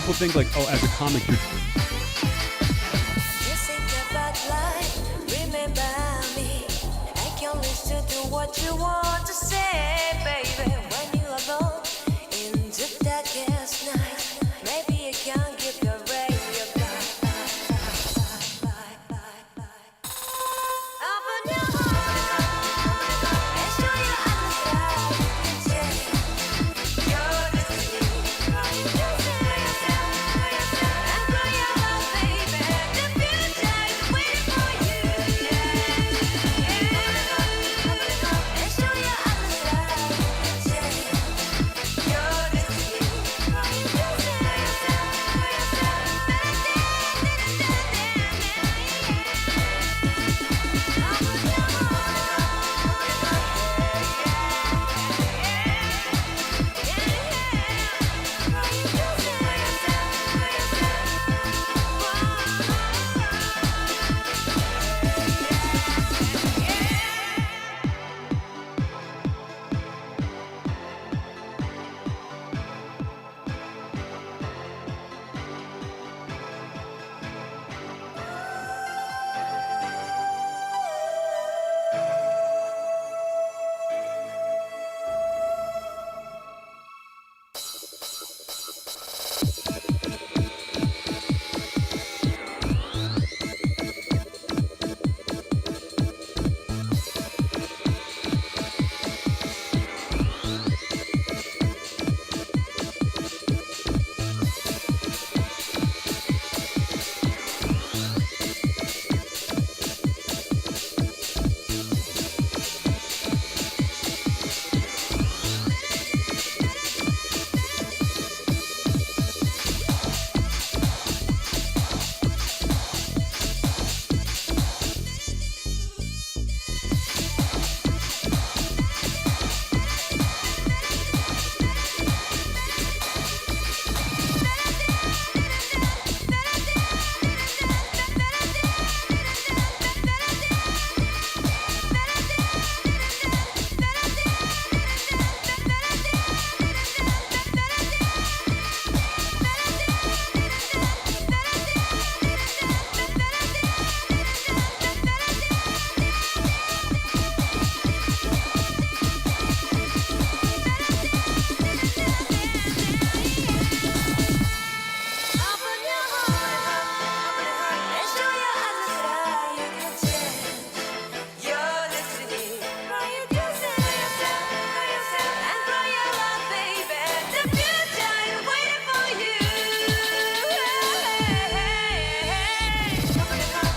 people think like, oh, as a comic, you're what you want to say, baby, when you are alone in the darkest night. Maybe you can't give your radio open your heart and show your eyes that you can change your destiny. And grow your love, baby. The future is waiting for you. And show your eyes that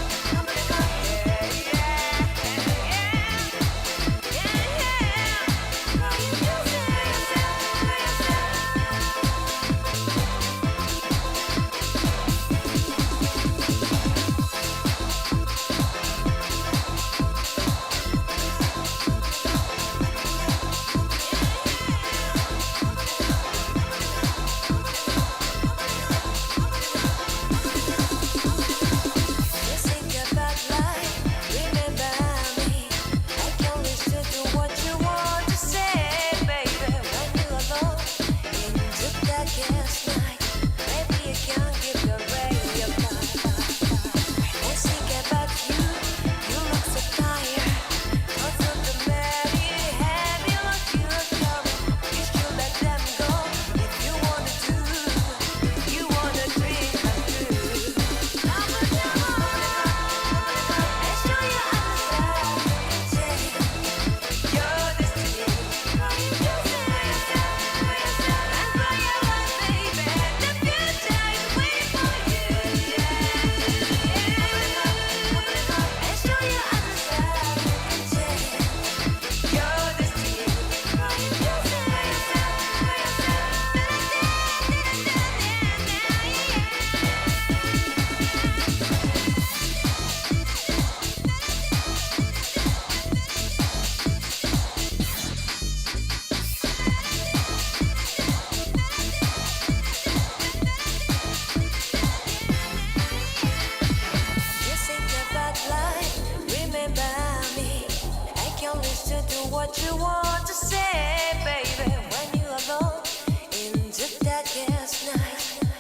you can change your destiny.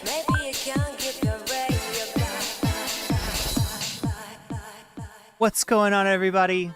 Maybe What's going on, everybody?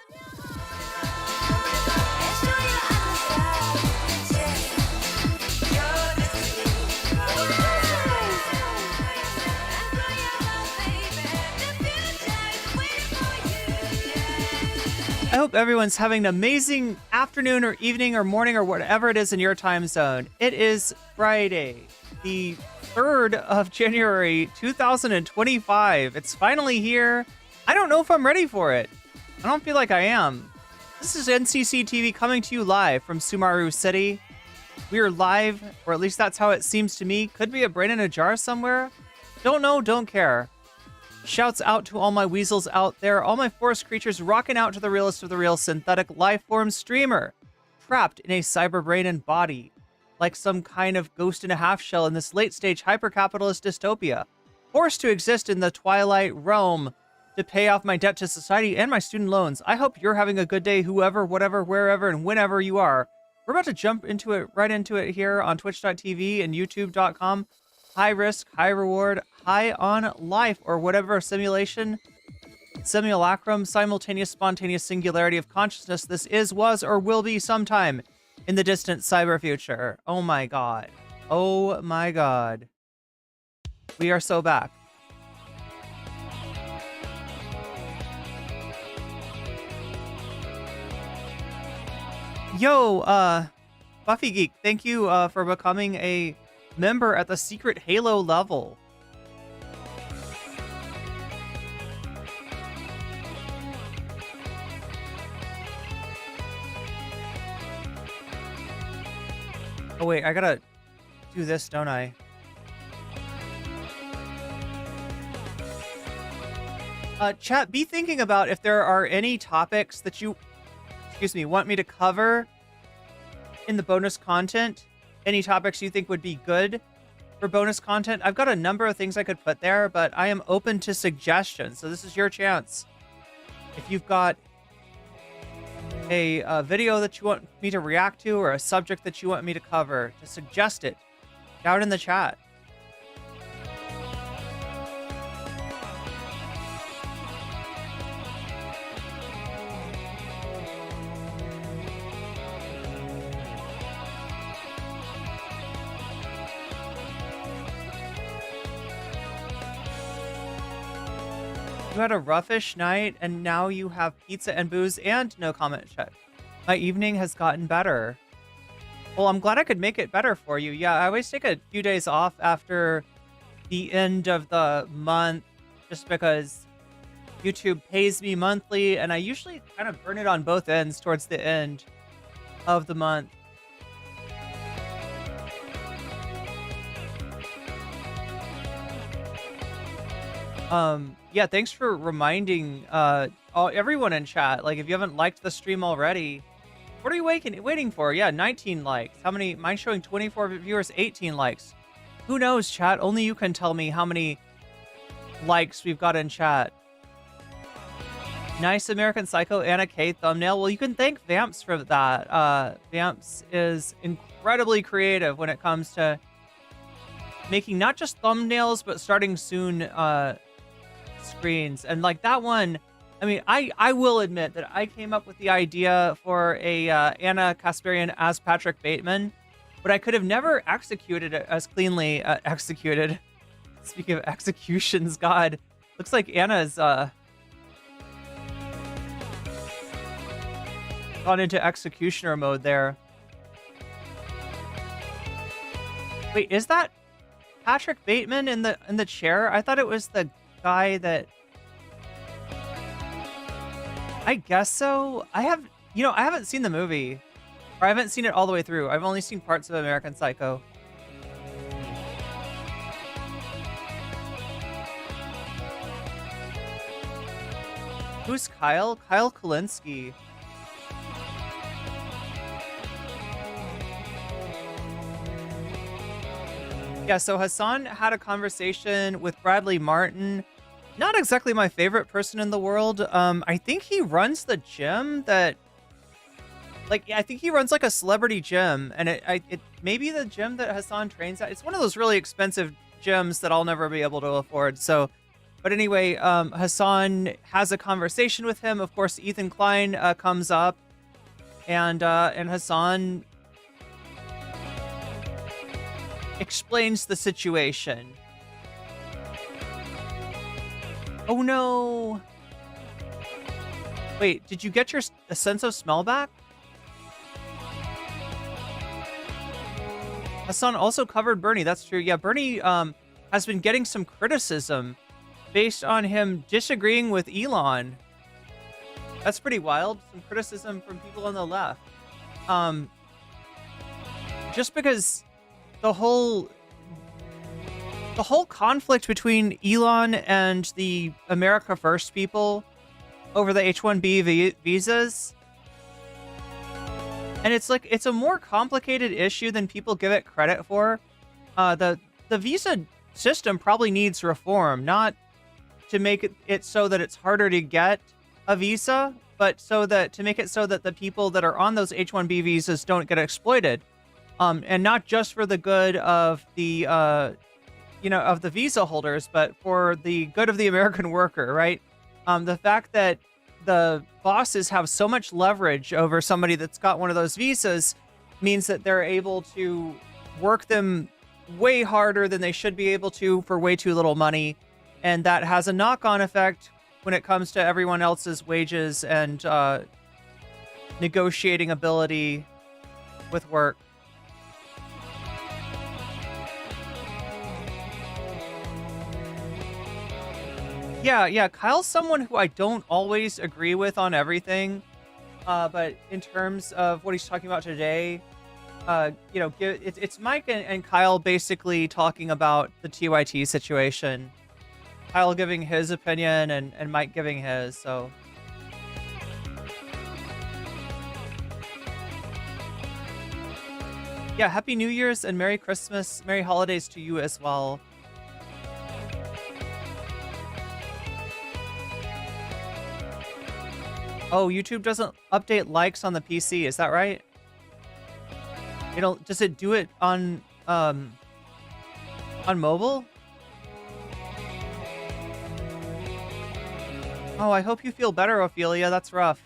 I hope everyone's having an amazing afternoon or evening or morning or whatever it is in your time zone. It is Friday, the 3rd of January, 2025. It's finally here. I don't know if I'm ready for it. I don't feel like I am. This is NCC TV coming to you live from Sumaru City. We are live, or at least that's how it seems to me. Could be a brain in a jar somewhere. Don't know, don't care. Shouts out to all my weasels out there, all my forest creatures rocking out to the realest of the real synthetic lifeform streamer, trapped in a cyber brain and body, like some kind of ghost in a half shell in this late stage hyper-capitalist dystopia, forced to exist in the twilight realm to pay off my debt to society and my student loans. I hope you're having a good day, whoever, whatever, wherever, and whenever you are. We're about to jump into it, right into it here on twitch.tv and youtube.com. High risk, high reward, high on life, or whatever simulation, simulacrum, simultaneous, spontaneous singularity of consciousness this is, was, or will be sometime in the distant cyber future. Oh my god. Oh my god. We are so back. Yo, Buffy Geek, thank you for becoming a member at the secret Halo level. Oh wait, I gotta do this, don't I? Chat, be thinking about if there are any topics that you, want me to cover in the bonus content. Any topics you think would be good for bonus content. I've got a number of things I could put there, but I am open to suggestions. So this is your chance. If you've got a video that you want me to react to or a subject that you want me to cover, to suggest it down in the chat. You had a roughish night, and now you have pizza and booze and no comment check. My evening has gotten better. Well, I'm glad I could make it better for you. Yeah, I always take a few days off after the end of the month, just because YouTube pays me monthly, and I usually kind of burn it on both ends towards the end of the month. Yeah, thanks for reminding everyone in chat. Like, if you haven't liked the stream already, what are you waiting for? Yeah, 19 likes. How many? Mine's showing 24 viewers, 18 likes. Who knows, chat? Only you can tell me how many likes we've got in chat. Nice American Psycho Anna K thumbnail. Well, you can thank Vamps for that. Vamps is incredibly creative when it comes to making not just thumbnails, but starting soon screens. And like that one, I mean, I will admit that I came up with the idea for a Anna Kasparian as Patrick Bateman, but I could have never executed it as cleanly executed. Speaking of executions, God, looks like Anna's gone into executioner mode there. Wait, is that Patrick Bateman in the chair? I thought it was the guy that... I guess so. I haven't seen the movie. Or I haven't seen it all the way through. I've only seen parts of American Psycho. Who's Kyle? Kyle Kulinski. Yeah, so Hasan had a conversation with Bradley Martin. Not exactly my favorite person in the world. I think he runs the gym that... Like, I think he runs like a celebrity gym, and it may be the gym that Hasan trains at. It's one of those really expensive gyms that I'll never be able to afford. So But anyway, Hasan has a conversation with him. Of course, Ethan Klein comes up, and Hasan explains the situation. Oh no! Wait, did you get your a sense of smell back? Hasan also covered Bernie. That's true. Yeah, Bernie has been getting some criticism based on him disagreeing with Elon. That's pretty wild. Some criticism from people on the left. Just because the whole conflict between Elon and the America First people over the H-1B visas, and it's a more complicated issue than people give it credit for. The visa system probably needs reform, not to make it so that it's harder to get a visa, but to make it so that the people that are on those H-1B visas don't get exploited, and not just for the good of the of the visa holders, but for the good of the American worker, right? The fact that the bosses have so much leverage over somebody that's got one of those visas means that they're able to work them way harder than they should be able to for way too little money. And that has a knock-on effect when it comes to everyone else's wages and negotiating ability with work. Yeah, Kyle's someone who I don't always agree with on everything, but in terms of what he's talking about today, it's Mike and Kyle basically talking about the TYT situation. Kyle giving his opinion and Mike giving his, so. Yeah, Happy New Year's and Merry Christmas, Merry Holidays to you as well. Oh, YouTube doesn't update likes on the PC, is that right? Does it do it on mobile? Oh, I hope you feel better, Ophelia. That's rough.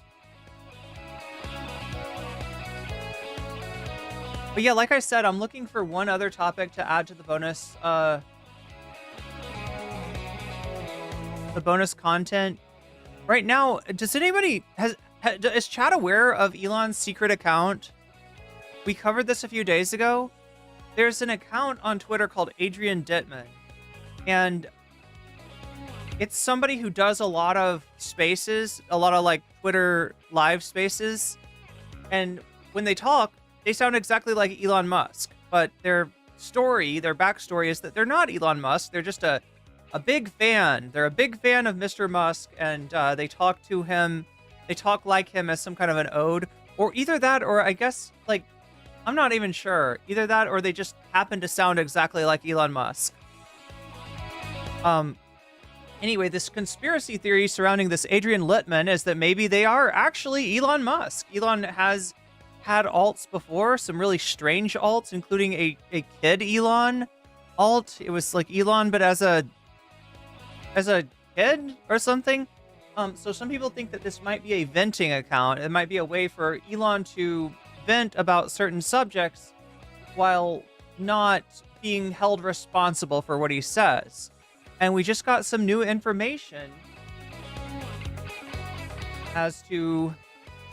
But yeah, like I said, I'm looking for one other topic to add to the bonus content. Right now, does anybody is chat aware of Elon's secret account? We covered this a few days ago. There's an account on Twitter called Adrian Dittman, and it's somebody who does a lot of spaces, a lot of like Twitter live spaces, and when they talk, they sound exactly like Elon Musk, but their backstory is that they're not Elon Musk. They're just a big fan. They're a big fan of Mr. Musk, and they talk to him. They talk like him as some kind of an ode, or either that, or I guess, like, I'm not even sure. Either that, or they just happen to sound exactly like Elon Musk. Anyway, this conspiracy theory surrounding this Adrian Littman is that maybe they are actually Elon Musk. Elon has had alts before, some really strange alts, including a kid Elon alt. It was like Elon, but as a kid or something. So some people think that this might be a venting account. It might be a way for Elon to vent about certain subjects while not being held responsible for what he says. And we just got some new information as to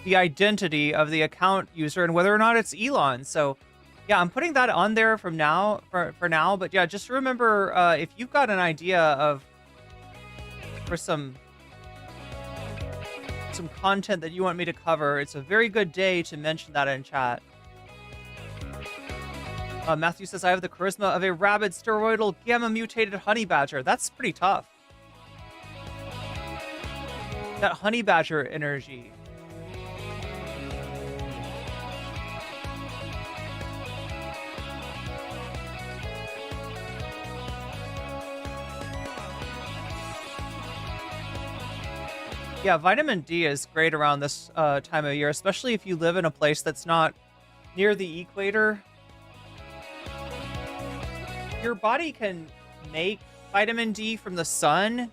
the identity of the account user and whether or not it's Elon. So yeah, I'm putting that on there from now for now. But yeah, just remember, if you've got an idea for some content that you want me to cover, it's a very good day to mention that in chat. Matthew says, I have the charisma of a rabid steroidal gamma mutated honey badger. That's pretty tough. That honey badger energy. Yeah, vitamin D is great around this time of year, especially if you live in a place that's not near the equator. Your body can make vitamin D from the sun,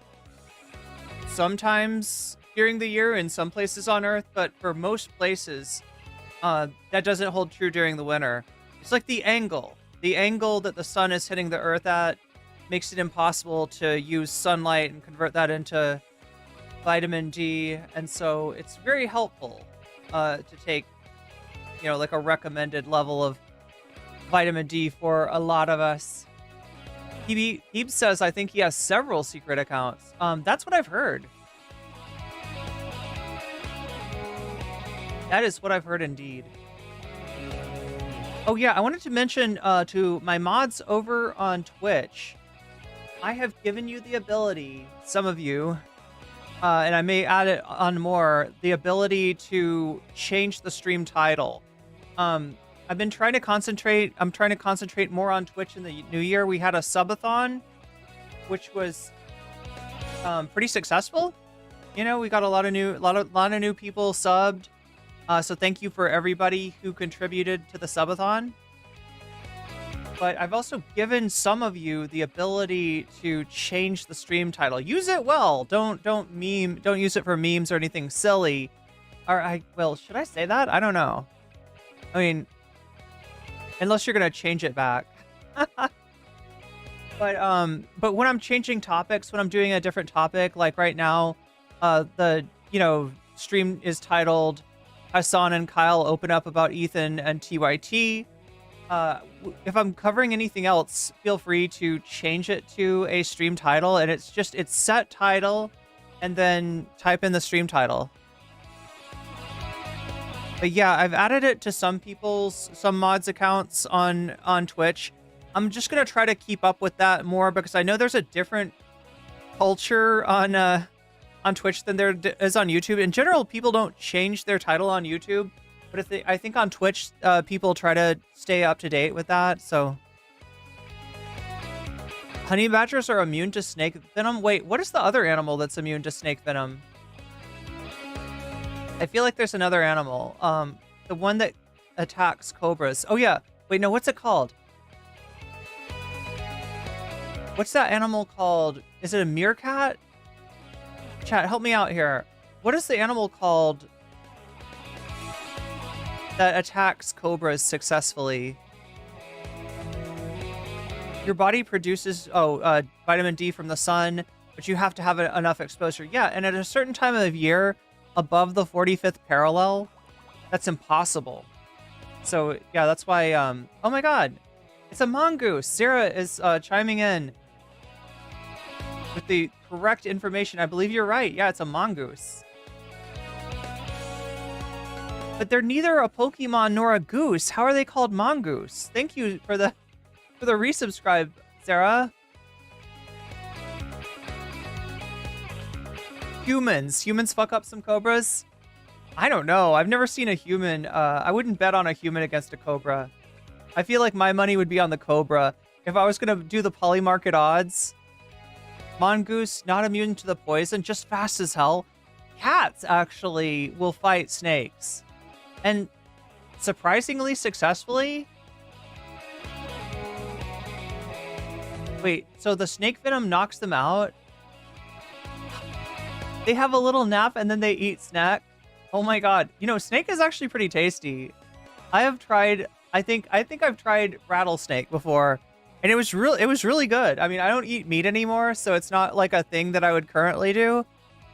sometimes during the year in some places on Earth, but for most places, that doesn't hold true during the winter. It's like the angle. The angle that the sun is hitting the Earth at makes it impossible to use sunlight and convert that into vitamin D. And so it's very helpful to take, like a recommended level of vitamin D for a lot of us. He says, I think he has several secret accounts. That's what I've heard. That is what I've heard indeed. Oh yeah, I wanted to mention to my mods over on Twitch, I have given you the ability, some of you, and I may add it on more, the ability to change the stream title. I've been trying to concentrate. I'm trying to concentrate more on Twitch in the new year. We had a subathon, which was pretty successful. We got a lot of new people subbed. So thank you for everybody who contributed to the subathon. But I've also given some of you the ability to change the stream title. Use it well. Don't use it for memes or anything silly. Well, should I say that? I don't know. I mean, unless you're gonna change it back. But when I'm changing topics, when I'm doing a different topic, like right now, the stream is titled Hasan and Kyle open up about Ethan and TYT. If I'm covering anything else, feel free to change it to a stream title, and it's set title, and then type in the stream title. But yeah, I've added it to some mods accounts on Twitch. I'm just gonna try to keep up with that more because I know there's a different culture on Twitch than there is on YouTube. In general, people don't change their title on YouTube, but I think on Twitch, people try to stay up to date with that. So, honey badgers are immune to snake venom. Wait, what is the other animal that's immune to snake venom? I feel like there's another animal. The one that attacks cobras. Oh yeah. Wait, no, what's it called? What's that animal called? Is it a meerkat? Chat, help me out here. What is the animal called that attacks cobras successfully? Your body produces vitamin D from the sun, but you have to have enough exposure. Yeah, and at a certain time of year, above the 45th parallel, that's impossible. So yeah, that's why. Oh my God, it's a mongoose. Sarah is chiming in with the correct information. I believe you're right. Yeah, it's a mongoose. But they're neither a Pokemon nor a goose. How are they called mongoose? Thank you for the resubscribe, Sarah. Humans fuck up some cobras? I don't know. I've never seen a human. I wouldn't bet on a human against a cobra. I feel like my money would be on the cobra. If I was going to do the polymarket odds, mongoose, not immune to the poison, just fast as hell. Cats actually will fight snakes. And surprisingly successfully. Wait, so the snake venom knocks them out? They have a little nap and then they eat snack? Oh my God. Snake is actually pretty tasty. I think I've tried rattlesnake before, and it was really good. I mean, I don't eat meat anymore, so it's not like a thing that I would currently do.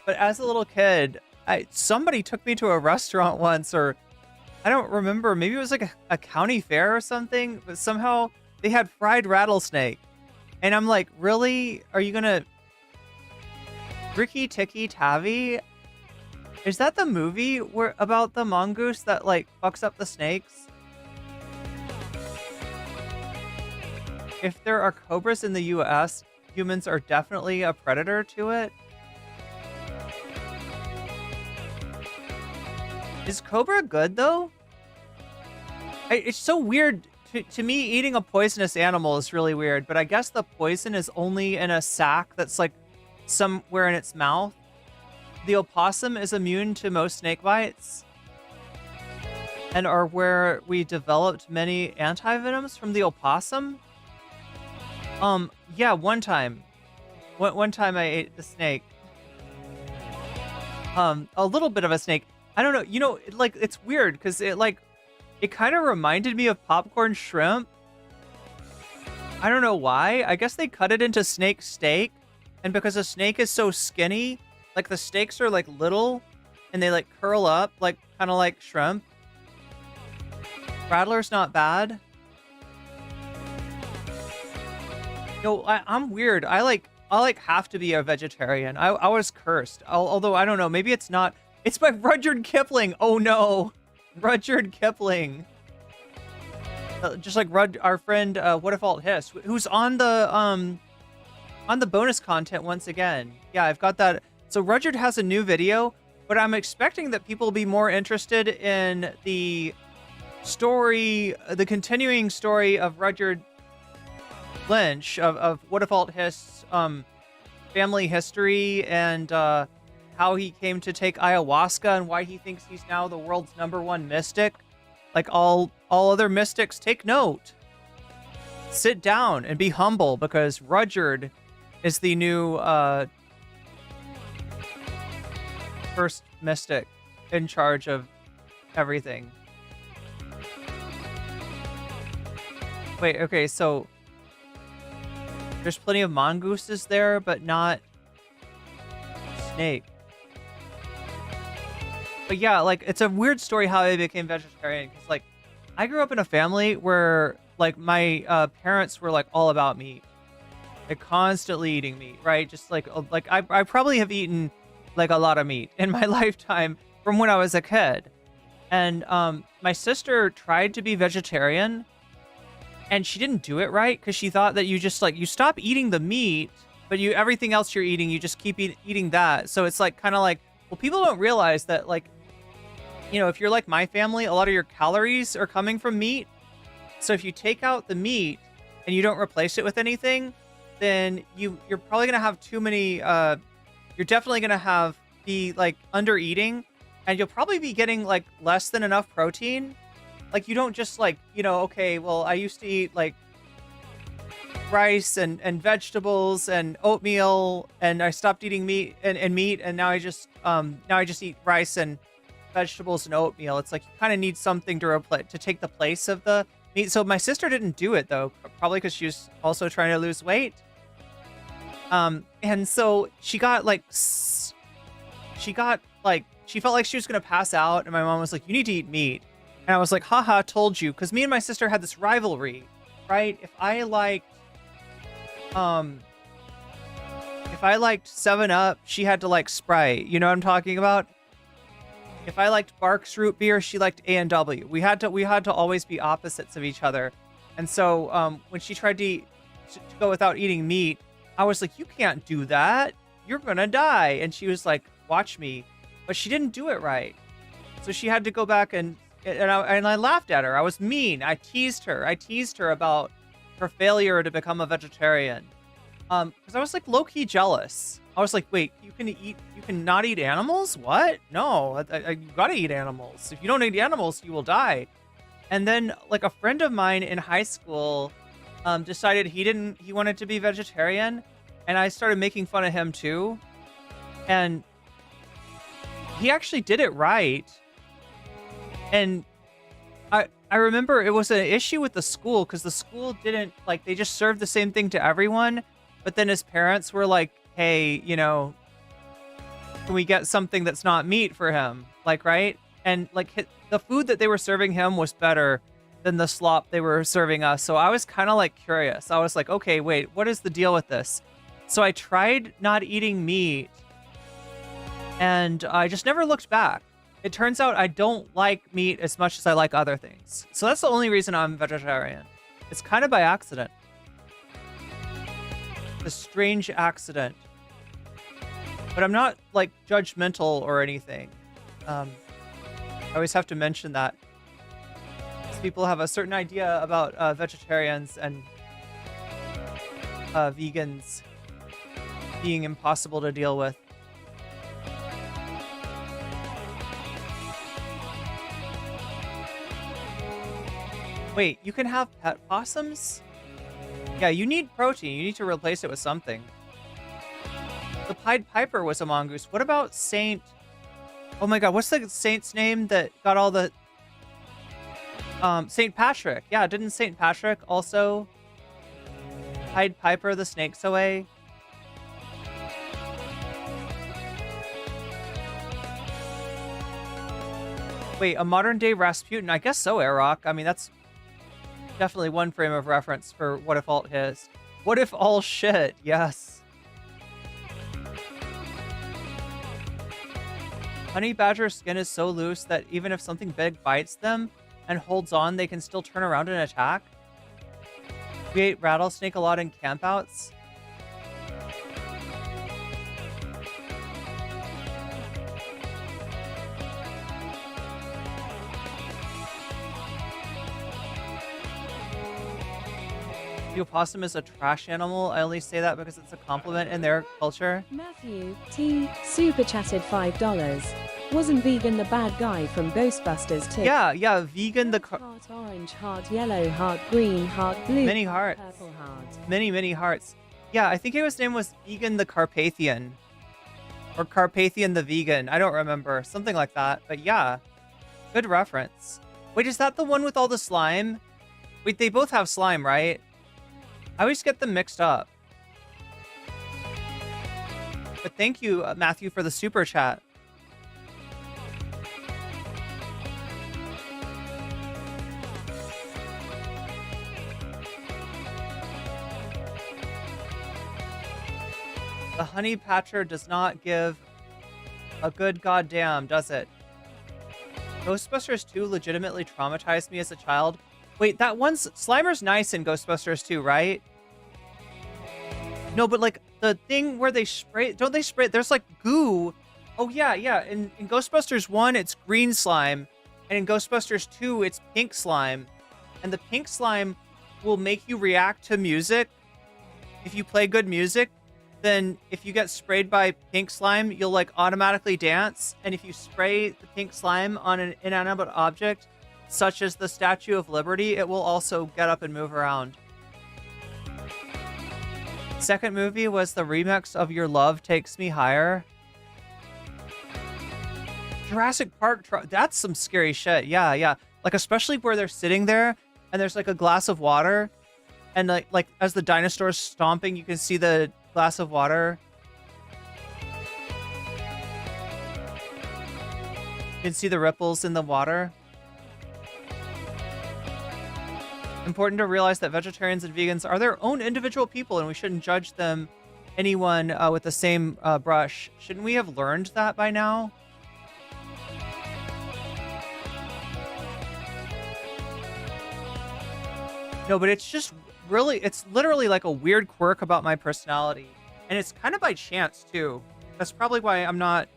But as a little kid, somebody took me to a restaurant once, or I don't remember, maybe it was like a county fair or something, but somehow they had fried rattlesnake. And I'm like, really? Are you gonna Ricky Tikki Tavi? Is that the movie about the mongoose that like fucks up the snakes? If there are cobras in the US, humans are definitely a predator to it. Is cobra good though? It's so weird. To me, eating a poisonous animal is really weird, but I guess the poison is only in a sac that's like somewhere in its mouth. The opossum is immune to most snake bites and are where we developed many antivenoms from the opossum. Yeah, one time I ate the snake. a little bit of a snake. I don't know. Like it's weird because it kind of reminded me of popcorn shrimp. I don't know why. I guess they cut it into snake steak, and because a snake is so skinny, like the steaks are like little, and they like curl up like kind of like shrimp. Rattler's not bad. I'm weird. I have to be a vegetarian. I was cursed. Although I don't know. Maybe it's not. It's by Rudyard Kipling. Oh no, Rudyard Kipling. Just like our friend What If Alt Hiss, who's on the bonus content once again. Yeah, I've got that. So Rudyard has a new video, but I'm expecting that people will be more interested in the story, the continuing story of Rudyard Lynch, of What If Alt Hiss family history, and how he came to take ayahuasca and why he thinks he's now the world's #1 mystic. Like all other mystics, take note. Sit down and be humble, because Rudyard is the new first mystic in charge of everything. Wait, okay, so there's plenty of mongooses there, but not snake. But yeah, like, it's a weird story how I became vegetarian, because, like, I grew up in a family where, like, my parents were, like, all about meat. Like, constantly eating meat, right? Just, like I probably have eaten, like, a lot of meat in my lifetime from when I was a kid. And my sister tried to be vegetarian, and she didn't do it right, because she thought that you just, like, you stop eating the meat, but everything else you're eating, you just keep eating that. So it's, like, kind of like, well, people don't realize that, like, if you're like my family, a lot of your calories are coming from meat. So if you take out the meat and you don't replace it with anything, then you're probably going to have too many, you're definitely going to be like under eating, and you'll probably be getting like less than enough protein. Like, you don't just like, okay, well, I used to eat like rice and vegetables and oatmeal, and I stopped eating meat and meat, and now I just eat rice and vegetables and oatmeal. It's like you kind of need something to take the place of the meat. So my sister didn't do it, though, probably because she was also trying to lose weight. And so she felt like she was gonna pass out, and my mom was like, "You need to eat meat." And I was like, "Haha, told you." Because me and my sister had this rivalry, right? If I liked 7-Up, she had to like Sprite. You know what I'm talking about? If I liked Barks root beer, she liked A&W. We had to always be opposites of each other. And so when she tried to go without eating meat, I was like, "You can't do that. You're gonna die." And she was like, "Watch me." But she didn't do it right. So she had to go back, and I laughed at her. I was mean. I teased her. About her failure to become a vegetarian. Because I was like low-key jealous. I was like, "Wait, you can not eat animals? What? No, you gotta eat animals. If you don't eat animals, you will die." And then, like, a friend of mine in high school decided he wanted to be vegetarian, and I started making fun of him too. And he actually did it right. And I remember it was an issue with the school, because the school didn't, like, they just served the same thing to everyone. But then his parents were like, "Hey, can we get something that's not meat for him?" Like, right? And like the food that they were serving him was better than the slop they were serving us. So I was kind of like curious. I was like, "Okay, wait, what is the deal with this?" So I tried not eating meat, and I just never looked back. It turns out I don't like meat as much as I like other things. So that's the only reason I'm vegetarian. It's kind of by accident. A strange accident. But I'm not, like, judgmental or anything. I always have to mention that, because people have a certain idea about vegetarians and vegans being impossible to deal with. Wait, you can have pet possums? Yeah, you need protein. You need to replace it with something. The Pied Piper was a mongoose. What about Saint Oh my god, what's the saint's name that got all the... Saint Patrick. Yeah, didn't Saint Patrick also hide Piper the snakes away? Wait, a modern day Rasputin? I guess so, Airrock. I mean, that's definitely one frame of reference for what if alt his. What if all shit? Yes. Honey badger skin is so loose that even if something big bites them and holds on, they can still turn around and attack. We ate rattlesnake a lot in campouts. The opossum is a trash animal. I only say that because it's a compliment in their culture. Matthew T super chatted $5. Wasn't vegan the bad guy from Ghostbusters too? Yeah, vegan the heart orange, heart yellow, heart green, heart blue, many hearts, purple heart. Many hearts. Yeah, I think his name was Vegan the Carpathian, or Carpathian the Vegan. I don't remember, something like that. But yeah, good reference. Wait, is that the one with all the slime? Wait, they both have slime, right? I always get them mixed up. But thank you, Matthew, for the super chat. The honey patcher does not give a good goddamn, does it? Ghostbusters 2 legitimately traumatized me as a child. Wait, that one's... Slimer's nice in Ghostbusters 2, right? No, but like the thing where they spray... Don't they spray... There's like goo. Oh, yeah. In Ghostbusters 1, it's green slime. And in Ghostbusters 2, it's pink slime. And the pink slime will make you react to music. If you play good music, then if you get sprayed by pink slime, you'll like automatically dance. And if you spray the pink slime on an inanimate object, such as the Statue of Liberty, it will also get up and move around. Second movie was the remix of Your Love Takes Me Higher. Jurassic Park, that's some scary shit. Yeah. Like, especially where they're sitting there and there's like a glass of water. And like as the dinosaur's stomping, you can see the glass of water. You can see the ripples in the water. Important to realize that vegetarians and vegans are their own individual people and we shouldn't judge anyone with the same brush. Shouldn't we have learned that by now? No, but it's just really, it's literally like a weird quirk about my personality. And it's kind of by chance too. That's probably why I'm not,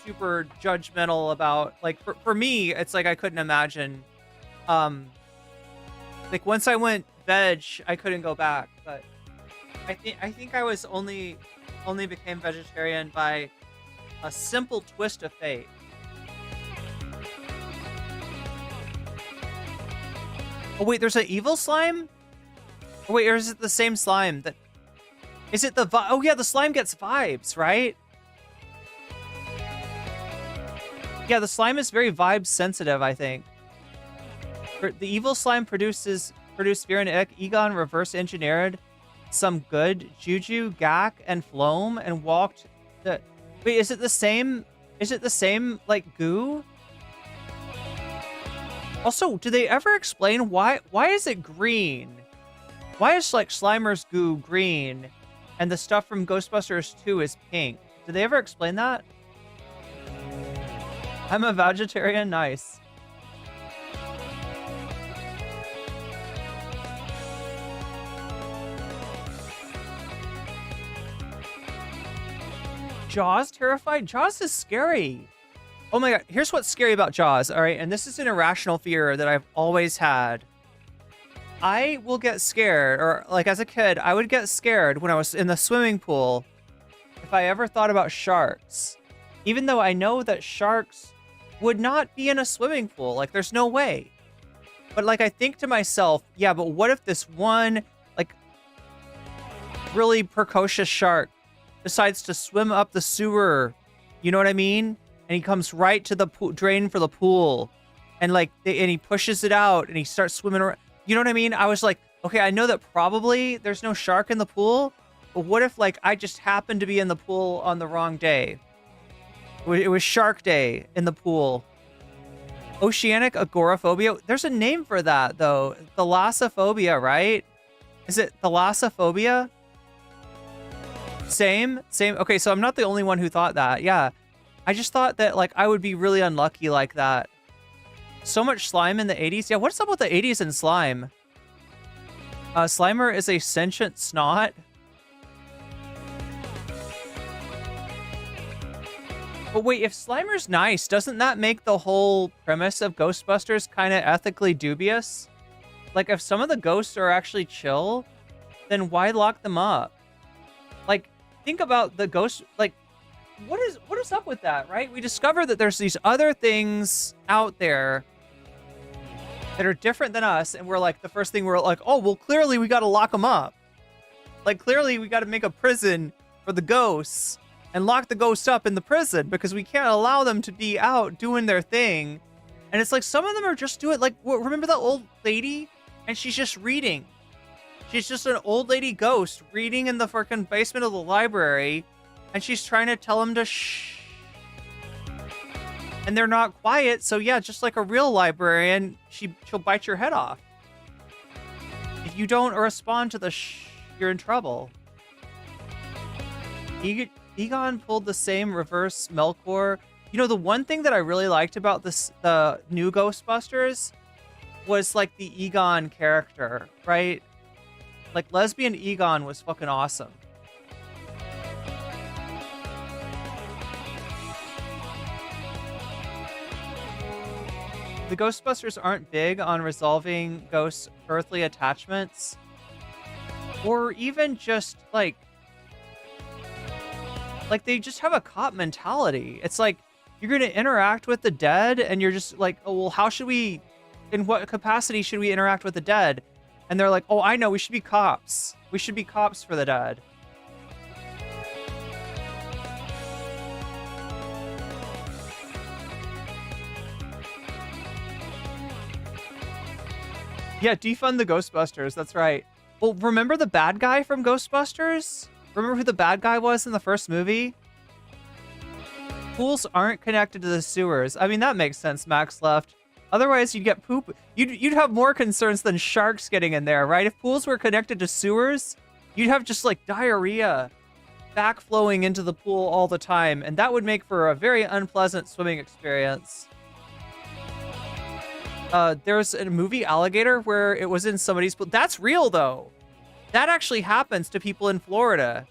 super judgmental about, like, for me, it's like I couldn't imagine. Like once I went veg, I couldn't go back. But I think I was only became vegetarian by a simple twist of fate. Oh wait, there's an evil slime? Oh wait, or is it the same slime that? Is it the oh yeah, the slime gets vibes, right? Yeah, the slime is very vibe sensitive, I think. The evil slime produced fear and ick. Egon reverse engineered some good juju, gak, and phloem and walked the... Wait, is it the same? Is it the same, like, goo? Also, do they ever explain why is it green? Why is, like, Slimer's goo green and the stuff from Ghostbusters 2 is pink? Did they ever explain that? I'm a vegetarian. Nice. Jaws terrified? Jaws is scary. Oh my god, here's what's scary about Jaws, all right? And this is an irrational fear that I've always had. I will get scared, or like as a kid, I would get scared when I was in the swimming pool if I ever thought about sharks. Even though I know that sharks would not be in a swimming pool. Like, there's no way. But like, I think to myself, yeah, but what if this one, like, really precocious shark decides to swim up the sewer, You know what I mean? And he comes right to the drain for the pool, and like, and he pushes it out, and he starts swimming around. You know what I mean? I was like, okay, I know that probably there's no shark in the pool, but what if like I just happened to be in the pool on the wrong day? It was Shark Day in the pool. Oceanic agoraphobia. There's a name for that though. Thalassophobia, right? Is it thalassophobia? Same. Okay, so I'm not the only one who thought that. Yeah. I just thought that like I would be really unlucky like that. So much slime in the 80s. Yeah, what's up with the 80s and slime? Slimer is a sentient snot. But wait, if Slimer's nice, doesn't that make the whole premise of Ghostbusters kind of ethically dubious? Like, if some of the ghosts are actually chill, then why lock them up? Like, think about the ghost, like, what is up with that, right? We discover that there's these other things out there that are different than us, and we're like, the first thing we're like, oh, well, clearly we got to lock them up. Like, clearly we got to make a prison for the ghosts and lock the ghosts up in the prison because we can't allow them to be out doing their thing. And it's like, some of them are just doing, like, remember that old lady? And she's just reading. She's just an old lady ghost reading in the freaking basement of the library, and she's trying to tell them to shh. And they're not quiet, so yeah, just like a real librarian, she'll bite your head off. If you don't respond to the shh, you're in trouble. Egon pulled the same reverse Melkor. You know, the one thing that I really liked about the new Ghostbusters was like the Egon character, right? Like lesbian Egon was fucking awesome. The Ghostbusters aren't big on resolving ghosts' earthly attachments, or even just like they just have a cop mentality. It's like, you're going to interact with the dead, and you're just like, oh, well, how should we, in what capacity should we interact with the dead? And they're like, oh, I know, we should be cops. We should be cops for the dead. Yeah, defund the Ghostbusters. That's right. Well, remember the bad guy from Ghostbusters? Remember who the bad guy was in the first movie? Pools aren't connected to the sewers. I mean, that makes sense, Max Left. Otherwise, you'd get poop. You'd have more concerns than sharks getting in there, right? If pools were connected to sewers, you'd have just like diarrhea backflowing into the pool all the time, and that would make for a very unpleasant swimming experience. There's a movie Alligator where it was in somebody's pool. That's real, though. That actually happens to people in Florida.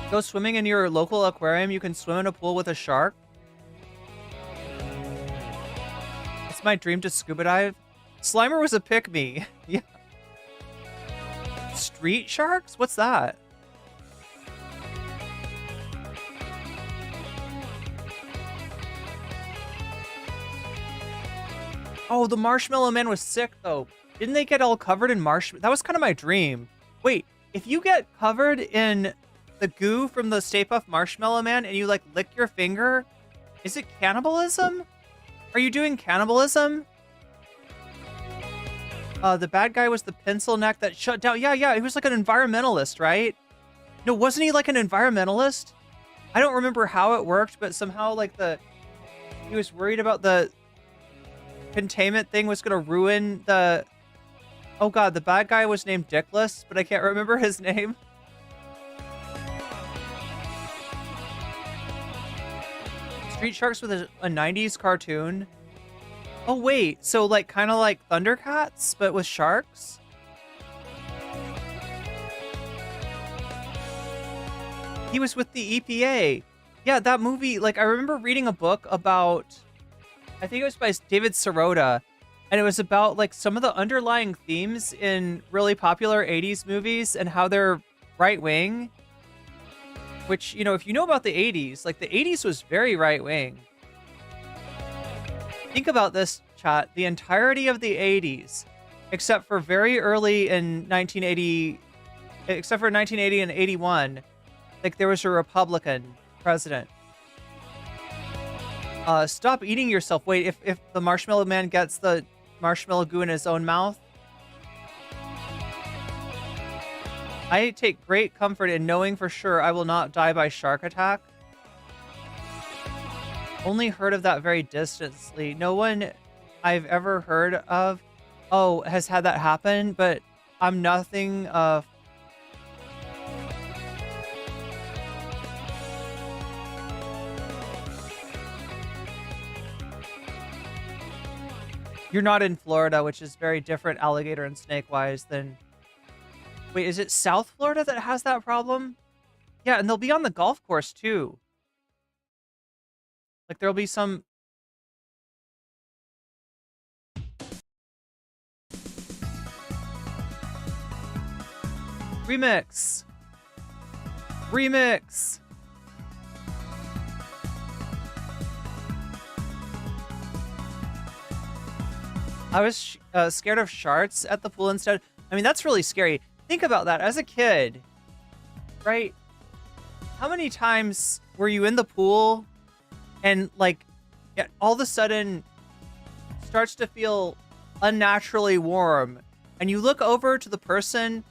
Go swimming in your local aquarium. You can swim in a pool with a shark. It's my dream to scuba dive. Slimer was a pick-me. Yeah. Street sharks? What's that? Oh, the Marshmallow Man was sick, though. Didn't they get all covered in marshmallow? That was kind of my dream. Wait, if you get covered in the goo from the Stay Puft Marshmallow Man and you, like, lick your finger, is it cannibalism? Are you doing cannibalism? The bad guy was the pencil neck that shut down. Yeah, he was like an environmentalist, right? No, wasn't he like an environmentalist? I don't remember how it worked, but somehow, like, he was worried about the containment thing was gonna ruin the... Oh god, the bad guy was named Dickless, but I can't remember his name. Street Sharks with a 90s cartoon. Oh wait, so like kind of like Thundercats, but with sharks? He was with the EPA. Yeah, that movie, like I remember reading a book about... I think it was by David Sirota, and it was about like some of the underlying themes in really popular 80s movies and how they're right-wing, which, you know, if you know about the 80s, like the 80s was very right-wing. Think about this, chat. The entirety of the 80s, except for very early in 1980, except for 1980 and 81, like there was a Republican president. Stop eating yourself. Wait, if the Marshmallow Man gets the marshmallow goo in his own mouth, I take great comfort in knowing for sure I will not die by shark attack. Only heard of that very distantly. No one I've ever heard of, has had that happen, but I'm nothing You're not in Florida, which is very different alligator and snake wise than... Wait, is it South Florida that has that problem? Yeah, and they'll be on the golf course too. Like there'll be some... Remix. Remix. I was scared of sharks at the pool instead. I mean, that's really scary. Think about that. As a kid, right? How many times were you in the pool and like all of a sudden starts to feel unnaturally warm and you look over to the person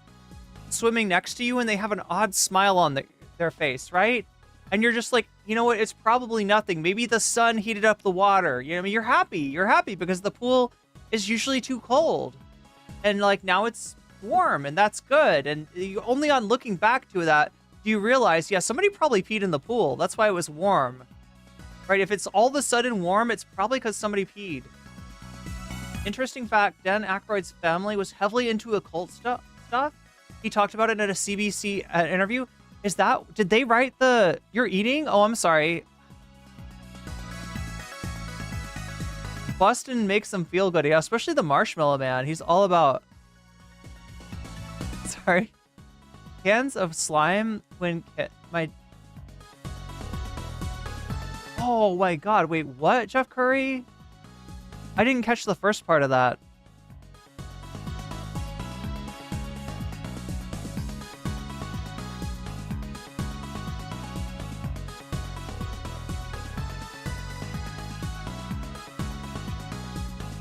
swimming next to you and they have an odd smile on their face, right? And you're just like, you know what? It's probably nothing. Maybe the sun heated up the water. You know what I mean? You're happy. You're happy because the pool is usually too cold. And like now it's warm and that's good. And you, only on looking back to that do you realize, yeah, somebody probably peed in the pool. That's why it was warm. Right? If it's all of a sudden warm, it's probably because somebody peed. Interesting fact, Dan Aykroyd's family was heavily into occult stuff. He talked about it at a CBC interview. Did they write the, you're eating? Oh, I'm sorry. Boston makes them feel good. Yeah, especially the Marshmallow Man. He's all about... Sorry. Cans of slime when... Oh my god. Wait, what, Jeff Curry? I didn't catch the first part of that.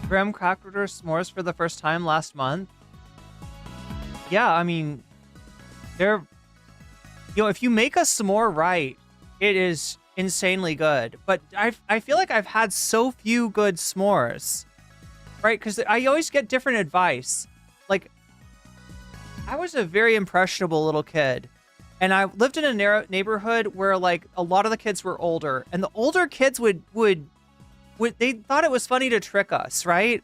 Graham cracker s'mores for the first time last month. Yeah, I mean, they're... You know, if you make a s'more right, it is insanely good. But I feel like I've had so few good s'mores. Right? Because I always get different advice. Like, I was a very impressionable little kid. And I lived in a neighborhood where, like, a lot of the kids were older. And the older kids would they thought it was funny to trick us, right?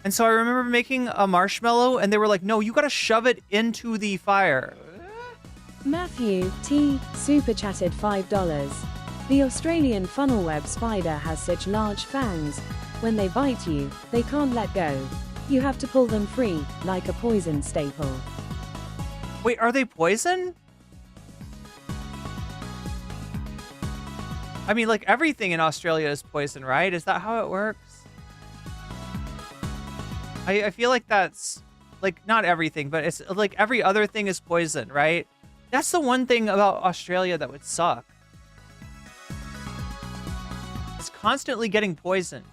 And so I remember making a marshmallow and they were like, no, you gotta shove it into the fire. Matthew T. super chatted $5. The Australian funnel web spider has such large fangs. When they bite you, they can't let go. You have to pull them free, like a poison staple. Wait, are they poison? I mean, like, everything in Australia is poison, right? Is that how it works? I feel like that's, like, not everything, but it's, like, every other thing is poison, right? That's the one thing about Australia that would suck. It's constantly getting poisoned.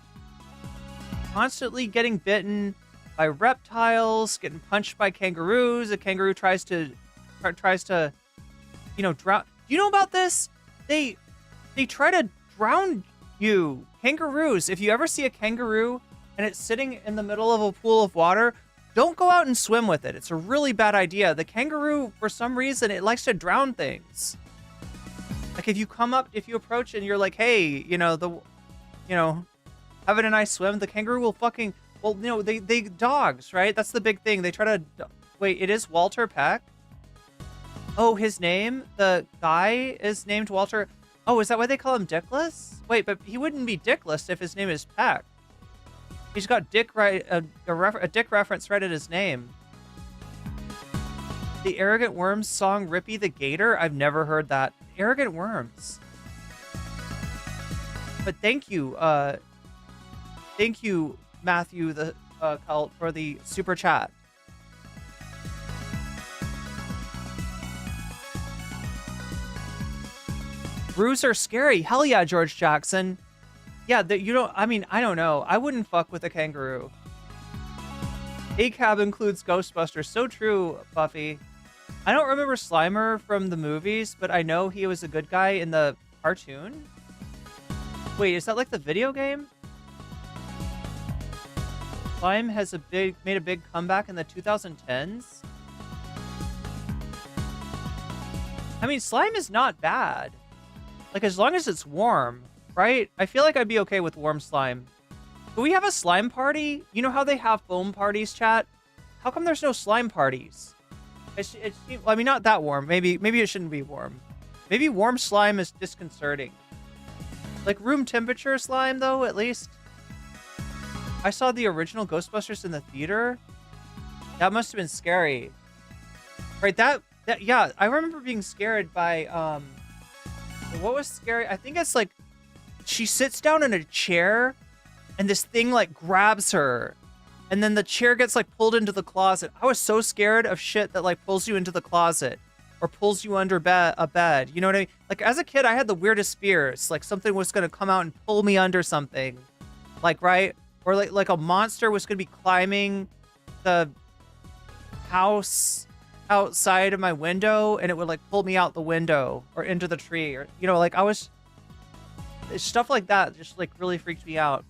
Constantly getting bitten by reptiles, getting punched by kangaroos. A kangaroo tries to, you know, drown. Do you know about this? They try to drown you. Kangaroos. If you ever see a kangaroo and it's sitting in the middle of a pool of water, don't go out and swim with it. It's a really bad idea. The kangaroo, for some reason, it likes to drown things. Like if you approach and you're like, hey, having a nice swim, the kangaroo will fucking, well, you know, they dogs, right? That's the big thing. They try to, wait, it is Walter Peck? Oh, his name? The guy is named Walter. Oh, is that why they call him Dickless? Wait, but he wouldn't be Dickless if his name is Peck. He's got Dick right, a Dick reference right at his name. The Arrogant Worms song Rippy the Gator? I've never heard that. Arrogant Worms. But thank you, Matthew, the Cult, for the super chat. Brews are scary. Hell yeah, George Jackson. Yeah, that you don't. I mean, I don't know. I wouldn't fuck with a kangaroo. ACAB includes Ghostbusters. So true, Buffy. I don't remember Slimer from the movies, but I know he was a good guy in the cartoon. Wait, is that like the video game? Slime has made a big comeback in the 2010s. I mean, slime is not bad. Like, as long as it's warm, right? I feel like I'd be okay with warm slime. Do we have a slime party? You know how they have foam parties, chat? How come there's no slime parties? I mean, not that warm. Maybe it shouldn't be warm. Maybe warm slime is disconcerting. Like room temperature slime, though, at least. I saw the original Ghostbusters in the theater. That must have been scary. Right, yeah, I remember being scared by, what was scary? I think it's like, she sits down in a chair, and this thing, like, grabs her. And then the chair gets, like, pulled into the closet. I was so scared of shit that, like, pulls you into the closet. Or pulls you under a bed. You know what I mean? Like, as a kid, I had the weirdest fears. Like, something was going to come out and pull me under something. Like, right? Or, like a monster was going to be climbing the house outside of my window. And it would, like, pull me out the window. Or into the tree. Or, you know, like, stuff like that just, like, really freaked me out.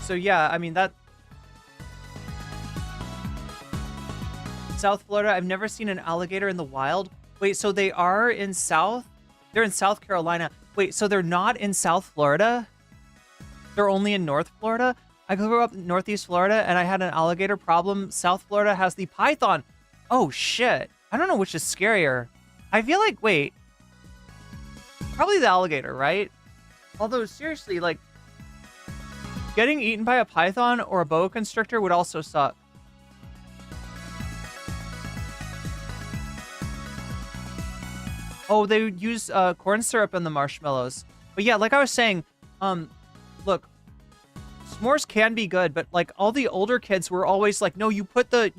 So yeah, I mean, that South Florida, I've never seen an alligator in the wild. Wait, so they're in South Carolina. Wait, so they're not in South Florida? They're only in North Florida? I grew up in Northeast Florida and I had an alligator problem. South Florida has the python. Oh shit. I don't know which is scarier. I feel like, wait, probably the alligator, right? Although seriously, like, getting eaten by a python or a boa constrictor would also suck. Oh, they would use corn syrup in the marshmallows. But yeah, like I was saying, look, s'mores can be good, but like all the older kids were always like, no, you put the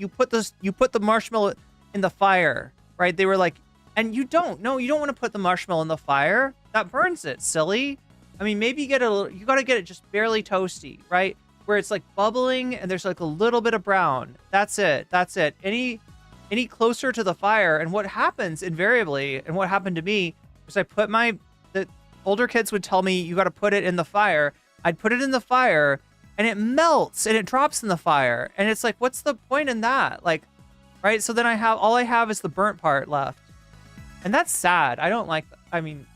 marshmallow in the fire, right? They were like, and you don't want to put the marshmallow in the fire. That burns it, silly. I mean, maybe you got to get it just barely toasty, right? Where it's like bubbling and there's like a little bit of brown. That's it. Any closer to the fire, and what happens invariably, and what happened to me, was the older kids would tell me, you got to put it in the fire. I'd put it in the fire, and it melts, and it drops in the fire. And it's like, what's the point in that? Like, right? So then all I have is the burnt part left. And that's sad. I don't like, I mean...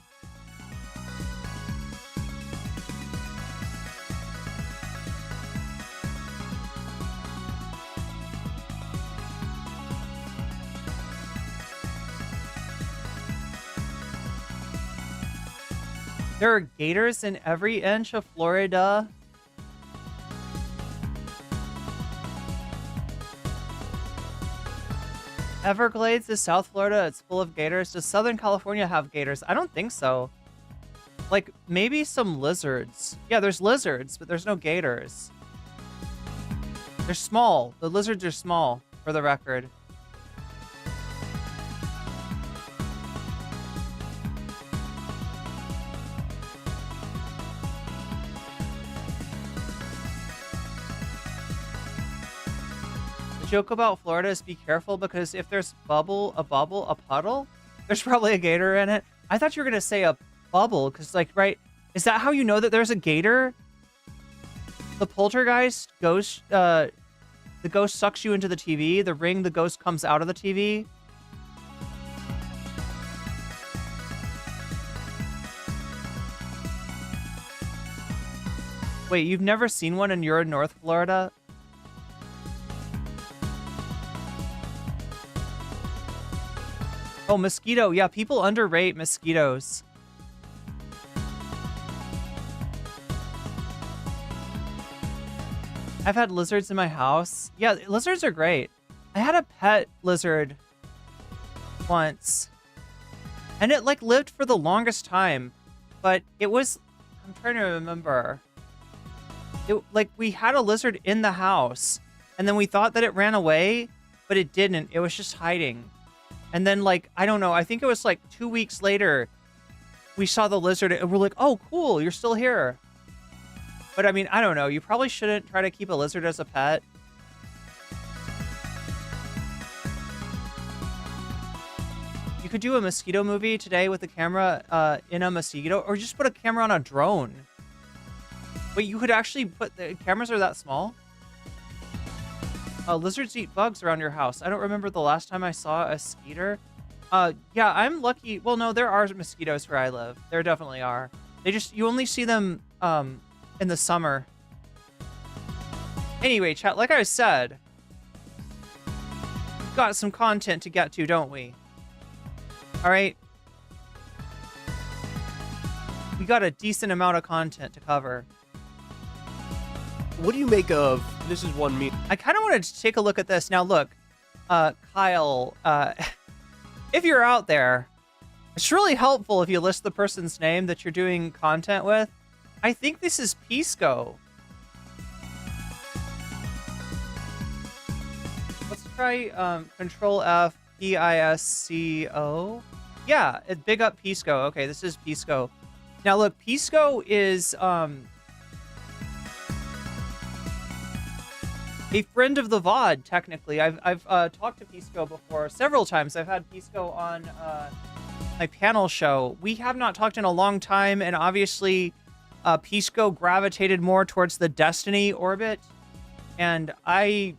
There are gators in every inch of Florida. Everglades is South Florida. It's full of gators. Does Southern California have gators? I don't think so. Like, maybe some lizards. Yeah, there's lizards, but there's no gators. They're small. The lizards are small, for the record. Joke about Florida is be careful, because if there's a puddle, there's probably a gator in it. I thought you were gonna say a bubble, because like, right, is that how you know that there's a gator? The poltergeist ghost, the ghost sucks you into the TV. The ring, the ghost comes out of the TV. Wait, you've never seen one and you're in North Florida? Oh, mosquito. Yeah, people underrate mosquitoes. I've had lizards in my house. Yeah, lizards are great. I had a pet lizard once. And it, like, lived for the longest time. But it was... I'm trying to remember. like we had a lizard in the house, and then we thought that it ran away, but it didn't. It was just hiding. And then, like, I don't know, I think it was like 2 weeks later, we saw the lizard, and we're like, oh, cool, you're still here. But I mean, I don't know. You probably shouldn't try to keep a lizard as a pet. You could do a mosquito movie today with a camera in a mosquito, or just put a camera on a drone. Wait, you could actually put the cameras are that small? Lizards eat bugs around your house. I don't remember the last time I saw a skeeter. Yeah, I'm lucky. Well, no, there are mosquitoes where I live. There definitely are. You only see them in the summer. Anyway, chat, like I said, we've got some content to get to, don't we? All right. We got a decent amount of content to cover. What do you make of, this is one me. I kind of wanted to take a look at this. Now, look, Kyle, if you're out there, it's really helpful if you list the person's name that you're doing content with. I think this is Pisco. Let's try Control F, Pisco. Yeah, big up Pisco. Okay, this is Pisco. Now, look, Pisco is a friend of the VOD, technically. I've talked to Pisco before several times. I've had Pisco on my panel show. We have not talked in a long time, and obviously Pisco gravitated more towards the Destiny orbit, and I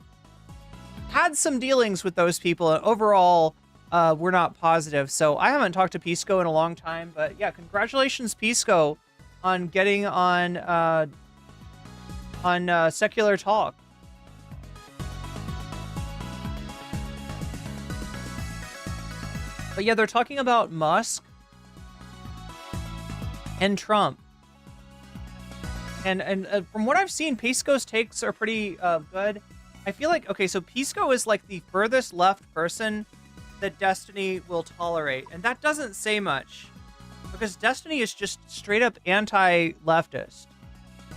had some dealings with those people, and overall we're not positive. So I haven't talked to Pisco in a long time, but yeah, congratulations, Pisco, on getting on Secular Talk. But yeah, they're talking about Musk and Trump. And from what I've seen, Pisco's takes are pretty good. I feel like, okay, so Pisco is like the furthest left person that Destiny will tolerate. And that doesn't say much, because Destiny is just straight up anti-leftist.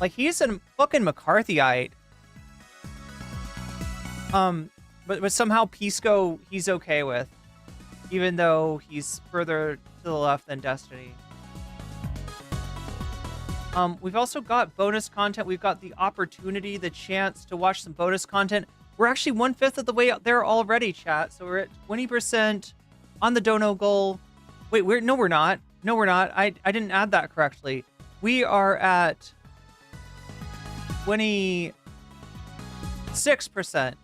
Like, he's a fucking McCarthyite. But somehow Pisco he's okay with, even though he's further to the left than Destiny. We've also got bonus content. We've got the opportunity, the chance to watch some bonus content. We're actually 1/5 of the way out there already, chat. So we're at 20% on the dono goal. Wait, no, we're not. No, we're not. I didn't add that correctly. We are at 26%.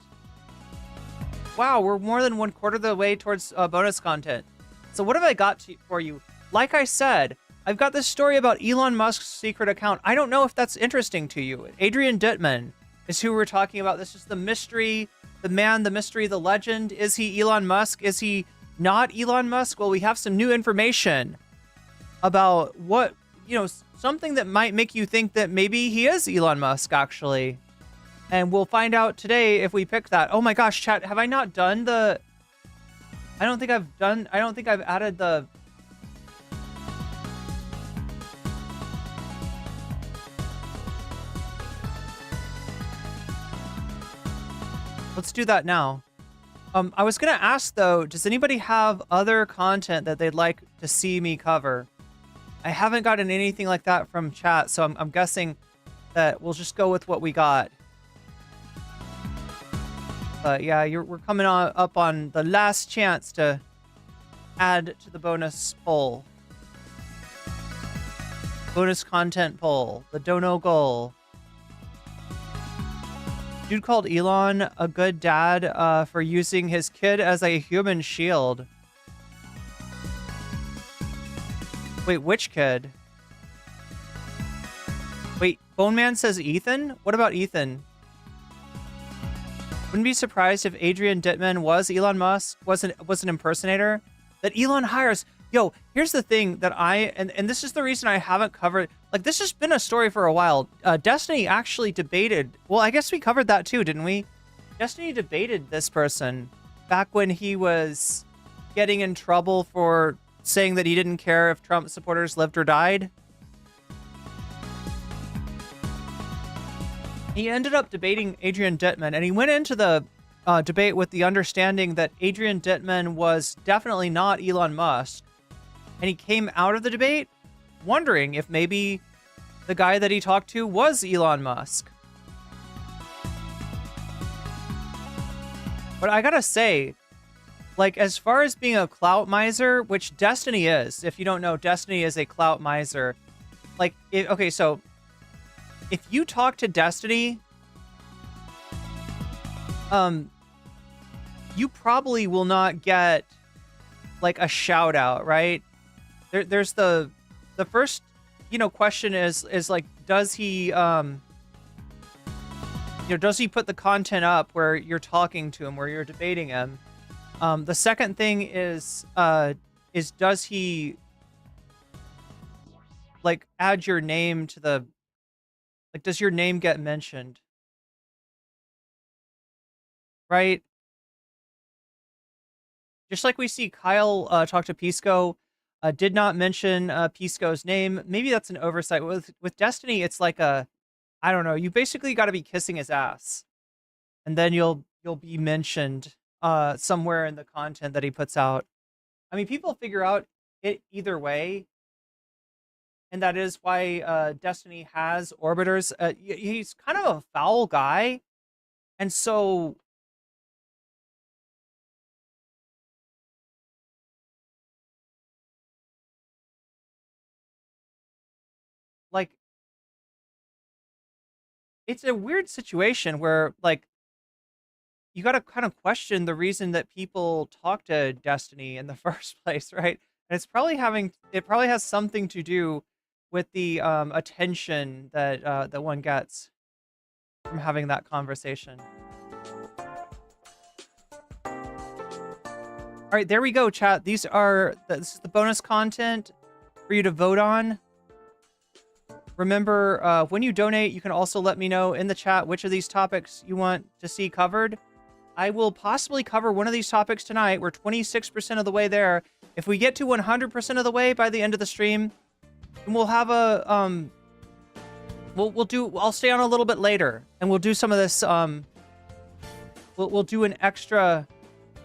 Wow, we're more than 1/4 of the way towards bonus content. So what have I got for you? Like I said, I've got this story about Elon Musk's secret account. I don't know if that's interesting to you. Adrian Dittman is who we're talking about. This is the mystery, the man, the mystery, the legend. Is he Elon Musk? Is he not Elon Musk? Well, we have some new information about what, something that might make you think that maybe he is Elon Musk, actually. And we'll find out today if we pick that. Oh my gosh, chat, have I not done the... I don't think I've added the... Let's do that now. I was going to ask, though, does anybody have other content that they'd like to see me cover? I haven't gotten anything like that from chat, so I'm guessing that we'll just go with what we got. But yeah, we're coming up on the last chance to add to the bonus poll. Bonus content poll. The dono goal. Dude called Elon a good dad for using his kid as a human shield. Wait, which kid? Wait, Bone Man says Ethan? What about Ethan? Wouldn't be surprised if Adrian Dittman was Elon Musk, was an impersonator that Elon hires. Yo, here's the thing that and this is the reason I haven't covered, like, this has been a story for a while. Destiny actually debated, well, I guess we covered that too, didn't we? Destiny debated this person back when he was getting in trouble for saying that he didn't care if Trump supporters lived or died. he ended up debating Adrian Dittman, and he went into the debate with the understanding that Adrian Dittman was definitely not Elon Musk. And he came out of the debate wondering if maybe the guy that he talked to was Elon Musk. But I gotta say, like, as far as being a clout miser, which Destiny is, if you don't know, Destiny is a clout miser. Like, okay, so if you talk to Destiny, you probably will not get like a shout out, right? There's the first, question is like, does he, does he put the content up where you're talking to him, where you're debating him? The second thing is does he like add your name to the, like, does your name get mentioned? Right? Just like we see Kyle talk to Pisco, did not mention Pisco's name. Maybe that's an oversight. With Destiny, it's like I don't know. You basically got to be kissing his ass, and then you'll be mentioned somewhere in the content that he puts out. I mean, people figure out it either way, and that is why Destiny has orbiters. He's kind of a foul guy, and so like it's a weird situation where like you got to kind of question the reason that people talk to Destiny in the first place, right? And it's probably it probably has something to do with the attention that that one gets from having that conversation. All right, there we go, chat. This is the bonus content for you to vote on. Remember, when you donate, you can also let me know in the chat which of these topics you want to see covered. I will possibly cover one of these topics tonight. We're 26% of the way there. If we get to 100% of the way by the end of the stream, then we'll have a I'll stay on a little bit later, and we'll do some of this. We'll do an extra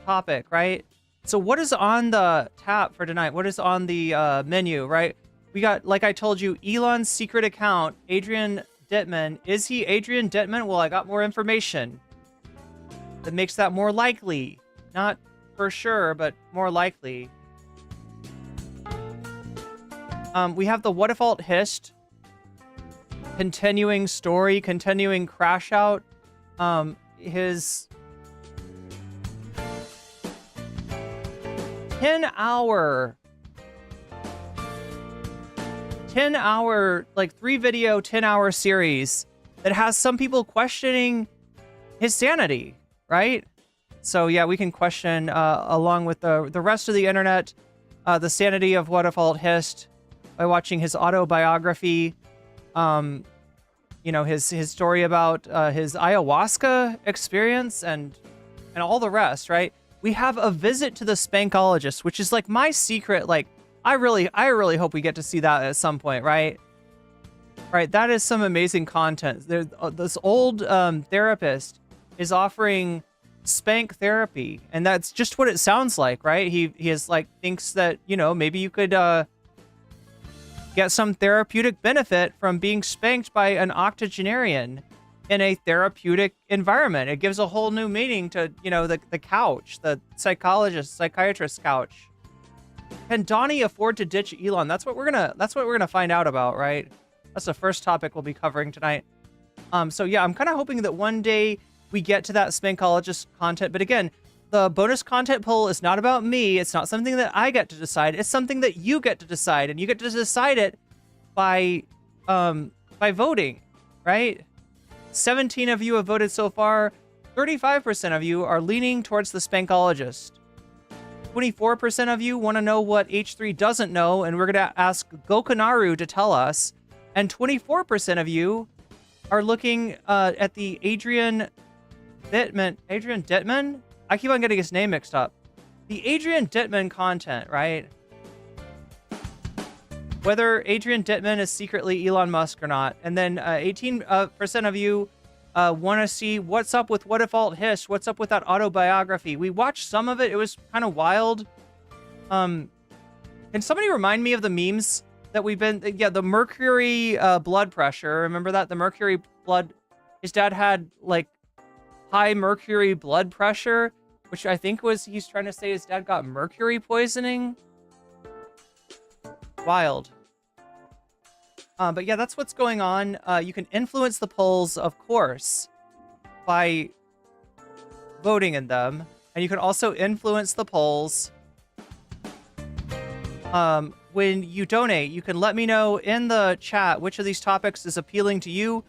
topic, right? So what is on the tap for tonight? What is on the menu, right? We got, like I told you, Elon's secret account, Adrian Dittman. Is he Adrian Dittman? Well, I got more information that makes that more likely. Not for sure, but more likely. We have the What If Alt Hist. Continuing story, continuing crash out. His 10-hour, like 3-video, 10-hour series that has some people questioning his sanity, right? So yeah, we can question, along with the rest of the internet, the sanity of What If Alt Hist by watching his autobiography, his story about his ayahuasca experience and all the rest, right? We have a visit to the Spankologist, which is like my secret. Like, I really hope we get to see that at some point, right? Right, that is some amazing content. There, this old therapist is offering spank therapy, and that's just what it sounds like, right? He is like thinks that maybe you could get some therapeutic benefit from being spanked by an octogenarian in a therapeutic environment. It gives a whole new meaning to, the couch, the psychiatrist couch. Can Donnie afford to ditch Elon? That's what we're gonna find out about, right? That's the first topic we'll be covering tonight. So yeah, I'm kind of hoping that one day we get to that Spankologist content. But again, the bonus content poll is not about me. It's not something that I get to decide. It's something that you get to decide, and you get to decide it by voting, right? 17 of you have voted so far. 35% of you are leaning towards the Spankologist. 24% of you want to know what H3 doesn't know, and we're going to ask Gokanaru to tell us. And 24% of you are looking at the Adrian Dittman? I keep on getting his name mixed up. The Adrian Dittman content, right? Whether Adrian Dittman is secretly Elon Musk or not. And then 18% of you want to see what's up with What If Alt Hiss, what's up with that autobiography. We watched some of it. It was kind of wild. Can somebody remind me of the memes that we've been... Yeah, the mercury blood pressure. Remember that? The mercury blood... His dad had, like, high mercury blood pressure, which I think was... He's trying to say his dad got mercury poisoning. Wild. But yeah, that's what's going on. You can influence the polls, of course, by voting in them. And you can also influence the polls when you donate. You can let me know in the chat which of these topics is appealing to you,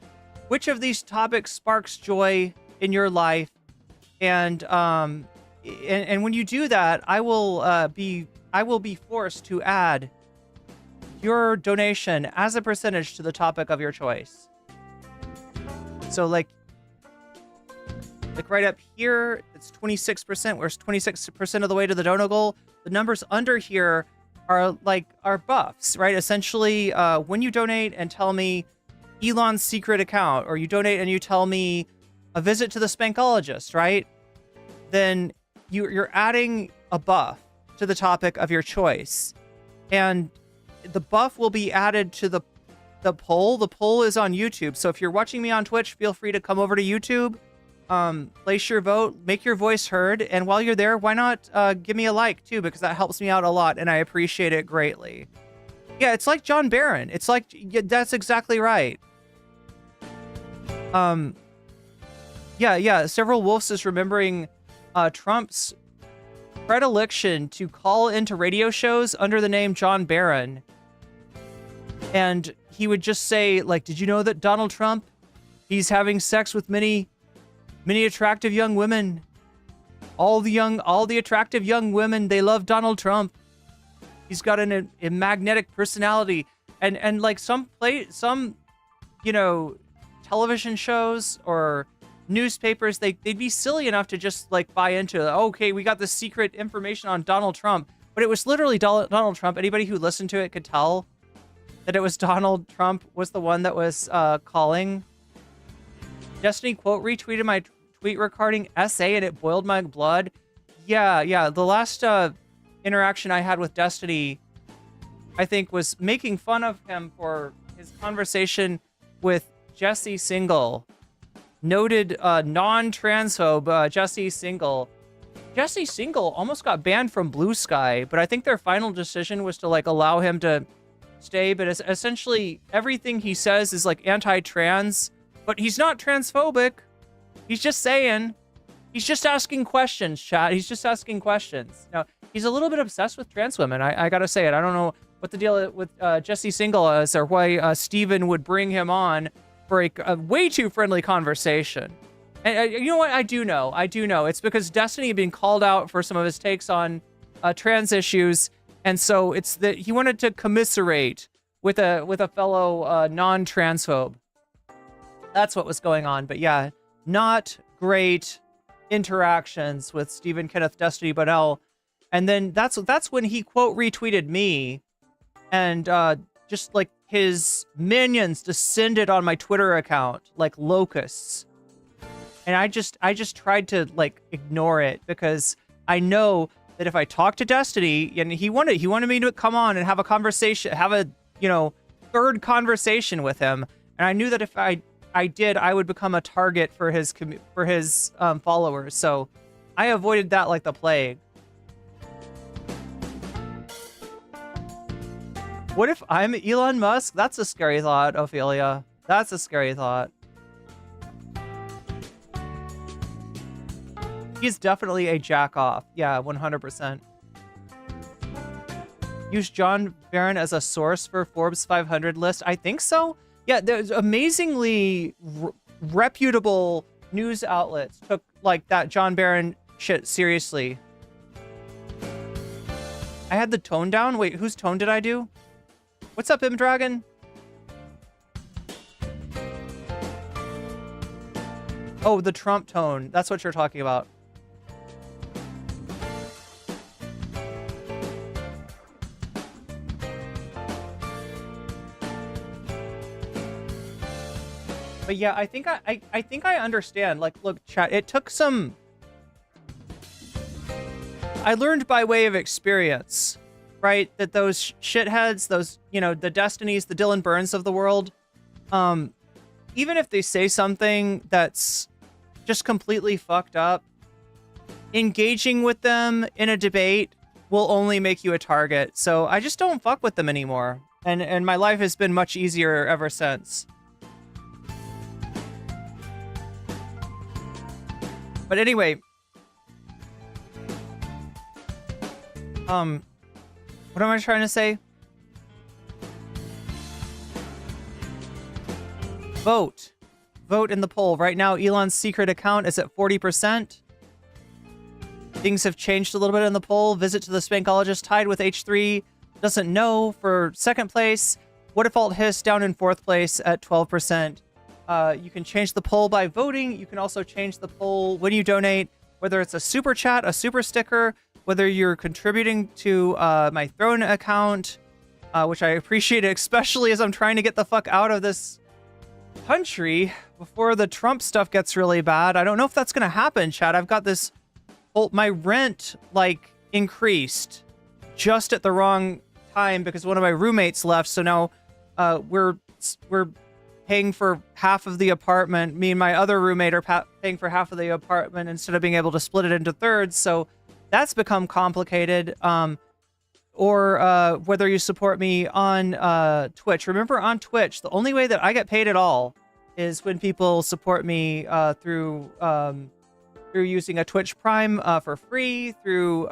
which of these topics sparks joy in your life. And when you do that, I will be forced to add your donation as a percentage to the topic of your choice. So like right up here, it's 26%. We're 26% of the way to the dono goal. The numbers under here are buffs, right? Essentially, when you donate and tell me Elon's secret account, or you donate and you tell me a visit to the spankologist, right? Then you're adding a buff to the topic of your choice. And the buff will be added to the poll. The poll is on YouTube. So if you're watching me on Twitch, feel free to come over to YouTube, place your vote, make your voice heard. And while you're there, why not give me a like too, because that helps me out a lot and I appreciate it greatly. Yeah, it's like John Barron. It's like, yeah, that's exactly right. Yeah. Several Wolves is remembering Trump's predilection to call into radio shows under the name John Barron. And he would just say, like, did you know that Donald Trump, he's having sex with many attractive young women. All the attractive young women, they love Donald Trump. He's got a magnetic personality. And like some television shows or newspapers, they'd be silly enough to just like buy into, okay, we got the secret information on Donald Trump, but it was literally Donald Trump. Anybody who listened to it could tell that it was Donald Trump was the one that was calling. Destiny quote retweeted my tweet recording essay and it boiled my blood. Yeah. The last interaction I had with Destiny, I think, was making fun of him for his conversation with Jesse Single. Noted non-transphobe Jesse Single. Jesse Single almost got banned from Blue Sky, but I think their final decision was to like allow him to stay. But essentially everything he says is like anti-trans, but he's not transphobic. He's just saying, he's just asking questions, chat. He's just asking questions. Now, he's a little bit obsessed with trans women. I gotta say it. I don't know what the deal with Jesse Single is, or why Steven would bring him on for a way too friendly conversation. And you know what? I do know. It's because Destiny had been called out for some of his takes on trans issues. And so it's that he wanted to commiserate with a fellow non-transphobe. That's what was going on. But yeah, not great interactions with Stephen Kenneth Destiny Bunnell. And then that's when he quote retweeted me, and just like his minions descended on my Twitter account like locusts. And I just tried to like ignore it, because I know that if I talk to Destiny, and he wanted me to come on and have a conversation, have a, third conversation with him. And I knew that if I did, I would become a target for his followers. So I avoided that like the plague. What if I'm Elon Musk? That's a scary thought, Ophelia. That's a scary thought. He's definitely a jack off. Yeah, 100%. Use John Barron as a source for Forbes 500 list. I think so. Yeah, there's amazingly reputable news outlets took like that John Barron shit seriously. I had the tone down. Wait, whose tone did I do? What's up, M-Dragon? Oh, the Trump tone. That's what you're talking about. But yeah, I think I understand. Like, look, chat, it took some... I learned by way of experience, right? That those shitheads, those, you know, the Destinies, the Dylan Burns of the world, even if they say something that's just completely fucked up, engaging with them in a debate will only make you a target. So I just don't fuck with them anymore. And my life has been much easier ever since. But anyway, what am I trying to say? Vote. Vote in the poll. Right now, Elon's secret account is at 40%. Things have changed a little bit in the poll. Visit to the Spankologist tied with H3. Doesn't know for second place. What if Alt Hiss down in fourth place at 12%. You can change the poll by voting. You can also change the poll when you donate, whether it's a super chat, a super sticker, whether you're contributing to my Throne account, which I appreciate, especially as I'm trying to get the fuck out of this country before the Trump stuff gets really bad. I don't know if that's going to happen, chat. I've got this whole, my rent like increased just at the wrong time because one of my roommates left. So now we're paying for half of the apartment. Me and my other roommate are paying for half of the apartment instead of being able to split it into thirds. So that's become complicated. Or whether you support me on Twitch. Remember, on Twitch, the only way that I get paid at all is when people support me through using a Twitch Prime for free, through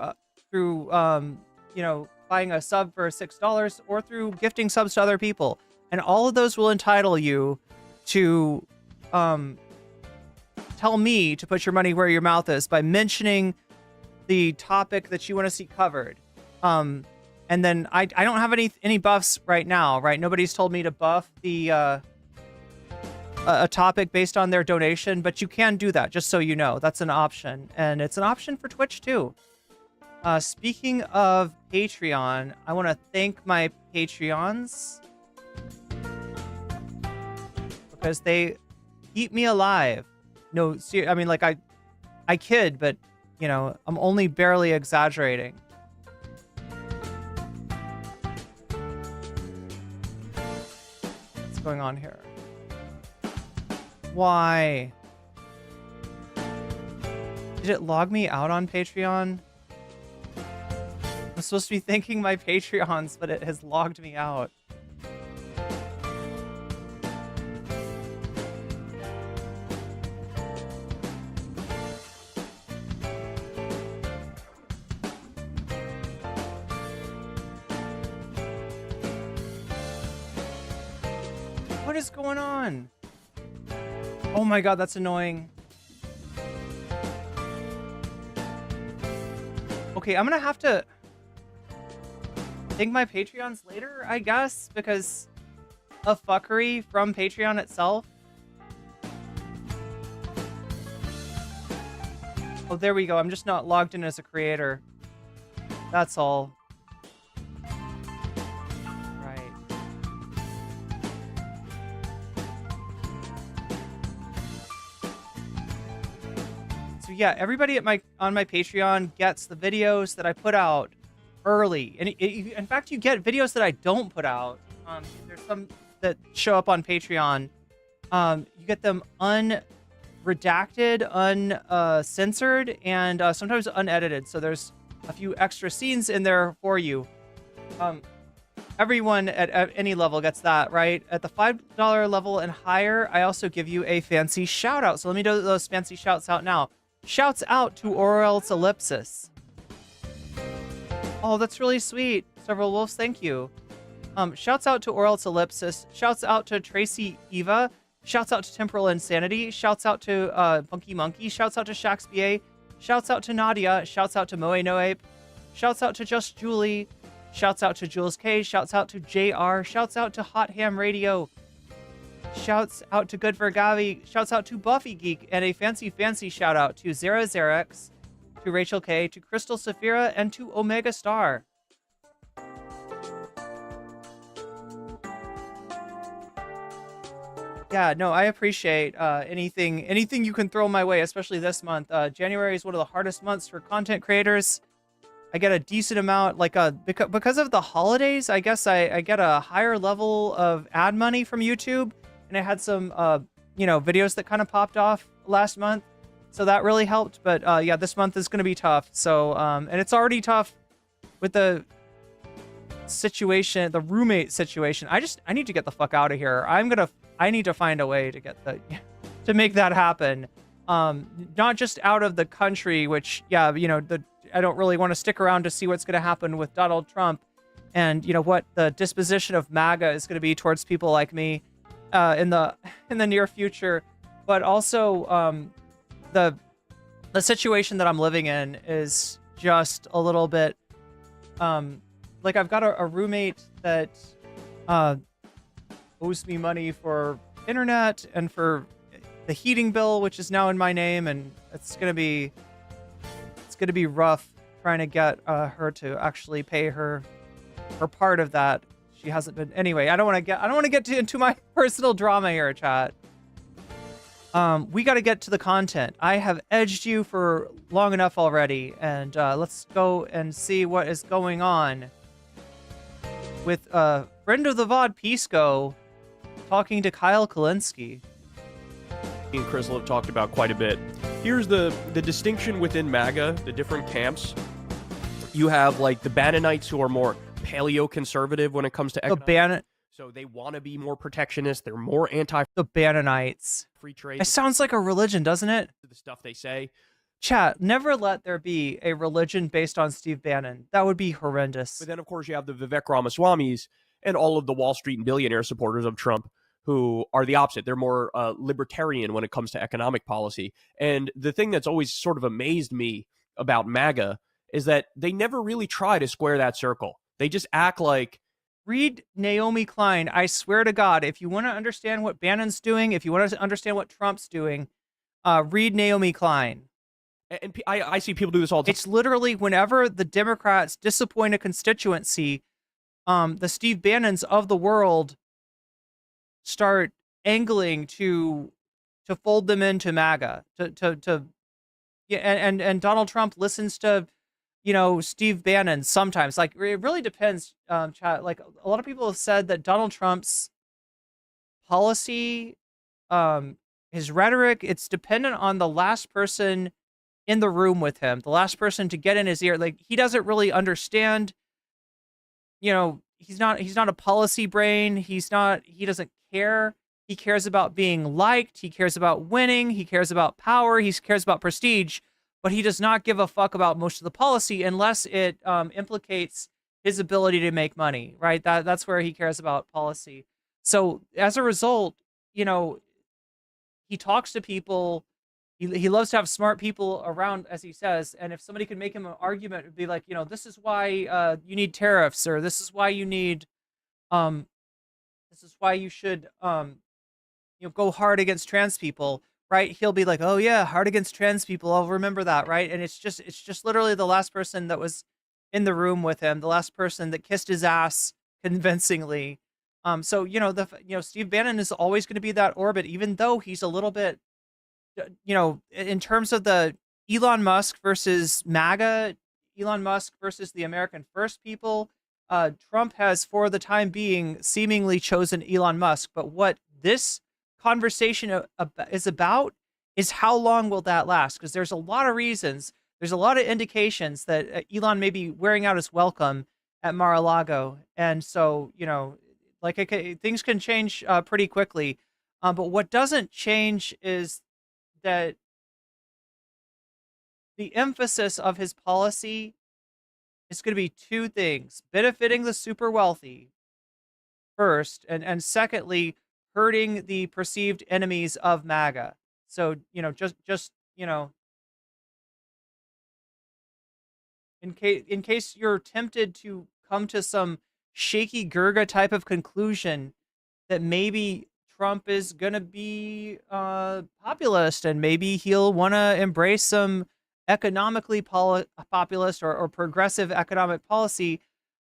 you know, buying a sub for $6, or through gifting subs to other people. And all of those will entitle you to tell me to put your money where your mouth is by mentioning the topic that you want to see covered. And then I don't have any buffs right now, right? Nobody's told me to buff the a topic based on their donation, but you can do that, just so you know. That's an option, and it's an option for Twitch too. Speaking of Patreon, I want to thank my Patreons because they keep me alive. No, I mean, like I kid, but you know, I'm only barely exaggerating. What's going on here? Why? Did it log me out on Patreon? I'm supposed to be thanking my Patreons, but it has logged me out. What is going on? Oh my god, that's annoying. Okay, I'm gonna have to thank my Patreons later, I guess, because of fuckery from Patreon itself. Oh, there we go. I'm just not logged in as a creator. That's all. Yeah, everybody at on my Patreon gets the videos that I put out early, and in fact, you get videos that I don't put out. There's some that show up on Patreon. You get them unredacted, uncensored, and sometimes unedited. So there's a few extra scenes in there for you. Everyone at any level gets that, right? At the $5 level and higher, I also give you a fancy shout out. So let me do those fancy shouts out now. Shouts out to Orel's Ellipsis. Oh, that's really sweet. Several Wolves, thank you. Shouts out to Orel's Ellipsis. Shouts out to Tracy Eva. Shouts out to Temporal Insanity. Shouts out to Funky Monkey. Shouts out to Shaxba. Shouts out to Nadia. Shouts out to Moe Noape. Shouts out to Just Julie. Shouts out to Jules K. Shouts out to JR. Shouts out to Hot Ham Radio. Shouts out to Good for Gavi. Shouts out to Buffy Geek. And a fancy shout out to Zero Xerex, to Rachel K, to Crystal Saphira, and to Omega Star. Yeah, no, I appreciate anything you can throw my way, especially this month. January is one of the hardest months for content creators. I get a decent amount, like because of the holidays, I guess I get a higher level of ad money from YouTube, and I had some videos that kind of popped off last month, so that really helped. But yeah, this month is going to be tough. So and it's already tough with the situation, the roommate situation. I need to get the fuck out of here. I need to find a way to get to make that happen. Not just out of the country, which I don't really want to stick around to see what's going to happen with Donald Trump and what the disposition of MAGA is going to be towards people like me in the near future. But also the situation that I'm living in is just a little bit like I've got a roommate that owes me money for internet and for the heating bill, which is now in my name, and it's gonna be rough trying to get her to actually pay her part of that. She hasn't been. Anyway, I don't want to get into my personal drama here, chat. We got to get to the content. I have edged you for long enough already, and let's go and see what is going on with friend of the VOD Pisco talking to Kyle Kulinski. And Crystal have talked about quite a bit. Here's the distinction within MAGA, the different camps. You have like the Bannonites, who are more paleo-conservative when it comes to economics. So they want to be more protectionist. They're more anti. The Bannonites. Free trade. It sounds like a religion, doesn't it? The stuff they say. Chat, never let there be a religion based on Steve Bannon. That would be horrendous. But then, of course, you have the Vivek Ramaswamis and all of the Wall Street and billionaire supporters of Trump, who are the opposite. They're more libertarian when it comes to economic policy. And the thing that's always sort of amazed me about MAGA is that they never really try to square that circle. They just act like... Read Naomi Klein. I swear to God, if you want to understand what Bannon's doing, if you want to understand what Trump's doing, read Naomi Klein. And I see people do this all the time. It's literally whenever the Democrats disappoint a constituency, the Steve Bannons of the world start angling to fold them into MAGA. And Donald Trump listens to Steve Bannon sometimes. Like, it really depends, chat. Like, a lot of people have said that Donald Trump's policy, his rhetoric, it's dependent on the last person in the room with him, the last person to get in his ear. Like, he doesn't really understand, he's not a policy brain. He doesn't care. He cares about being liked. He cares about winning. He cares about power. He cares about prestige. But he does not give a fuck about most of the policy unless it implicates his ability to make money, right? That's where he cares about policy. So as a result, he talks to people. He loves to have smart people around, as he says. And if somebody could make him an argument, it would be like, this is why you need tariffs, or this is why you need, this is why you should, go hard against trans people. Right, he'll be like, "Oh yeah, hard against trans people. I'll remember that." Right, and it's just literally the last person that was in the room with him, the last person that kissed his ass convincingly. So Steve Bannon is always going to be that orbit, even though he's a little bit, in terms of the Elon Musk versus MAGA, Elon Musk versus the American First people. Trump has, for the time being, seemingly chosen Elon Musk. But what this conversation is about is how long will that last? Because there's a lot of reasons, there's a lot of indications that Elon may be wearing out his welcome at Mar-a-Lago, and so things can change pretty quickly. But what doesn't change is that the emphasis of his policy is going to be two things: benefiting the super wealthy first, and secondly, hurting the perceived enemies of MAGA. So, in case you're tempted to come to some shaky Gurga type of conclusion that maybe Trump is going to be populist and maybe he'll want to embrace some economically populist or progressive economic policy,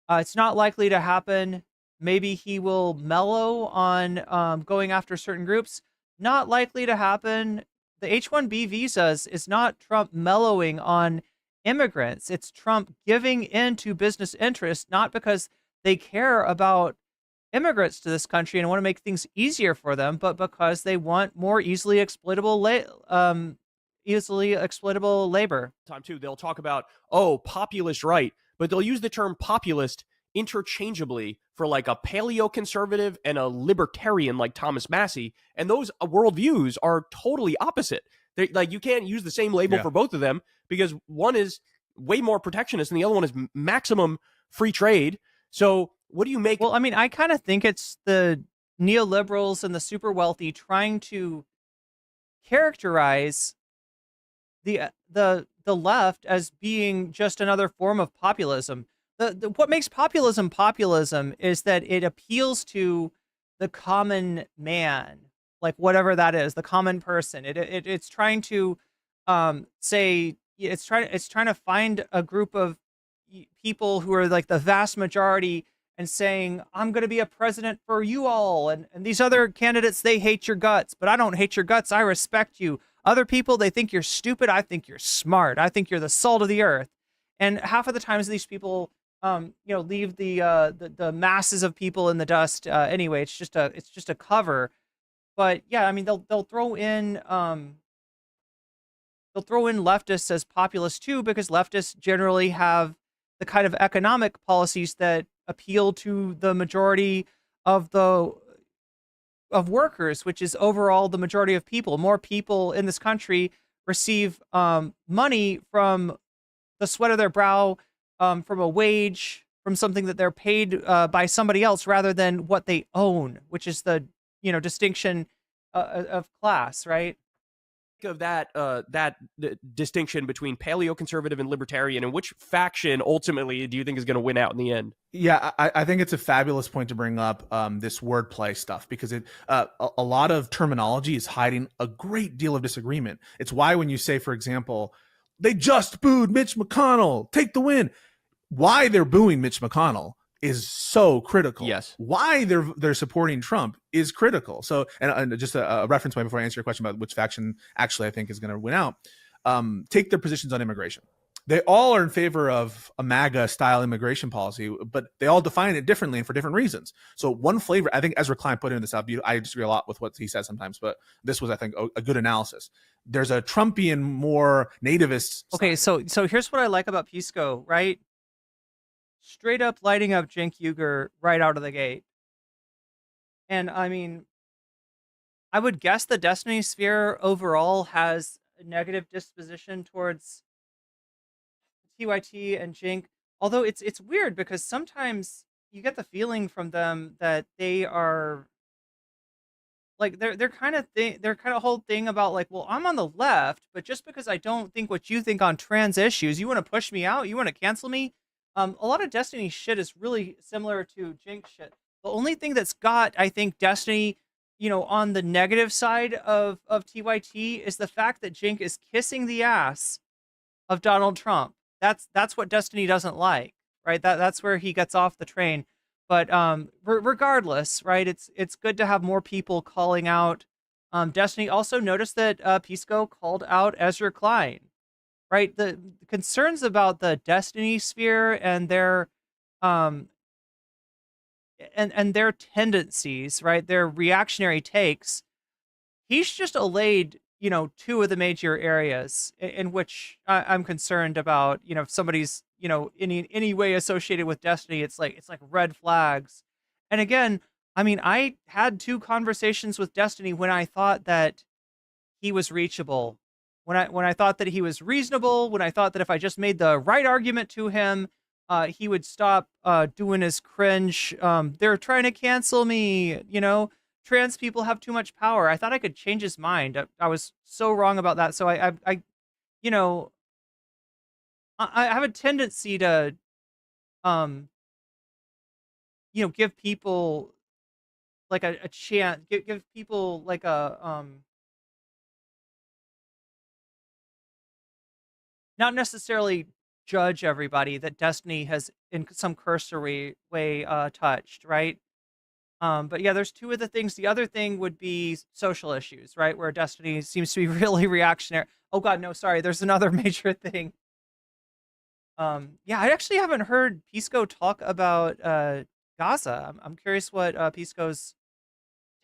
it's not likely to happen. maybe he will mellow on going after certain groups. Not likely to happen. The H-1B visas is not Trump mellowing on immigrants. It's Trump giving in to business interests, not because they care about immigrants to this country and want to make things easier for them, but because they want more easily exploitable labor. Time too, they'll talk about, oh, populist right, but they'll use the term populist interchangeably for like a paleoconservative and a libertarian like Thomas Massey, and those worldviews are totally opposite. Like, you can't use the same label for both of them, because one is way more protectionist and the other one is maximum free trade. So what do you make? Well, I mean, I kind of think it's the neoliberals and the super wealthy trying to characterize the left as being just another form of populism. What makes populism is that it appeals to the common man, like whatever that is, the common person. It's trying to say it's trying to find a group of people who are like the vast majority and saying, I'm going to be a president for you all. And these other candidates, they hate your guts, but I don't hate your guts. I respect you. Other people, they think you're stupid. I think you're smart. I think you're the salt of the earth. And half of the times these people, leave the masses of people in the dust. Anyway, it's just a cover. But yeah, I mean, they'll throw in leftists as populists too, because leftists generally have the kind of economic policies that appeal to the majority of workers, which is overall the majority of people. More people in this country receive money from the sweat of their brow, from a wage, from something that they're paid by somebody else, rather than what they own, which is the distinction of class, right? Of that distinction between paleoconservative and libertarian, and which faction ultimately do you think is going to win out in the end? Yeah, I think it's a fabulous point to bring up this wordplay stuff, because a lot of terminology is hiding a great deal of disagreement. It's why when you say, for example, they just booed Mitch McConnell, take the win. Why they're booing Mitch McConnell is so critical. Yes. Why they're supporting Trump is critical. So, and just a reference point before I answer your question about which faction actually I think is going to win out. Take their positions on immigration. They all are in favor of a MAGA style immigration policy, but they all define it differently and for different reasons. So one flavor, I think Ezra Klein put in this out. I disagree a lot with what he says sometimes, but this was, I think, a good analysis. There's a Trumpian, more nativist. Okay, so here's what I like about Pisco, right? Straight up lighting up Cenk Uygur right out of the gate. And I mean, I would guess the Destiny Sphere overall has a negative disposition towards TYT and Cenk. Although it's weird, because sometimes you get the feeling from them that they are like they're kind of whole thing about like, well, I'm on the left, but just because I don't think what you think on trans issues, you want to push me out, you want to cancel me. A lot of Destiny shit is really similar to Cenk shit. The only thing that's got, I think, Destiny, on the negative side of TYT is the fact that Cenk is kissing the ass of Donald Trump. That's what Destiny doesn't like, right? That's where he gets off the train. But regardless, right? It's good to have more people calling out. Destiny also noticed that Pisco called out Ezra Klein. Right, the concerns about the Destiny Sphere and their and their tendencies, right, their reactionary takes. He's just allayed, two of the major areas in which I'm concerned about. If somebody's, any way associated with Destiny, it's like red flags. And again, I mean, I had 2 conversations with Destiny when I thought that he was reachable. When I thought that he was reasonable, when I thought that if I just made the right argument to him, he would stop doing his cringe. They're trying to cancel me. Trans people have too much power. I thought I could change his mind. I was so wrong about that. So I have a tendency to, give people like a chance, give people like a, not necessarily judge everybody that Destiny has in some cursory way touched, right? But yeah, there's two of the things. The other thing would be social issues, right? Where Destiny seems to be really reactionary. Oh God, no, sorry. There's another major thing. Yeah, I actually haven't heard Pisco talk about Gaza. I'm curious what Pisco's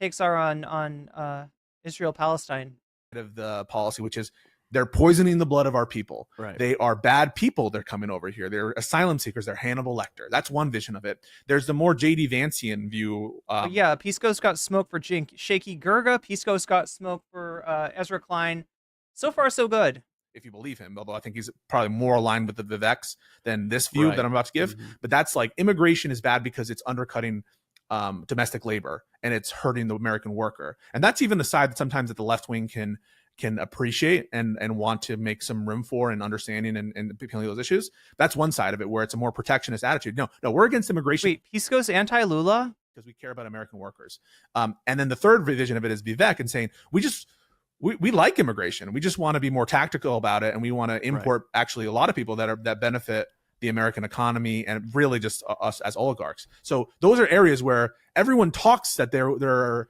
takes are on Israel Palestine. Of the policy, which is they're poisoning the blood of our people. Right. They are bad people. They're coming over here. They're asylum seekers. They're Hannibal Lecter. That's one vision of it. There's the more J.D. Vancian view. But yeah, Pisco's got smoke for Shaky Gurga. Pisco's got smoke for Ezra Klein. So far, so good. If you believe him, although I think he's probably more aligned with the Viveks than this view Right. that I'm about to give. But that's like immigration is bad because it's undercutting domestic labor and it's hurting the American worker. And that's even the side that sometimes that the left wing can appreciate and want to make some room for and understanding and appealing those issues. That's one side of it where it's a more protectionist attitude. No, we're against immigration. Wait, Pisco's anti-Lula? Because we care about American workers. And then the third vision of it is Vivek and saying, we like immigration. We just want to be more tactical about it. And we want to import actually a lot of people that benefit the American economy and really just us as oligarchs. So those are areas where everyone talks that they're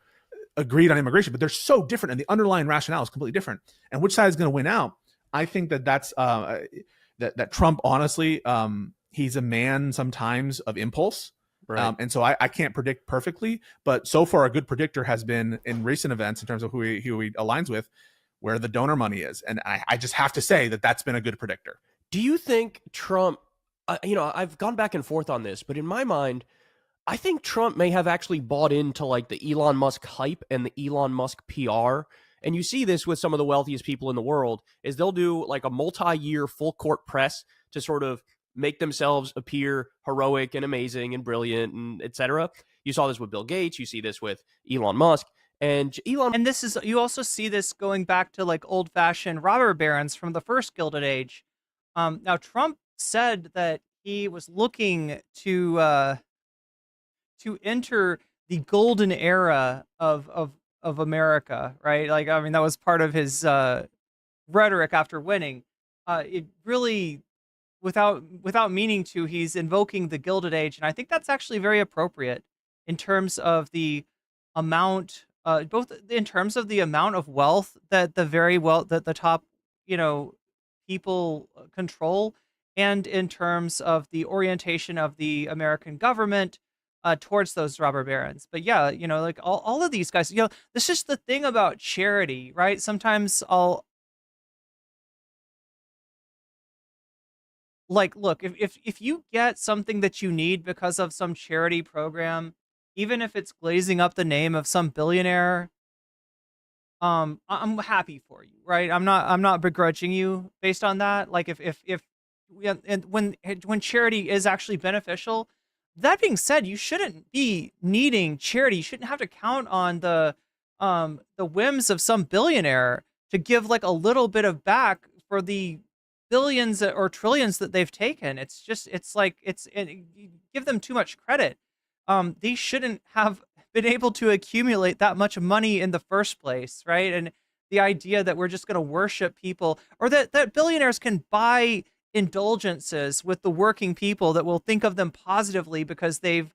agreed on immigration, but they're so different and the underlying rationale is completely different. And which side is going to win out? I think that's that Trump, honestly, he's a man sometimes of impulse. Right. And so I can't predict perfectly, but so far a good predictor has been in recent events in terms of who he aligns with, where the donor money is. And I just have to say that that's been a good predictor. Do you think Trump, I've gone back and forth on this, but in my mind, I think Trump may have actually bought into like the Elon Musk hype and the Elon Musk PR. And you see this with some of the wealthiest people in the world is they'll do like a multi-year full court press to sort of make themselves appear heroic and amazing and brilliant and etc. You saw this with Bill Gates. You see this with Elon Musk. And this is, you also see this going back to like old-fashioned robber barons from the first Gilded Age. Now Trump said that he was looking to enter the golden era of America, right? Like, I mean, that was part of his rhetoric after winning. It really, without meaning to, he's invoking the Gilded Age, and I think that's actually very appropriate in terms of the amount, both in terms of the amount of wealth that the top, people control, and in terms of the orientation of the American government towards those robber barons. But yeah, like all of these guys, this is the thing about charity, right? Sometimes look, if you get something that you need because of some charity program, even if it's glazing up the name of some billionaire, I'm happy for you, right? I'm not begrudging you based on that. Like and when charity is actually beneficial. That being said, you shouldn't be needing charity. You shouldn't have to count on the whims of some billionaire to give like a little bit of back for the billions or trillions that they've taken. You give them too much credit. They shouldn't have been able to accumulate that much money in the first place, right? And the idea that we're just going to worship people, or that billionaires can buy indulgences with the working people that will think of them positively because they've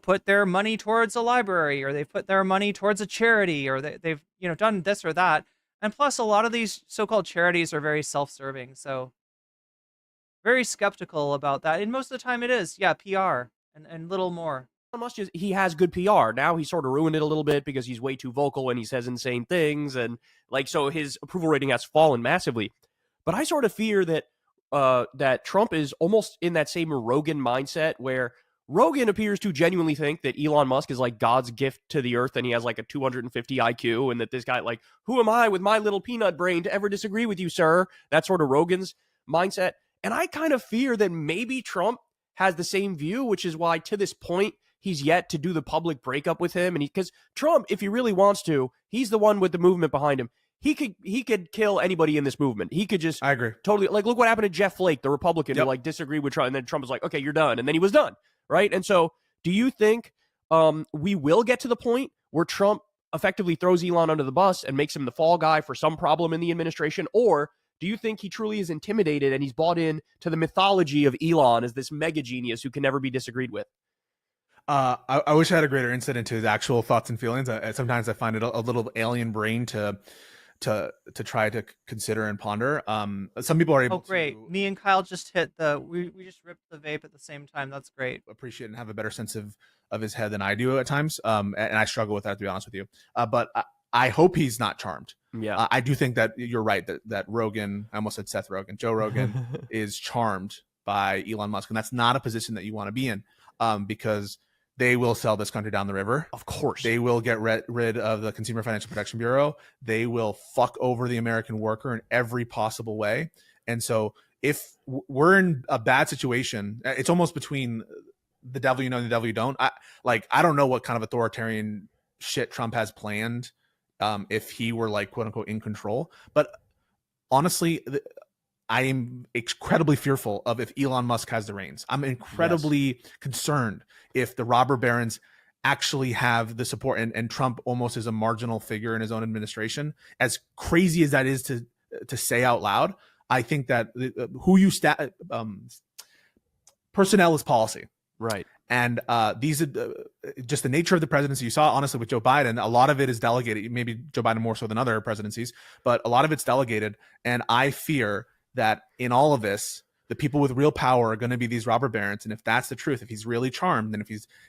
put their money towards a library, or they've put their money towards a charity, or they've done this or that. And plus, a lot of these so-called charities are very self-serving, so very skeptical about that. And most of the time it is PR and little more. He has good PR. Now he sort of ruined it a little bit because he's way too vocal and he says insane things, and so his approval rating has fallen massively. But I sort of fear that that Trump is almost in that same Rogan mindset, where Rogan appears to genuinely think that Elon Musk is like God's gift to the earth and he has like a 250 IQ, and that this guy, like, who am I with my little peanut brain to ever disagree with you, sir? That's sort of Rogan's mindset. And I kind of fear that maybe Trump has the same view, which is why to this point he's yet to do the public breakup with him. And because Trump, if he really wants to, he's the one with the movement behind him. He could kill anybody in this movement. He could just, I agree, totally, like, look what happened to Jeff Flake, the Republican, who like disagreed with Trump, and then Trump was like, okay, you're done, and then he was done, right? And so, do you think we will get to the point where Trump effectively throws Elon under the bus and makes him the fall guy for some problem in the administration, or do you think he truly is intimidated and he's bought in to the mythology of Elon as this mega genius who can never be disagreed with? I wish I had a greater insight into his actual thoughts and feelings. Sometimes I find it a little alien brain to try to consider and ponder. Some people are able great. to Me and Kyle just hit we just ripped the vape at the same time. That's great. appreciate and have a better sense of his head than I do at times. And I struggle with that, to be honest with you. But I hope he's not charmed. Yeah. I do think that you're right that Rogan, I almost said Seth Rogen, Joe Rogan is charmed by Elon Musk, and that's not a position that you want to be in, because they will sell this country down the river. Of course. They will get rid of the Consumer Financial Protection Bureau. They will fuck over the American worker in every possible way. And so if we're in a bad situation, it's almost between the devil you know and the devil you don't. I don't know what kind of authoritarian shit Trump has planned, if he were like quote unquote in control. But honestly, I am incredibly fearful of if Elon Musk has the reins. I'm incredibly concerned if the robber barons actually have the support, and Trump almost is a marginal figure in his own administration. As crazy as that is to say out loud, I think that personnel is policy. Right. And these are just the nature of the presidency. You saw, honestly, with Joe Biden, a lot of it is delegated, maybe Joe Biden more so than other presidencies, but a lot of it's delegated. And I fear that in all of this, the people with real power are going to be these robber barons. And if that's the truth, if he's really charmed,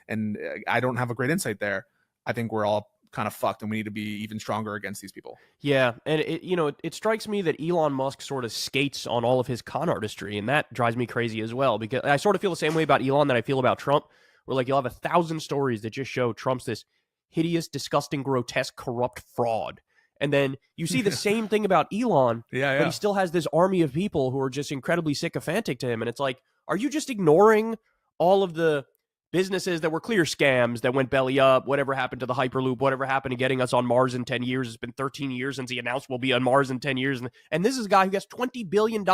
and I don't have a great insight there, I think we're all kind of fucked, and we need to be even stronger against these people. Yeah, and it strikes me that Elon Musk sort of skates on all of his con artistry, and that drives me crazy as well, because I sort of feel the same way about Elon that I feel about Trump, where like you'll have 1,000 stories that just show Trump's this hideous, disgusting, grotesque, corrupt fraud. And then you see the same thing about Elon, but he still has this army of people who are just incredibly sycophantic to him. And it's like, are you just ignoring all of the businesses that were clear scams that went belly up? Whatever happened to the Hyperloop? Whatever happened to getting us on Mars in 10 years? It's been 13 years since he announced we'll be on Mars in 10 years. And this is a guy who gets $20 billion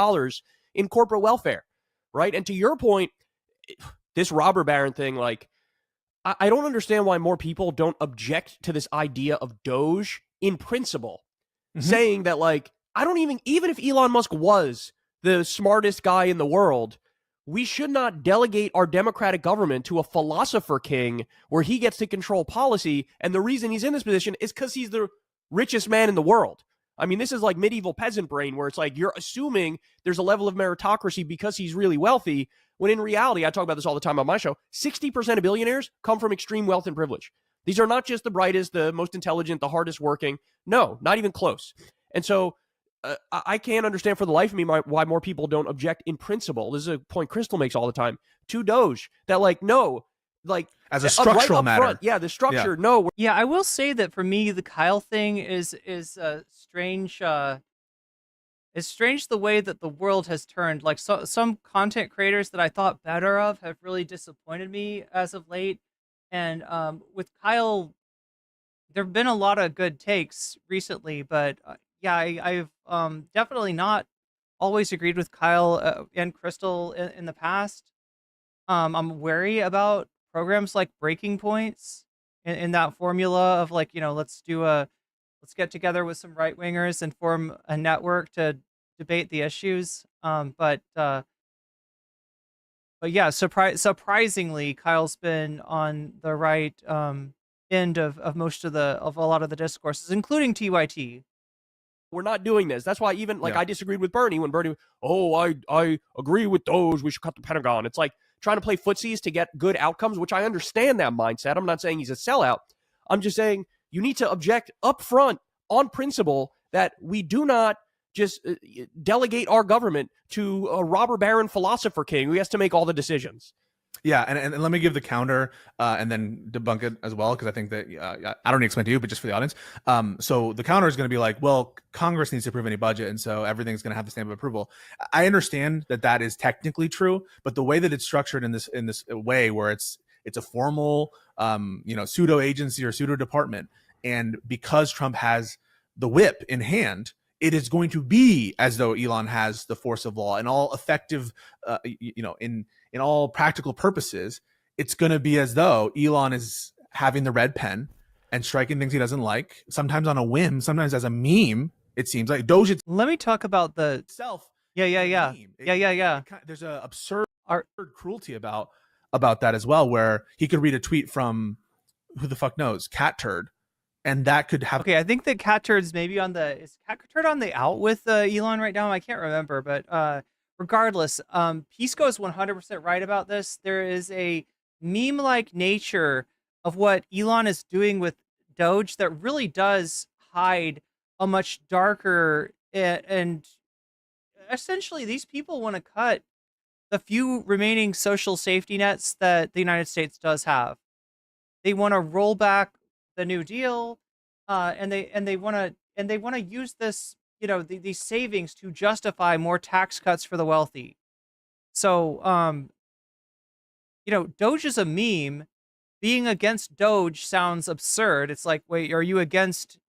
in corporate welfare, right? And to your point, this robber baron thing, like, I don't understand why more people don't object to this idea of Doge in principle, saying that, like, I don't even if Elon Musk was the smartest guy in the world, we should not delegate our democratic government to a philosopher king where he gets to control policy. And the reason he's in this position is because he's the richest man in the world. I mean, this is like medieval peasant brain, where it's like you're assuming there's a level of meritocracy because he's really wealthy, when in reality, I talk about this all the time on my show, 60% of billionaires come from extreme wealth and privilege. These are not just the brightest, the most intelligent, the hardest working. No, not even close. And so I can't understand for the life of me why more people don't object in principle. This is a point Crystal makes all the time to Doge, that like, no, like as a structural matter. Front, yeah, the structure, no. Yeah, I will say that for me, the Kyle thing is strange. It's strange the way that the world has turned. Like some content creators that I thought better of have really disappointed me as of late. And with Kyle, there have been a lot of good takes recently, but yeah, I've definitely not always agreed with Kyle and Crystal in the past. I'm wary about programs like Breaking Points in that formula of like, let's get together with some right wingers and form a network to debate the issues. But yeah, surprisingly, Kyle's been on the right end of a lot of the discourses, including TYT. We're not doing this. That's why even I disagreed with Bernie when Bernie, I agree with those. We should cut the Pentagon. It's like trying to play footsies to get good outcomes, which I understand that mindset. I'm not saying he's a sellout. I'm just saying you need to object up front on principle that we do not just delegate our government to a robber baron philosopher king who has to make all the decisions. Yeah, and let me give the counter and then debunk it as well, because I think that I don't need to explain to you, but just for the audience. So the counter is going to be like, well, Congress needs to approve any budget, and so everything's going to have the stamp of approval. I understand that is technically true, but the way that it's structured in this way, where it's a formal pseudo agency or pseudo department, and because Trump has the whip in hand, it is going to be as though Elon has the force of law and all effective, in all practical purposes. It's going to be as though Elon is having the red pen and striking things he doesn't like, sometimes on a whim, sometimes as a meme. It seems like Doge Let me talk about the itself. Yeah. There's a absurd cruelty about about that as well, where he could read a tweet from who the fuck knows, cat turd, and that could have. Okay, I think that cat turd's maybe on the is cat turd on the out with Elon right now. I can't remember, but regardless, Pisco's 100% right about this. There is a meme-like nature of what Elon is doing with Doge that really does hide a much darker and essentially these people want to cut the few remaining social safety nets that the United States does have. They want to roll back the New Deal, and they want to use this, these savings to justify more tax cuts for the wealthy. So, Doge is a meme. Being against Doge sounds absurd. It's like, wait, are you against?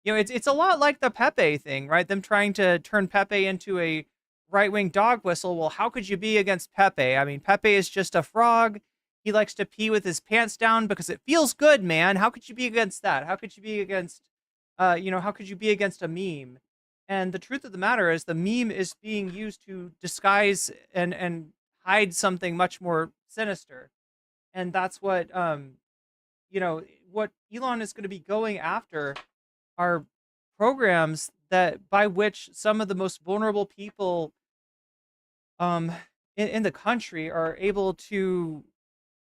It's a lot like the Pepe thing, right? Them trying to turn Pepe into a right-wing dog whistle. Well, how could you be against Pepe? I mean, Pepe is just a frog. He likes to pee with his pants down because it feels good, man. How could you be against that? How could you be against, how could you be against a meme? And the truth of the matter is the meme is being used to disguise and hide something much more sinister. And that's what, what Elon is going to be going after are programs that by which some of the most vulnerable people in the country are able to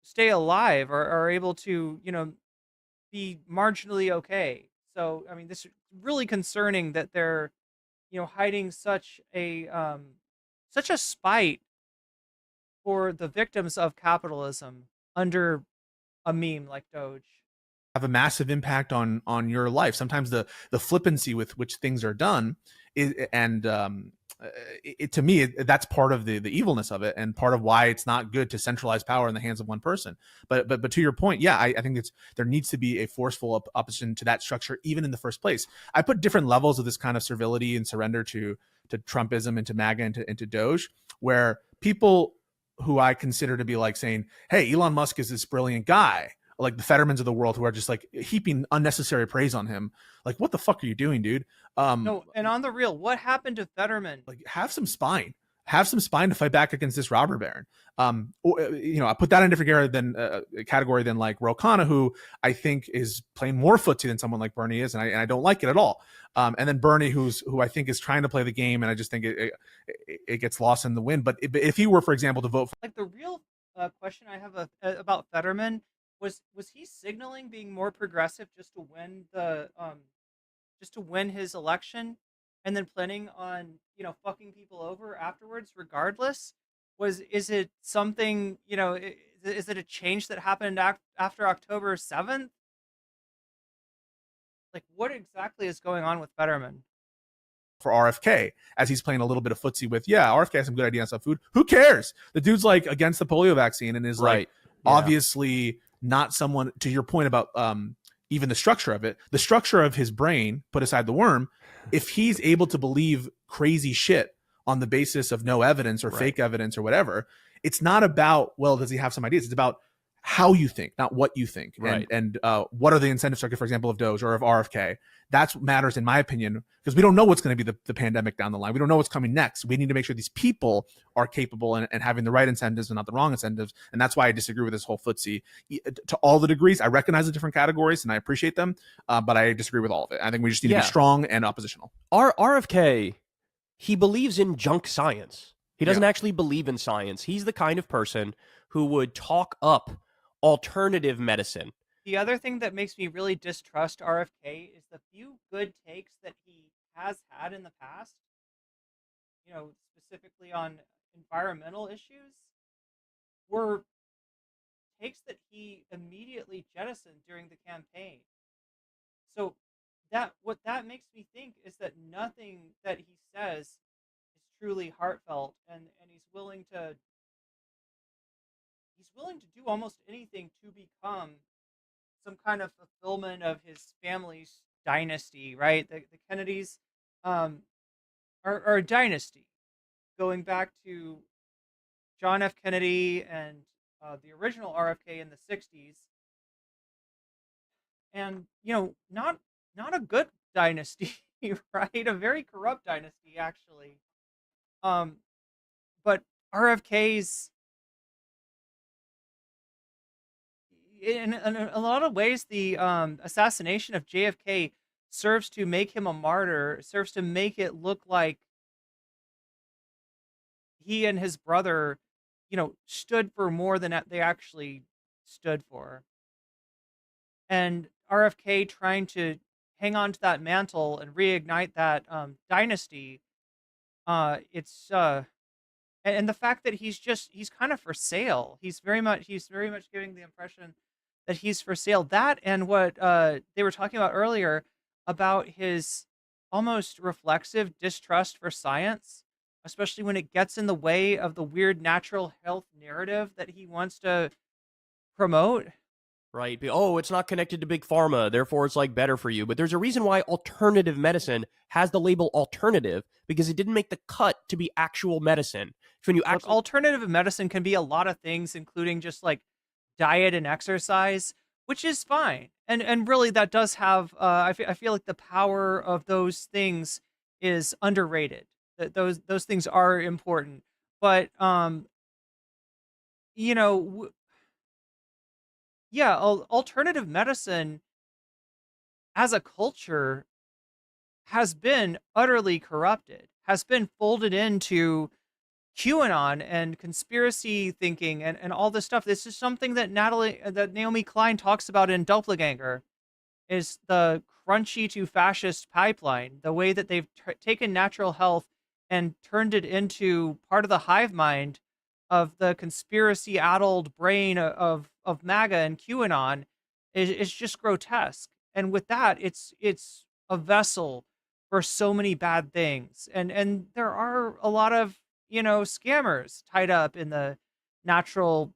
stay alive or are able to, be marginally okay. So, I mean, this is really concerning that they're, hiding such a spite for the victims of capitalism under a meme like Doge. Have a massive impact on your life. Sometimes the flippancy with which things are done is, and to me, that's part of the evilness of it, and part of why it's not good to centralize power in the hands of one person. But to your point, yeah, I think there needs to be a forceful opposition to that structure, even in the first place. I put different levels of this kind of servility and surrender to Trumpism and to MAGA and to Doge, where people who I consider to be like saying, "Hey, Elon Musk is this brilliant guy," like the Fettermans of the world, who are just like heaping unnecessary praise on him. Like, what the fuck are you doing, dude? No, and on the real, what happened to Fetterman? Like, have some spine to fight back against this robber baron. I put that in a different category than like Ro Khanna, who I think is playing more footsie than someone like Bernie is, and I don't like it at all. And then Bernie, who I think is trying to play the game, and I just think it gets lost in the wind. But if he were, for example, to vote for, like, the real question I have about Fetterman was he signaling being more progressive just to win his election, and then planning on fucking people over afterwards regardless? Is it something, is it a change that happened after October 7th? Like, what exactly is going on with Fetterman? for RFK, as he's playing a little bit of footsie with, RFK has some good ideas on food. Who cares? The dude's like against the polio vaccine and is like obviously not someone, to your point about even the structure of his brain, put aside the worm, if he's able to believe crazy shit on the basis of no evidence or fake evidence or whatever, it's not about, well, does he have some ideas? It's about how you think, not what you think. Right. And what are the incentive structure, for example, of Doge or of RFK? That's what matters, in my opinion, because we don't know what's going to be the pandemic down the line. We don't know what's coming next. We need to make sure these people are capable and having the right incentives and not the wrong incentives. And that's why I disagree with this whole footsie to all the degrees. I recognize the different categories and I appreciate them, but I disagree with all of it. I think we just need to be strong and oppositional. RFK, he believes in junk science. He doesn't actually believe in science. He's the kind of person who would talk up alternative medicine. The other thing that makes me really distrust RFK is the few good takes that he has had in the past, specifically on environmental issues, were takes that he immediately jettisoned during the campaign. So what that makes me think is that nothing that he says is truly heartfelt, and he's willing to do almost anything to become some kind of fulfillment of his family's dynasty, right? The Kennedys are a dynasty going back to John F. Kennedy and the original RFK in the 60s. And, not a good dynasty, right? A very corrupt dynasty, actually. But RFK's in a lot of ways, the assassination of JFK serves to make him a martyr, serves to make it look like he and his brother, stood for more than they actually stood for. And RFK trying to hang on to that mantle and reignite that dynasty. It's and the fact that he's kind of for sale. He's very much giving the impression that he's for sale. That and what they were talking about earlier about his almost reflexive distrust for science, especially when it gets in the way of the weird natural health narrative that he wants to promote. Right. Oh, it's not connected to big pharma, therefore it's like better for you. But there's a reason why alternative medicine has the label alternative, because it didn't make the cut to be actual medicine. When you Look, actually alternative medicine can be a lot of things, including just like diet and exercise, which is fine. And really, that does have. I feel like the power of those things is underrated. That those things are important, but you know, w- yeah, alternative medicine as a culture has been utterly corrupted, has been folded into QAnon and conspiracy thinking and all this stuff. This is something that Naomi Klein talks about in Doppelganger, is the crunchy to fascist pipeline, the way that they've taken natural health and turned it into part of the hive mind of the conspiracy addled brain of MAGA and QAnon is just grotesque. And with that, it's a vessel for so many bad things. And there are a lot of, scammers tied up in the natural,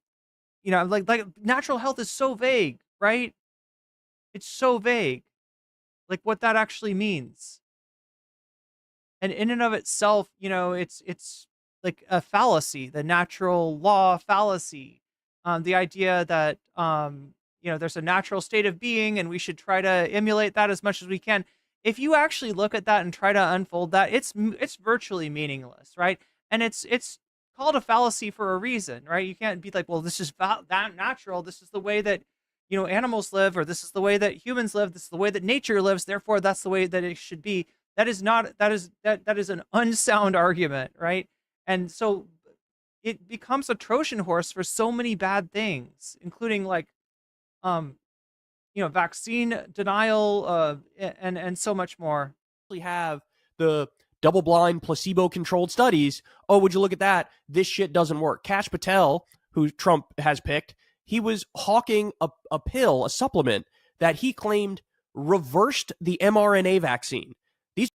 like natural health is so vague, right? It's so vague, like what that actually means. And in and of itself, it's like a fallacy, the natural law fallacy. The idea that there's a natural state of being and we should try to emulate that as much as we can. If you actually look at that and try to unfold that, it's virtually meaningless, right? And it's called a fallacy for a reason, right? You can't be like, well, this is that natural. This is the way that animals live, or this is the way that humans live. This is the way that nature lives. Therefore, that's the way that it should be. That is not. That is an unsound argument, right? And so it becomes a Trojan horse for so many bad things, including like, um, vaccine denial, and so much more. have the double-blind placebo-controlled studies, oh, would you look at that? This shit doesn't work. Kash Patel, who Trump has picked, he was hawking a pill, a supplement that he claimed reversed the mRNA vaccine.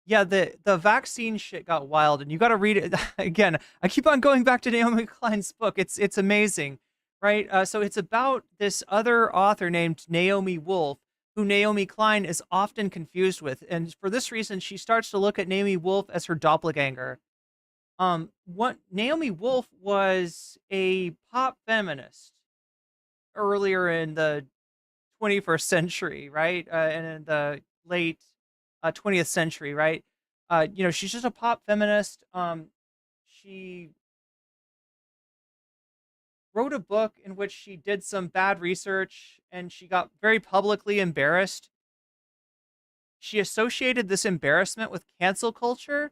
Yeah, the vaccine shit got wild, and you got to read it again. I keep on going back to Naomi Klein's book. It's amazing, right? So it's about this other author named Naomi Wolf, who Naomi Klein is often confused with, and for this reason, she starts to look at Naomi Wolf as her doppelganger. What Naomi Wolf was a pop feminist earlier in the 21st century, right? And in the late 20th century, right? She's just a pop feminist. She wrote a book in which she did some bad research and she got very publicly embarrassed. She associated this embarrassment with cancel culture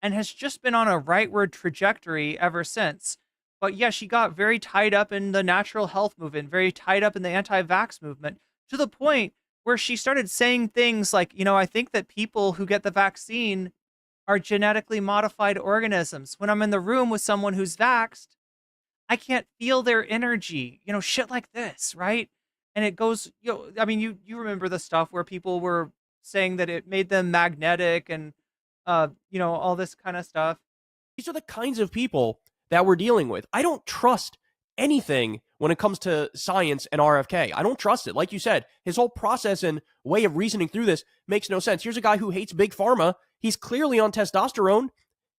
and has just been on a rightward trajectory ever since. But yeah, she got very tied up in the natural health movement, very tied up in the anti-vax movement, to the point where she started saying things like, I think that people who get the vaccine are genetically modified organisms. When I'm in the room with someone who's vaxxed, I can't feel their energy, shit like this, right? And it goes, I mean, you remember the stuff where people were saying that it made them magnetic and, all this kind of stuff. These are the kinds of people that we're dealing with. I don't trust anything when it comes to science and RFK. I don't trust it. Like you said, his whole process and way of reasoning through this makes no sense. Here's a guy who hates big pharma. He's clearly on testosterone.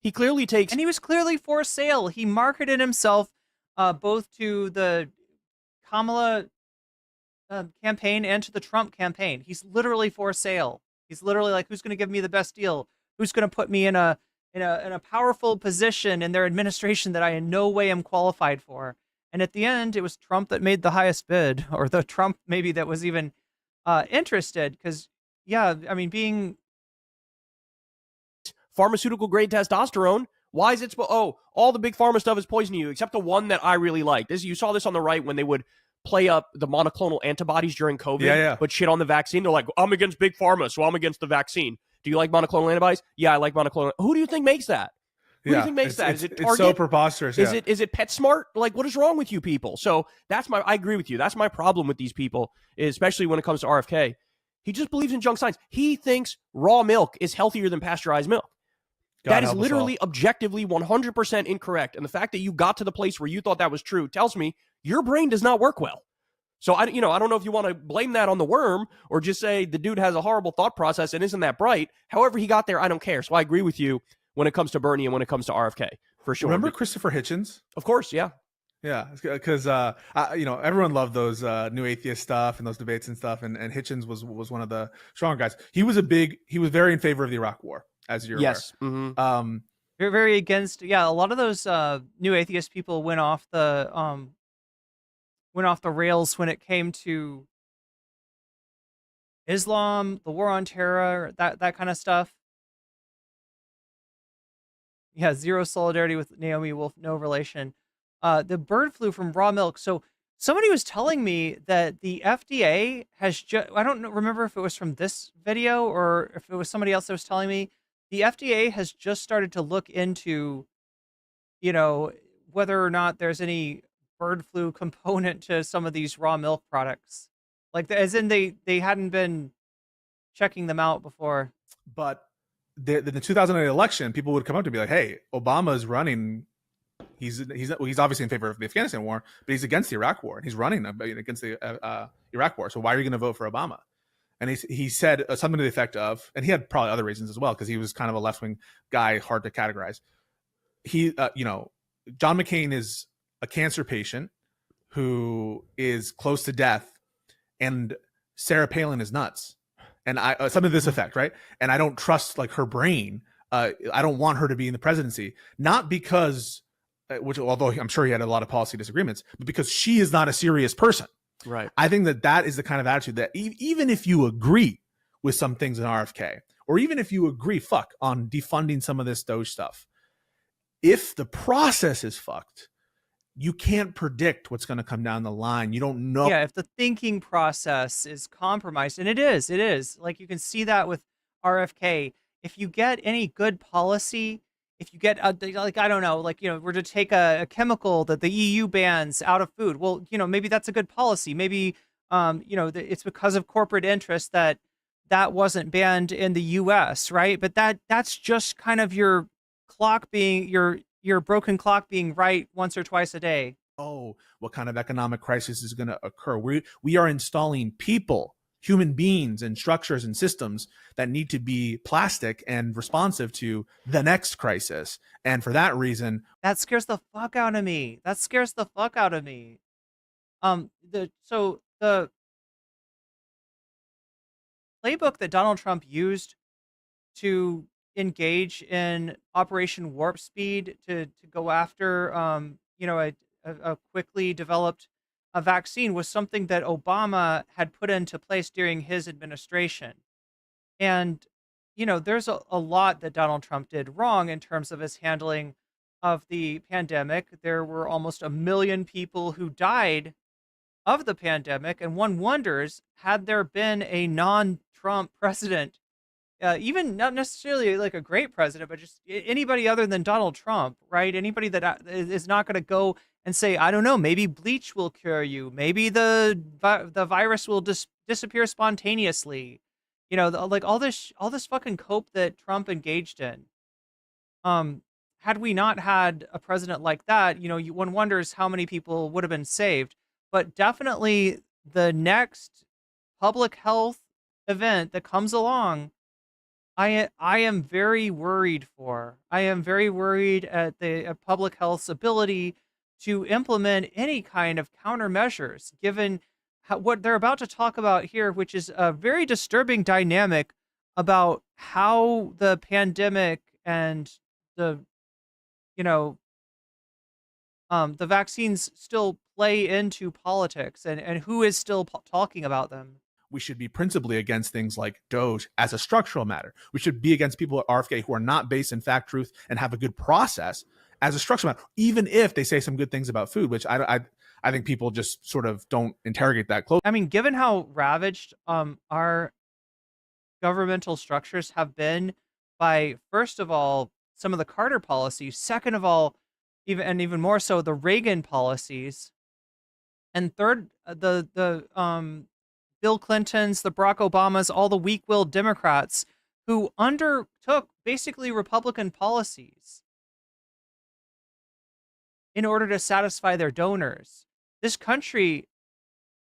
He clearly takes... And he was clearly for sale. He marketed himself both to the Kamala campaign and to the Trump campaign. He's literally for sale. He's literally like, who's going to give me the best deal? Who's going to put me in a powerful position in their administration that I in no way am qualified for? And at the end, it was Trump that made the highest bid, or the Trump maybe that was even interested. Because, yeah, I mean, being pharmaceutical grade testosterone. Why is it? All the big pharma stuff is poisoning you, except the one that I really like. You saw this on the right when they would play up the monoclonal antibodies during COVID, but shit on the vaccine. They're like, I'm against big pharma, so I'm against the vaccine. Do you like monoclonal antibodies? Yeah, I like monoclonal. Who do you think makes that? Who do you think makes that? Is it Target? It's so preposterous. Is it PetSmart? Like, what is wrong with you people? So I agree with you. That's my problem with these people, especially when it comes to RFK. He just believes in junk science. He thinks raw milk is healthier than pasteurized milk. That is literally objectively 100% incorrect. And the fact that you got to the place where you thought that was true tells me your brain does not work well. So I don't know if you want to blame that on the worm or just say the dude has a horrible thought process and isn't that bright. However he got there, I don't care. So I agree with you when it comes to Bernie and when it comes to RFK, for sure. Remember Christopher Hitchens? Of course, yeah. Yeah, because everyone loved those new atheist stuff and those debates and stuff, and Hitchens was one of the stronger guys. He was very in favor of the Iraq War, as you're aware. Mm-hmm. You're very against. Yeah, a lot of those new atheist people went off the rails when it came to Islam, the war on terror, that kind of stuff. Yeah, zero solidarity with Naomi Wolf, no relation. The bird flu from raw milk. So somebody was telling me that the FDA has I don't remember if it was from this video or if it was somebody else that was telling me, the FDA has just started to look into, whether or not there's any bird flu component to some of these raw milk products. Like, as in they hadn't been checking them out before. But the 2008 election, people would come up to be like, hey, Obama's running. He's obviously in favor of the Afghanistan war, but he's against the Iraq war, and he's running against the Iraq war. So why are you going to vote for Obama? And he said something to the effect of, and he had probably other reasons as well, because he was kind of a left-wing guy, hard to categorize. John McCain is a cancer patient who is close to death, and Sarah Palin is nuts, and something to this effect, right? And I don't trust her brain. I don't want her to be in the presidency, not because, although I'm sure he had a lot of policy disagreements, but because she is not a serious person. Right. I think that is the kind of attitude that even if you agree with some things in RFK, or even if you agree, on defunding some of this Doge stuff, if the process is fucked, you can't predict what's going to come down the line. You don't know. Yeah, if the thinking process is compromised, and it is. Like, you can see that with RFK. If you get any good policy, if you get, I don't know, we're to take a chemical that the EU bans out of food. Well, maybe that's a good policy. Maybe, it's because of corporate interest that wasn't banned in the US, right? But that's just kind of your clock being, your broken clock being right once or twice a day. Oh, what kind of economic crisis is going to occur? We are installing people, human beings, and structures and systems that need to be plastic and responsive to the next crisis. And for that reason, that scares the fuck out of me. The playbook that Donald Trump used to engage in Operation Warp Speed to go after, a quickly developed a vaccine was something that Obama had put into place during his administration. And, there's a lot that Donald Trump did wrong in terms of his handling of the pandemic. There were almost 1 million people who died of the pandemic. And one wonders, had there been a non-Trump president, even not necessarily like a great president, but just anybody other than Donald Trump, right? Anybody that is not going to go and say, I don't know, maybe bleach will cure you. Maybe the virus will disappear spontaneously. All this fucking cope that Trump engaged in. Had we not had a president like that, one wonders how many people would have been saved. But definitely the next public health event that comes along, I am very worried for. I am very worried at the public health's ability to implement any kind of countermeasures, given what they're about to talk about here, which is a very disturbing dynamic about how the pandemic and the, the vaccines still play into politics, and who is still talking about them. We should be principally against things like Doge as a structural matter. We should be against people at RFK who are not based in fact, truth, and have a good process as a structural matter, even if they say some good things about food, which I think people just sort of don't interrogate that closely. I mean, given how ravaged our governmental structures have been by, first of all, some of the Carter policies, second of all, even more so the Reagan policies, and third, the Bill Clintons, the Barack Obamas, all the weak-willed Democrats who undertook basically Republican policies in order to satisfy their donors. This country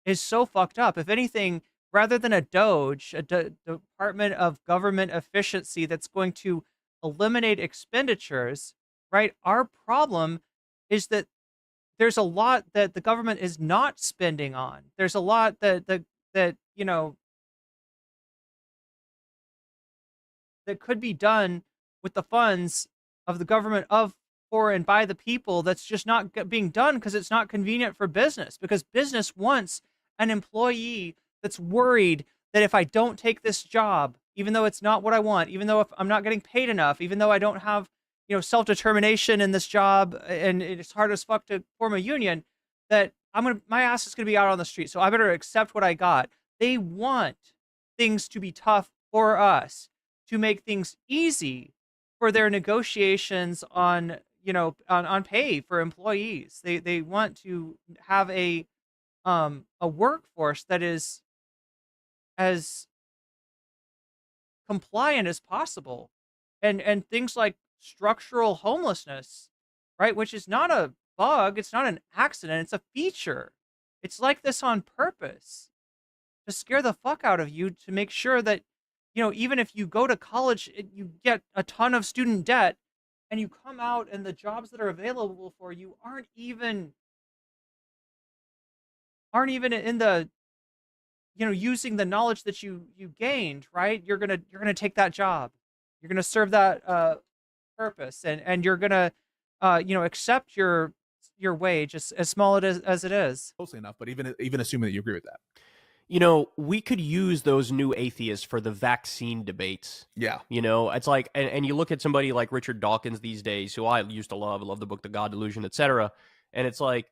is so fucked up. If anything, rather than a Doge, a Department of Government Efficiency that's going to eliminate expenditures, right? Our problem is that there's a lot that the government is not spending on. There's a lot that you know that could be done with the funds of the government of, for, and by the people that's just not being done because it's not convenient for business, because business wants an employee that's worried that if I don't take this job, even though it's not what I want, even though if I'm not getting paid enough, even though I don't have, self-determination in this job and it's hard as fuck to form a union, that my ass is gonna be out on the street. So I better accept what I got. They want things to be tough for us, to make things easy for their negotiations on, on pay for employees. They want to have a workforce that is as compliant as possible, and things like structural homelessness, right, which is not a bug, it's not an accident, it's a feature. It's like this on purpose to scare the fuck out of you, to make sure that, even if you go to college, you get a ton of student debt and you come out and the jobs that are available for you aren't even in the, using the knowledge that you gained, right? You're gonna take that job, you're gonna serve that purpose, and you're gonna accept your wage, as small as it is. Closely enough, but even assuming that you agree with that. We could use those new atheists for the vaccine debates. Yeah. It's like, and you look at somebody like Richard Dawkins these days, who I used to love. I love the book, The God Delusion, etc. And it's like,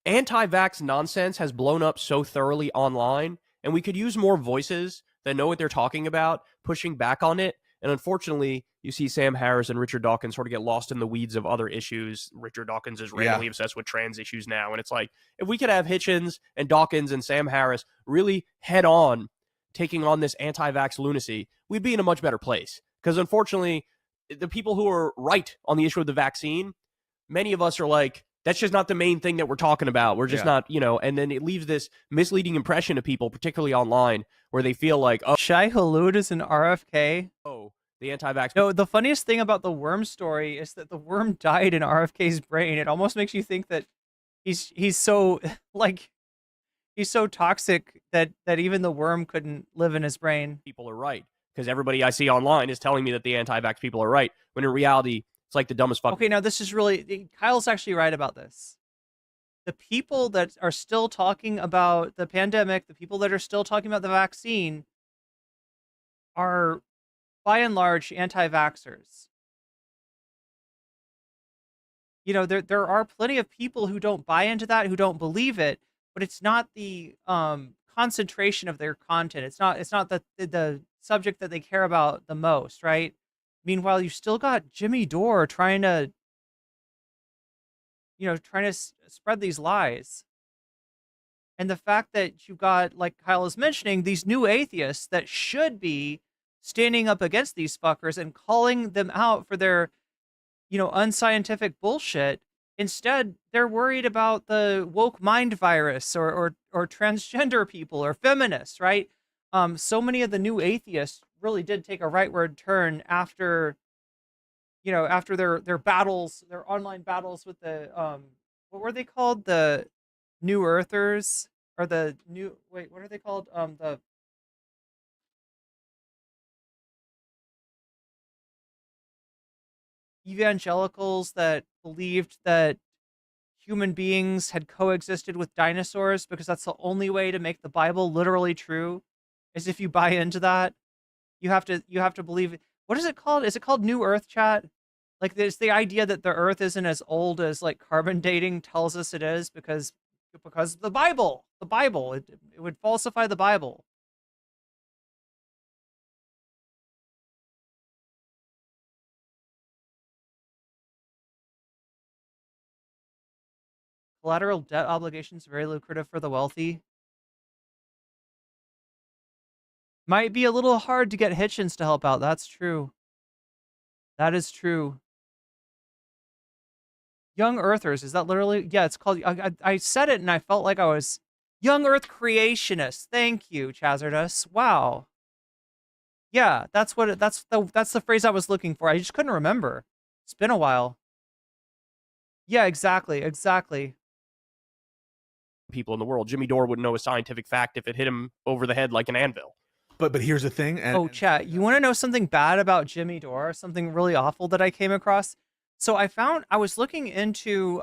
anti-vax nonsense has blown up so thoroughly online, and we could use more voices that know what they're talking about, pushing back on it. And unfortunately, you see Sam Harris and Richard Dawkins sort of get lost in the weeds of other issues. Richard Dawkins is randomly obsessed with trans issues now. And it's like, if we could have Hitchens and Dawkins and Sam Harris really head on taking on this anti-vax lunacy, we'd be in a much better place. Because unfortunately, the people who are right on the issue of the vaccine, many of us are like, that's just not the main thing that we're talking about. We're just not, and then it leaves this misleading impression to people, particularly online, where they feel like, oh, Shai Hulud is an RFK. Oh, the anti-vax. No, the funniest thing about the worm story is that the worm died in RFK's brain. It almost makes you think that he's so he's so toxic that even the worm couldn't live in his brain. People are right, because everybody I see online is telling me that the anti-vax people are right, when in reality, it's like the dumbest fuck. Okay, now this is really, Kyle's actually right about this. The people that are still talking about the pandemic, the people that are still talking about the vaccine, are by and large anti-vaxxers. There are plenty of people who don't buy into that, who don't believe it, but it's not the concentration of their content. It's not the subject that they care about the most, right? Meanwhile, you still got Jimmy Dore trying to spread these lies. And the fact that you got, like Kyle is mentioning, these new atheists that should be standing up against these fuckers and calling them out for their, unscientific bullshit. Instead, they're worried about the woke mind virus or transgender people or feminists, right? So many of the new atheists really did take a rightward turn after their battles, their online battles with the what were they called? The New Earthers, or the new, wait, what are they called? The evangelicals that believed that human beings had coexisted with dinosaurs because that's the only way to make the Bible literally true, is if you buy into that. You have to believe it. What is it called? Is it called New Earth, chat? Like, there's the idea that the Earth isn't as old as like carbon dating tells us it is because the Bible, it would falsify the Bible. Collateral debt obligations very lucrative for the wealthy. Might be a little hard to get Hitchens to help out. That's true. That is true. Young Earthers, is that literally? Yeah, it's called. I said it and I felt like I was Young Earth creationists. Thank you, Chazardus. Wow. Yeah, that's the phrase I was looking for. I just couldn't remember. It's been a while. Yeah, exactly. People in the world. Jimmy Dore wouldn't know a scientific fact if it hit him over the head like an anvil. But here's the thing. Oh, chat, you want to know something bad about Jimmy Dore? Something really awful that I came across? So I was looking into,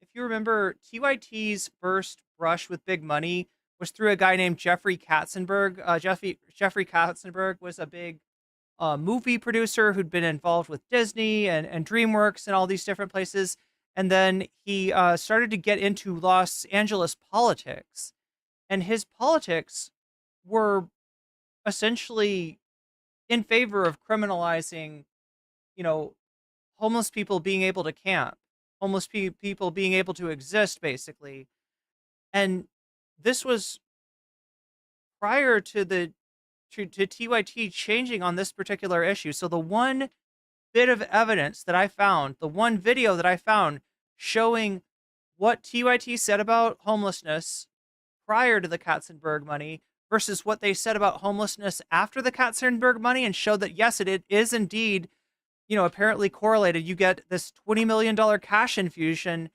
if you remember, TYT's first brush with big money was through a guy named Jeffrey Katzenberg. Jeffrey Katzenberg was a big movie producer who'd been involved with Disney and DreamWorks and all these different places. And then he started to get into Los Angeles politics. And his politics were essentially in favor of criminalizing, homeless people being able to camp, homeless people being able to exist, basically. And this was prior to to TYT changing on this particular issue. So the one bit of evidence that I found, the one video that I found showing what TYT said about homelessness prior to the Katzenberg money versus what they said about homelessness after the Katzenberg money, and showed that, yes, it is indeed, apparently correlated. You get this $20 million cash infusion,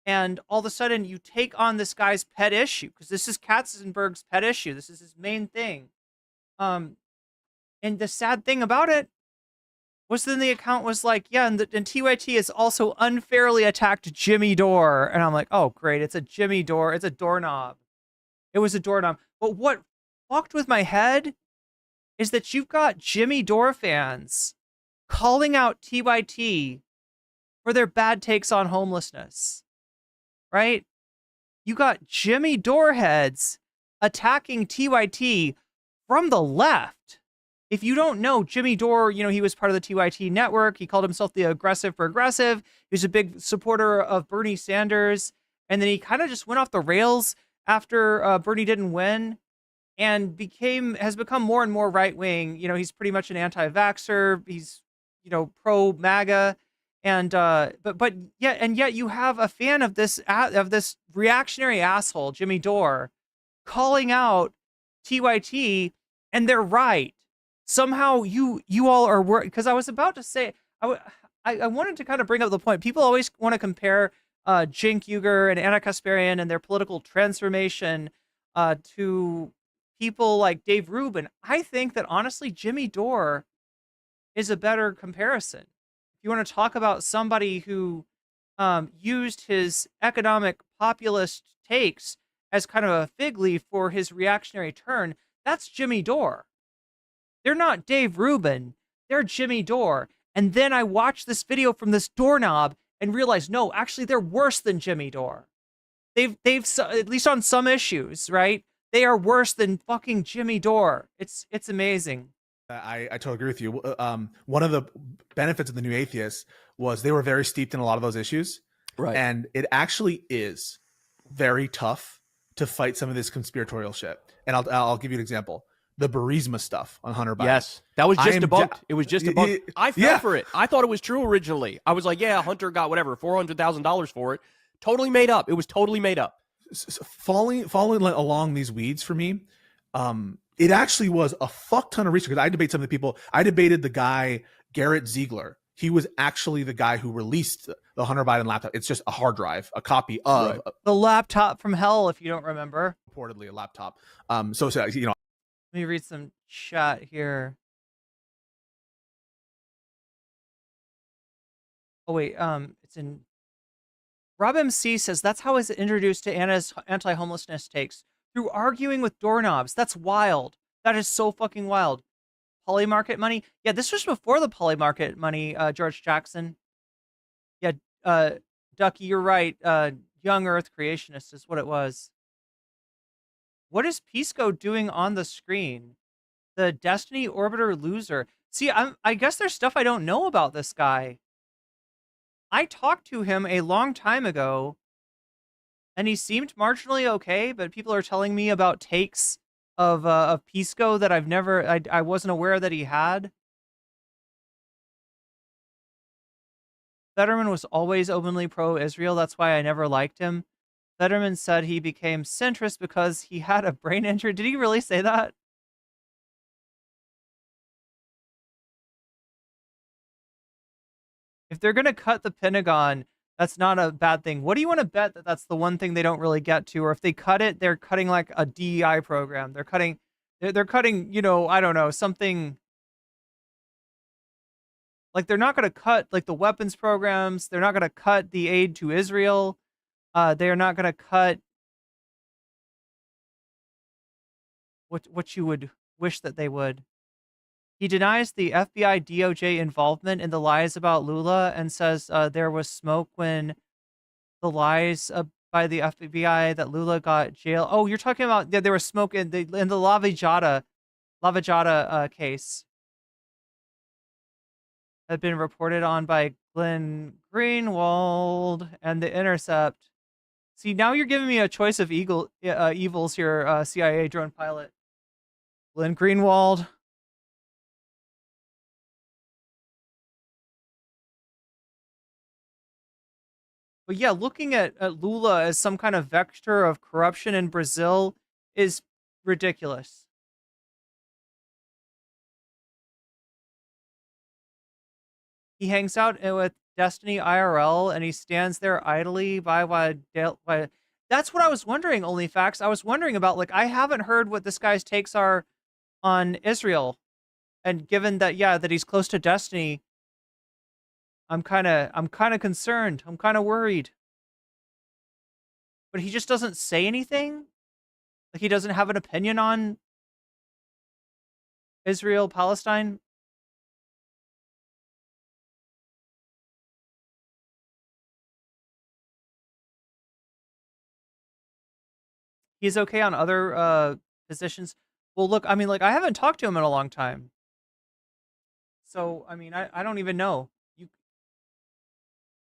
and all of a sudden you take on this guy's pet issue, because this is Katzenberg's pet issue. This is his main thing. And the sad thing about it was then the account was like, yeah, and TYT has also unfairly attacked Jimmy Dore. And I'm like, oh, great. It's a Jimmy Dore. It's a doorknob. It was a doorknob. But what fucked with my head is that you've got Jimmy Dore fans calling out TYT for their bad takes on homelessness, right? You got Jimmy Dore heads attacking TYT from the left. If you don't know, Jimmy Dore, he was part of the TYT network. He called himself the aggressive progressive. He was a big supporter of Bernie Sanders. And then he kind of just went off the rails after Bernie didn't win, and has become more and more right-wing. He's pretty much an anti-vaxxer. He's, pro-MAGA. And but yet you have a fan of this reactionary asshole, Jimmy Dore, calling out TYT, and they're right. Somehow you all are worried, because I was about to say, I wanted to kind of bring up the point. People always want to compare Cenk Uygur and Anna Kasparian and their political transformation to people like Dave Rubin. I think that honestly, Jimmy Dore is a better comparison. If you want to talk about somebody who used his economic populist takes as kind of a fig leaf for his reactionary turn, that's Jimmy Dore. They're not Dave Rubin. They're Jimmy Dore. And then I watched this video from this doorknob and realized, no, actually, they're worse than Jimmy Dore. They've at least on some issues, right? They are worse than fucking Jimmy Dore. It's amazing. I totally agree with you. One of the benefits of the New Atheists was they were very steeped in a lot of those issues. Right. And it actually is very tough to fight some of this conspiratorial shit. And I'll give you an example. The Burisma stuff on Hunter Biden. Yes, that was just debunked. It was just debunked. I fell for it. I thought it was true originally. I was like, yeah, Hunter got whatever, $400,000 for it. Totally made up. It was totally made up. Falling along these weeds for me, it actually was a fuck ton of research. Because I debate some of the people. I debated the guy, Garrett Ziegler. He was actually the guy who released the Hunter Biden laptop. It's just a hard drive, a copy of the laptop from hell, if you don't remember. Reportedly a laptop. So Let me read some chat here. Oh wait, it's in Rob MC says that's how I was introduced to Anna's anti-homelessness takes, through arguing with doorknobs. That's wild. That is so fucking wild. Poly market money. Yeah, this was before the poly market money, George Jackson. Yeah, Ducky, you're right. Young Earth creationist is what it was. What is Pisco doing on the screen? The Destiny Orbiter loser. See, I guess there's stuff I don't know about this guy. I talked to him a long time ago, and he seemed marginally okay, but people are telling me about takes of Pisco that I wasn't aware that he had. Fetterman was always openly pro-Israel. That's why I never liked him. Fetterman said he became centrist because he had a brain injury. Did he really say that? If they're going to cut the Pentagon, that's not a bad thing. What do you want to bet that that's the one thing they don't really get to? Or if they cut it, they're cutting like a DEI program. They're cutting, I don't know, something like they're not going to cut like the weapons programs. They're not going to cut the aid to Israel. They are not going to cut what you would wish that they would. He denies the FBI DOJ involvement in the lies about Lula and says there was smoke when the lies by the FBI that Lula got jail. Oh, you're talking about there was smoke in the Lava Jato case had been reported on by Glenn Greenwald and The Intercept. See, now you're giving me a choice of evils here, CIA drone pilot. Glenn Greenwald. But yeah, looking at Lula as some kind of vector of corruption in Brazil is ridiculous. He hangs out with Destiny IRL and he stands there idly by that's what I was wondering, OnlyFacts. I was wondering about, like, I haven't heard what this guy's takes are on Israel. And given that, yeah, that he's close to Destiny, I'm kind of concerned. I'm kind of worried. But he just doesn't say anything? Like he doesn't have an opinion on Israel, Palestine? He's okay on other positions. Well, look, I mean, like, I haven't talked to him in a long time. So, I mean, I don't even know.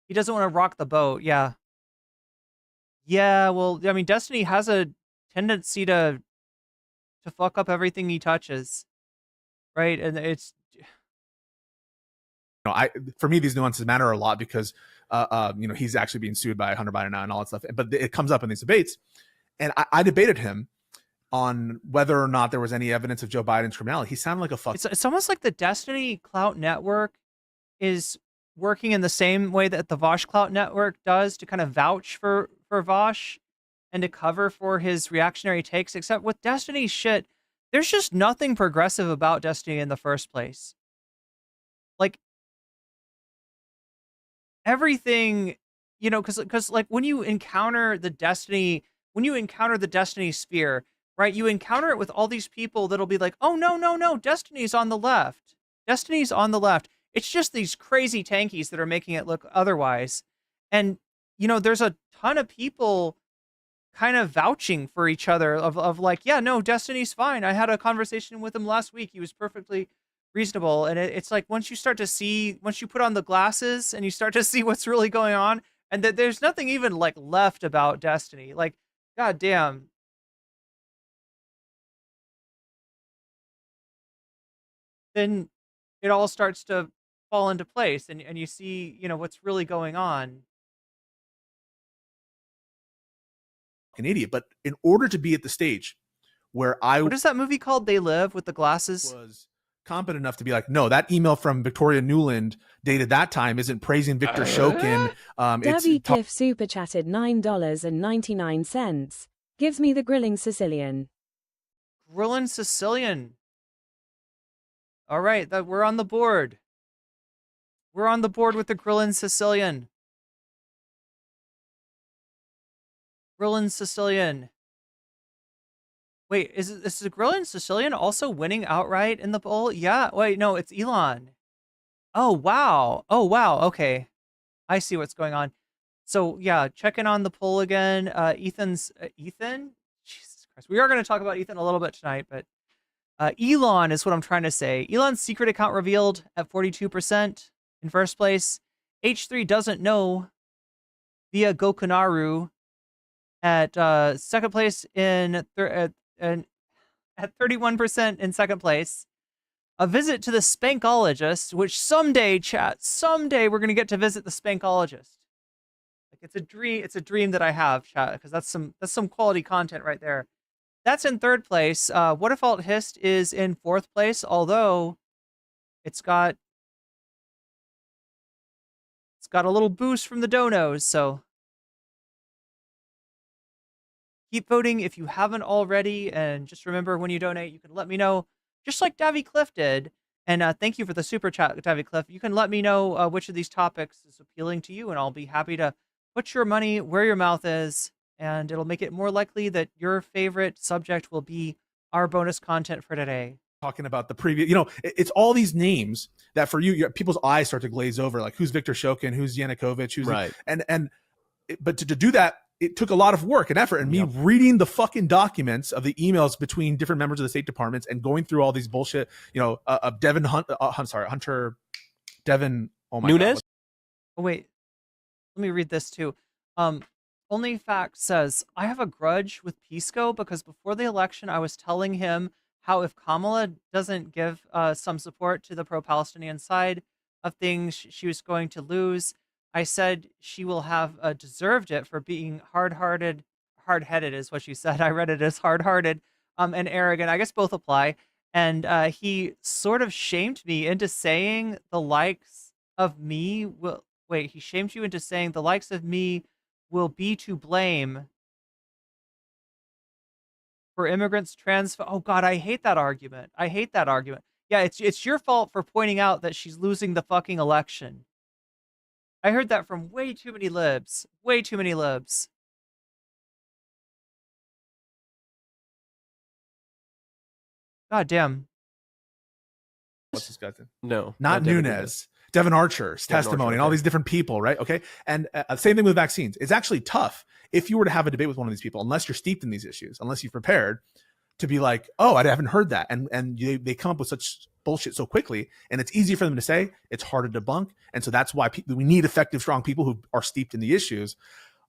He doesn't want to rock the boat, yeah. Yeah, well, I mean, Destiny has a tendency to fuck up everything he touches, right? And it's for me these nuances matter a lot because he's actually being sued by Hunter Biden now and all that stuff. But it comes up in these debates, and I debated him on whether or not there was any evidence of Joe Biden's criminality. He sounded like a fuck. It's almost like the Destiny Clout Network is working in the same way that the Vosh Clout Network does to kind of vouch for Vosh and to cover for his reactionary takes, except with Destiny's shit, there's just nothing progressive about Destiny in the first place. Like, everything, because like when you encounter the Destiny sphere, right, you encounter it with all these people that'll be like, oh, no, Destiny's on the left. Destiny's on the left. It's just these crazy tankies that are making it look otherwise. And, there's a ton of people kind of vouching for each other of like, yeah, no, Destiny's fine. I had a conversation with him last week. He was perfectly reasonable. And it's like, once you put on the glasses and you start to see what's really going on, and that there's nothing even like left about Destiny. Like, god damn. Then it all starts to fall into place and you see, what's really going on. An idiot, but in order to be at the stage where what is that movie called? They Live, with the glasses? Was competent enough to be like, no, that email from Victoria Newland dated that time isn't praising Victor Shokin. Debbie Cliff super chatted $9.99. Gives me the grilling Sicilian. Grilling Sicilian. All right, we're on the board. We're on the board with the grilling Sicilian. Grillin Sicilian. Wait, is the Grillin Sicilian also winning outright in the poll? Yeah. Wait, no, it's Elon. Oh wow. Oh wow. Okay, I see what's going on. So yeah, checking on the poll again. Ethan. Jesus Christ, we are going to talk about Ethan a little bit tonight, but Elon is what I'm trying to say. Elon's secret account revealed at 42% in first place. H3 doesn't know via Gokunaru at second place at 31% in second place. A visit to the Spankologist, which someday, chat, someday we're gonna get to visit the Spankologist. Like it's a dream. It's a dream that I have, chat, because that's some quality content right there. That's in third place. What if Alt Hist is in fourth place, although it's got a little boost from the donos, so keep voting if you haven't already, and just remember when you donate, you can let me know, just like Davy Cliff did. And thank you for the super chat, Davy Cliff. You can let me know which of these topics is appealing to you, and I'll be happy to put your money where your mouth is, and it'll make it more likely that your favorite subject will be our bonus content for today. Talking about the previous, it's all these names that for you, people's eyes start to glaze over, like who's Viktor Shokin, who's Yanukovych, who's right. But to do that, it took a lot of work and effort, and me reading the fucking documents of the emails between different members of the State Departments and going through all these bullshit, of Hunter Devin. Oh my Nunes. God. Oh wait, let me read this too. Only Fact says, I have a grudge with Pisco because before the election, I was telling him how if Kamala doesn't give some support to the pro-Palestinian side of things, she was going to lose. I said she will have deserved it for being hard-headed is what you said. I read it as hard-hearted and arrogant. I guess both apply. And he sort of shamed me into saying the likes of me will... Wait, he shamed you into saying the likes of me will be to blame for immigrants oh God, I hate that argument. I hate that argument. Yeah, it's your fault for pointing out that she's losing the fucking election. I heard that from way too many libs. Way too many libs. God damn. What's this guy's name? No, Not Nunes. Devin Archer's testimony and all these different people, right? Okay. And same thing with vaccines. It's actually tough if you were to have a debate with one of these people, unless you're steeped in these issues, unless you've prepared to be like, oh, I haven't heard that. And they come up with such bullshit so quickly, and it's easy for them to say, it's harder to debunk. And so that's why we need effective, strong people who are steeped in the issues,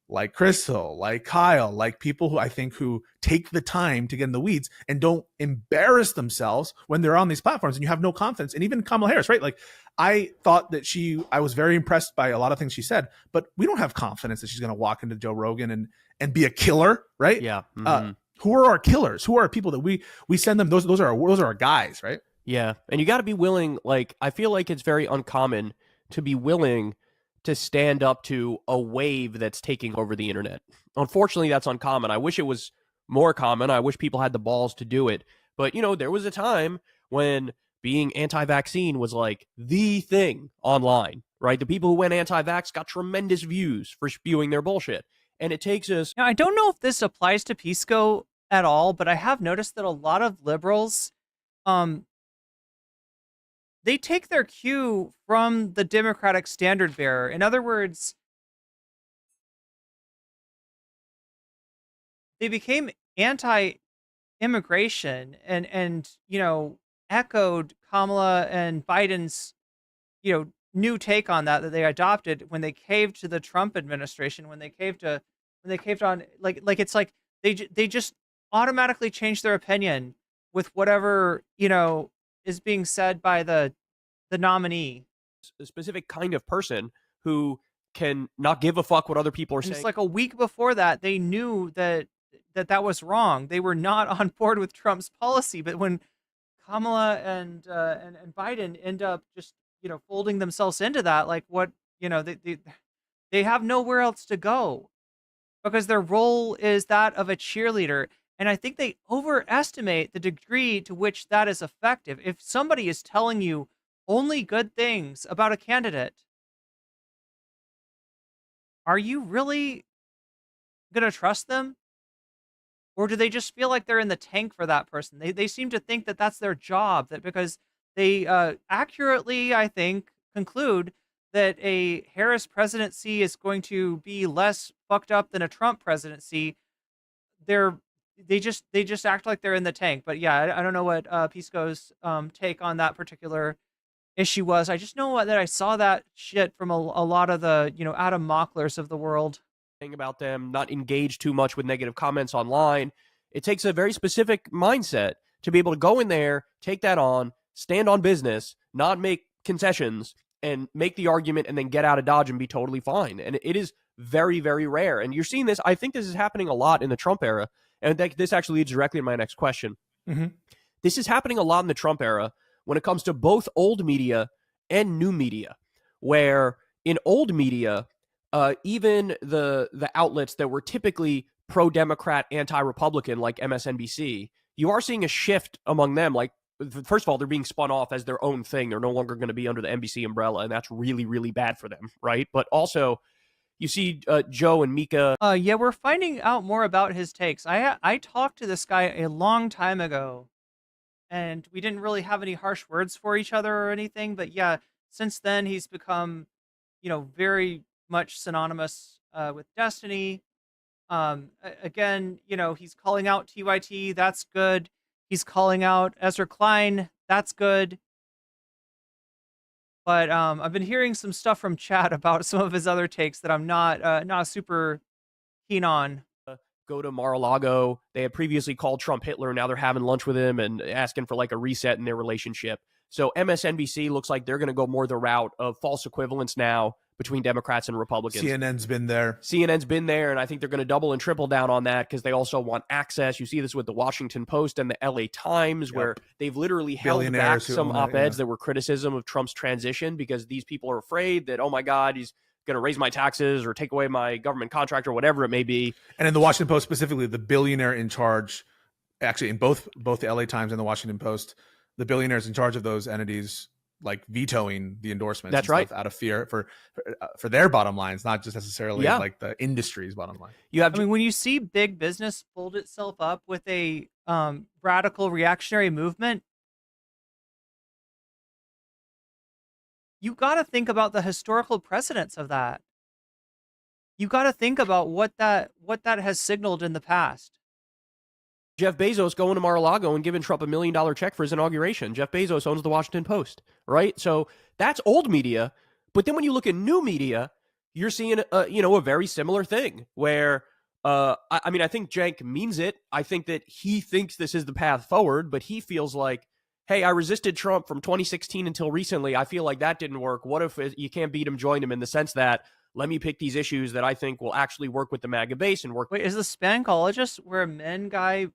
like Crystal, like Kyle, like people who take the time to get in the weeds and don't embarrass themselves when they're on these platforms and you have no confidence. And even Kamala Harris, right? Like I thought that I was very impressed by a lot of things she said, but we don't have confidence that she's going to walk into Joe Rogan and be a killer, right? Yeah. Mm-hmm. Who are our killers? Who are people that we send them? Those are our guys, right? Yeah. And you got to be willing, like, I feel like it's very uncommon to be willing to stand up to a wave that's taking over the internet. Unfortunately, that's uncommon. I wish it was more common. I wish people had the balls to do it. But, there was a time when being anti-vaccine was like the thing online, right? The people who went anti-vax got tremendous views for spewing their bullshit. And it takes us... Now, I don't know if this applies to Pisco at all, but I have noticed that a lot of liberals, they take their cue from the Democratic standard bearer. In other words, they became anti-immigration and echoed Kamala and Biden's, new take on that they adopted when they caved to the Trump administration, when they caved on like it's like they just automatically changed their opinion with whatever, is being said by the nominee. A specific kind of person who can not give a fuck what other people are saying. It's like a week before that, they knew that was wrong. They were not on board with Trump's policy. But when Kamala and Biden end up just, folding themselves into that, like what, they have nowhere else to go because their role is that of a cheerleader. And I think they overestimate the degree to which that is effective. If somebody is telling you only good things about a candidate, are you really gonna trust them? Or do they just feel like they're in the tank for that person? They seem to think that that's their job, that because they accurately, I think, conclude that a Harris presidency is going to be less fucked up than a Trump presidency. They're they just act like they're in the tank. But yeah, I don't know what Pisco's take on that particular issue was. I just know that I saw that shit from a lot of the Adam Mocklers of the world. About them, not engage too much with negative comments online. It takes a very specific mindset to be able to go in there, take that on, stand on business, not make concessions, and make the argument and then get out of Dodge and be totally fine. And it is very, very rare. And you're seeing this. I think this is happening a lot in the Trump era. And this actually leads directly to my next question. Mm-hmm. This is happening a lot in the Trump era when it comes to both old media and new media, where in old media, even the outlets that were typically pro-Democrat, anti-Republican, like MSNBC, you are seeing a shift among them. Like, first of all, they're being spun off as their own thing. They're no longer going to be under the NBC umbrella, and that's really, really bad for them, right? But also, you see Joe and Mika. Yeah, we're finding out more about his takes. I talked to this guy a long time ago, and we didn't really have any harsh words for each other or anything. But yeah, since then he's become, very much synonymous with Destiny. Again, he's calling out TYT. That's good. He's calling out Ezra Klein. That's good. But I've been hearing some stuff from chat about some of his other takes that I'm not super keen on. Go to Mar-a-Lago. They had previously called Trump Hitler. Now they're having lunch with him and asking for like a reset in their relationship. So MSNBC looks like they're going to go more the route of false equivalence now between Democrats and Republicans. CNN's been there. And I think they're going to double and triple down on that because they also want access. You see this with the Washington Post and the LA Times, where they've literally held back some op-eds that were criticism of Trump's transition because these people are afraid that, oh my God, he's going to raise my taxes or take away my government contract or whatever it may be. And in the Washington Post specifically, the billionaire in charge, actually in both the LA Times and the Washington Post, the billionaires in charge of those entities like vetoing the endorsements. That's right. Out of fear for their bottom lines, not just necessarily like the industry's bottom line. When you see big business fold itself up with a radical reactionary movement, you got to think about the historical precedents of that. You got to think about what that has signaled in the past. Jeff Bezos going to Mar-a-Lago and giving Trump $1 million check for his inauguration. Jeff Bezos owns the Washington Post, right? So that's old media. But then when you look at new media, you're seeing a very similar thing where I think Cenk means it. I think that he thinks this is the path forward, but he feels like, hey, I resisted Trump from 2016 until recently. I feel like that didn't work. What if you can't beat him, join him, in the sense that let me pick these issues that I think will actually work with the MAGA base and work. Wait, is the Spankologist where a men guy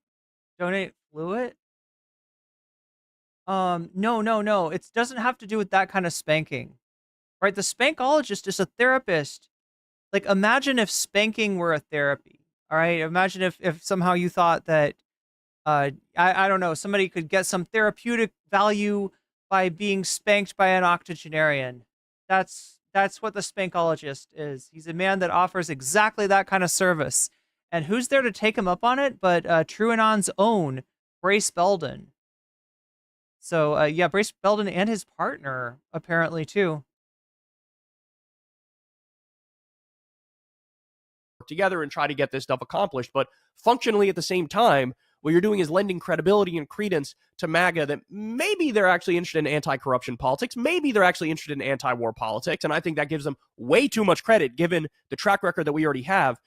donate fluid? No. It doesn't have to do with that kind of spanking, right? The Spankologist is a therapist. Like, imagine if spanking were a therapy. All right, imagine if somehow you thought that I don't know, somebody could get some therapeutic value by being spanked by an octogenarian. That's what the Spankologist is. He's a man that offers exactly that kind of service. And who's there to take him up on it but TrueAnon's own Brace Belden. So, Brace Belden and his partner, apparently, too. Together and try to get this stuff accomplished. But functionally at the same time, what you're doing is lending credibility and credence to MAGA that maybe they're actually interested in anti-corruption politics. Maybe they're actually interested in anti-war politics. And I think that gives them way too much credit given the track record that we already have.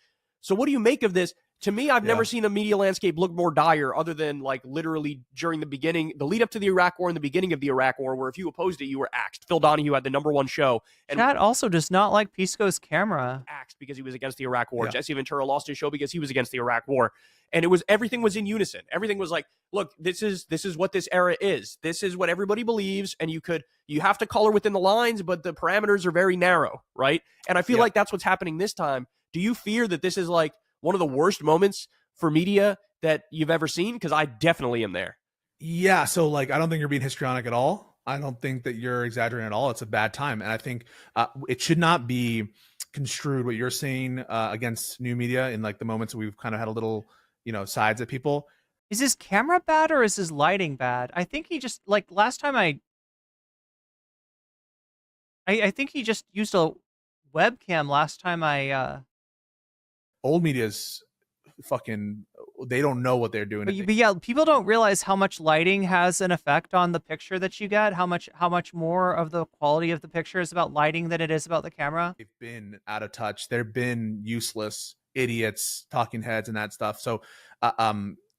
So what do you make of this? To me, I've never seen a media landscape look more dire other than like literally during the lead up to the Iraq War and the beginning of the Iraq War, where if you opposed it, you were axed. Phil Donahue had the #1 show. And Chad also does not like Pisco's camera. Axed because he was against the Iraq War. Yeah. Jesse Ventura lost his show because he was against the Iraq War. And everything was in unison. Everything was like, look, this is what this era is. This is what everybody believes. And you have to color within the lines, but the parameters are very narrow, right? And I feel like that's what's happening this time. Do you fear that this is like one of the worst moments for media that you've ever seen? Because I definitely am there. Yeah. So like, I don't think you're being histrionic at all. I don't think that you're exaggerating at all. It's a bad time. And I think it should not be misconstrued what you're saying against new media in like the moments we've kind of had a little, sides at people. Is his camera bad or is his lighting bad? I think he just like last time I think he just used a webcam last time Old media's fucking, they don't know what they're doing. but yeah, people don't realize how much lighting has an effect on the picture that you get, how much more of the quality of the picture is about lighting than it is about the camera. They've been out of touch. They've been useless idiots, talking heads, and that stuff. So,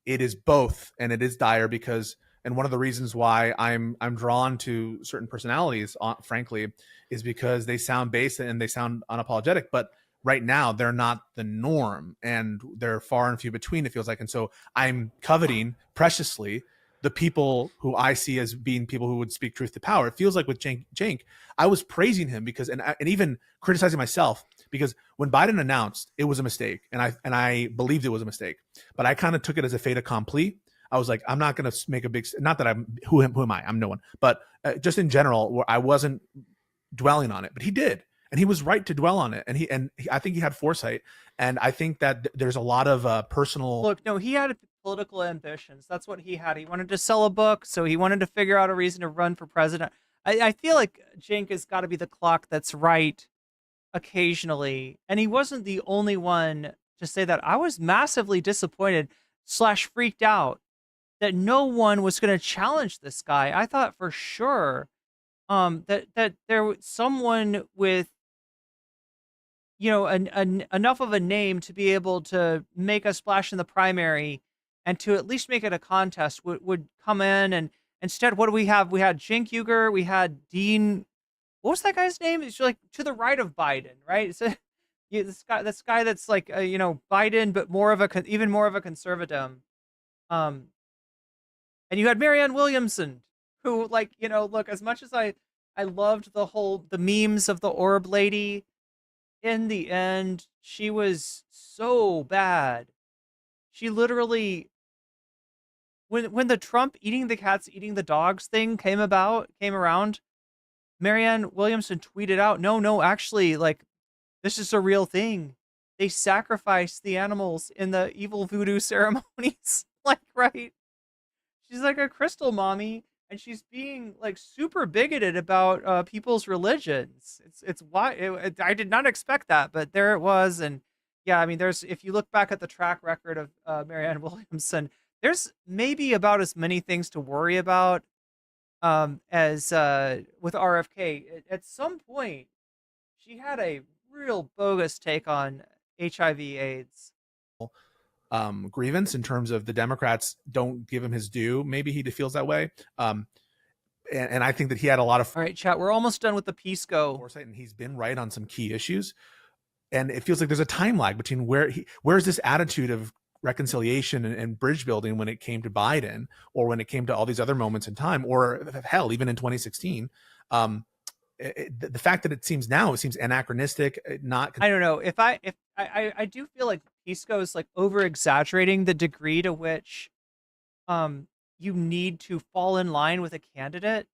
it is both, and it is dire because, and one of the reasons why I'm drawn to certain personalities, frankly, is because they sound base and they sound unapologetic, but right now they're not the norm and they're far and few between, it feels like. And so I'm coveting preciously the people who I see as being people who would speak truth to power. It feels like with Cenk, I was praising him because, and even criticizing myself, because when Biden announced, it was a mistake, and I believed it was a mistake, but I kind of took it as a fait accompli. I was like, I'm not going to make a big, not that who am I? I'm no one, but just in general, I wasn't dwelling on it, but he did. And he was right to dwell on it. And I think he had foresight. And I think that there's a lot of personal. Look, no, he had political ambitions. That's what he had. He wanted to sell a book, so he wanted to figure out a reason to run for president. I feel like Cenk has got to be the clock that's right occasionally. And he wasn't the only one to say that. I was massively disappointed / freaked out that no one was going to challenge this guy. I thought for sure that there was someone with enough of a name to be able to make a splash in the primary and to at least make it a contest would come in. And instead, what do we have? We had Cenk Uygur, we had Dean. What was that guy's name? It's like to the right of Biden, right? So this guy that's like Biden, but even more of a conservative. And you had Marianne Williamson, who look, as much as I loved the memes of the orb lady, in the end, she was so bad. She literally, when the Trump eating the cats, eating the dogs thing came around, Marianne Williamson tweeted out, no, actually, this is a real thing. They sacrifice the animals in the evil voodoo ceremonies. Right? She's like a crystal mommy. And she's being super bigoted about people's religions. It's why I did not expect that, but there it was. And yeah, I mean, if you look back at the track record of Marianne Williamson, there's maybe about as many things to worry about as with RFK. At some point, she had a real bogus take on HIV/AIDS. Grievance in terms of the Democrats don't give him his due. Maybe he feels that way. And I think that he had a lot of. All right, chat. We're almost done with the Pisco foresight, and he's been right on some key issues. And it feels like there's a time lag between where's this attitude of reconciliation and bridge building when it came to Biden, or when it came to all these other moments in time, or hell, even in 2016. The fact that it seems anachronistic, not. I don't know if I do feel like Pisco is over exaggerating the degree to which you need to fall in line with a candidate.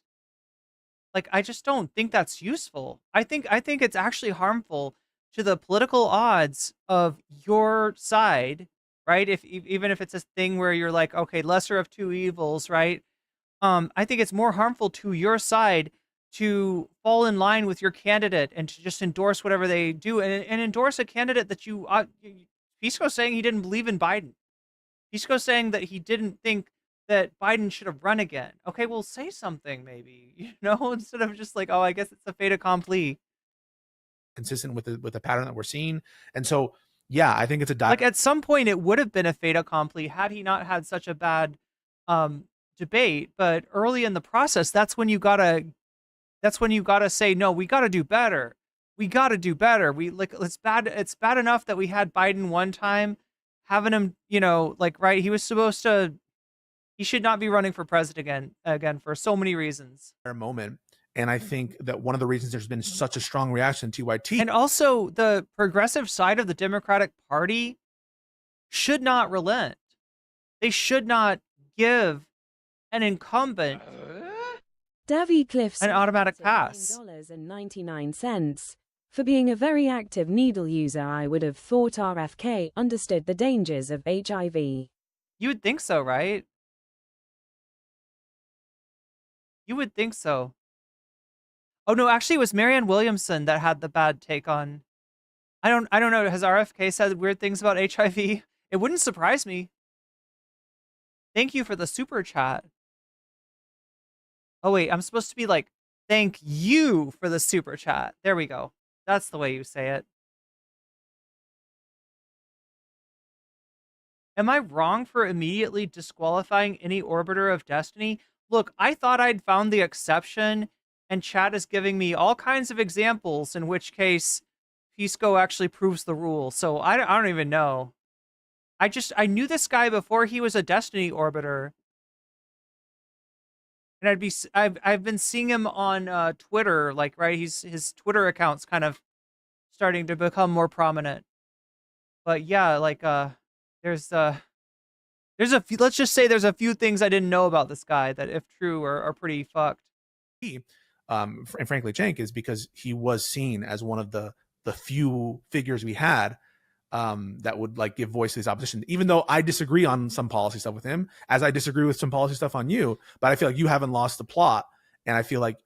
I just don't think that's useful. I think it's actually harmful to the political odds of your side, right? Even if it's a thing where you're like, okay, lesser of two evils, right? I think it's more harmful to your side to fall in line with your candidate and to just endorse whatever they do and endorse a candidate that you Pisco's saying he didn't believe in Biden. Pisco's saying that he didn't think that Biden should have run again. Okay, well, say something maybe, instead of just oh, I guess it's a fait accompli. Consistent with the pattern that we're seeing. And so, yeah, I think it's a at some point it would have been a fait accompli had he not had such a bad debate. But early in the process, that's when you gotta say, no, we gotta do better. We gotta do better. It's bad enough that we had Biden one time, having him, right, he should not be running for president again for so many reasons. Moment. And I think that one of the reasons there's been such a strong reaction to TYT. And also the progressive side of the Democratic Party should not relent. They should not give an incumbent Davy Cliffs an automatic pass. $19.99. For being a very active needle user, I would have thought RFK understood the dangers of HIV. You would think so, right? You would think so. Oh no, actually, it was Marianne Williamson that had the bad take on. I don't know. Has RFK said weird things about HIV? It wouldn't surprise me. Thank you for the super chat. Oh wait, I'm supposed to be like, thank you for the super chat. There we go. That's the way you say it. Am I wrong for immediately disqualifying any orbiter of destiny? Look, I thought I'd found the exception, and chat is giving me all kinds of examples, in which case Pisco actually proves the rule. So I don't even know. I knew this guy before he was a destiny orbiter. And I've been seeing him on Twitter, like, right, his Twitter account's kind of starting to become more prominent. But yeah, like there's a few, let's just say there's a few things I didn't know about this guy that, if true, are pretty fucked. And frankly, Cenk, is because he was seen as one of the few figures we had that would like give voice to his opposition, even though I disagree on some policy stuff with him, as I disagree with some policy stuff on you. But I feel like you haven't lost the plot, and I feel like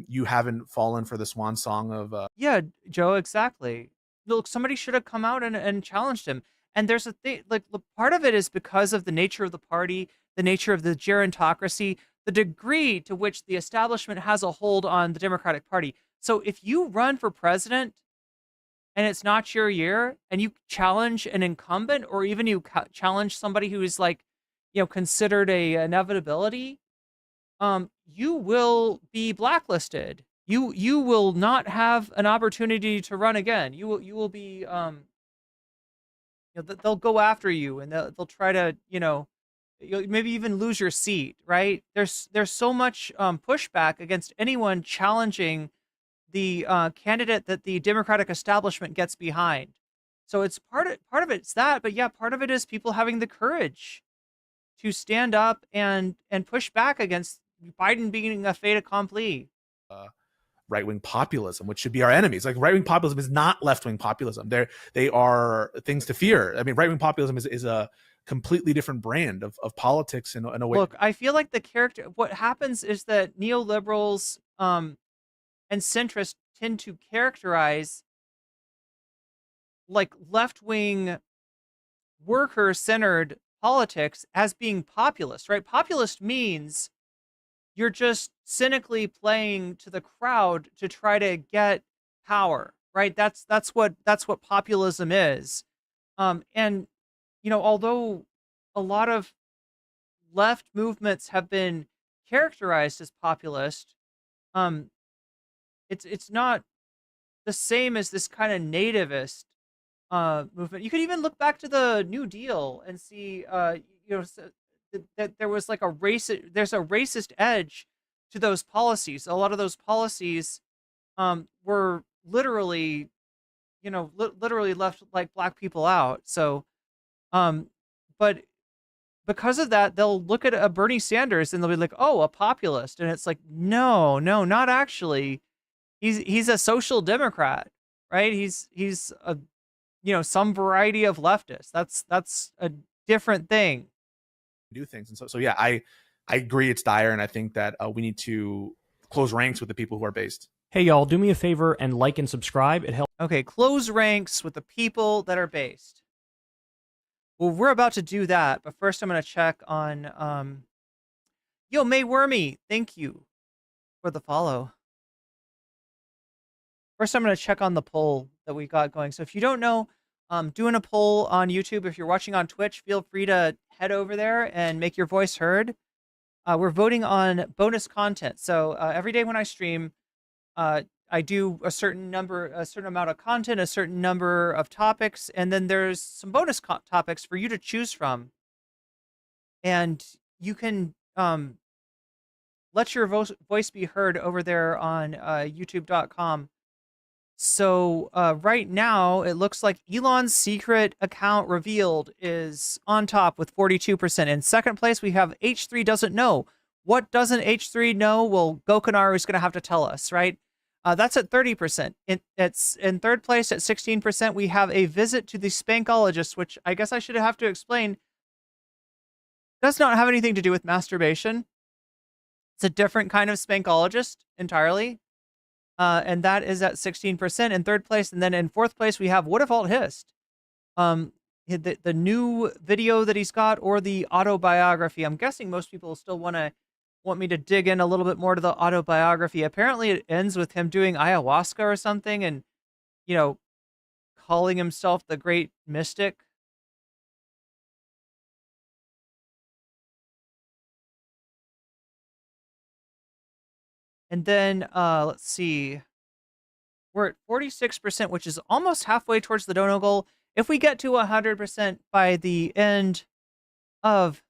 you haven't fallen for the swan song of Yeah, Joe, exactly. Look, somebody should have come out and challenged him. And there's a thing, like, the part of it is because of the nature of the party, the nature of the gerontocracy, the degree to which the establishment has a hold on the Democratic Party. So if you run for president and it's not your year, and you challenge an incumbent, or even you challenge somebody who is, like, considered a inevitability, you will be blacklisted. You will not have an opportunity to run again. You will be they'll go after you, and they'll try to you'll maybe even lose your seat, right? There's so much pushback against anyone challenging the candidate that the Democratic establishment gets behind. So it's part of it's that, but yeah, part of it is people having the courage to stand up and push back against Biden being a fait accompli. right-wing populism, which should be our enemies. Like, right-wing populism is not left-wing populism. They are things to fear. I mean, right-wing populism is a completely different brand of politics in a way. Look, I feel like what happens is that neoliberals and centrists tend to characterize, like, left-wing worker-centered politics as being populist, right? Populist means you're just cynically playing to the crowd to try to get power, right? That's what populism is. And although a lot of left movements have been characterized as populist, it's not the same as this kind of nativist movement. You could even look back to the New Deal and see, that there was like there's a racist edge to those policies. A lot of those policies were literally, literally left like black people out. So, but because of that, they'll look at a Bernie Sanders and they'll be like, oh, a populist. And it's like, no, not actually. He's a social democrat, right? He's a, some variety of leftist. That's a different thing. Do things. And so yeah, I agree it's dire, and I think that we need to close ranks with the people who are based. Hey y'all, do me a favor and like and subscribe. It helps. Okay, close ranks with the people that are based. Well, we're about to do that, but first I'm going to check on May Wormy, thank you for the follow. First I'm going to check on the poll that we got going. So if you don't know, doing a poll on YouTube. If you're watching on Twitch, feel free to head over there and make your voice heard. We're voting on bonus content. So every day when I stream, I do a certain amount of content, a certain number of topics, and then there's some bonus topics for you to choose from. And you can let your voice be heard over there on youtube.com. So right now, it looks like Elon's secret account revealed is on top with 42%. In second place, we have H3 doesn't know. What doesn't H3 know? Well, Gokunaru is going to have to tell us, right? That's at 30%. It's in third place at 16%. We have a visit to the spankologist, which I guess I should have to explain does not have anything to do with masturbation. It's a different kind of spankologist entirely. And that is at 16% in third place. And then in fourth place, we have What If Alt Hist? The new video that he's got, or the autobiography. I'm guessing most people still want me to dig in a little bit more to the autobiography. Apparently it ends with him doing ayahuasca or something and, calling himself the great mystic. And then, let's see. We're at 46%, which is almost halfway towards the dono goal. If we get to 100% by the end of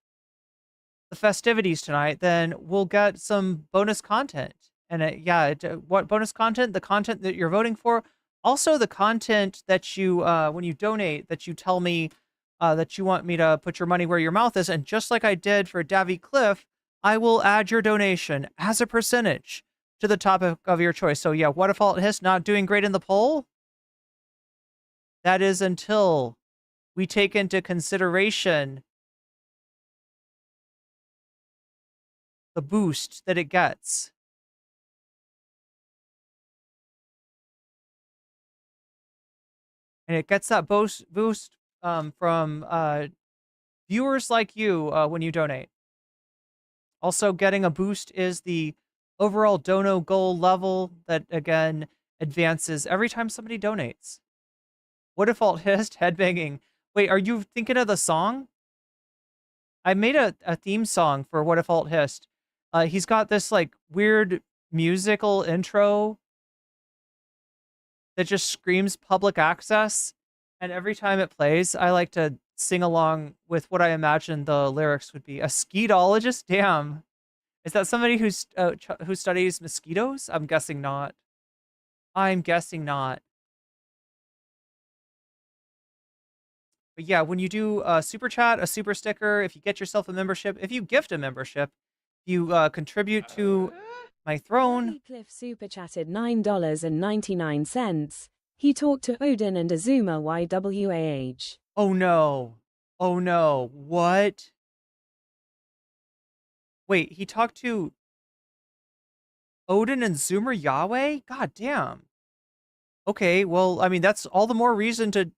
the festivities tonight, then we'll get some bonus content. And what bonus content? The content that you're voting for. Also, the content that you, when you donate, that you tell me that you want me to put your money where your mouth is. And just like I did for Davy Cliff, I will add your donation as a percentage to the topic of your choice. So yeah, What If Alt Hist not doing great in the poll? That is until we take into consideration the boost that it gets. And it gets that boost from viewers like you when you donate. Also, getting a boost is the overall dono goal level that, again, advances every time somebody donates. What If Alt Hist headbanging? Wait, are you thinking of the song? I made a theme song for What If Alt Hist. He's got this like weird musical intro that just screams public access, and every time it plays, I like to sing along with what I imagine the lyrics would be. A skeetologist? Damn. Is that somebody who studies mosquitoes? I'm guessing not. I'm guessing not. But yeah, when you do a super chat, a super sticker, if you get yourself a membership, if you gift a membership, you contribute to my throne. Cliff super chatted $9.99. He talked to Odin and Azuma YWAH. Oh no. Oh no. What? Wait, he talked to Odin and Zoomer Yahweh? God damn. Okay, well, I mean, that's all the more reason to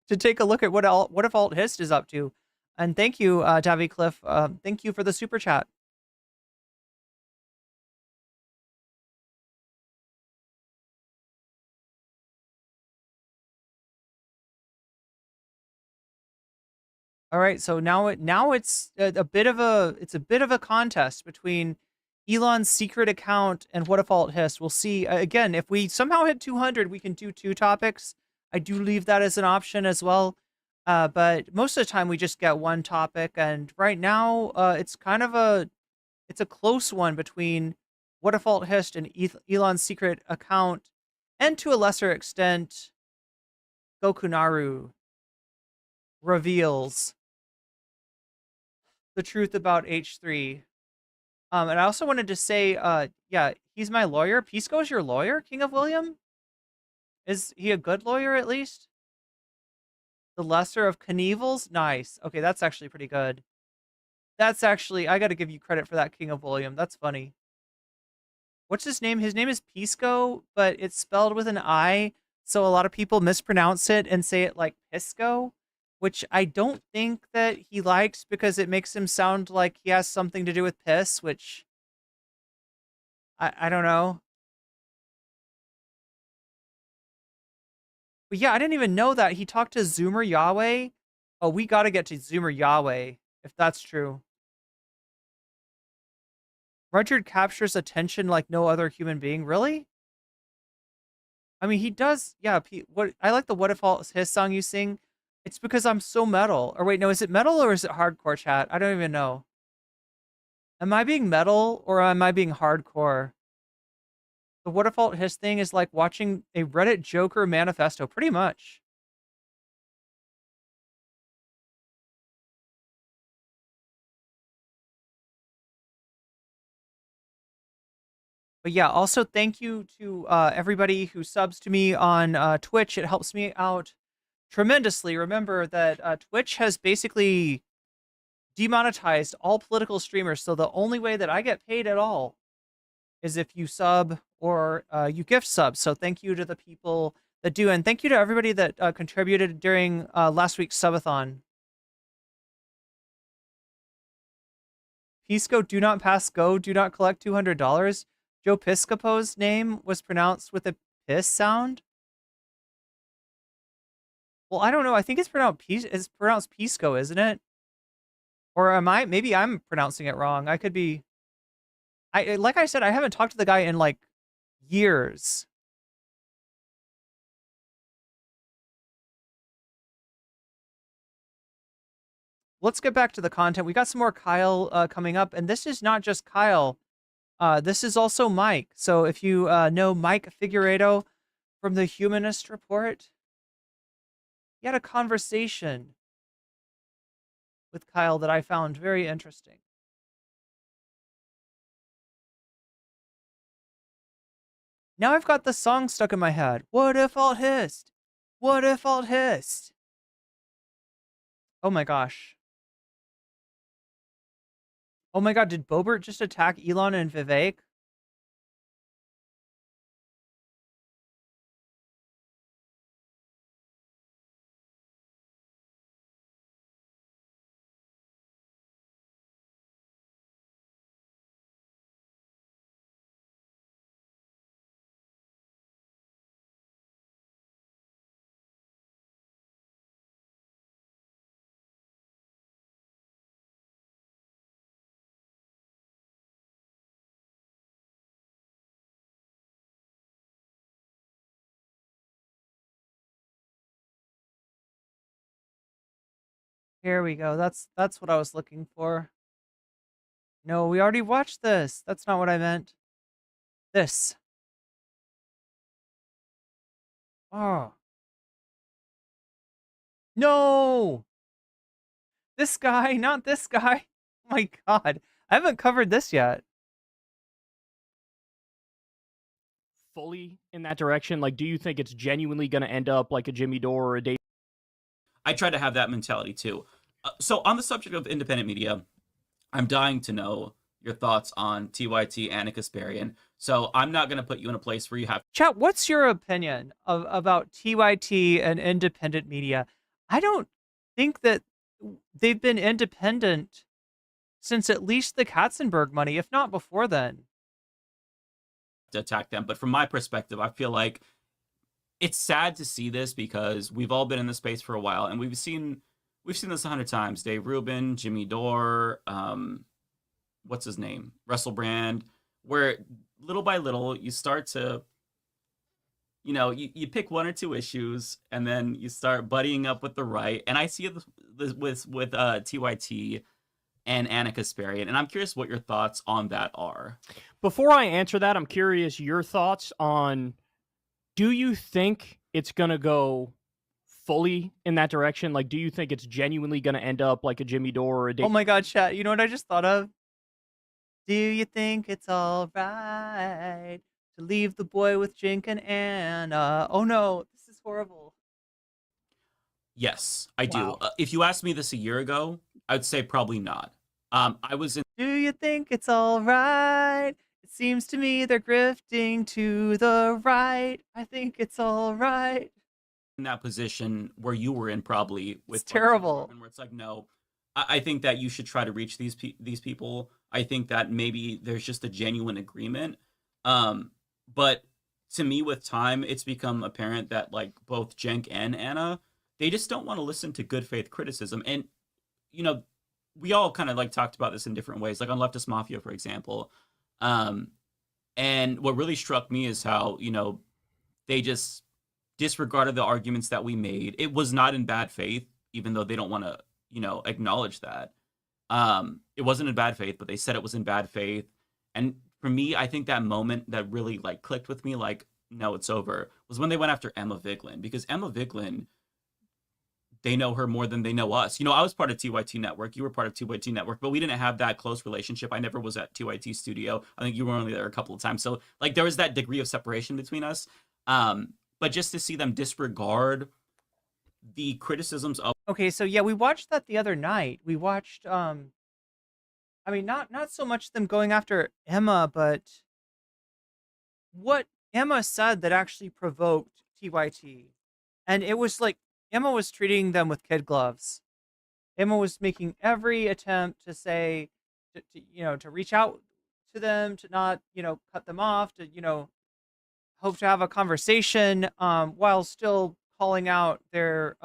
take a look at what If Alt Hist is up to. And thank you, Davy Cliff. Thank you for the super chat. All right, so now it's a bit of a contest between Elon's secret account and What If Alt Hist. We'll see. Again, if we somehow hit 200, we can do 2 topics. I do leave that as an option as well. But most of the time we just get 1 topic, and right now it's kind of a close one between What If Alt Hist and Elon's secret account, and to a lesser extent, Gokunaru reveals the truth about H3. And I also wanted to say, yeah, he's my lawyer. Pisco's your lawyer, King of William? Is he a good lawyer, at least? The lesser of Knievels? Nice. Okay, that's actually pretty good. That's actually, I gotta give you credit for that, King of William. That's funny. What's his name? His name is Pisco, but it's spelled with an I, so a lot of people mispronounce it and say it like Pisco, which I don't think that he likes because it makes him sound like he has something to do with piss, which I don't know. But yeah, I didn't even know that. He talked to Zoomer Yahweh. Oh, we gotta get to Zoomer Yahweh, if that's true. Rudyard captures attention like no other human being. Really? I mean, he does. Yeah, what I like the What If Alt Hist song you sing. It's because I'm so metal. Or wait, no, is it metal or is it hardcore, chat? I don't even know. Am I being metal or am I being hardcore? The What If Alt Hist thing is like watching a Reddit Joker manifesto, pretty much. But yeah, also thank you to everybody who subs to me on Twitch. It helps me out tremendously. Remember that Twitch has basically demonetized all political streamers, so the only way that I get paid at all is if you sub or you gift sub. So thank you to the people that do, and thank you to everybody that contributed during last week's subathon. Pisco, do not pass go, do not collect $200. Joe Piscopo's name was pronounced with a piss sound. Well, I don't know. I think it's pronounced Pisco, isn't it? Or am I? Maybe I'm pronouncing it wrong. I could be. Like I said, I haven't talked to the guy in like years. Let's get back to the content. We got some more Kyle coming up, and this is not just Kyle. This is also Mike. So if you know Mike Figueredo from the Humanist report, he had a conversation with Kyle that I found very interesting. Now I've got the song stuck in my head. What if alt hissed? What if alt hissed? Oh my gosh. Oh my god, did Bobert just attack Elon and Vivek? Here we go. That's what I was looking for. No, we already watched this. That's not what I meant. This. Oh. No! This guy, not this guy. Oh my god. I haven't covered this yet. Fully in that direction? Like, do you think it's genuinely going to end up like a Jimmy Dore or a Dave? I try to have that mentality too. So on the subject of independent media, I'm dying to know your thoughts on TYT and Kasparian. So I'm not going to put you in a place where you have. Chat, what's your opinion about TYT and independent media? I don't think that they've been independent since at least the Katzenberg money, if not before then. To attack them, but from my perspective, I feel like it's sad to see this because we've all been in this space for a while, and we've seen this 100 times. Dave Rubin, Jimmy Dore, what's his name, Russell Brand, where little by little you start to, you pick one or two issues, and then you start buddying up with the right. And I see this with TYT and Anna Kasparian, and I'm curious what your thoughts on that are. Before I answer that, I'm curious your thoughts on, do you think it's going to go fully in that direction? Like, do you think it's genuinely going to end up like a Jimmy Dore or a Dave? Oh my god, chat, you know what I just thought of? Do you think it's all right to leave the boy with Jink and Anna? Oh no, this is horrible. Yes, I Wow. do. If you asked me this a year ago, I would say probably not. I was in Do you think it's all right? It seems to me they're grifting to the right. I think it's all right. that position where you were in, probably with It's terrible. Where it's like, no, I think that you should try to reach these people. I think that maybe there's just a genuine agreement. But to me, with time, it's become apparent that like both Jenk and Anna, they just don't want to listen to good faith criticism. And we all kind of like talked about this in different ways, like on Leftist Mafia, for example. And what really struck me is how, they just disregarded the arguments that we made. It was not in bad faith, even though they don't want to, acknowledge that. It wasn't in bad faith, but they said it was in bad faith. And for me, I think that moment that really like clicked with me, like, no, it's over, was when they went after Emma Vigeland, because Emma Vigeland they know her more than they know us. You know, I was part of TYT Network. You were part of TYT Network, but we didn't have that close relationship. I never was at TYT Studio. I think you were only there a couple of times. So like there was that degree of separation between us. But just to see them disregard the criticisms of Okay, so yeah, we watched that the other night. We watched I mean not so much them going after Emma, but what Emma said that actually provoked TYT. And it was like Emma was treating them with kid gloves. Emma was making every attempt to say, to reach out to them, to not, cut them off, to, hope to have a conversation, while still calling out their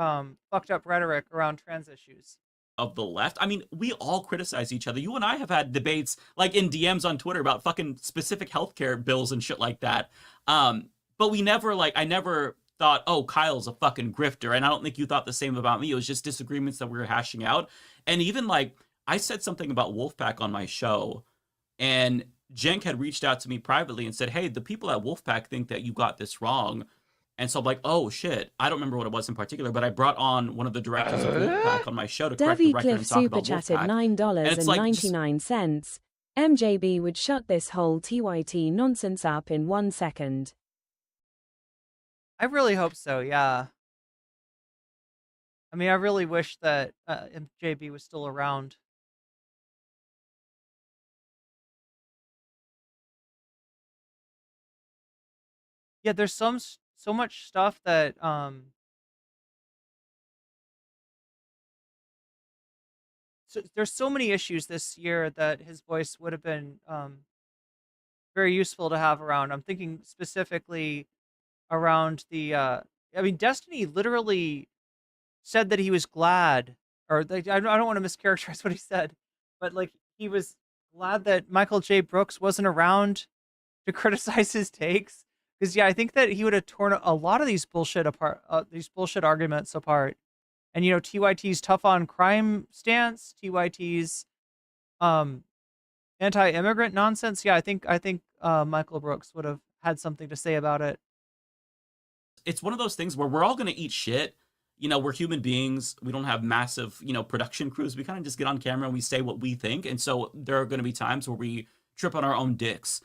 fucked up rhetoric around trans issues. the left. I mean, we all criticize each other. You and I have had debates like in DMs on Twitter about fucking specific healthcare bills and shit like that. But we never I never thought, oh, Kyle's a fucking grifter. And I don't think you thought the same about me. It was just disagreements that we were hashing out. And even I said something about Wolfpack on my show, and Jenk had reached out to me privately and said, hey, the people at Wolfpack think that you got this wrong. And so I'm like, oh shit, I don't remember what it was in particular, but I brought on one of the directors of Wolfpack on my show to correct the Davy record Cliff and talk super about chatted Wolfpack. $9.99. MJB would shut this whole TYT nonsense up in 1 second. I really hope so, yeah. I mean, I really wish that MJB was still around. Yeah, there's so much stuff that there's so many issues this year that his voice would have been very useful to have around. I'm thinking specifically around the I mean, Destiny literally said that he was glad, or I don't want to mischaracterize what he said, but he was glad that Michael J. Brooks wasn't around to criticize his takes. Because yeah, I think that he would have torn a lot of these bullshit arguments apart. And TYT's tough on crime stance, TYT's anti-immigrant nonsense. Yeah, I think Michael Brooks would have had something to say about it. It's one of those things where we're all going to eat shit. We're human beings. We don't have massive, production crews. We kind of just get on camera and we say what we think. And so there are going to be times where we trip on our own dicks.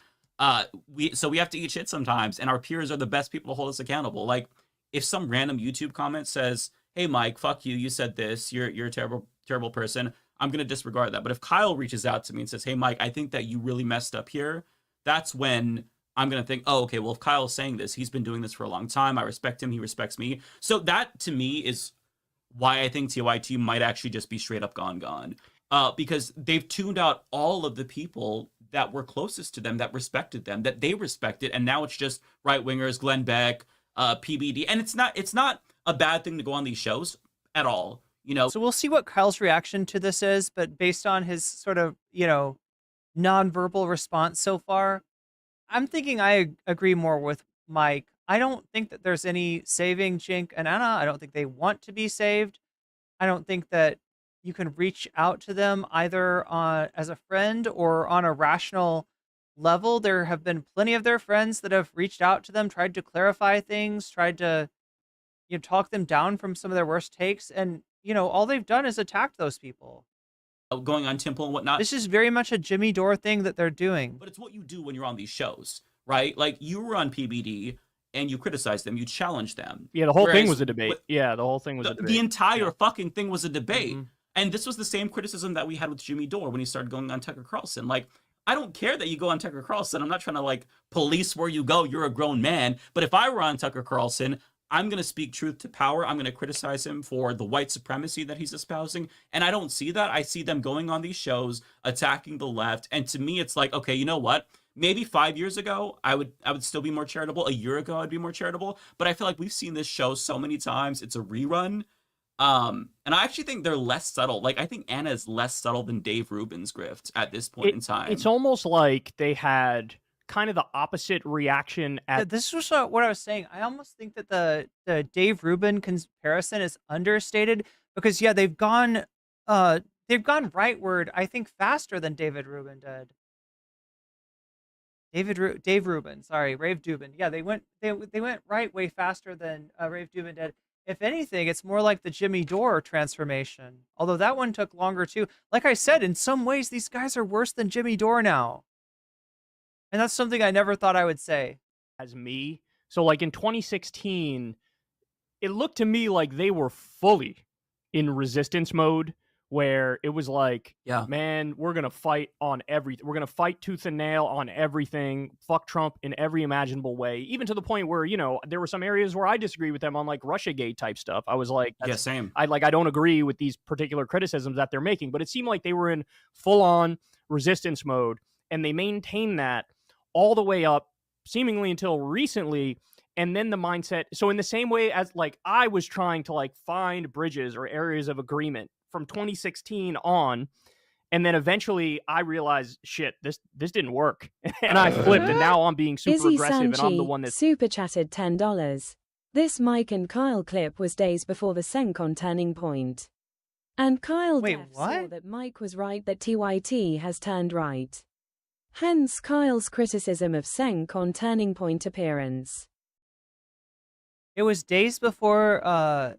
We have to eat shit sometimes, and our peers are the best people to hold us accountable. Like, if some random YouTube comment says, hey, Mike, fuck you, you said this, you're a terrible, terrible person, I'm going to disregard that. But if Kyle reaches out to me and says, hey, Mike, I think that you really messed up here, that's when I'm going to think, oh, okay, well, if Kyle's saying this, he's been doing this for a long time, I respect him, he respects me. So that, to me, is why I think TYT might actually just be straight up gone. Because they've tuned out all of the people that were closest to them, that respected them, that they respected, and now it's just right-wingers, Glenn Beck, PBD, and it's not a bad thing to go on these shows at all, So we'll see what Kyle's reaction to this is, but based on his sort of, nonverbal response so far, I'm thinking I agree more with Mike. I don't think that there's any saving Jink and Anna. I don't think they want to be saved. I don't think that you can reach out to them either as a friend or on a rational level. There have been plenty of their friends that have reached out to them, tried to clarify things, tried to talk them down from some of their worst takes, and all they've done is attack those people. Going on Temple and whatnot. This is very much a Jimmy Dore thing that they're doing. But it's what you do when you're on these shows, right? Like, you were on PBD and you criticized them, you challenged them. Yeah, the whole thing was a debate. The whole thing was a debate. The entire fucking thing was a debate. Mm-hmm. And this was the same criticism that we had with Jimmy Dore when he started going on Tucker Carlson. Like, I don't care that you go on Tucker Carlson. I'm not trying to police where you go. You're a grown man. But if I were on Tucker Carlson, I'm going to speak truth to power. I'm going to criticize him for the white supremacy that he's espousing. And I don't see that. I see them going on these shows, attacking the left. And to me, it's like, okay, you know what? Maybe 5 years ago, I would still be more charitable. A year ago, I'd be more charitable. But I feel like we've seen this show so many times. It's a rerun. And I actually think they're less subtle. I think Anna is less subtle than Dave Rubin's grift at this point in time. It's almost like they had kind of the opposite reaction at... Yeah, this was what I was saying. I almost think that the Dave Rubin comparison is understated because, yeah, they've gone rightward, I think, faster than David Rubin did. Dave Rubin, sorry, Rave Dubin. Yeah, they went right way faster than Rave Dubin did. If anything, it's more like the Jimmy Dore transformation. Although that one took longer too. Like I said, in some ways, these guys are worse than Jimmy Dore now. And that's something I never thought I would say. As me. So like in 2016, it looked to me like they were fully in resistance mode, where it was like, Yeah. man, we're going to fight on everything. We're going to fight tooth and nail on everything. Fuck Trump in every imaginable way, even to the point where, you know, there were some areas where I disagree with them on like Russiagate type stuff. I was like, Yeah, same. I don't agree with these particular criticisms that they're making, but it seemed like they were in full on resistance mode, and they maintained that all the way up seemingly until recently. And then the mindset, so in the same way as like I was trying to like find bridges or areas of agreement from 2016 on, and then eventually I realized, shit, this didn't work. And I flipped, and now I'm being super Izzy aggressive, and I'm the Sanchi one that's super chatted $10. This Mike and Kyle clip was days before the Sencon turning point. And Kyle Wait, Def what? saw that Mike was right that TYT has turned right. Hence Kyle's criticism of Sencon turning point appearance. It was days before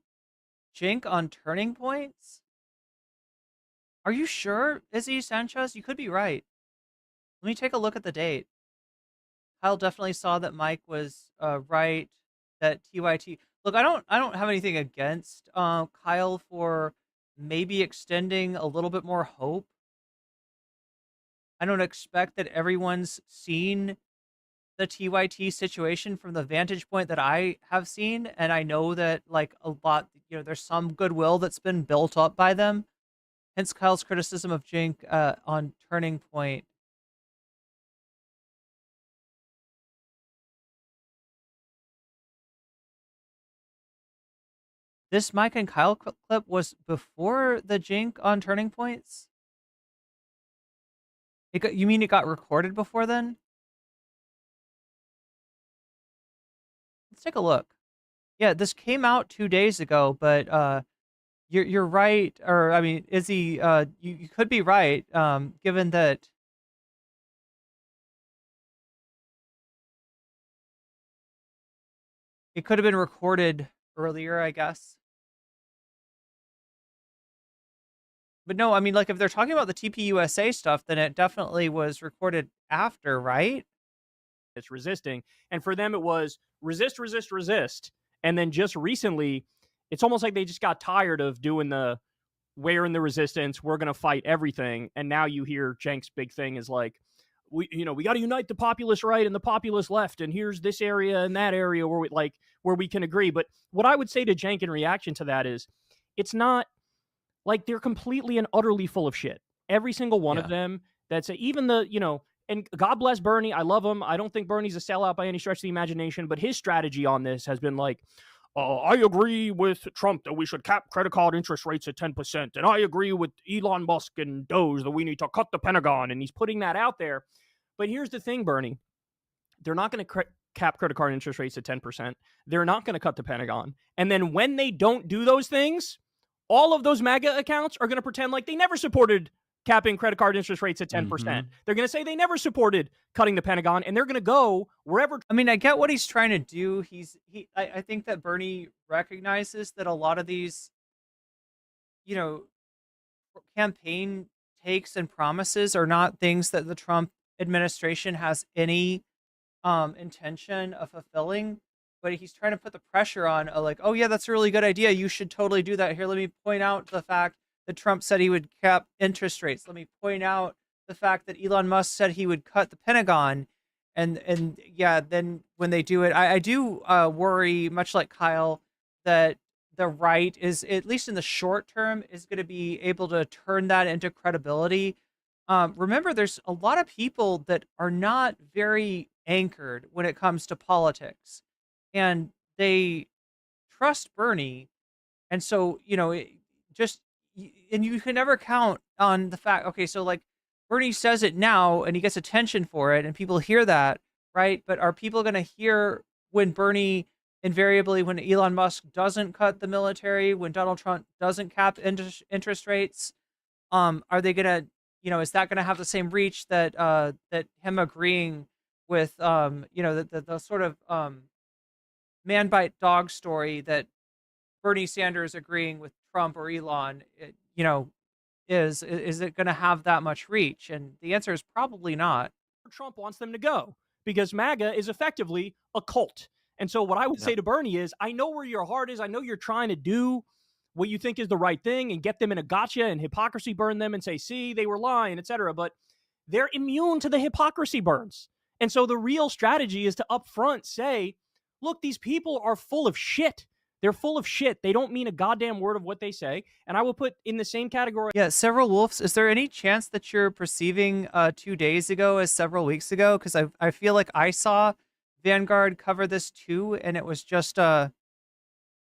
Jink on Turning Points? Are you sure, Izzy Sanchez? You could be right. Let me take a look at the date. Kyle definitely saw that Mike was right, that TYT. Look, I don't have anything against Kyle for maybe extending a little bit more hope. I don't expect that everyone's seen the TYT situation from the vantage point that I have seen, and I know that like a lot, you know, there's some goodwill that's been built up by them. Hence Kyle's criticism of Jink on Turning Point. This Mike and Kyle clip was before the Jink on Turning Points? You mean it got recorded before then? Let's take a look. Yeah, this came out 2 days ago, but you're right, or I mean, Izzy, you could be right, given that it could have been recorded earlier, I guess. But no, I mean, like if they're talking about the TPUSA stuff, then it definitely was recorded after, right? it's resisting. And for them, it was resist, resist, resist. And then just recently, it's almost like they just got tired of doing the we're in the resistance, we're going to fight everything. And now you hear Cenk's big thing is like, we got to unite the populist right and the populist left. And here's this area and that area where we can agree. But what I would say to Cenk in reaction to that is, it's not like they're completely and utterly full of shit. Every single one of them. Even the, and God bless Bernie. I love him. I don't think Bernie's a sellout by any stretch of the imagination, but his strategy on this has been like, I agree with Trump that we should cap credit card interest rates at 10%. And I agree with Elon Musk and Doge that we need to cut the Pentagon. And he's putting that out there. But here's the thing, Bernie. They're not going to cap credit card interest rates at 10%. They're not going to cut the Pentagon. And then when they don't do those things, all of those MAGA accounts are going to pretend like they never supported capping credit card interest rates at 10%. Mm-hmm. They're going to say they never supported cutting the Pentagon, and they're going to go wherever. I mean, I get what he's trying to do. I think that Bernie recognizes that a lot of these, campaign takes and promises are not things that the Trump administration has any intention of fulfilling. But he's trying to put the pressure on, like, oh yeah, that's a really good idea. You should totally do that. Here, let me point out the fact that Trump said he would cap interest rates. Let me point out the fact that Elon Musk said he would cut the Pentagon. And yeah, then when they do it, I do worry, much like Kyle, that the right is, at least in the short term, is going to be able to turn that into credibility. Remember, there's a lot of people that are not very anchored when it comes to politics. And they trust Bernie. And so, and you can never count on the fact, okay, so like Bernie says it now and he gets attention for it and people hear that, right? But are people going to hear when Bernie invariably, when Elon Musk doesn't cut the military, when Donald Trump doesn't cap interest rates, are they going to, is that going to have the same reach that that him agreeing with, the sort of man bite dog story that Bernie Sanders agreeing with Trump or Elon, is it going to have that much reach? And the answer is probably not. Trump wants them to go, because MAGA is effectively a cult. And so what I would say to Bernie is, I know where your heart is. I know you're trying to do what you think is the right thing and get them in a gotcha and hypocrisy burn them and say, see, they were lying, etc. But they're immune to the hypocrisy burns. And so the real strategy is to upfront say, look, these people are full of shit. They're full of shit. They don't mean a goddamn word of what they say. And I will put in the same category. Yeah, several wolves. Is there any chance that you're perceiving 2 days ago as several weeks ago? Because I feel like I saw Vanguard cover this too, and it was just it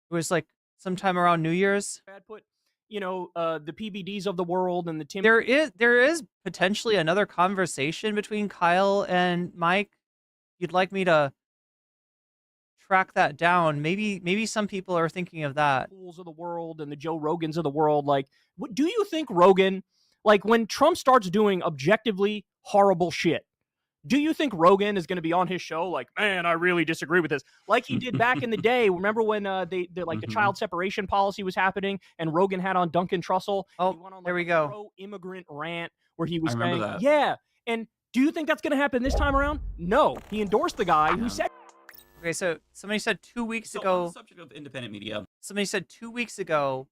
was like sometime around New Year's. I'd put, the PBDs of the world and the Tim. There is potentially another conversation between Kyle and Mike. You'd like me to track that down? Maybe some people are thinking of that. Fools of the world and the Joe Rogans of the world. Like, do you think Rogan, like when Trump starts doing objectively horrible shit, do you think Rogan is going to be on his show like, man, I really disagree with this, like he did back in the day? Remember when the child separation policy was happening and Rogan had on Duncan Trussell? Oh, he went on, there we go. Pro-immigrant rant where he was I saying, remember that. yeah. And do you think that's going to happen this time around? No. He endorsed the guy who said. Okay, so somebody said 2 weeks So ago. on the subject of independent media, Somebody said 2 weeks ago.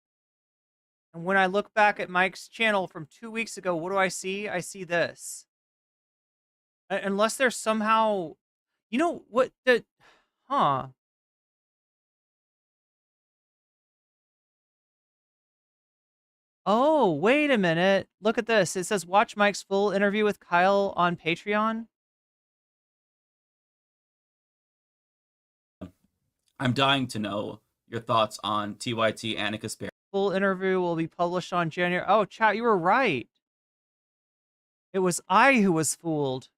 And when I look back at Mike's channel from 2 weeks ago, what do I see? I see this. Unless there's somehow, what the, Oh, wait a minute. Look at this. It says watch Mike's full interview with Kyle on Patreon. I'm dying to know your thoughts on TYT Annika Sperry. Full interview will be published on January. Oh, chat, you were right. It was I who was fooled.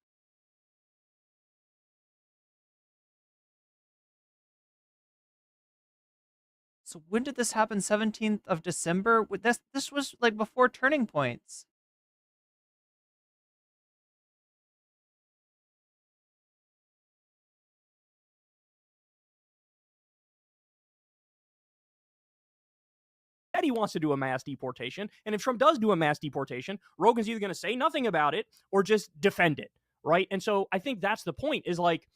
So when did this happen? 17th of December? This was like before Turning Points. He wants to do a mass deportation. And if Trump does do a mass deportation, Rogan's either going to say nothing about it or just defend it, right? And so I think that's the point, is like,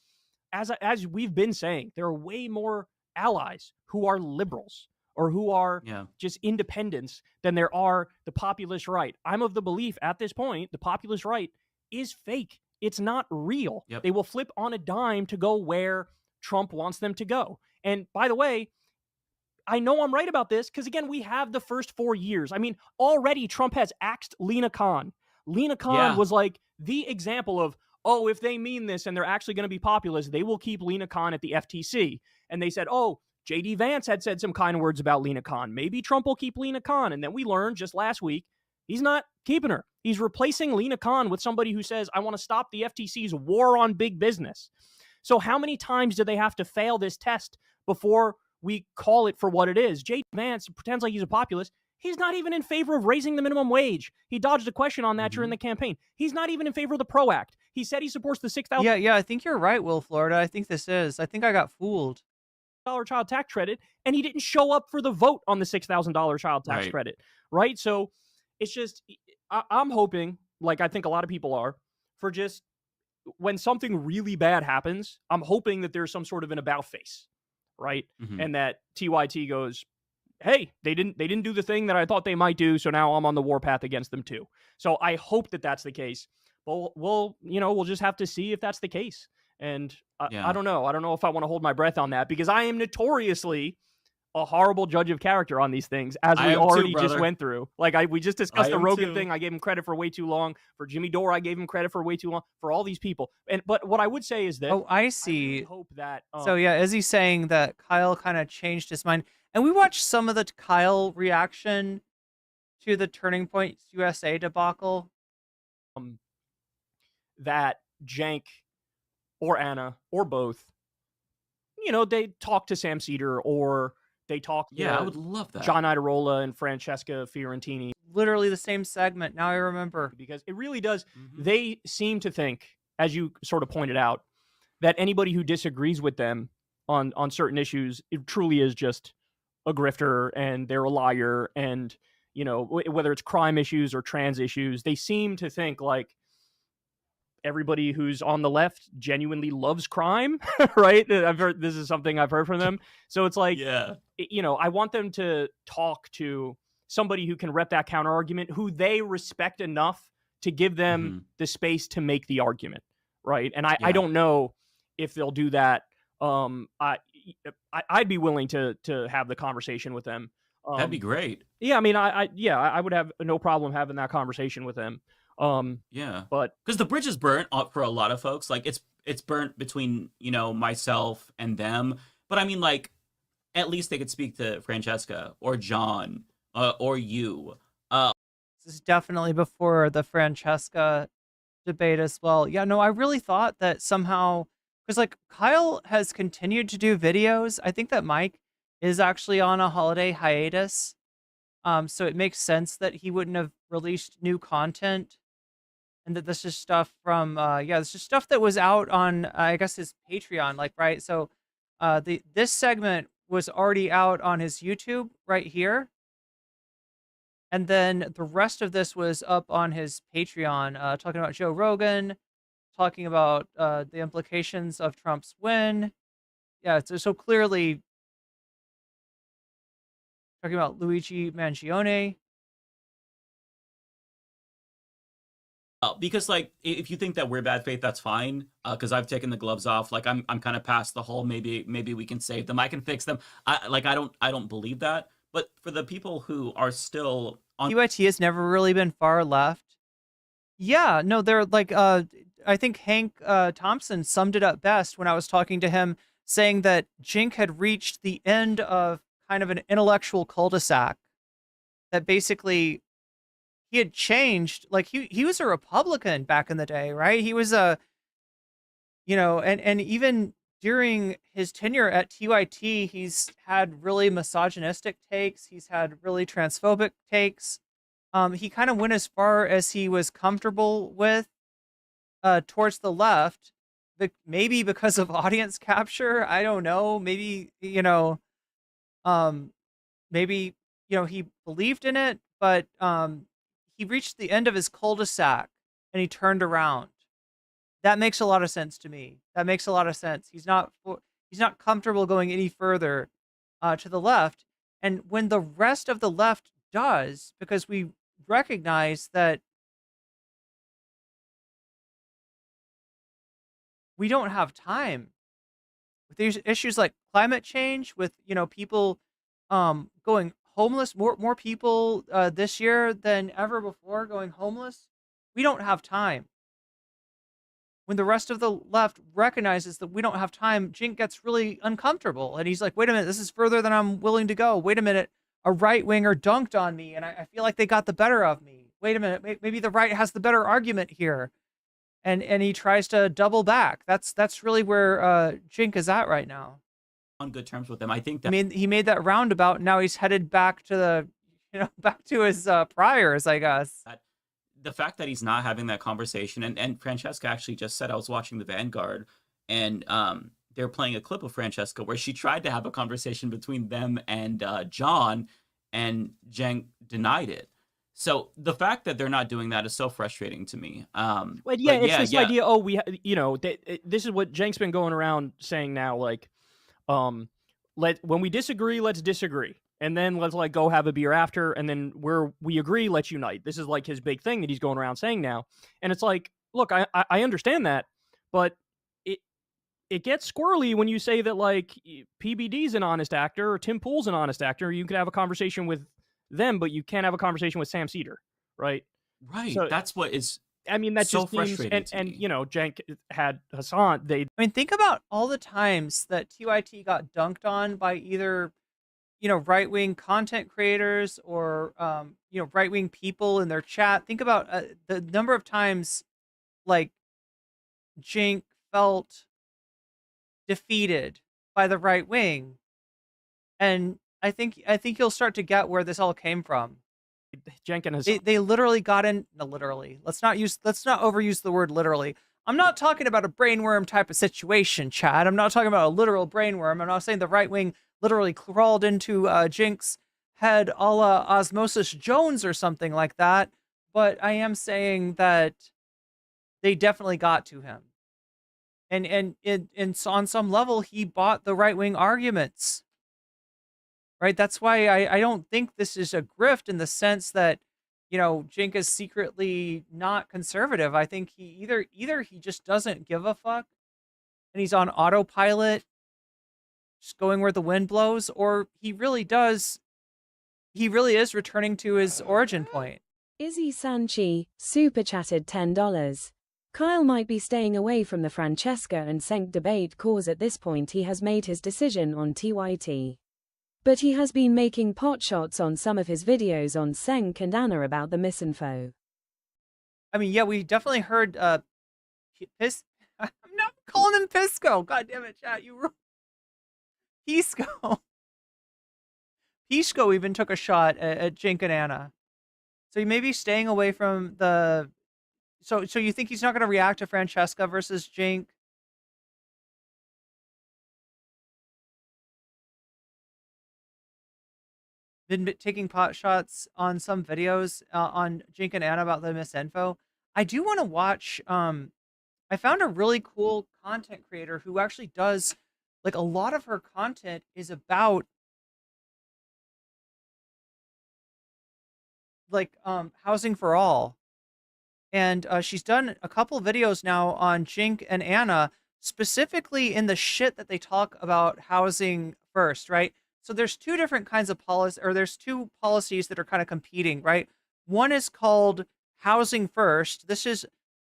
as we've been saying, there are way more allies who are liberals or who are just independents than there are the populist right. I'm of the belief at this point, the populist right is fake. It's not real. Yep. They will flip on a dime to go where Trump wants them to go. And by the way, I know I'm right about this because, again, we have the first 4 years. I mean, already Trump has axed Lena Khan. Lena Khan was like the example of, oh, if they mean this and they're actually going to be populist, they will keep Lena Khan at the FTC. And they said, oh, J.D. Vance had said some kind words about Lena Khan. Maybe Trump will keep Lena Khan. And then we learned just last week, he's not keeping her. He's replacing Lena Khan with somebody who says, I want to stop the FTC's war on big business. So how many times do they have to fail this test before we call it for what it is? J.D. Vance pretends like he's a populist. He's not even in favor of raising the minimum wage. He dodged a question on that during the campaign. He's not even in favor of the PRO Act. He said he supports the $6,000. Yeah, I think you're right, Will Florida. I think this is. I think I got fooled. Child tax credit, and he didn't show up for the vote on the $6,000 child tax credit, right? So it's just, I'm hoping, like I think a lot of people are, for just when something really bad happens, I'm hoping that there's some sort of an about face, right? And that TYT goes, hey, they didn't do the thing that I thought they might do, so now I'm on the warpath against them too. So I hope that that's the case. But we'll just have to see if that's the case. And I don't know. I don't know if I want to hold my breath on that, because I am notoriously a horrible judge of character on these things, as we already just went through. Like we just discussed the Rogan thing. I gave him credit for way too long. For Jimmy Dore, I gave him credit for way too long. For all these people. But what I would say is that I see. I really hope that. So yeah, is he saying that Kyle kind of changed his mind? And we watched some of the Kyle reaction to the Turning Point USA debacle. That Cenk or Anna or both, they talk to Sam Cedar, or they talk to I would love that. John Idarola and Francesca Fiorentini. Literally the same segment. Now I remember. Because it really does. They seem to think, as you sort of pointed out, that anybody who disagrees with them on certain issues, it truly is just a grifter and they're a liar, and whether it's crime issues or trans issues, they seem to think like everybody who's on the left genuinely loves crime, right? This is something I've heard from them. So it's like, Yeah. I want them to talk to somebody who can rep that counter argument, who they respect enough to give them the space to make the argument, right? And I don't know if they'll do that. I'd be willing to have the conversation with them. That'd be great. Yeah, I mean, I would have no problem having that conversation with them. Yeah, but because the bridge is burnt for a lot of folks. Like it's burnt between myself and them. But I mean, like, at least they could speak to Francesca or John or you. This is definitely before the Francesca debate as well. Yeah, no, I really thought that somehow, because like Kyle has continued to do videos. I think that Mike is actually on a holiday hiatus. So it makes sense that he wouldn't have released new content. And that this is stuff from this is stuff that was out on I guess his Patreon, like, right? So this segment was already out on his YouTube right here. And then the rest of this was up on his Patreon, talking about Joe Rogan, talking about the implications of Trump's win. Yeah, so clearly talking about Luigi Mangione. Because like, if you think that we're bad faith, that's fine. Because I've taken the gloves off. Like I'm kind of past the whole maybe we can save them. I can fix them. I don't believe that. But for the people who are still on TYT has never really been far left. Yeah, no, they're like I think Hank Thompson summed it up best when I was talking to him, saying that Jink had reached the end of kind of an intellectual cul-de-sac. That basically he had changed. Like he was a Republican back in the day, right? He was and even during his tenure at TYT, he's had really misogynistic takes. He's had really transphobic takes. He kind of went as far as he was comfortable with towards the left, maybe because of audience capture. I don't know. Maybe, maybe, he believed in it, but he reached the end of his cul-de-sac and he turned around. That makes a lot of sense to me. That makes a lot of sense. He's not comfortable going any further to the left. And when the rest of the left does, because we recognize that we don't have time with these issues like climate change, with people going homeless, more people this year than ever before going homeless. We don't have time. When the rest of the left recognizes that we don't have time, Jink gets really uncomfortable. And he's like, wait a minute, this is further than I'm willing to go. Wait a minute, a right-winger dunked on me, and I feel like they got the better of me. Wait a minute, maybe the right has the better argument here. And he tries to double back. That's really where Jink is at right now. on good terms with them. I think that I mean, he made that roundabout, and now he's headed back to back to his priors, I guess. the fact that he's not having that conversation, and Francesca actually just said, I was watching the Vanguard, and they're playing a clip of Francesca where she tried to have a conversation between them and John, and Jen denied it. So the fact that they're not doing that is so frustrating to me. Well, yeah, it's this idea. Oh, this is what Jenk's been going around saying now. Like, when we disagree, let's disagree, and then let's go have a beer after, and then where we agree, let's unite. This is like his big thing that he's going around saying now. And it's like, look, I understand that, but it gets squirrely when you say that like PBD's an honest actor or Tim Pool's an honest actor. You can have a conversation with them, but you can't have a conversation with Sam Cedar, right? Right. So, that's what is. I mean, that's so just seems, frustrating. and Jenk had Hasan. I mean, think about all the times that TYT got dunked on by either, right-wing content creators or, right-wing people in their chat. Think about the number of times, like, Jink felt defeated by the right wing, and I think you'll start to get where this all came from. Jenkin has they literally got in. No, literally. Let's not overuse the word literally. I'm not talking about a brainworm type of situation, Chad. I'm not talking about a literal brainworm. I'm not saying the right wing literally crawled into Jink's head a la Osmosis Jones or something like that. But I am saying that they definitely got to him. And so on some level, he bought the right wing arguments, right? That's why I don't think this is a grift in the sense that, Jink is secretly not conservative. I think he either he just doesn't give a fuck and he's on autopilot, just going where the wind blows, or he really is returning to his origin point. Izzy Sanchi, super chatted $10. Kyle might be staying away from the Francesca and Senk debate cause at this point he has made his decision on TYT. But he has been making pot shots on some of his videos on Senk and Anna about the misinfo. I mean, yeah, we definitely heard I'm not calling him Pisco. God damn it, chat. Pisco. Pisco even took a shot at Jink and Anna. So he may be staying away from the... So you think he's not going to react to Francesca versus Jink? Been taking pot shots on some videos on Jink and Anna about the misinfo. I do want to watch... I found a really cool content creator who actually does... Like, a lot of her content is about... like, housing for all. And she's done a couple videos now on Jink and Anna, specifically in the shit that they talk about housing first, right? So there's two different kinds of policy, or there's two policies that are kind of competing, right? One is called housing first. This is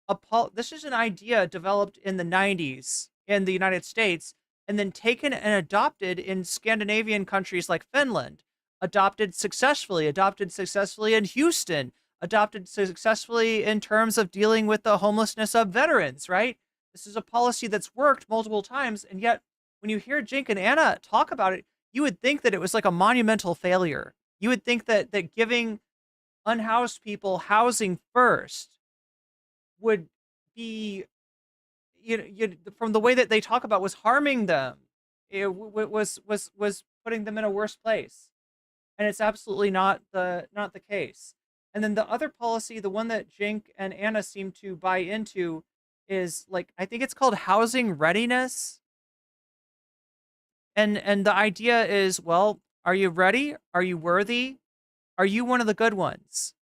an idea developed in the 90s in the United States, and then taken and adopted in Scandinavian countries like Finland, adopted successfully in Houston, adopted successfully in terms of dealing with the homelessness of veterans, right? This is a policy that's worked multiple times, and yet when you hear Jink and Anna talk about it, you would think that it was like a monumental failure. You would think that giving unhoused people housing first would be, from the way that they talk about, was harming them. It was putting them in a worse place, and it's absolutely not the case. And then the other policy, the one that Jink and Anna seem to buy into, is like, I think it's called housing readiness. And the idea is, well, are you ready? Are you worthy? Are you one of the good ones?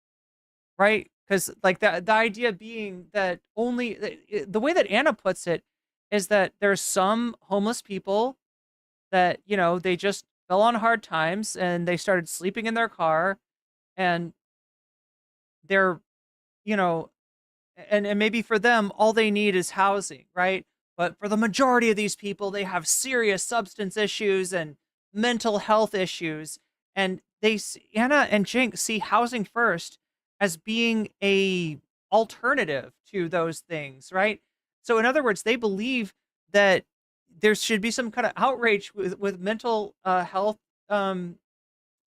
Right? Because like the idea being that only the way that Anna puts it is that there's some homeless people that, they just fell on hard times and they started sleeping in their car, and they're, and maybe for them, all they need is housing, right? But for the majority of these people, they have serious substance issues and mental health issues. And Anna and Jink see housing first as being a alternative to those things, right? So in other words, they believe that there should be some kind of outrage with mental health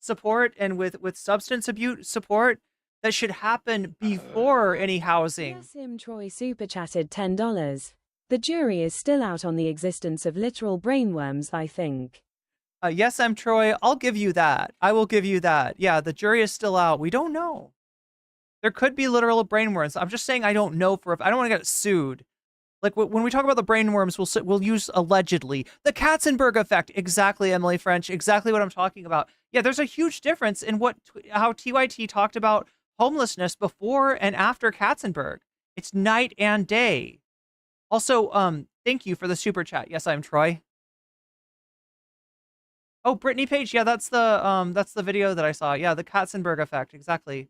support and with substance abuse support that should happen before any housing. Sim Troy super chatted $10. The jury is still out on the existence of literal brainworms, I think. Yes, I'm Troy. I'll give you that. I will give you that. Yeah, the jury is still out. We don't know. There could be literal brainworms. I'm just saying I don't know I don't want to get sued. Like when we talk about the brainworms, we'll use allegedly. The Katzenberg effect. Exactly, Emily French. Exactly what I'm talking about. Yeah, there's a huge difference in how TYT talked about homelessness before and after Katzenberg. It's night and day. Also, thank you for the super chat. Yes, I'm Troy. Oh, Brittany Page. Yeah, that's the video that I saw. Yeah, the Katzenberg effect. Exactly.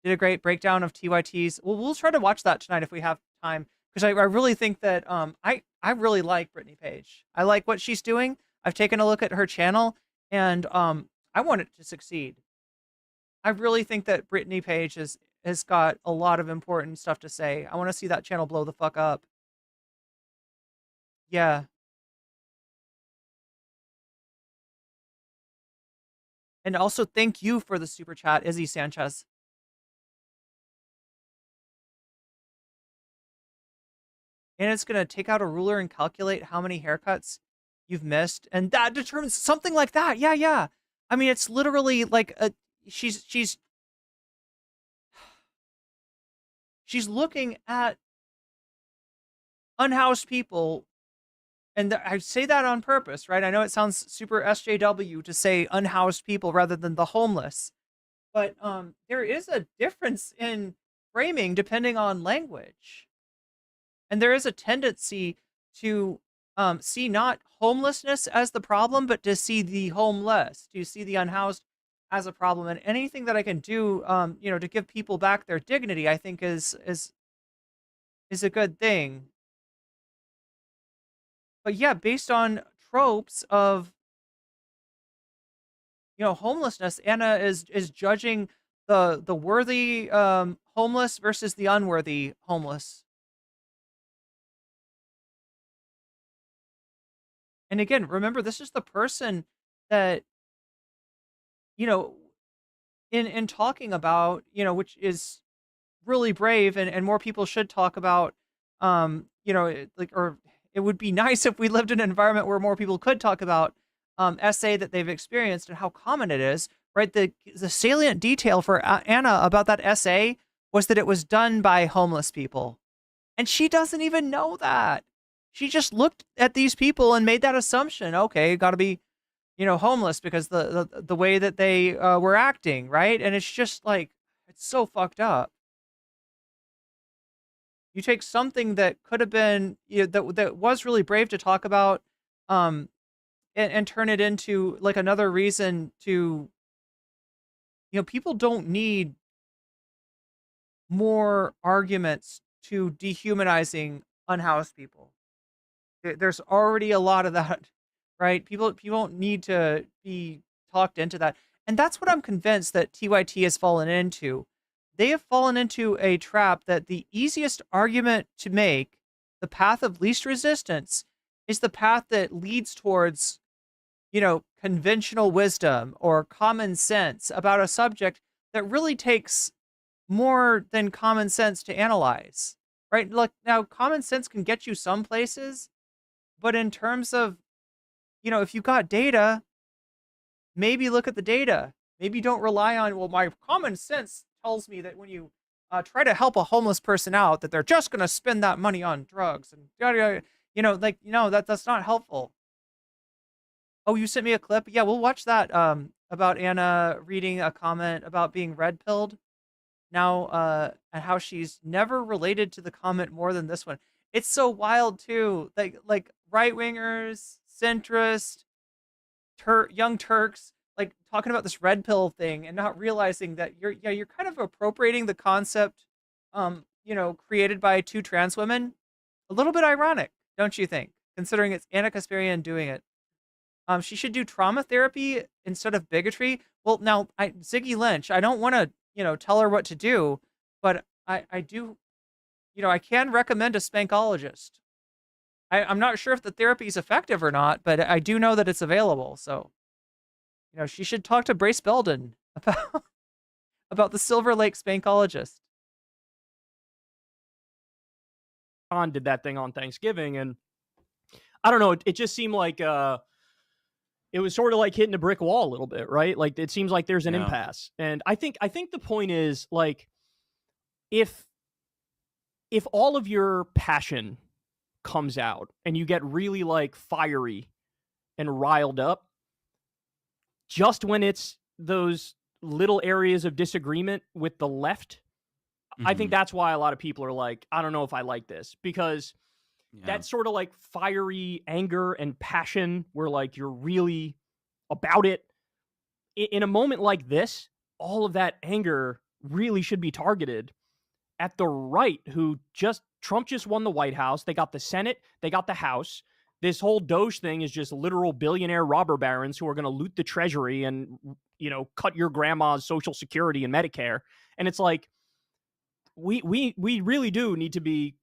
Did a great breakdown of TYT's. Well, we'll try to watch that tonight if we have time, because I really think that I really like Brittany Page. I like what she's doing. I've taken a look at her channel, and I want it to succeed. I really think that Brittany Page has got a lot of important stuff to say. I want to see that channel blow the fuck up. Yeah. And also thank you for the super chat, Izzy Sanchez. And it's going to take out a ruler and calculate how many haircuts you've missed, and that determines something like that. Yeah, yeah. I mean, it's literally like she's looking at unhoused people, and I say that on purpose, right? I know it sounds super SJW to say unhoused people rather than the homeless, but there is a difference in framing depending on language, and there is a tendency to see not homelessness as the problem, but to see the homeless, to see the unhoused as a problem. And anything that I can do, to give people back their dignity, I think is a good thing. But yeah, based on tropes of homelessness, Anna is judging the worthy homeless versus the unworthy homeless. And again, remember, this is the person that, in talking about, which is really brave, and more people should talk about, or it would be nice if we lived in an environment where more people could talk about SA that they've experienced and how common it is, right? The salient detail for Anna about that SA was that it was done by homeless people. And she doesn't even know that. She just looked at these people and made that assumption. Okay, got to be, homeless because the way that they were acting, right? And it's just like, it's so fucked up. You take something that could have been, that was really brave to talk about, and turn it into like another reason to, people don't need more arguments to dehumanizing unhoused people. There's already a lot of that, right? People don't need to be talked into that. And that's what I'm convinced that TYT has fallen into. They have fallen into a trap that the easiest argument to make, the path of least resistance, is the path that leads towards, conventional wisdom or common sense about a subject that really takes more than common sense to analyze, right? Look, now common sense can get you some places, but in terms of, if you got data, maybe look at the data. Maybe don't rely on, well, my common sense tells me that when you try to help a homeless person out, that they're just going to spend that money on drugs and yada, yada. No, that's not helpful. Oh, you sent me a clip. Yeah, we'll watch that. About Anna reading a comment about being red pilled now, and how she's never related to the comment more than this one. It's so wild too. Like right wingers, centrist, young Turks, like talking about this red pill thing and not realizing that you're kind of appropriating the concept, created by two trans women. A little bit ironic, don't you think? Considering it's Anna Kasparian doing it. She should do trauma therapy instead of bigotry. Well, now Ziggy Lynch, I don't want to, tell her what to do, but I do, I can recommend a spankologist. I'm not sure if the therapy is effective or not, but I do know that it's available. So, she should talk to Brace Belden about the Silver Lake spankologist. Hasan did that thing on Thanksgiving, and I don't know, it just seemed like it was sort of like hitting a brick wall a little bit, right? Like it seems like there's an impasse. And I think the point is, like, if all of your passion comes out and you get really like fiery and riled up, just when it's those little areas of disagreement with the left, I think that's why a lot of people are like, I don't know if I like this, because that sort of like fiery anger and passion where like you're really about it. In a moment like this, all of that anger really should be targeted at the right, who Trump just won the White House. They got the Senate, they got the House. This whole Doge thing is just literal billionaire robber barons who are going to loot the treasury and, cut your grandma's Social Security and Medicare. And it's like, we really do need to be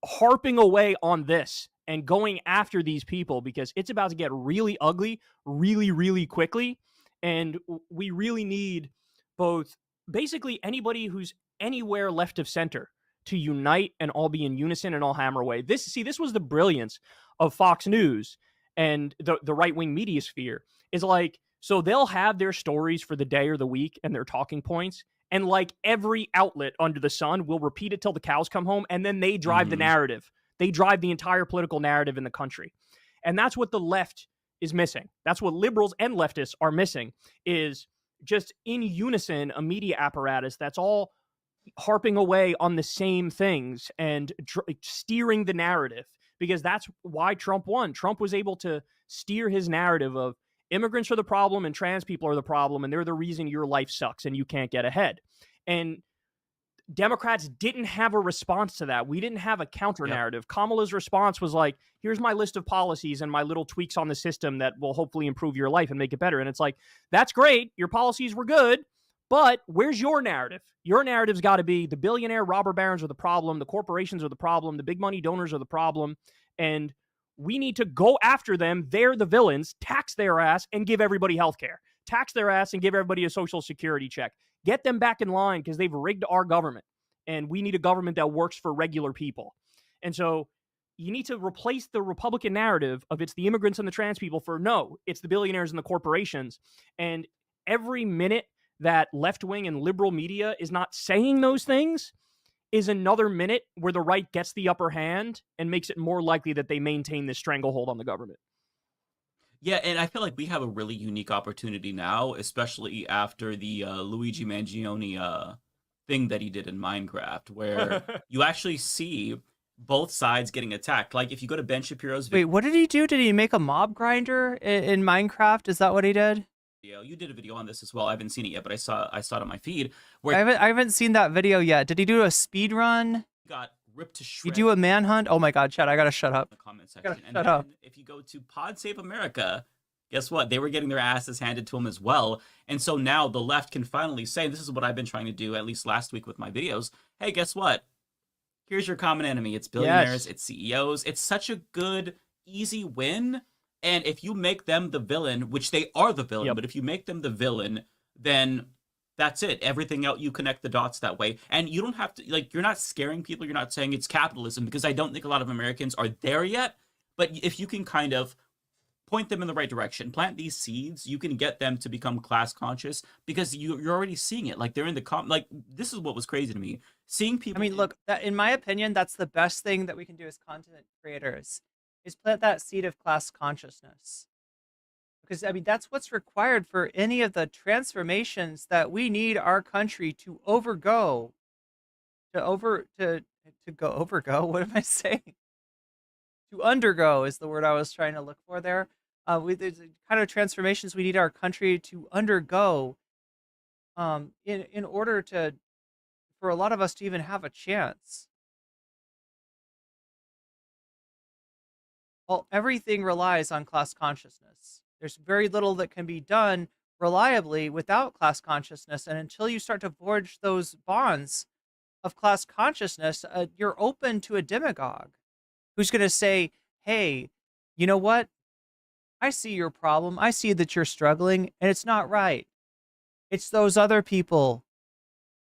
harping away on this and going after these people, because it's about to get really ugly really, really quickly. And we really need both basically anybody who's anywhere left of center to unite and all be in unison and all hammer away. This was the brilliance of Fox News and the right-wing media sphere is like, so they'll have their stories for the day or the week and their talking points, and like every outlet under the sun will repeat it till the cows come home, and then they drive the narrative. They drive the entire political narrative in the country. And that's what the left is missing. That's what liberals and leftists are missing, is just in unison a media apparatus that's all harping away on the same things and steering the narrative, because that's why Trump won. Trump was able to steer his narrative of immigrants are the problem and trans people are the problem, and they're the reason your life sucks and you can't get ahead. And Democrats didn't have a response to that. We didn't have a counter narrative. Kamala's response was like, here's my list of policies and my little tweaks on the system that will hopefully improve your life and make it better. And it's like, that's great. Your policies were good, but where's your narrative? Your narrative's got to be the billionaire robber barons are the problem. The corporations are the problem. The big money donors are the problem. And we need to go after them. They're the villains. Tax their ass and give everybody health care. Tax their ass and give everybody a social security check. Get them back in line because they've rigged our government. And we need a government that works for regular people. And so you need to replace the Republican narrative of it's the immigrants and the trans people for no, it's the billionaires and the corporations. And every minute that left-wing and liberal media is not saying those things is another minute where the right gets the upper hand and makes it more likely that they maintain this stranglehold on the government. Yeah, and I feel like we have a really unique opportunity now, especially after the Luigi Mangione thing that he did in Minecraft, where you actually see both sides getting attacked. Like, if you go to Ben Shapiro's Wait, what did he do? Did he make a mob grinder in Minecraft? Is that what he did? You did a video on this as well. I haven't seen it yet, but I saw it on my feed. Where I haven't seen that video yet. Did he do a speed run? Got ripped to shreds. You do a manhunt? Oh my God, Chad, I gotta shut up. In the comment section. Shut up. If you go to Pod Save America, guess what? They were getting their asses handed to them as well. And so now the left can finally say, this is what I've been trying to do at least last week with my videos. Hey, guess what? Here's your common enemy. It's billionaires, it's CEOs. It's such a good, easy win. And if you make them the villain, which they are the villain, but if you make them the villain, then that's it. Everything else, you connect the dots that way. And you don't have to, like, you're not scaring people. You're not saying it's capitalism, because I don't think a lot of Americans are there yet. But if you can kind of point them in the right direction, plant these seeds, you can get them to become class conscious, because you're already seeing it. Like, they're in the like, this is what was crazy to me. Seeing people. I mean, look, in my opinion, that's the best thing that we can do as content creators, is plant that seed of class consciousness. Because, I mean, that's what's required for any of the transformations that we need our country to overgo. What am I saying? To undergo is the word I was trying to look for there. There's the kind of transformations we need our country to undergo in order for a lot of us to even have a chance. Well, everything relies on class consciousness. There's very little that can be done reliably without class consciousness. And until you start to forge those bonds of class consciousness, you're open to a demagogue who's going to say, hey, you know what? I see your problem. I see that you're struggling, and it's not right. It's those other people,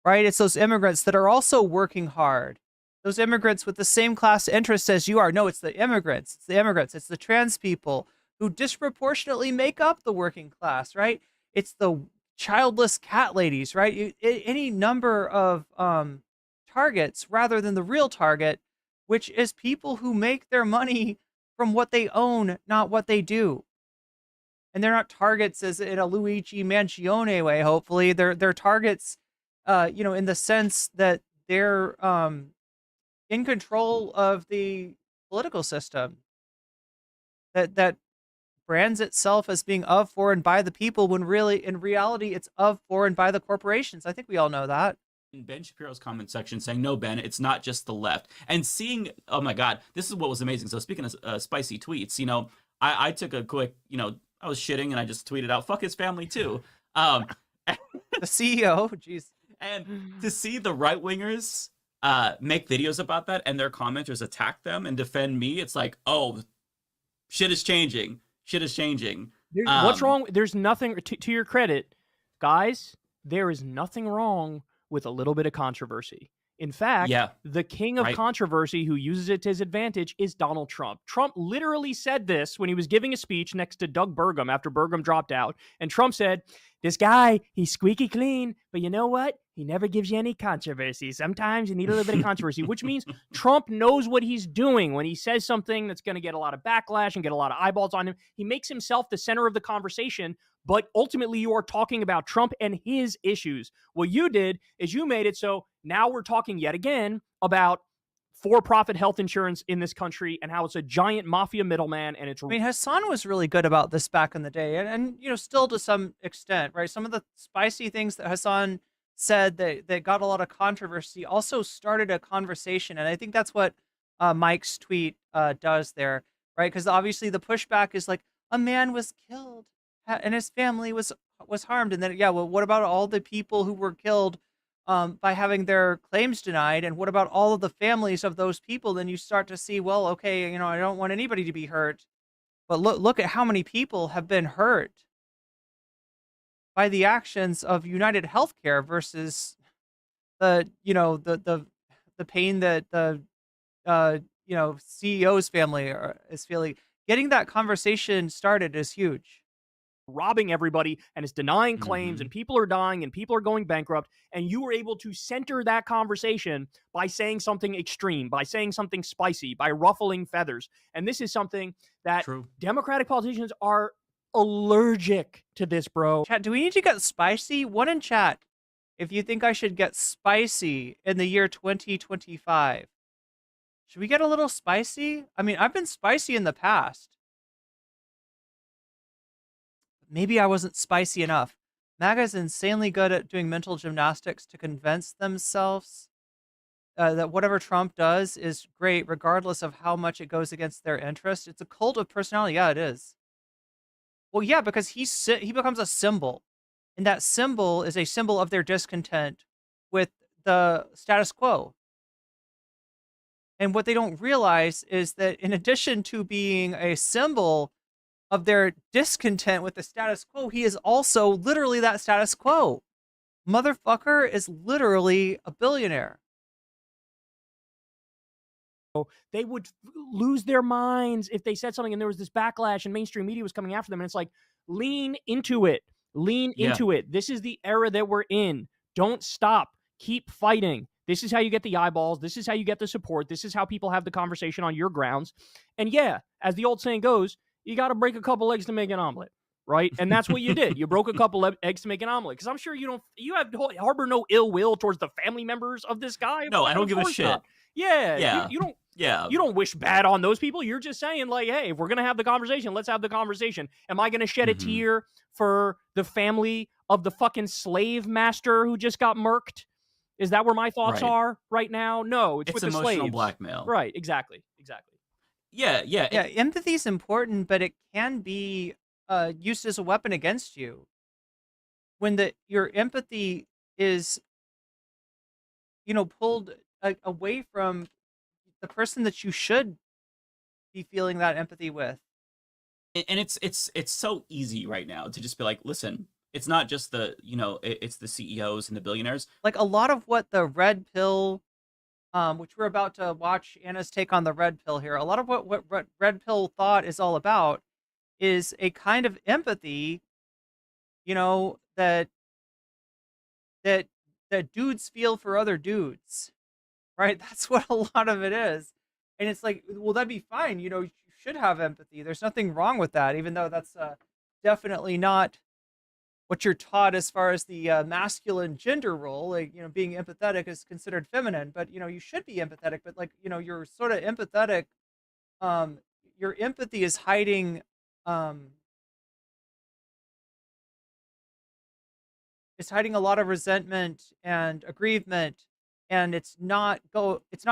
right? It's those immigrants that are also working hard. Those immigrants with the same class interests as you are. No, it's the immigrants. It's the immigrants. It's the trans people who disproportionately make up the working class, right? It's the childless cat ladies, right? Any number of targets rather than the real target, which is people who make their money from what they own, not what they do. And they're not targets as in a Luigi Mangione way, hopefully. They're targets, in the sense that they're in control of the political system that brands itself as being of, for, and by the people, when really, in reality, it's of, for, and by the corporations. I think we all know that. In Ben Shapiro's comment section saying, no, Ben, it's not just the left. And seeing, oh my God, this is what was amazing. So speaking of spicy tweets, I took a quick, I was shitting and I just tweeted out, fuck his family too. The CEO, jeez. And to see the right-wingers make videos about that and their commenters attack them and defend me, it's like, oh, shit is changing. Shit is changing. What's wrong? There's nothing, to your credit, guys, there is nothing wrong with a little bit of controversy. In fact, Yeah. the king of Right. controversy who uses it to his advantage is Donald Trump. Trump literally said this when he was giving a speech next to Doug Burgum after Burgum dropped out. And Trump said, this guy, he's squeaky clean, but you know what? He never gives you any controversy. Sometimes you need a little bit of controversy, which means Trump knows what he's doing when he says something that's going to get a lot of backlash and get a lot of eyeballs on him. He makes himself the center of the conversation, but ultimately you are talking about Trump and his issues. What you did is you made it so now we're talking yet again about for-profit health insurance in this country and how it's a giant mafia middleman, and it's I mean, Hasan was really good about this back in the day, and you know, still to some extent, right? Some of the spicy things that Hasan said that got a lot of controversy also started a conversation, and I think that's what Mike's tweet does there, right? Because obviously the pushback is like, a man was killed and his family was harmed, and then yeah, well, what about all the people who were killed by having their claims denied, and what about all of the families of those people? Then you start to see, well, okay, you know, I don't want anybody to be hurt, but look at how many people have been hurt by the actions of United Healthcare versus the, you know, the pain that the you know, CEO's family is feeling. Getting that conversation started is huge. robbing everybody and is denying claims, and people are dying and people are going bankrupt, and you were able to center that conversation by saying something extreme, by saying something spicy, by ruffling feathers. And this is something that True. Democratic politicians are allergic to this, bro. Chat, do we need to get spicy? One in chat, if you think I should get spicy in the year 2025. Should we get a little spicy? I mean, I've been spicy in the past. Maybe I wasn't spicy enough. MAGA is insanely good at doing mental gymnastics to convince themselves that whatever Trump does is great, regardless of how much it goes against their interest. It's a cult of personality. Yeah, it is. Well, yeah, because he becomes a symbol, and that symbol is a symbol of their discontent with the status quo. And what they don't realize is that in addition to being a symbol of their discontent with the status quo, he is also literally that status quo. Motherfucker is literally a billionaire. They would lose their minds if they said something and there was this backlash and mainstream media was coming after them. And it's like, lean into it. Lean into it. This is the era that we're in. Don't stop. Keep fighting. This is how you get the eyeballs. This is how you get the support. This is how people have the conversation on your grounds. And yeah, as the old saying goes, you got to break a couple eggs to make an omelet, right? And that's what you did. You broke a couple eggs to make an omelet. Because I'm sure you harbor no ill will towards the family members of this guy. No, I don't give a shit. Not. Yeah. You don't. Yeah. You don't wish bad on those people. You're just saying, like, hey, if we're going to have the conversation, let's have the conversation. Am I going to shed a tear for the family of the fucking slave master who just got murked? Is that where my thoughts are right now? No, it's with the slaves. Emotional blackmail. Right, exactly. Yeah, empathy is important, but it can be used as a weapon against you. When your empathy is, pulled away from the person that you should be feeling that empathy with. And it's so easy right now to just be like, listen, it's not just it's the CEOs and the billionaires. Like a lot of what the red pill, which we're about to watch Anna's take on the red pill here. A lot of what red pill thought is all about is a kind of empathy, that dudes feel for other dudes, right? That's what a lot of it is. And it's like, well, that'd be fine. You should have empathy. There's nothing wrong with that, even though that's definitely not what you're taught as far as the masculine gender role. Like, being empathetic is considered feminine, but, you should be empathetic, but like, you're sort of empathetic. Your empathy is hiding, a lot of resentment and aggrievement, and it's not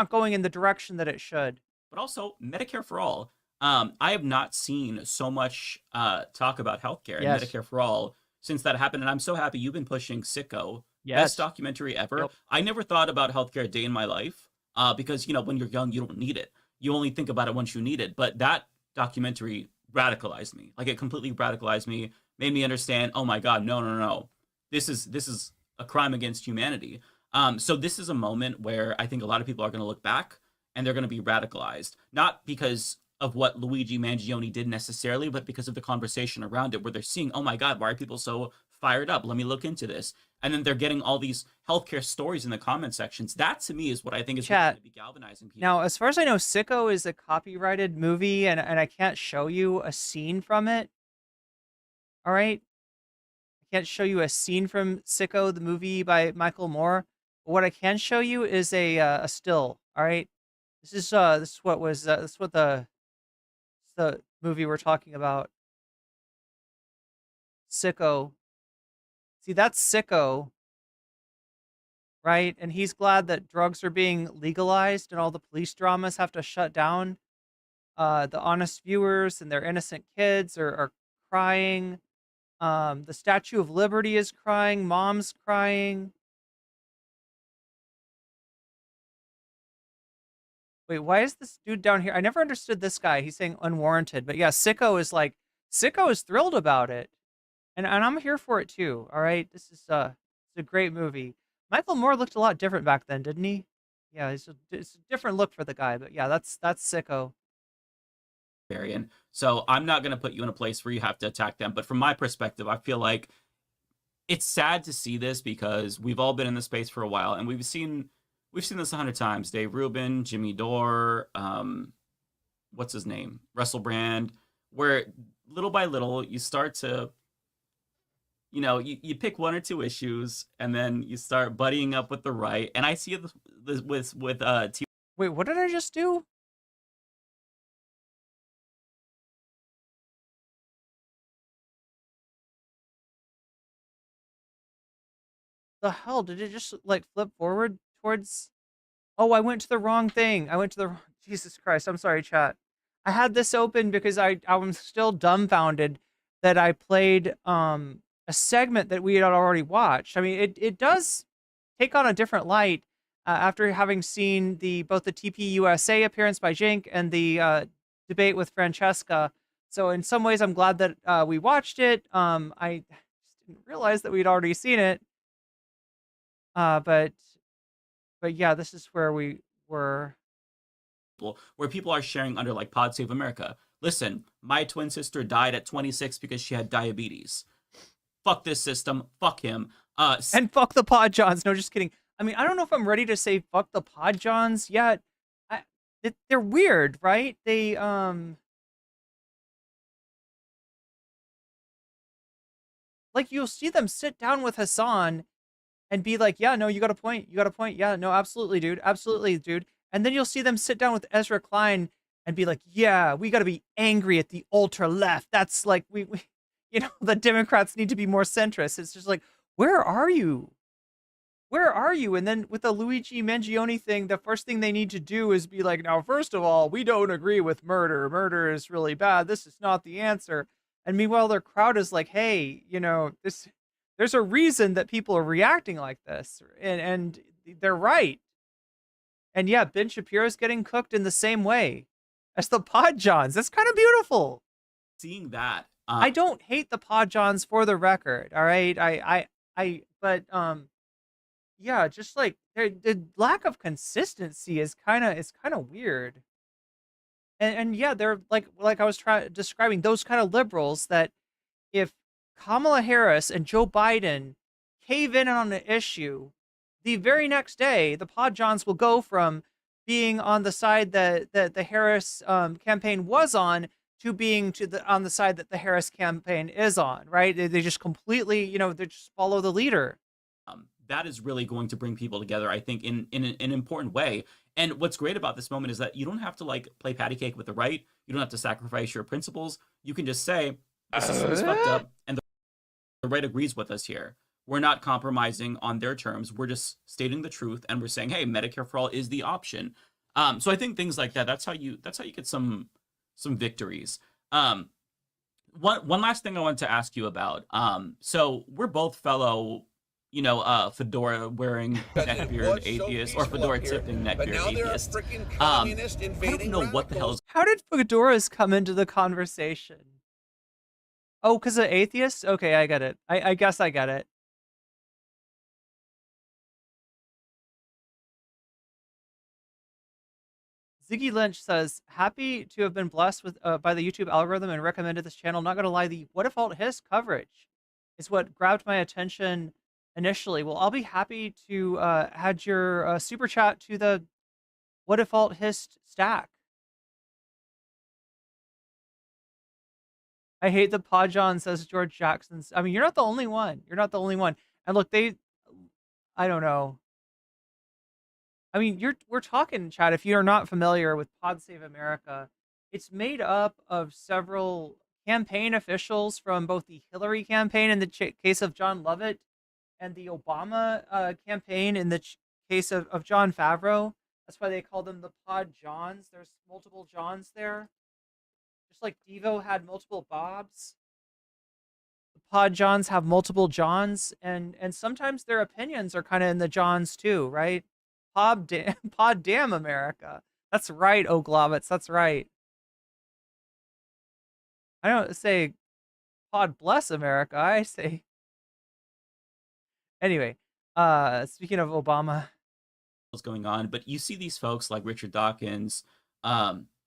going in the direction that it should. But also Medicare for all. I have not seen so much talk about healthcare and Medicare for all since that happened, and I'm so happy you've been pushing Sicko. Best documentary ever. Yep. I never thought about healthcare a day in my life because, when you're young, you don't need it. You only think about it once you need it. But that documentary radicalized me. Like, it completely radicalized me, made me understand, oh my God, no. This is a crime against humanity. So this is a moment where I think a lot of people are going to look back and they're going to be radicalized, not because of what Luigi Mangione did necessarily, but because of the conversation around it, where they're seeing, oh my God, why are people so fired up? Let me look into this. And then they're getting all these healthcare stories in the comment sections. That to me is what I think is going Chat. to be galvanizing people. Now, as far as I know, Sicko is a copyrighted movie, and I can't show you a scene from it. All right? I can't show you a scene from Sicko, the movie by Michael Moore. But what I can show you is a still. All right? This is the movie we're talking about. Sicko. See, that's Sicko, right? And he's glad that drugs are being legalized and all the police dramas have to shut down. The honest viewers and their innocent kids are crying. The Statue of Liberty is crying. Mom's crying. Wait, why is this dude down here? I never understood this guy. He's saying unwarranted, but yeah, Sicko is thrilled about it, and I'm here for it too. All right, this is it's a great movie. Michael Moore looked a lot different back then, didn't he? Yeah, it's a different look for the guy, but yeah, that's Sicko. So I'm not going to put you in a place where you have to attack them. But from my perspective, I feel like it's sad to see this because we've all been in the space for a while and we've seen this 100 times. Dave Rubin, Jimmy Dore, what's his name? Russell Brand, where little by little you start to, you pick one or two issues and then you start buddying up with the right. And I see this with Wait, what did I just do? The hell, did it just like flip forward towards? Oh, I went to the wrong thing. I went to the Jesus Christ. I'm sorry, chat. I had this open because I'm still dumbfounded that I played a segment that we had already watched. I mean, it does take on a different light after having seen both the TPUSA appearance by Jink and the debate with Francesca. So in some ways, I'm glad that we watched it. I just didn't realize that we'd already seen it. But yeah, this is where we were. Where people are sharing under like Pod Save America. Listen, my twin sister died at 26 because she had diabetes. Fuck this system. Fuck him. And fuck the Pod Johns. No, just kidding. I mean, I don't know if I'm ready to say fuck the Pod Johns yet. They're weird, right? They like you'll see them sit down with Hasan and be like, yeah, no, you got a point. You got a point. Yeah, no, absolutely, dude. Absolutely, dude. And then you'll see them sit down with Ezra Klein and be like, yeah, we got to be angry at the ultra left. That's like, we the Democrats need to be more centrist. It's just like, where are you? Where are you? And then with the Luigi Mangione thing, the first thing they need to do is be like, now, first of all, we don't agree with murder. Murder is really bad. This is not the answer. And meanwhile, their crowd is like, hey, there's a reason that people are reacting like this. And they're right. And yeah, Ben Shapiro's getting cooked in the same way as the Pod Johns. That's kind of beautiful. Seeing that. I don't hate the Pod Johns for the record. All right. But yeah, just like the lack of consistency is kind of weird. And yeah, they're like I was describing those kind of liberals that if Kamala Harris and Joe Biden cave in on an issue, the very next day, the Pod Johns will go from being on the side that the Harris campaign was on to being on the side that the Harris campaign is on, right? They just completely, they just follow the leader. That is really going to bring people together, I think, in an important way. And what's great about this moment is that you don't have to like play patty cake with the right. You don't have to sacrifice your principles. You can just say, the system is fucked up, and the right agrees with us here. We're not compromising on their terms. We're just stating the truth, and we're saying, hey, Medicare for all is the option. So I think things like that. That's how you get some victories. One last thing I wanted to ask you about. So we're both fellow, fedora wearing neckbeard atheists, or fedora tipping neckbeard atheists. I don't know what the hell is. How did fedoras come into the conversation? Oh, because of atheists? Okay, I get it. I guess I get it. Ziggy Lynch says, happy to have been blessed with by the YouTube algorithm and recommended this channel. Not going to lie, the What If Alt Hiss coverage is what grabbed my attention initially. Well, I'll be happy to add your super chat to the What If Alt Hiss stack. I hate the Podjon, says George Jackson. I mean, you're not the only one. You're not the only one. And look, I don't know. I mean, we're talking, chat. If you're not familiar with Pod Save America, it's made up of several campaign officials from both the Hillary campaign in the case of John Lovett and the Obama campaign in the case of John Favreau. That's why they call them the Pod Johns. There's multiple Johns there. Just like Devo had multiple Bobs, the Pod Johns have multiple Johns, and sometimes their opinions are kind of in the Johns too, right? Pod damn America. That's right, Oglovitz. That's right. I don't say Pod bless America. I say anyway. Speaking of Obama, What's going on? But you see these folks like Richard Dawkins,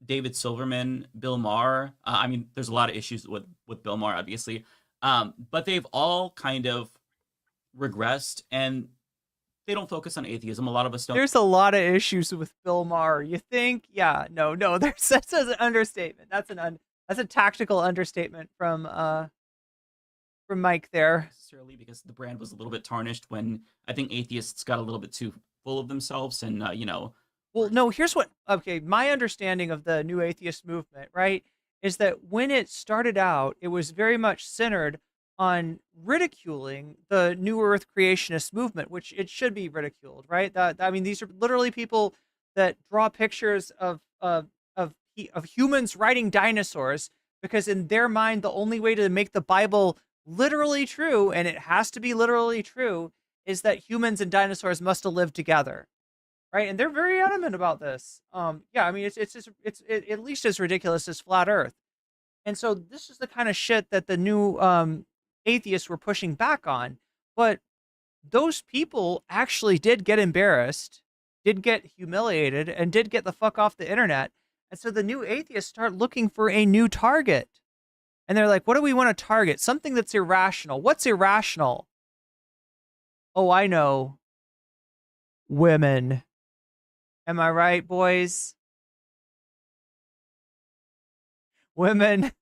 David Silverman, Bill Maher. I mean, there's a lot of issues with Bill Maher, obviously, but they've all kind of regressed, and they don't focus on atheism. A lot of us don't. There's a lot of issues with Bill Maher. You think? Yeah, no. That's an understatement. That's a tactical understatement from Mike there. Necessarily because the brand was a little bit tarnished when I think atheists got a little bit too full of themselves, and Well, no, here's what, okay, my understanding of the new atheist movement, right, is that when it started out, it was very much centered on ridiculing the New Earth creationist movement, which it should be ridiculed, right? I mean, these are literally people that draw pictures of humans riding dinosaurs, because in their mind, the only way to make the Bible literally true, and it has to be literally true, is that humans and dinosaurs must have lived together. Right, and they're very adamant about this. Yeah, I mean, it's at least as ridiculous as flat Earth, and so this is the kind of shit that the new atheists were pushing back on. But those people actually did get embarrassed, did get humiliated, and did get the fuck off the internet. And so the new atheists start looking for a new target, and they're like, "What do we want to target? Something that's irrational. What's irrational? Oh, I know. Women." Am I right, boys? Women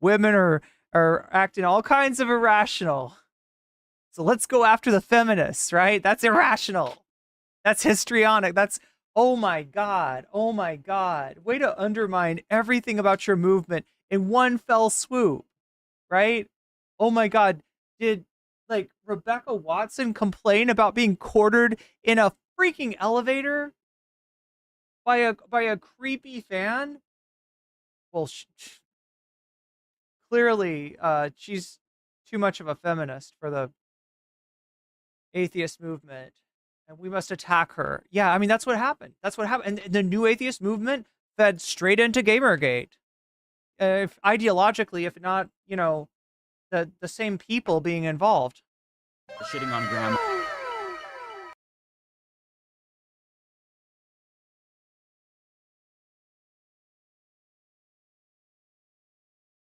are acting all kinds of irrational. So let's go after the feminists, right? That's irrational. That's histrionic. That's, oh my God. Way to undermine everything about your movement in one fell swoop, right? Oh my God. Did like Rebecca Watson complain about being quartered in a freaking elevator by a creepy fan? Well, clearly she's too much of a feminist for the atheist movement, and we must attack her. Yeah, I mean, that's what happened. And the new atheist movement fed straight into Gamergate. If ideologically, if not, the same people being involved. Shitting on grandma.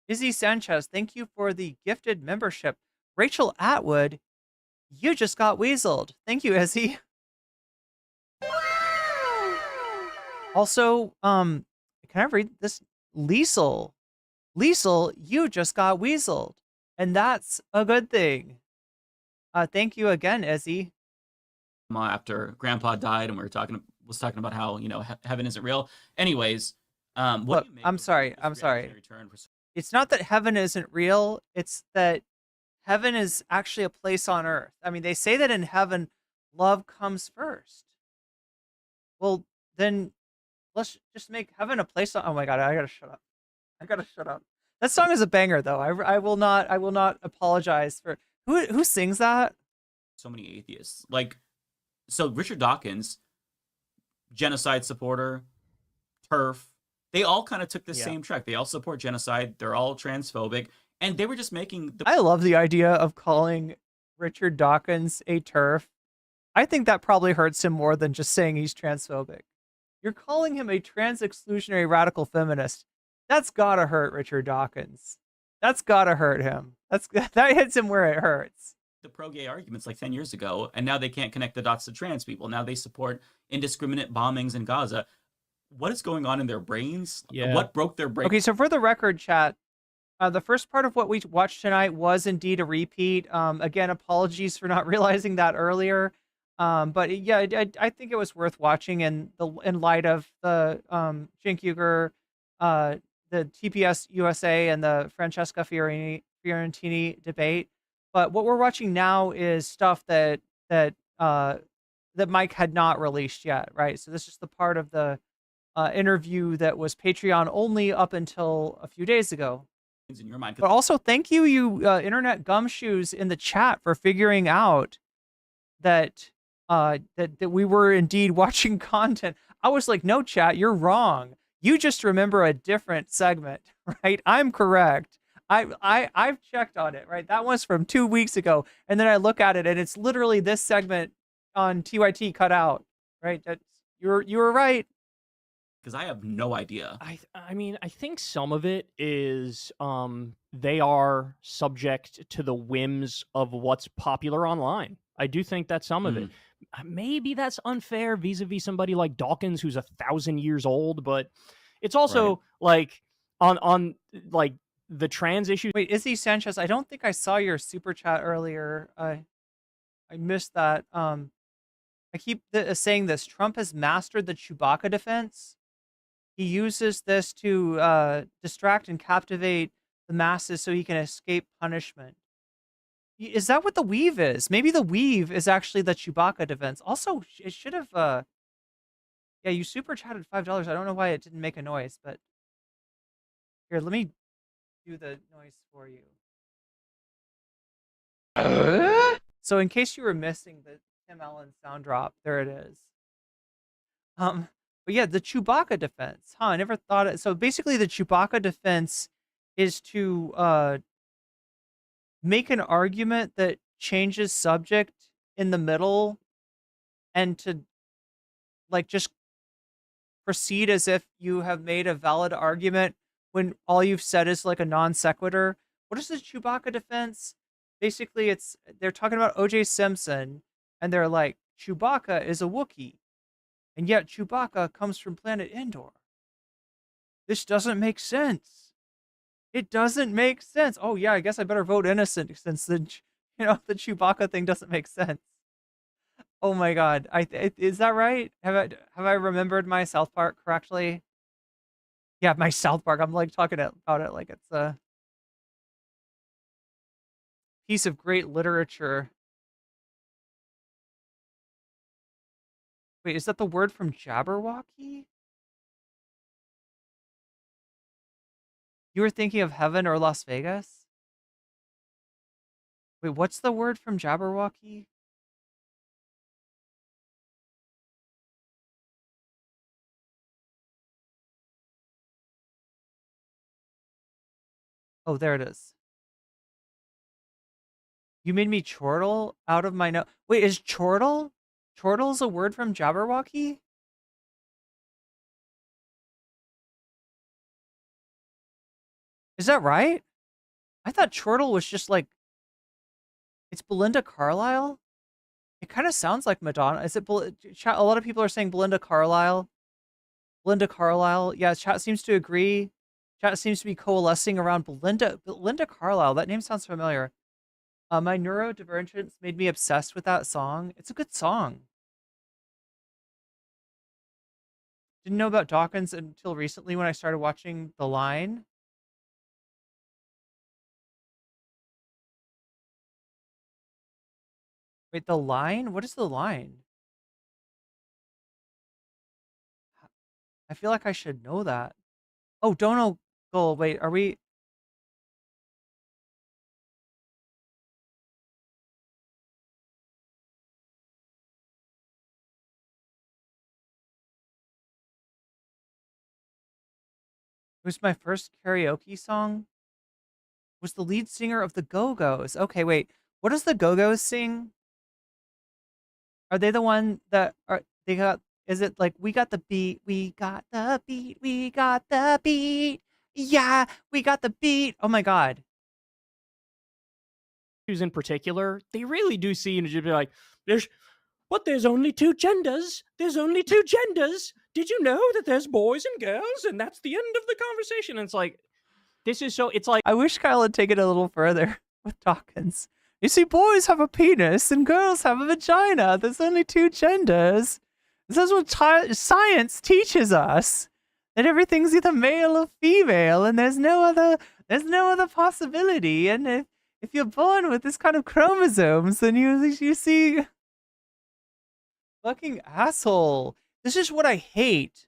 Izzy Sanchez, thank you for the gifted membership. Rachel Atwood, you just got weaseled. Thank you, Izzy. Also, can I read this? Liesel, you just got weaseled, and that's a good thing. Thank you again, Izzy. After Grandpa died, and we was talking about how heaven isn't real. Anyways, look, I'm sorry. It's not that heaven isn't real. It's that heaven is actually a place on earth. I mean, they say that in heaven, love comes first. Well, then let's just make heaven a place on. Oh my God, I gotta shut up. That song is a banger, though. I will not apologize for who sings that. So many atheists, so Richard Dawkins, genocide supporter, TERF. They all kind of took the same track. They all support genocide. They're all transphobic. And they were just making... I love the idea of calling Richard Dawkins a TERF. I think that probably hurts him more than just saying he's transphobic. You're calling him a trans exclusionary radical feminist. That's gotta hurt Richard Dawkins. That's gotta hurt him. That hits him where it hurts. The pro-gay arguments like 10 years ago, and now they can't connect the dots to trans people. Now they support indiscriminate bombings in Gaza. What is going on in their brains? Yeah. What broke their brains? Okay, so for the record, chat, the first part of what we watched tonight was indeed a repeat. Again, apologies for not realizing that earlier. But yeah, I think it was worth watching in light of the Cenk Uygur, the TPS USA, and the Francesca Fiorentini debate. But what we're watching now is stuff that Mike had not released yet, right? So this is the part of the interview that was Patreon only up until a few days ago. In your mind. But also, thank you, internet gumshoes in the chat, for figuring out that that we were indeed watching content. I was like, no, chat, you're wrong. You just remember a different segment, right? I'm correct. I've checked on it, right? That one's from 2 weeks ago, and then I look at it, and it's literally this segment on TYT cut out, right? You were right. Because I have no idea. I mean, I think some of it is they are subject to the whims of what's popular online. I do think that's some of it. Maybe that's unfair vis-a-vis somebody like Dawkins, who's 1,000 years old, but it's also like on like the trans issue. Wait, Izzy Sanchez, I don't think I saw your super chat earlier. I missed that. I keep saying this. Trump has mastered the Chewbacca defense. He uses this to distract and captivate the masses so he can escape punishment. Is that what the weave is? Maybe the weave is actually the Chewbacca defense. Also, it should have... yeah, you super chatted $5. I don't know why it didn't make a noise, but... Here, let me do the noise for you. So in case you were missing the Tim Allen sound drop, there it is. But yeah, the Chewbacca defense. I never thought it. So basically the Chewbacca defense is to make an argument that changes subject in the middle and to like just proceed as if you have made a valid argument when all you've said is like a non sequitur. What is the Chewbacca defense? Basically, they're talking about O.J. Simpson, and they're like, Chewbacca is a Wookiee, and yet Chewbacca comes from planet Endor. This doesn't make sense. It doesn't make sense. Oh yeah, I guess I better vote innocent since the Chewbacca thing doesn't make sense. Oh my God, is that right? Have I remembered my South Park correctly? Yeah, my South Park. I'm like talking about it like it's a piece of great literature. Wait, is that the word from Jabberwocky? You were thinking of heaven or Las Vegas? Wait, what's the word from Jabberwocky? Oh, there it is. You made me chortle out of my nose. Wait, is chortle? Chortle's a word from Jabberwocky? Is that right? I thought chortle was just like... It's Belinda Carlisle? It kind of sounds like Madonna. Is it... A lot of people are saying Belinda Carlisle. Belinda Carlisle. Yeah, chat seems to agree. Chat seems to be coalescing around Belinda Carlisle. That name sounds familiar. My neurodivergence made me obsessed with that song. It's a good song. Didn't know about Dawkins until recently when I started watching The Line. Wait, The Line? What is The Line? I feel like I should know that. Oh, Dono Goal. Wait, are we... It was my first karaoke song. Was the lead singer of the Go-Go's. Okay, wait. What does the Go-Go's sing? Are they the one that are they got Is it like we got the beat, we got the beat, we got the beat, yeah, we got the beat. Oh my god. Who's in particular, they really do seem to be like, there's only two genders. There's only two genders. Did you know that there's boys and girls, and that's the end of the conversation? And it's like, this is so. It's like, I wish Kyle had taken it a little further with Dawkins. You see, boys have a penis and girls have a vagina. There's only two genders. This is what science teaches us. That everything's either male or female, and there's no other possibility. And if you're born with this kind of chromosomes, then you see fucking asshole. This is what I hate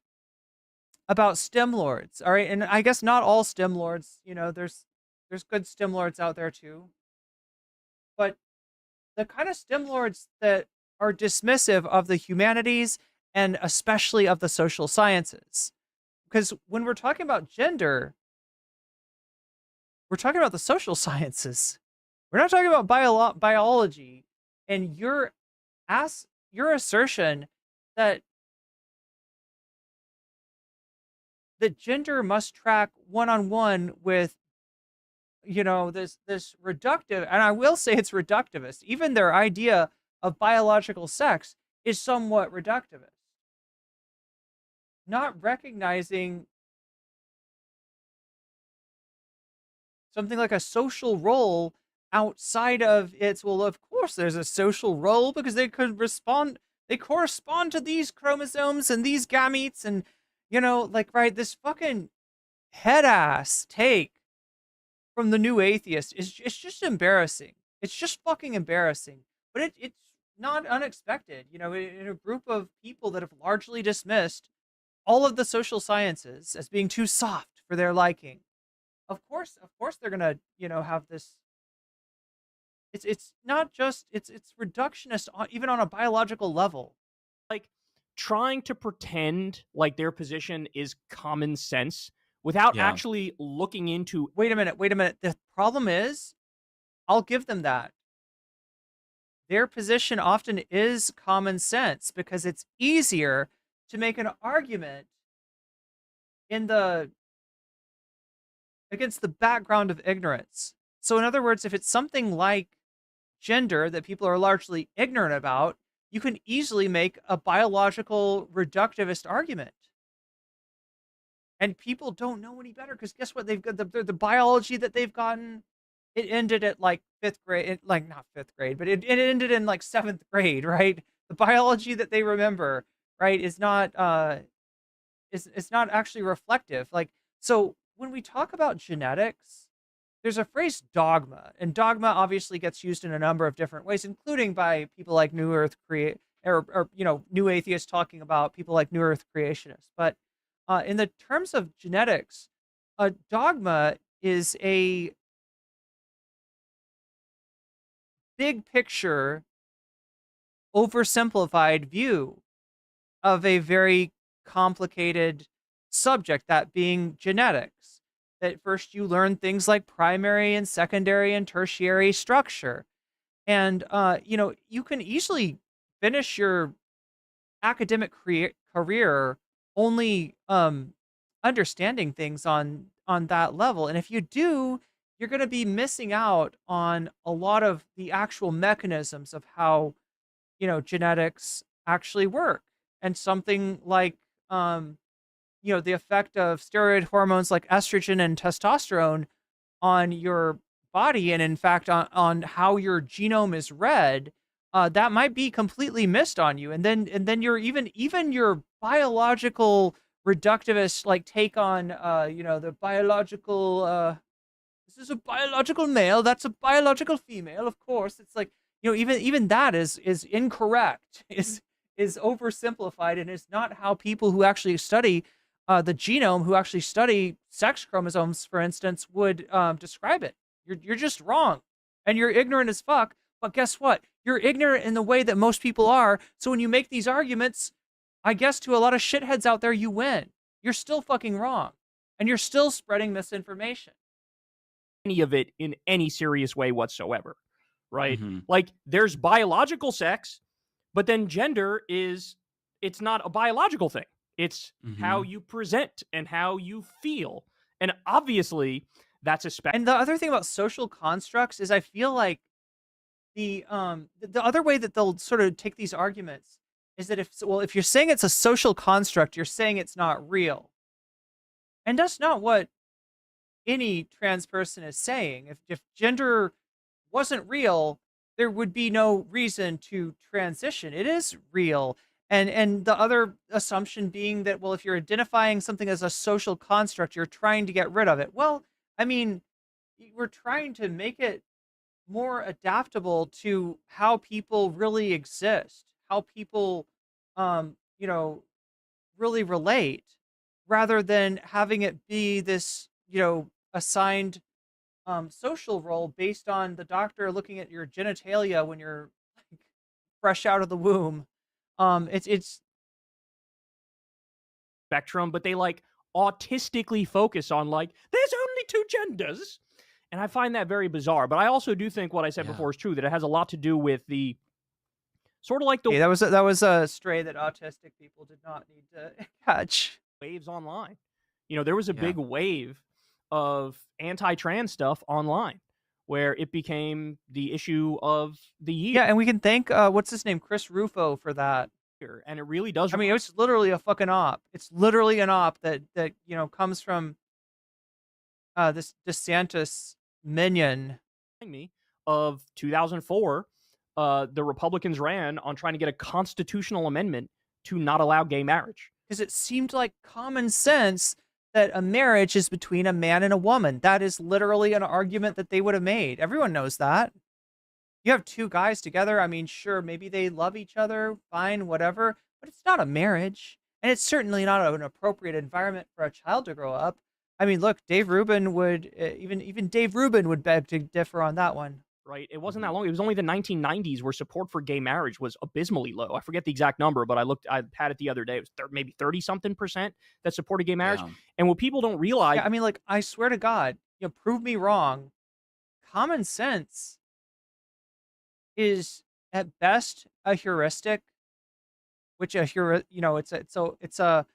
about STEM lords. All right, and I guess not all STEM lords. You know, there's good STEM lords out there too. But the kind of STEM lords that are dismissive of the humanities and especially of the social sciences. Because when we're talking about gender, we're talking about the social sciences. We're not talking about biology. And your assertion that gender must track one-on-one with, you know, this reductive, and I will say it's reductivist. Even their idea of biological sex is somewhat reductivist. Not recognizing something like a social role outside of its, well, of course there's a social role because they correspond to these chromosomes and these gametes, and, you know, like, right, this fucking head ass take from the new atheist it's just embarrassing. It's just fucking embarrassing. But it's not unexpected, you know, in a group of people that have largely dismissed all of the social sciences as being too soft for their liking. Of course they're gonna, you know, have this. It's not just it's reductionist even on a biological level. like trying to pretend like their position is common sense without actually looking into. Wait a minute. The problem is, I'll give them that. Their position often is common sense because it's easier to make an argument against the background of ignorance. So in other words, if it's something like gender that people are largely ignorant about, you can easily make a biological reductivist argument. And people don't know any better because guess what? They've got the biology that they've gotten. It ended at like fifth grade, like not fifth grade, but it ended in like seventh grade, right? The biology that they remember, right, is not it's not actually reflective. Like, so when we talk about genetics, there's a phrase dogma, and dogma obviously gets used in a number of different ways, including by people like New Earth or you know, new atheists talking about people like New Earth creationists. But in the terms of genetics, a dogma is a big picture, oversimplified view of a very complicated subject, that being genetics. That first you learn things like primary and secondary and tertiary structure. And, you know, you can easily finish your academic career only understanding things on that level. And if you do, you're going to be missing out on a lot of the actual mechanisms of how, you know, genetics actually work. And something like, you know, the effect of steroid hormones like estrogen and testosterone on your body, and in fact on how your genome is read, that might be completely missed on you. And then you're even your biological reductivist like take on, you know, the biological, this is a biological male, that's a biological female, of course. It's like, you know, even that is incorrect, is oversimplified, and is not how people who actually study the genome, who actually study sex chromosomes, for instance, would describe it. You're just wrong, and you're ignorant as fuck. But guess what? You're ignorant in the way that most people are. So when you make these arguments, I guess to a lot of shitheads out there, you win. You're still fucking wrong, and you're still spreading misinformation. Any of it in any serious way whatsoever, right? Mhm. Like, there's biological sex, but then gender is it's not a biological thing. It's how Mhm. you present and how you feel. And obviously, that's a spectrum. And the other thing about social constructs is I feel like the other way that they'll sort of take these arguments is that if you're saying it's a social construct, you're saying it's not real. And that's not what any trans person is saying. If gender wasn't real, there would be no reason to transition. It is real. And the other assumption being that, well, if you're identifying something as a social construct, you're trying to get rid of it. Well, I mean, we're trying to make it more adaptable to how people really exist, how people you know, really relate, rather than having it be this, assigned social role based on the doctor looking at your genitalia when you're like fresh out of the womb. It's Spectrum, but they like autistically focus on like there's only two genders. And I find that very bizarre. But I also do think what I said Yeah. before is true, that it has a lot to do with the sort of like the okay, that was a stray that autistic people did not need to catch. waves online. There was a Yeah. big wave of anti-trans stuff online where it became the issue of the year. Yeah, and we can thank what's his name, Chris Rufo, for that. And it really does. I mean, it's literally a fucking op. It's literally an op that comes from this DeSantis minion. remind me of 2004. The Republicans ran on trying to get a constitutional amendment to not allow gay marriage. Because it seemed like common sense that a marriage is between a man and a woman. That is literally an argument that they would have made. Everyone knows that. You have two guys together. I mean, sure, maybe they love each other, fine, whatever, but it's not a marriage. And it's certainly not an appropriate environment for a child to grow up. I mean, look, Dave Rubin would, even Dave Rubin would beg to differ on that one. Right? It wasn't that long. It was only the 1990s where support for gay marriage was abysmally low. I forget the exact number, but I had it the other day. It was maybe 30 something percent that supported gay marriage. Yeah. And what people don't realize, Yeah, I mean, like, I swear to God, prove me wrong. Common sense is at best a heuristic, which it's a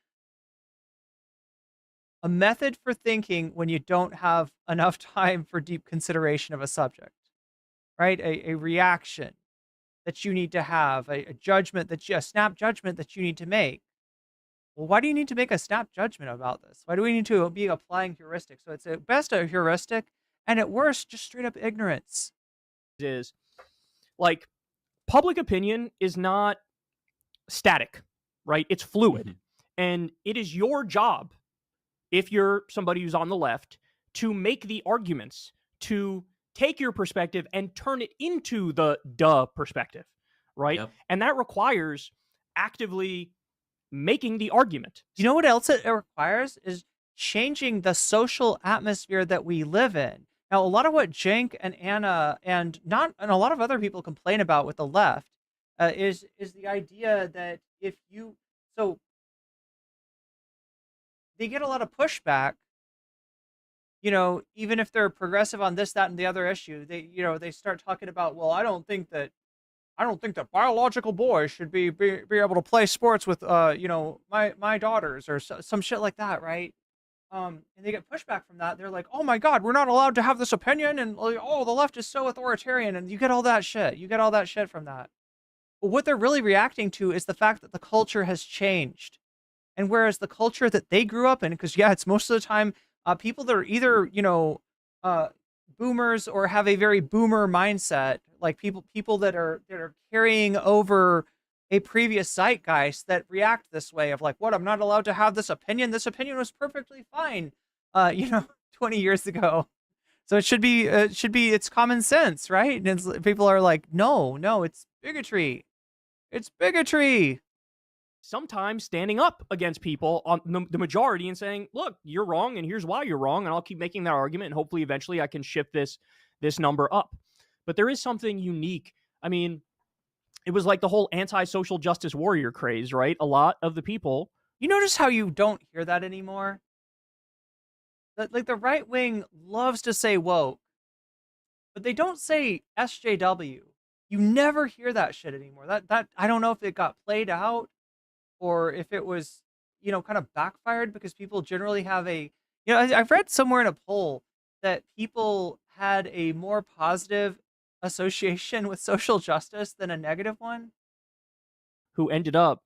method for thinking when you don't have enough time for deep consideration of a subject, right? A reaction that you need to have, a snap judgment that you need to make. Well, why do you need to make a snap judgment about this? Why do we need to be applying heuristics? So it's at best a heuristic, and at worst, just straight up ignorance. is like public opinion is not static, right? It's fluid. Mhm. And it is your job, if you're somebody who's on the left, to make the arguments, to take your perspective and turn it into the perspective, right? Yep. And that requires actively making the argument. You know what else it requires is changing the social atmosphere that we live in. Now, a lot of what Cenk and Anna and a lot of other people complain about with the left is the idea that they get a lot of pushback. Even if they're progressive on this, that, and the other issue, they start talking about, well, I don't think that biological boys should be able to play sports with my daughters or some shit like that, right? And they get pushback from that. They're like, oh my God, we're not allowed to have this opinion, and oh, the left is so authoritarian, and you get all that shit. You get all that shit from that. But what they're really reacting to is the fact that the culture has changed. And whereas the culture that they grew up in, because it's most of the time people that are either boomers or have a very boomer mindset, like people that are carrying over a previous zeitgeist that react this way of like, what, I'm not allowed to have this opinion. This opinion was perfectly fine, 20 years ago. So it should be it's common sense, right? And people are like, no, it's bigotry. It's bigotry. Sometimes standing up against people on the majority and saying, look, you're wrong, and here's why you're wrong, and I'll keep making that argument, and hopefully eventually I can shift this number up. But there is something unique. I mean, it was like the whole anti-social justice warrior craze, right? A lot of the people... You notice how you don't hear that anymore? Like the right wing loves to say woke, but they don't say SJW. You never hear that shit anymore. That I don't know if it got played out or if it was, kind of backfired because people generally have I've read somewhere in a poll that people had a more positive association with social justice than a negative one. Who ended up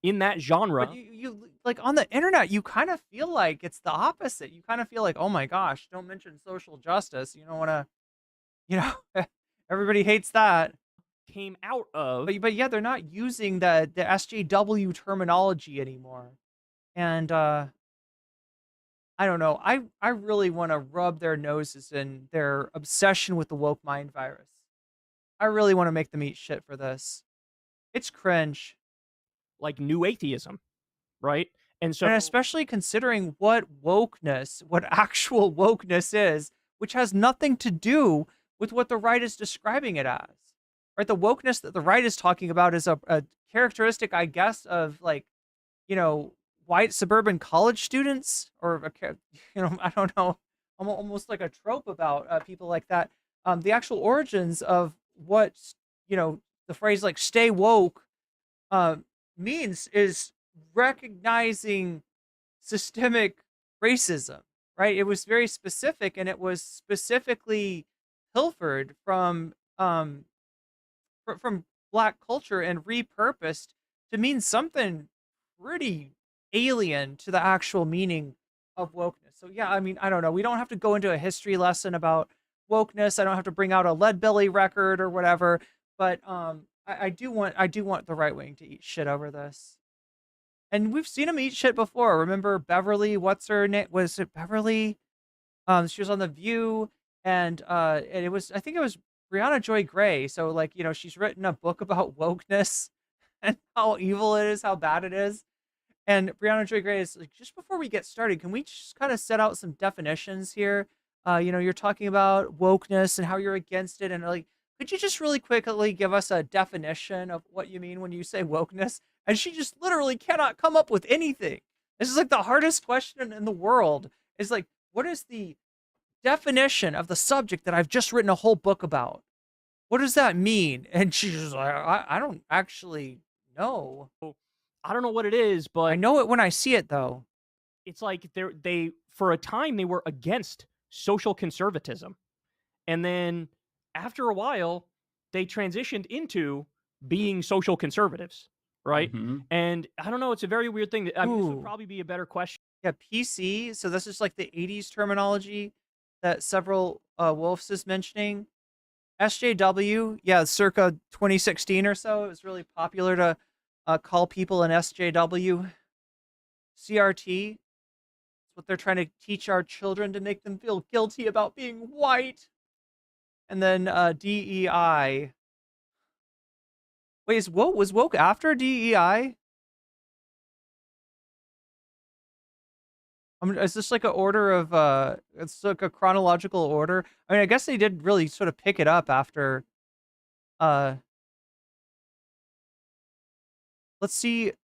in that genre. But you like on the internet, you kind of feel like it's the opposite. You kind of feel like, oh my gosh, don't mention social justice. You don't want to, you know, everybody hates that. Came out of. But yeah, they're not using the SJW terminology anymore. And I don't know. I really want to rub their noses in their obsession with the woke mind virus. I really want to make them eat shit for this. It's cringe. Like new atheism, right? And so, And especially considering what actual wokeness is, which has nothing to do with what the right is describing it as. Right? The wokeness that the right is talking about is a characteristic, I guess, of like, white suburban college students, or I don't know, almost like a trope about people like that. The actual origins of what the phrase like "stay woke" means is recognizing systemic racism, right? It was very specific, and it was specifically pilfered from Black culture and repurposed to mean something pretty alien to the actual meaning of wokeness. So yeah, I mean, I don't know. We don't have to go into a history lesson about wokeness. I don't have to bring out a Lead Belly record or whatever, but I do want the right wing to eat shit over this. And we've seen them eat shit before. Remember Beverly, what's her name? Was it Beverly? She was on The View, and it was, I think it was Brianna Joy Gray. So like, she's written a book about wokeness and how evil it is, how bad it is. And Brianna Joy Gray is like, just before we get started, can we just kind of set out some definitions here? You're talking about wokeness and how you're against it, and like, could you just really quickly give us a definition of what you mean when you say wokeness? And she just literally cannot come up with anything. This is like the hardest question in the world. Is like, what is the definition of the subject that I've just written a whole book about? What does that mean? And she's just like, I don't actually know. I don't know what it is, but I know it when I see it, though. It's like they for a time they were against social conservatism, and then after a while they transitioned into being social conservatives, right? Mhm. And I don't know, it's a very weird thing. I mean, this would Ooh. probably be a better question. Yeah, PC. So this is like the 80s terminology that several Wolves is mentioning. SJW, yeah, circa 2016 or so, it was really popular to call people an SJW. CRT, it's what they're trying to teach our children to make them feel guilty about being white. And then DEI. Wait, was woke after DEI? Is this like a order of it's like a chronological order? I mean, I guess they did really sort of pick it up after let's see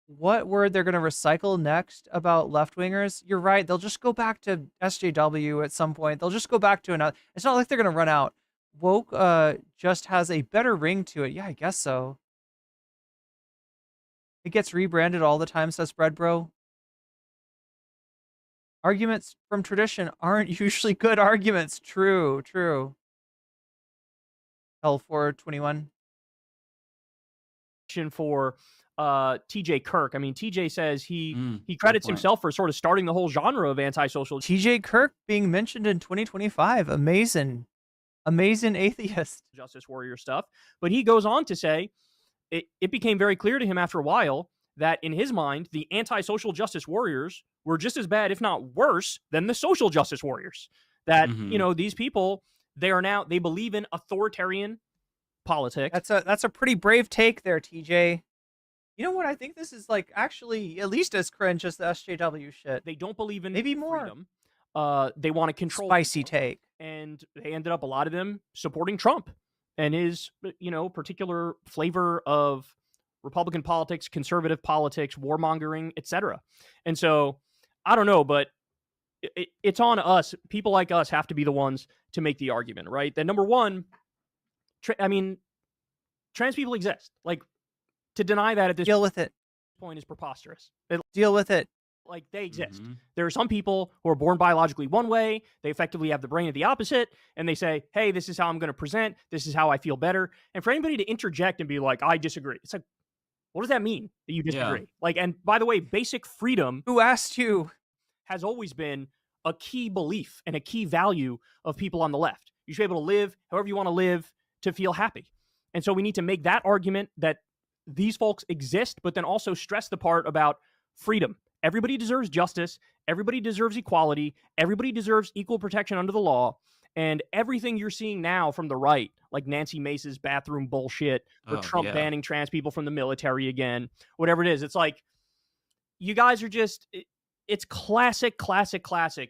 what word they're going to recycle next about left-wingers. You're right, they'll just go back to SJW at some point. They'll just go back to another. It's not like they're going to run out. Woke just has a better ring to it. Yeah, I guess so. It gets rebranded all the time, says Bread Bro. Arguments from tradition aren't usually good arguments. True. L421. For TJ Kirk. I mean, TJ says he good credits point. himself for sort of starting the whole genre of antisocial. TJ Kirk being mentioned in 2025. Amazing atheist. Justice warrior stuff. But he goes on to say it became very clear to him after a while that in his mind, the anti-social justice warriors were just as bad, if not worse, than the social justice warriors. That, these people, they believe in authoritarian politics. That's a pretty brave take there, TJ. You know what? I think this is like actually at least as cringe as the SJW shit. They don't believe in maybe more freedom. They want to control spicy people. take. And they ended up, a lot of them, supporting Trump and his, particular flavor of Republican politics, conservative politics, warmongering, etc. And so, I don't know, but it's on us. People like us have to be the ones to make the argument, right? That number one, trans people exist. Like, to deny that at this deal with it. point is preposterous. Deal with it. Like, they exist. Mhm. There are some people who are born biologically one way. They effectively have the brain of the opposite, and they say, hey, this is how I'm going to present. This is how I feel better. And for anybody to interject and be like, I disagree. It's like, what does that mean that you disagree? Like, and by the way, basic freedom Who asked you? has always been a key belief and a key value of people on the left. You should be able to live however you want to live to feel happy. And so we need to make that argument that these folks exist, but then also stress the part about freedom. Everybody deserves justice. Everybody deserves equality. Everybody deserves equal protection under the law. And everything you're seeing now from the right, like Nancy Mace's bathroom bullshit, or Oh, Trump yeah. banning trans people from the military again, whatever it is, it's like, you guys are just, it's classic.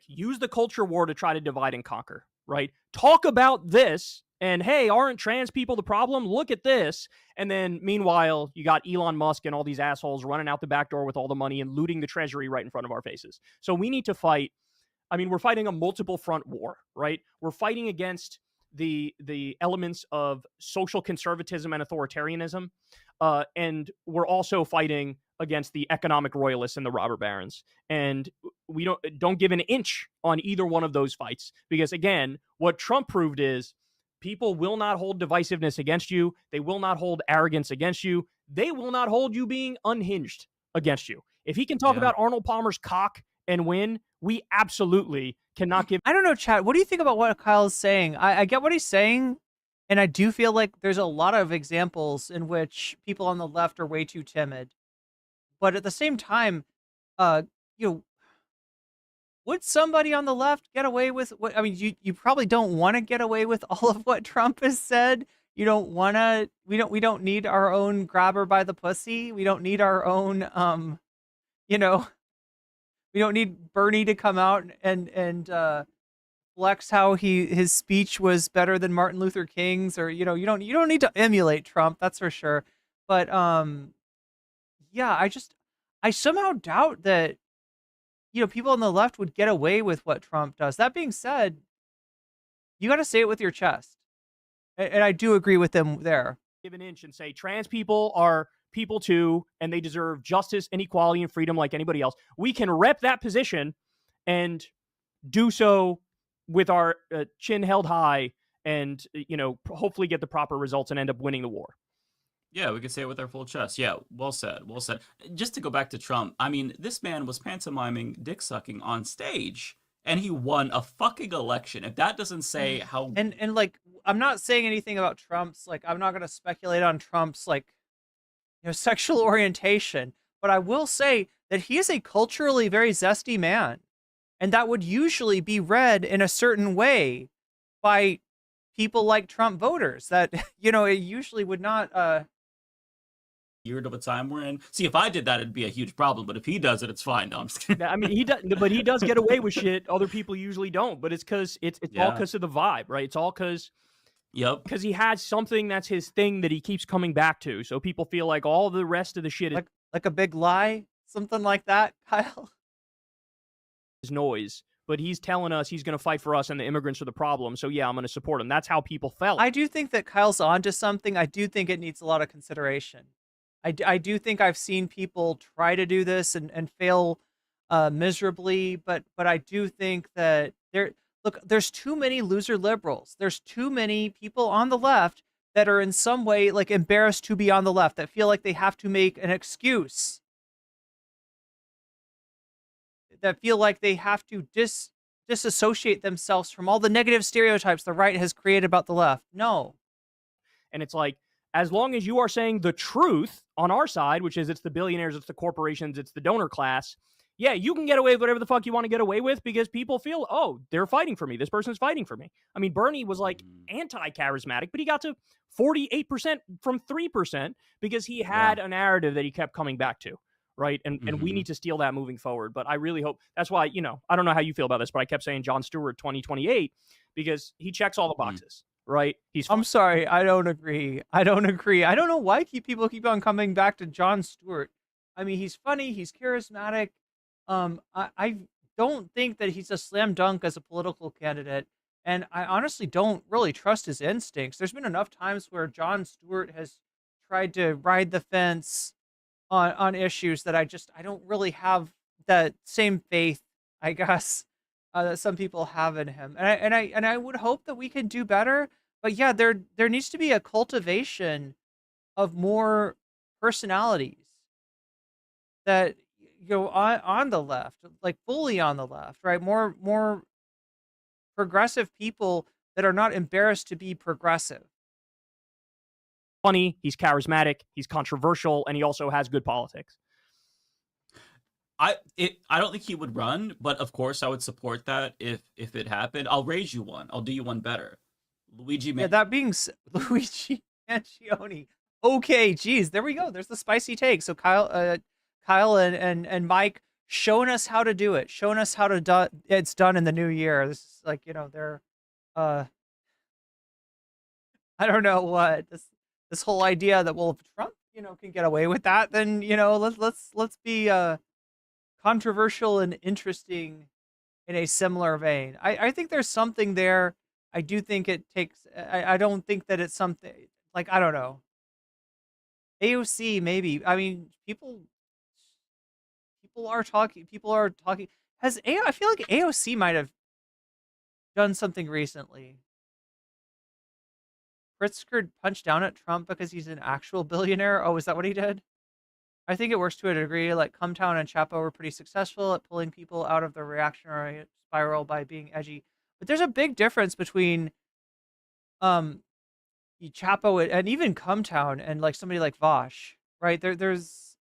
Use the culture war to try to divide and conquer, right? Talk about this, and hey, aren't trans people the problem? Look at this. And then meanwhile, you got Elon Musk and all these assholes running out the back door with all the money and looting the treasury right in front of our faces. So we need to fight. I mean, we're fighting a multiple front war, right? We're fighting against the elements of social conservatism and authoritarianism. And we're also fighting against the economic royalists and the robber barons. And we don't give an inch on either one of those fights, because again, what Trump proved is people will not hold divisiveness against you. They will not hold arrogance against you. They will not hold you being unhinged against you. If he can talk Yeah. about Arnold Palmer's cock and win, we absolutely cannot give. I don't know, Chad. What do you think about what Kyle's saying? I get what he's saying, and I do feel like there's a lot of examples in which people on the left are way too timid. But at the same time, you know, would somebody on the left get away with what? I mean, you probably don't want to get away with all of what Trump has said. You don't want to. We don't need our own grabber by the pussy. We don't need our own. You know, we don't need Bernie to come out and flex how his speech was better than Martin Luther King's, or you don't need to emulate Trump. That's for sure. But yeah, I somehow doubt that people on the left would get away with what Trump does. That being said, you got to say it with your chest. And I do agree with them there. Give an inch and say trans people are people too, and they deserve justice and equality and freedom like anybody else. We can rep that position and do so with our chin held high, and hopefully get the proper results and end up winning the war. Yeah, we could say it with our full chest. Yeah, well said. Well said. Just to go back to Trump, I mean, this man was pantomiming dick sucking on stage, and he won a fucking election. If that doesn't say how... And like, I'm not saying anything about Trump's, like, I'm not going to speculate on Trump's, like, sexual orientation, but I will say that he is a culturally very zesty man, and that would usually be read in a certain way by people like Trump voters. That, it usually would not... year of a time we're in. See, if I did that, it'd be a huge problem. But if he does it, it's fine. No, I'm just kidding. I mean, he does get away with shit other people usually don't. But it's because it's all because of the vibe, right? It's all because he has something that's his thing that he keeps coming back to. So people feel like all the rest of the shit is like a big lie, something like that, Kyle. Noise. But he's telling us he's going to fight for us and the immigrants are the problem. So yeah, I'm going to support him. That's how people felt. I do think that Kyle's onto something. I do think it needs a lot of consideration. I do think I've seen people try to do this and fail miserably, but I do think that there's too many loser liberals. There's too many people on the left that are in some way like embarrassed to be on the left, that feel like they have to make an excuse, that feel like they have to disassociate themselves from all the negative stereotypes the right has created about the left. No. And it's like, as long as you are saying the truth on our side, which is it's the billionaires, it's the corporations, it's the donor class, yeah, you can get away with whatever the fuck you want to get away with because people feel, oh, they're fighting for me. This person's fighting for me. I mean, Bernie was like anti-charismatic, but he got to 48% from 3% because he had a narrative that he kept coming back to, right? And we need to steal that moving forward. But I really hope, that's why, I don't know how you feel about this, but I kept saying Jon Stewart 2028 because he checks all the boxes. Right? I'm sorry. I don't agree. I don't know why people keep on coming back to Jon Stewart. I mean, he's funny. He's charismatic. I don't think that he's a slam dunk as a political candidate. And I honestly don't really trust his instincts. There's been enough times where Jon Stewart has tried to ride the fence on issues that I don't really have that same faith, I guess, that some people have in him. And I would hope that we can do better. But yeah, there needs to be a cultivation of more personalities that on the left, like fully on the left, right? More progressive people that are not embarrassed to be progressive. Funny, he's charismatic, he's controversial, and he also has good politics. I don't think he would run, but of course I would support that if it happened. I'll raise you one. I'll do you one better. Yeah, that being Luigi Mangione. Okay, geez, there we go. There's the spicy take. So Kyle and Mike showing us how to do it, showing us how to it's done in the new year. This is like, they're I don't know what this whole idea that, well, if Trump, can get away with that, then, let's be controversial and interesting in a similar vein. I think there's something there. I do think it takes. I don't think that it's something like, I don't know. AOC maybe. I mean, people are talking. People are talking. I feel like AOC might have done something recently. Pritzker punched down at Trump because he's an actual billionaire. Oh, is that what he did? I think it works to a degree. Like Cumtown and Chapo were pretty successful at pulling people out of the reactionary spiral by being edgy. But there's a big difference between Chapo and even Cumtown and like somebody like Vosh, right? There's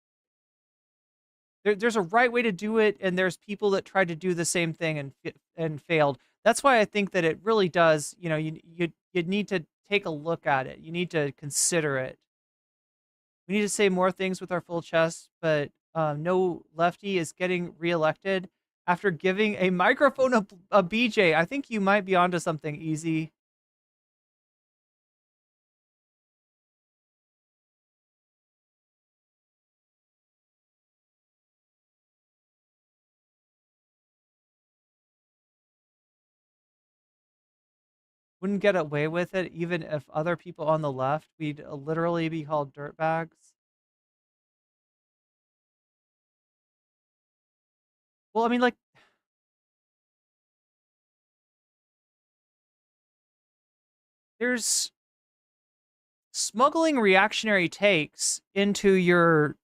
a right way to do it, and there's people that tried to do the same thing and failed. That's why I think that it really does. You need to take a look at it. You need to consider it. We need to say more things with our full chest, but no lefty is getting reelected after giving a microphone a BJ. I think you might be onto something, Easy. Wouldn't get away with it even if other people on the left, we'd literally be called dirtbags. Well, I mean, like, there's smuggling reactionary takes into your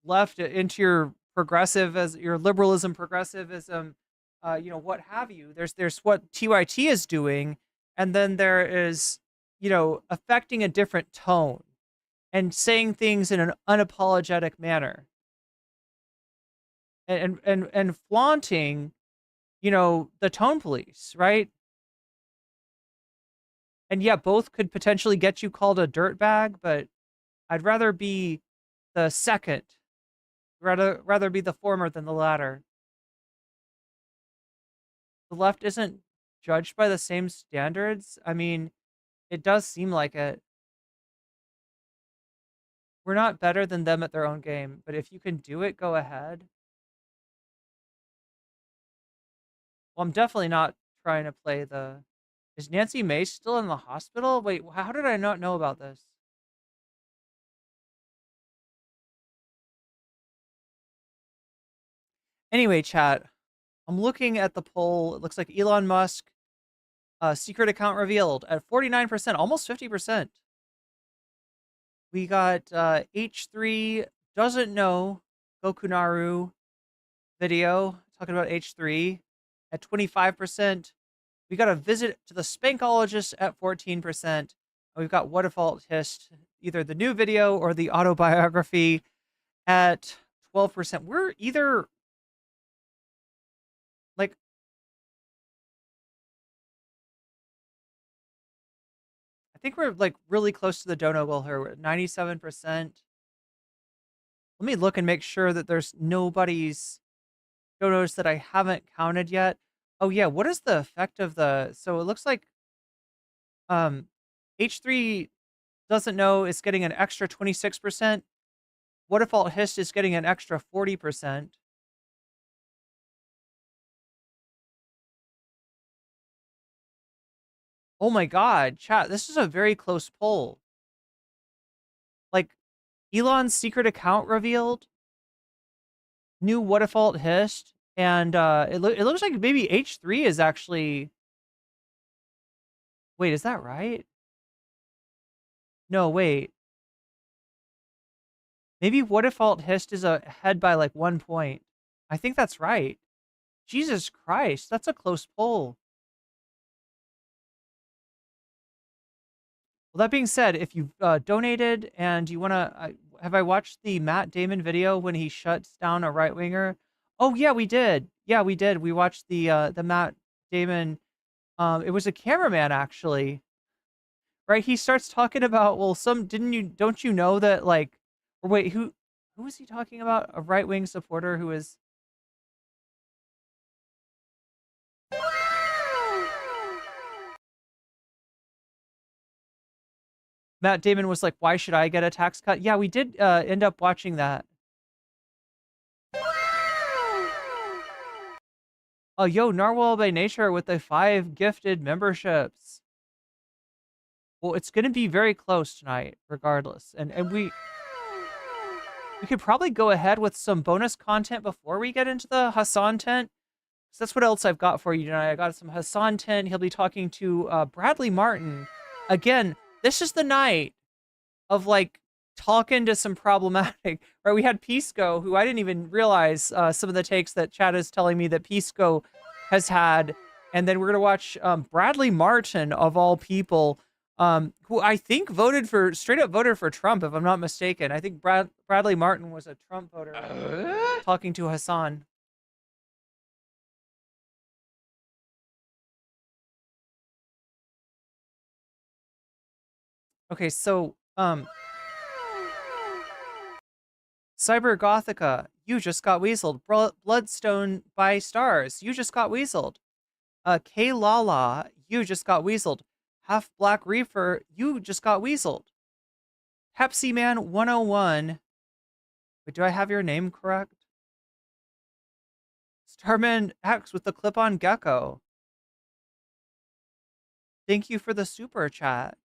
left, into your progressive, as your liberalism, progressivism, what have you. There's what TYT is doing, and then there is, affecting a different tone and saying things in an unapologetic manner. And flaunting, the tone police, right? And yeah, both could potentially get you called a dirtbag, but I'd rather be the second, rather be the former than the latter. The left isn't judged by the same standards. I mean, it does seem like it. We're not better than them at their own game, but if you can do it, go ahead. Well, I'm definitely not trying to play the... Is Nancy Mace still in the hospital? Wait, how did I not know about this? Anyway, chat, I'm looking at the poll. It looks like Elon Musk, secret account revealed at 49%, almost 50%. We got H3 doesn't know Gokunaru video talking about H3 at 25%. We got a visit to the Spankologist at 14%. And we've got What a Fault Hist, either the new video or the autobiography, at 12%. We're either like... I think we're like really close to the dono goal here. We're at 97%. Let me look and make sure that there's nobody's donos that I haven't counted yet. Oh yeah, what is the effect of the... So it looks like H3 doesn't know is getting an extra 26%. What if Alt Hist is getting an extra 40%. Oh my god, chat, this is a very close poll. Like, Elon's secret account revealed. New what if alt hist. And it looks like maybe H3 is actually... Wait, is that right? No, wait. Maybe what if alt hist is ahead by like 1 point. I think that's right. Jesus Christ, that's a close poll. Well, that being said, if you've donated and you want to... have I watched the Matt Damon video when he shuts down a right-winger? Oh, yeah, we did. Yeah, we did. We watched the Matt Damon... it was a cameraman, actually. Right? He starts talking about, well, don't you know that, like... Or wait, who was he talking about? A right-wing supporter who is... Matt Damon was like, why should I get a tax cut? Yeah, we did end up watching that. Oh, yo, Narwhal by Nature with the 5 gifted memberships. Well, it's going to be very close tonight, regardless. And we could probably go ahead with some bonus content before we get into the Hasan tent. So that's what else I've got for you tonight. I got some Hasan tent. He'll be talking to Bradley Martin. Again, this is the night of, like, talking to some problematic... Right, we had Pisco, who I didn't even realize some of the takes that Chad is telling me that Pisco has had. And then we're going to watch Bradley Martin, of all people, who I think straight up voted for Trump, if I'm not mistaken. I think Bradley Martin was a Trump voter talking to Hasan. Okay, so, Cyber Gothica, you just got weaseled. Bloodstone by Stars, you just got weaseled. K Lala, you just got weaseled. Half Black Reefer, you just got weaseled. Pepsi Man 101. Wait, do I have your name correct? Starman X with the clip-on gecko. Thank you for the super chat.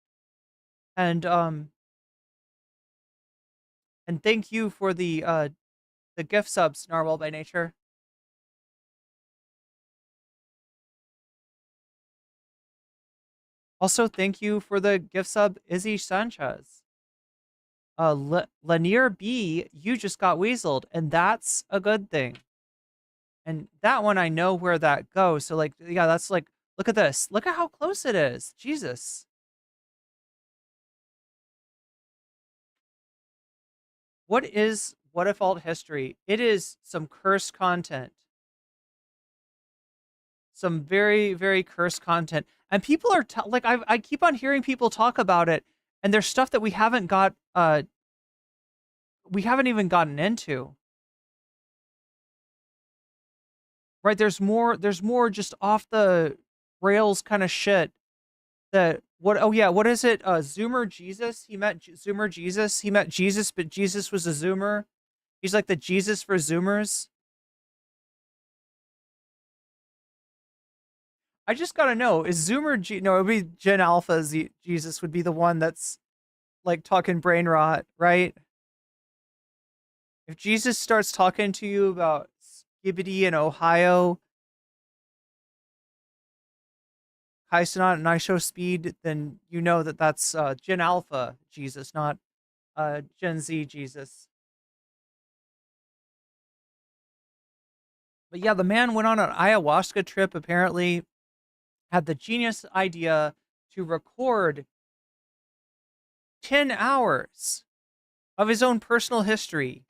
And thank you for the gift subs, Narwhal by Nature. Also, thank you for the gift sub, Izzy Sanchez. Lanier B, you just got weaseled, and that's a good thing. And that one, I know where that goes. So, like, yeah, that's like, look at this. Look at how close it is. Jesus. What is what if alt history? It is some cursed content. Some very, very cursed content. And people are like, I keep on hearing people talk about it, and there's stuff that we haven't even gotten into. Right? There's more just off the rails kind of shit that what is it? Zoomer Jesus? He met Zoomer Jesus. He met Jesus, but Jesus was a Zoomer. He's like the Jesus for Zoomers. I just gotta know, is Zoomer no, it would be Gen Alpha Jesus would be the one that's like talking brain rot, right? If Jesus starts talking to you about Skibbity in Ohio, high sonat and ISO speed, then you know that that's Gen Alpha Jesus, not Gen Z Jesus. But yeah, the man went on an ayahuasca trip, apparently had the genius idea to record 10 hours of his own personal history.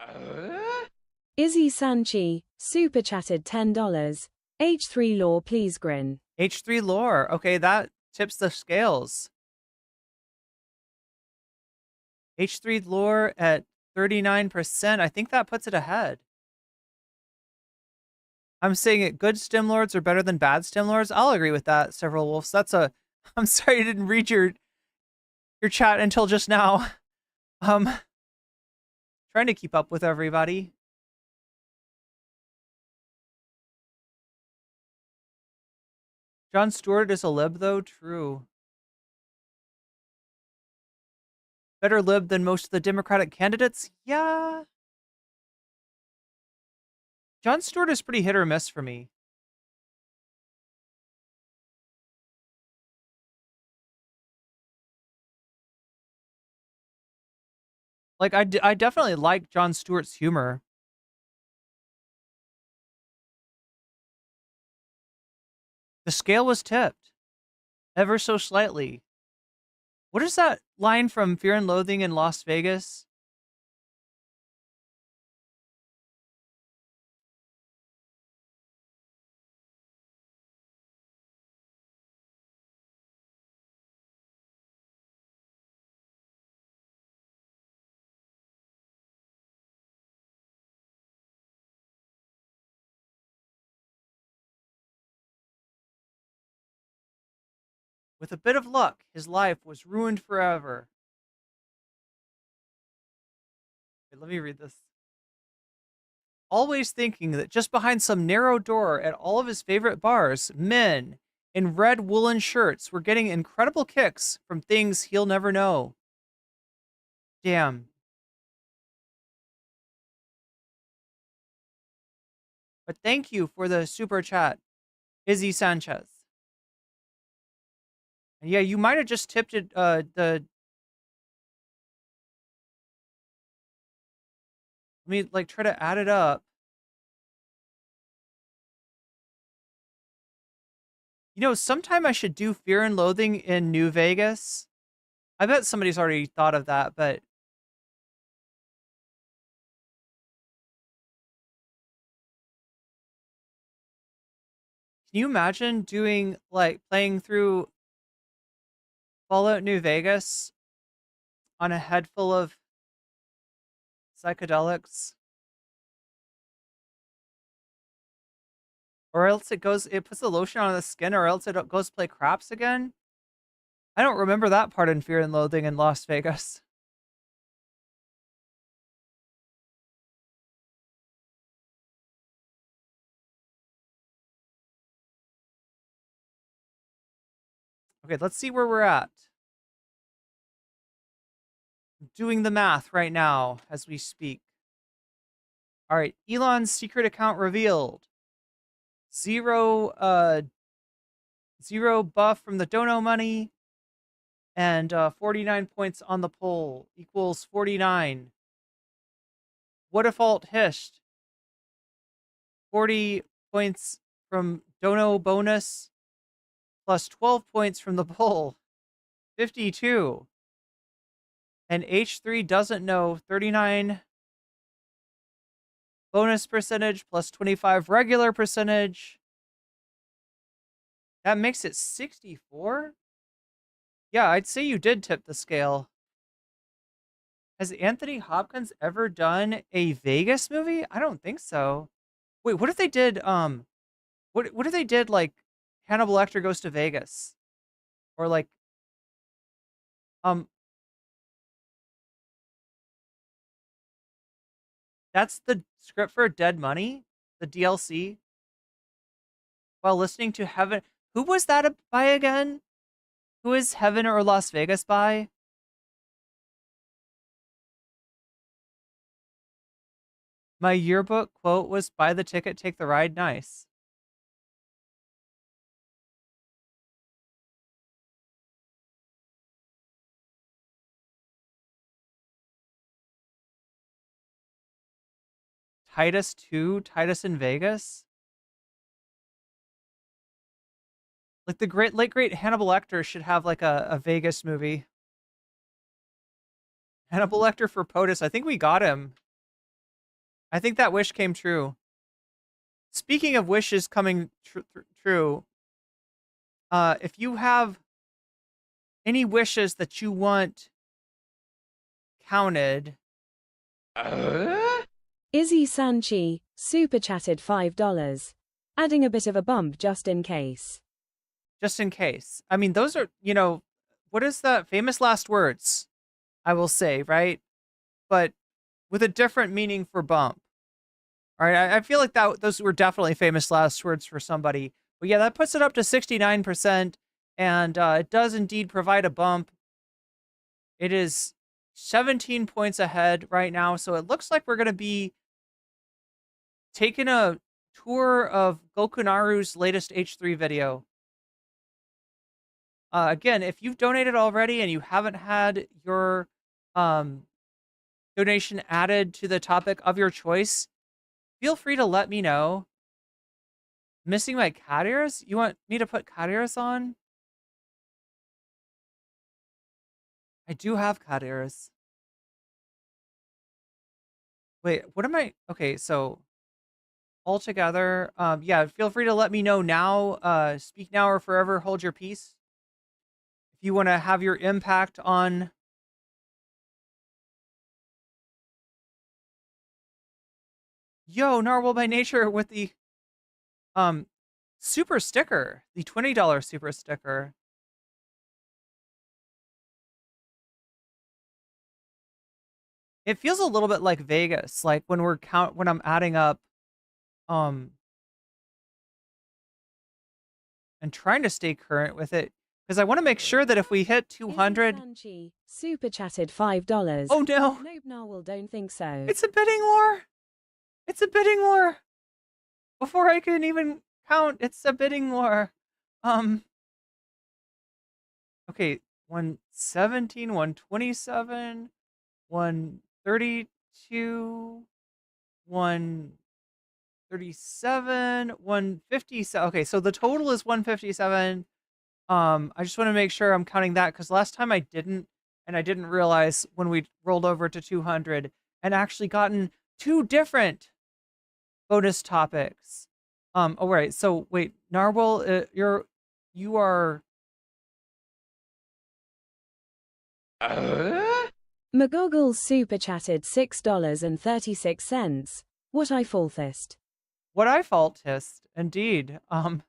Izzy Sanchi, super chatted $10. H3 Law, please grin. H3 lore. Okay, that tips the scales. H3 lore at 39%. I think that puts it ahead. I'm saying it. Good stim lords are better than bad stim lords. I'll agree with that. Several wolves. I'm sorry I didn't read your chat until just now. Trying to keep up with everybody. Jon Stewart is a lib, though. True. better lib than most of the Democratic candidates. Yeah. Jon Stewart is pretty hit or miss for me. Like, I definitely like Jon Stewart's humor. The scale was tipped ever so slightly. What is that line from Fear and Loathing in Las Vegas? With a bit of luck, his life was ruined forever. Wait, let me read this. Always thinking that just behind some narrow door at all of his favorite bars, men in red woolen shirts were getting incredible kicks from things he'll never know. Damn. But thank you for the super chat, Izzy Sanchez. And yeah, you might have just tipped it. Let me like try to add it up. You know, sometime I should do Fear and Loathing in New Vegas. I bet somebody's already thought of that, but can you imagine doing like playing through Fallout New Vegas on a head full of psychedelics? Or else it puts the lotion on the skin, or else it goes play craps again? I don't remember that part in Fear and Loathing in Las Vegas. Okay, let's see where we're at. I'm doing the math right now as we speak. All right, Elon's secret account revealed. Zero buff from the dono money, and 49 points on the poll equals 49. What if alt hished? 40 points from dono bonus plus 12 points from the poll, 52. And H3 doesn't know, 39 bonus percentage plus 25 regular percentage. That makes it 64? Yeah, I'd say you did tip the scale. Has Anthony Hopkins ever done a Vegas movie? I don't think so. Wait, what if they did what if they did like Hannibal Lecter Goes to Vegas? Or like that's the script for Dead Money, the DLC. While listening to Heaven, who was that by again? Who is Heaven or Las Vegas by? My yearbook quote was buy the ticket, take the ride. Nice. Titus 2, Titus in Vegas? Like the late great Hannibal Lecter should have like a Vegas movie. Hannibal Lecter for POTUS. I think we got him. I think that wish came true. Speaking of wishes coming true, if you have any wishes that you want counted. Izzy Sanchi, super chatted $5. Adding a bit of a bump just in case. Just in case. I mean, those are, you know, what is the famous last words? I will say, right? But with a different meaning for bump. All right, I feel like those were definitely famous last words for somebody. But yeah, that puts it up to 69%, and it does indeed provide a bump. It is 17 points ahead right now. So it looks like we're going to be taking a tour of Gokunaru's latest H3 video. Again, if you've donated already and you haven't had your donation added to the topic of your choice, feel free to let me know. Missing my cat ears? You want me to put cat ears on? I do have cat ears. Wait, what am I? Okay, so all together, yeah, feel free to let me know now. Speak now or forever hold your peace. If you want to have your impact on Yo, Narwhal by Nature with the super sticker, the $20 super sticker. It feels a little bit like Vegas, like when when I'm adding up um and trying to stay current with it because I want to make sure that if we hit 200 Sanchi super chatted $5. Oh no. Nope, Narwhal, don't think so. It's a bidding war. It's a bidding war. Before I can even count, it's a bidding war. Okay, 117, 127, 132, 137, 157. Okay, so the total is 157. I just want to make sure I'm counting that because last time I didn't, and I didn't realize when we rolled over to 200 and actually gotten two different bonus topics. Oh right. So wait, Narwhal, you are. McGoggles super chatted $6.36. What I faultist. What I faultist, indeed. So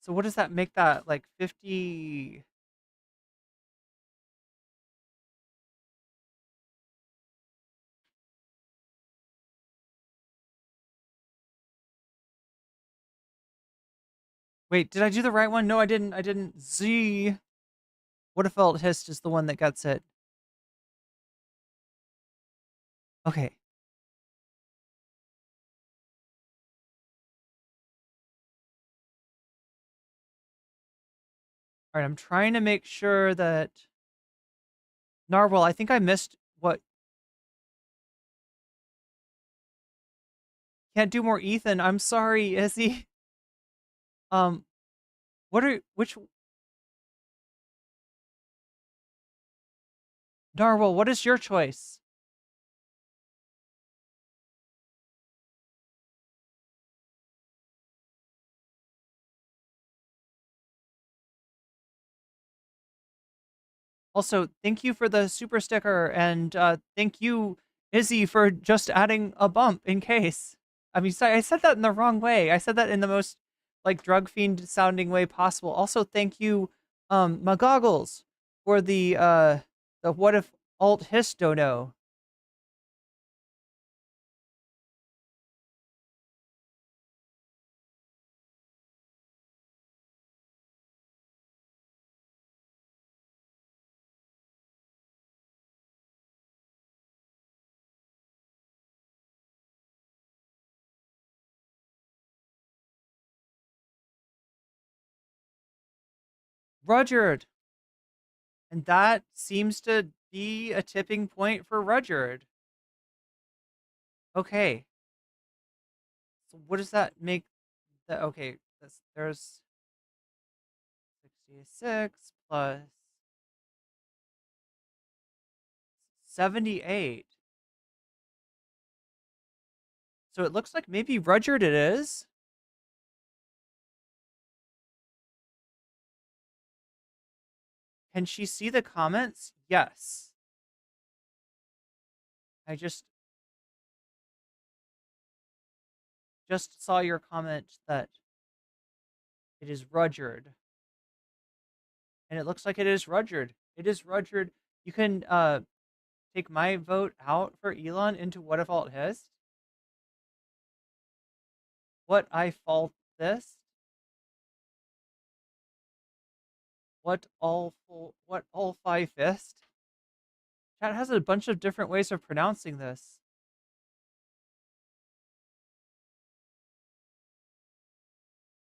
what does that make that, like 50? Wait, did I do the right one? No, I didn't. I didn't. Z. What if faultist is the one that gets it? Okay. All right, I'm trying to make sure that Narwhal, I think I missed what. Can't do more Ethan. I'm sorry, Izzy. Which Narwhal, what is your choice? Also, thank you for the super sticker, and thank you, Izzy, for just adding a bump in case. I mean, sorry, I said that in the wrong way. I said that in the most like drug fiend sounding way possible. Also, thank you, my goggles, for the what if alt hist dono. Rudyard. And that seems to be a tipping point for Rudyard. Okay. So what does that make that okay, there's 66 plus 78. So it looks like maybe Rudyard it is. Can she see the comments? Yes. I just saw your comment that it is Rudyard. And it looks like it is Rudyard. It is Rudyard. You can take my vote out for Elon into what if alt hist. What I fault this. What all five fist? Chat has a bunch of different ways of pronouncing this.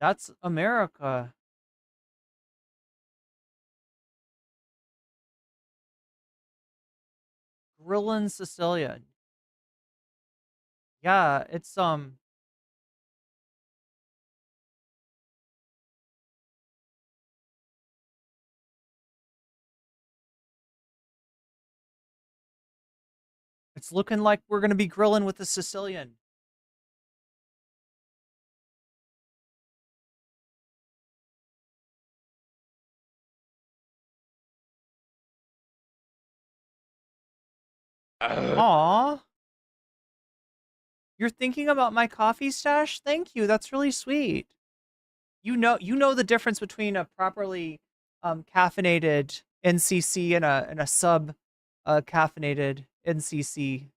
That's America. Grillin Sicilian. Yeah, it's it's looking like we're gonna be grilling with the Sicilian. Aw. You're thinking about my coffee stash? Thank you. That's really sweet. You know the difference between a properly caffeinated NCC and a sub caffeinated NCC.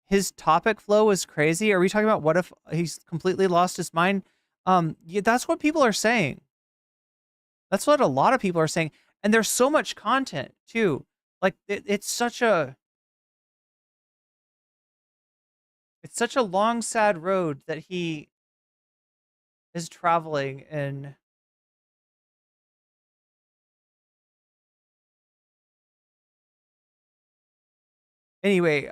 His topic flow was crazy. Are we talking about what if he's completely lost his mind? Yeah, that's what people are saying. That's what a lot of people are saying. And there's so much content too. Like it's such a long, sad road that he is traveling in. Anyway,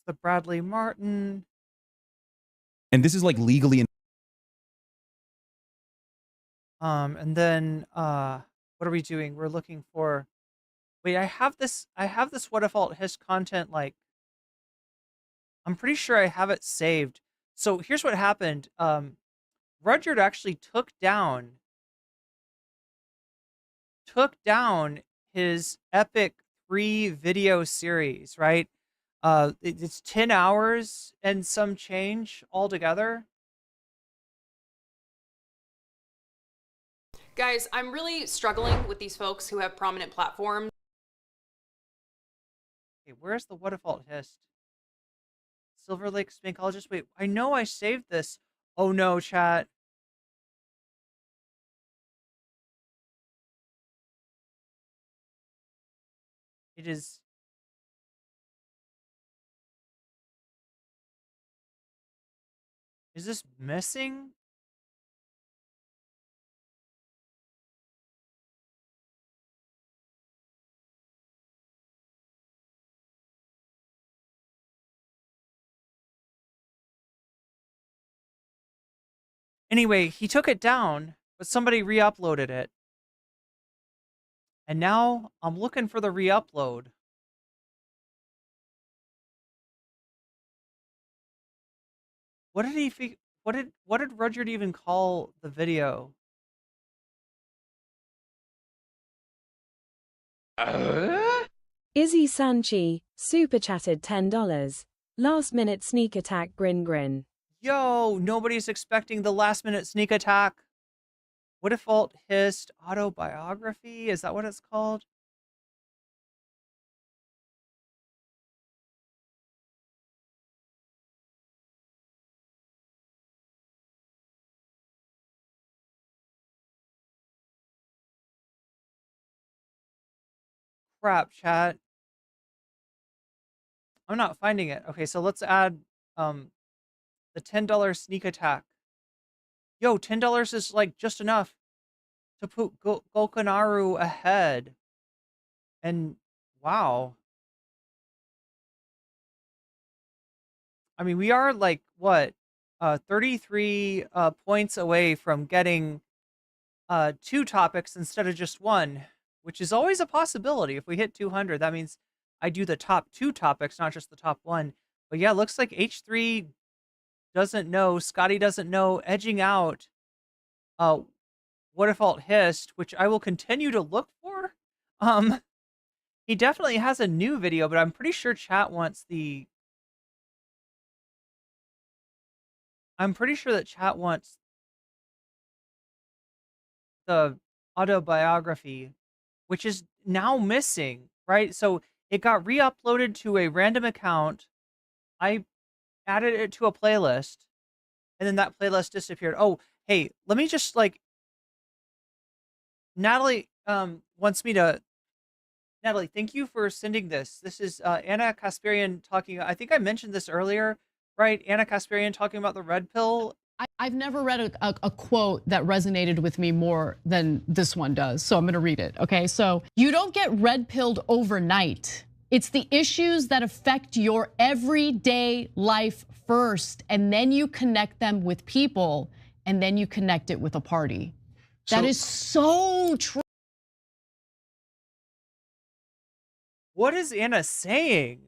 the Bradley Martin. And this is like legally. And then what are we doing? We're looking for. Wait, I have this what if alt his content, like I'm pretty sure I have it saved. So here's what happened. Rudyard actually took down his epic 3 video series, right? It's 10 hours and some change altogether. Guys, I'm really struggling with these folks who have prominent platforms. Okay, where's the what if alt hist? Silver Lake Spankologist. Wait, I know I saved this. Oh no, chat. It is. Is this missing? Anyway, he took it down, but somebody re-uploaded it. And now I'm looking for the re-upload. What did he what did Rudyard even call the video? Izzy Sanchi, super chatted $10. Last minute sneak attack grin grin. Yo, nobody's expecting the last minute sneak attack. What if alt hist autobiography? Is that what it's called? Crap, chat. I'm not finding it. Okay, so let's add the $10 sneak attack. Yo, $10 is like just enough to put Golkanaru ahead. And wow. I mean, we are like what? 33 points away from getting 2 topics instead of just 1, which is always a possibility. If we hit 200, that means I do the top 2 topics, not just the top 1. But yeah, looks like H3 doesn't know, Scotty doesn't know, edging out what if alt hist, which I will continue to look for. He definitely has a new video, but I'm pretty sure chat wants the I'm pretty sure that chat wants the autobiography, which is now missing, right? So It got re-uploaded to a random account. I added it to a playlist, and then that playlist disappeared. Oh, hey, let me just like Natalie wants me to. Natalie, thank you for sending this. This is Anna Kasparian talking. I think I mentioned this earlier, right? Anna Kasparian talking about the red pill. I've never read a quote that resonated with me more than this one does. So I'm going to read it. Okay. So you don't get red pilled overnight. It's the issues that affect your everyday life first, and then you connect them with people, and then you connect it with a party. That is so true. What is Anna saying?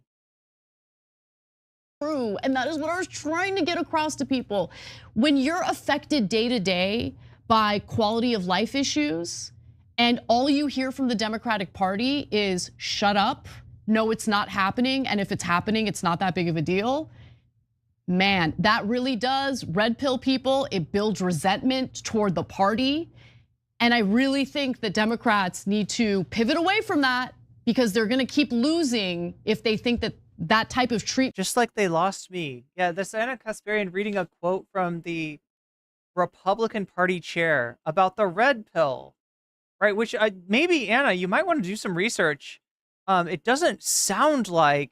True, and that is what I was trying to get across to people. When you're affected day to day by quality of life issues, and all you hear from the Democratic Party is shut up, no, it's not happening, and if it's happening, it's not that big of a deal. Man, that really does red pill people. It builds resentment toward the party. And I really think that Democrats need to pivot away from that, because they're gonna keep losing if they think that that type of treatment. Just like they lost me. Yeah, this Anna Kasparian reading a quote from the Republican Party chair about the red pill, right? Which maybe, Anna, you might want to do some research. It doesn't sound like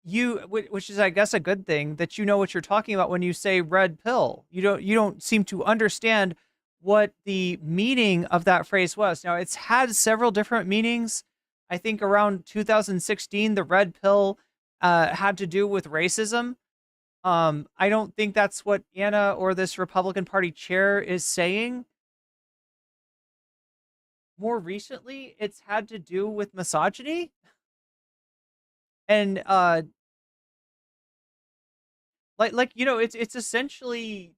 you, which is, I guess, a good thing, that you know what you're talking about when you say red pill. You don't seem to understand what the meaning of that phrase was. Now, it's had several different meanings. I think around 2016, the red pill had to do with racism. I don't think that's what Anna or this Republican Party chair is saying. More recently, it's had to do with misogyny. And like you know, it's essentially,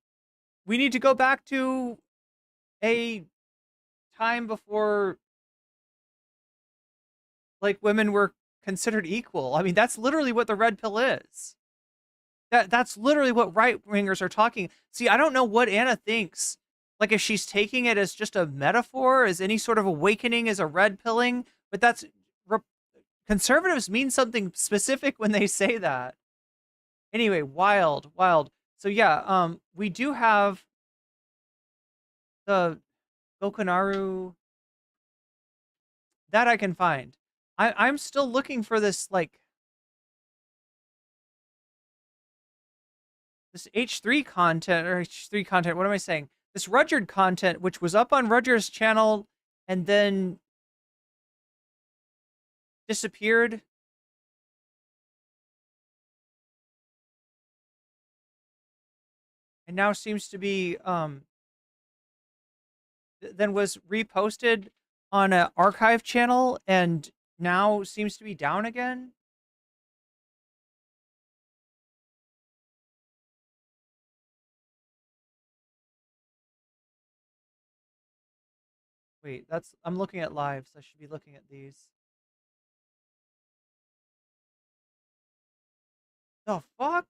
we need to go back to a time before like women were considered equal. I mean, that's literally what the red pill is. That's literally what right-wingers are talking. See, I don't know what Anna thinks. Like, if she's taking it as just a metaphor, as any sort of awakening as a red pilling, but that's conservatives mean something specific when they say that. Anyway, wild. So yeah, we do have the Gokunaru that I can find. I'm still looking for this, like, this H3 content, or H3 content, what am I saying? This Rudyard content, which was up on Rudyard's channel and then disappeared. And now seems to be, then was reposted on an archive channel and now seems to be down again. Wait, I'm looking at lives. I should be looking at these. The fuck?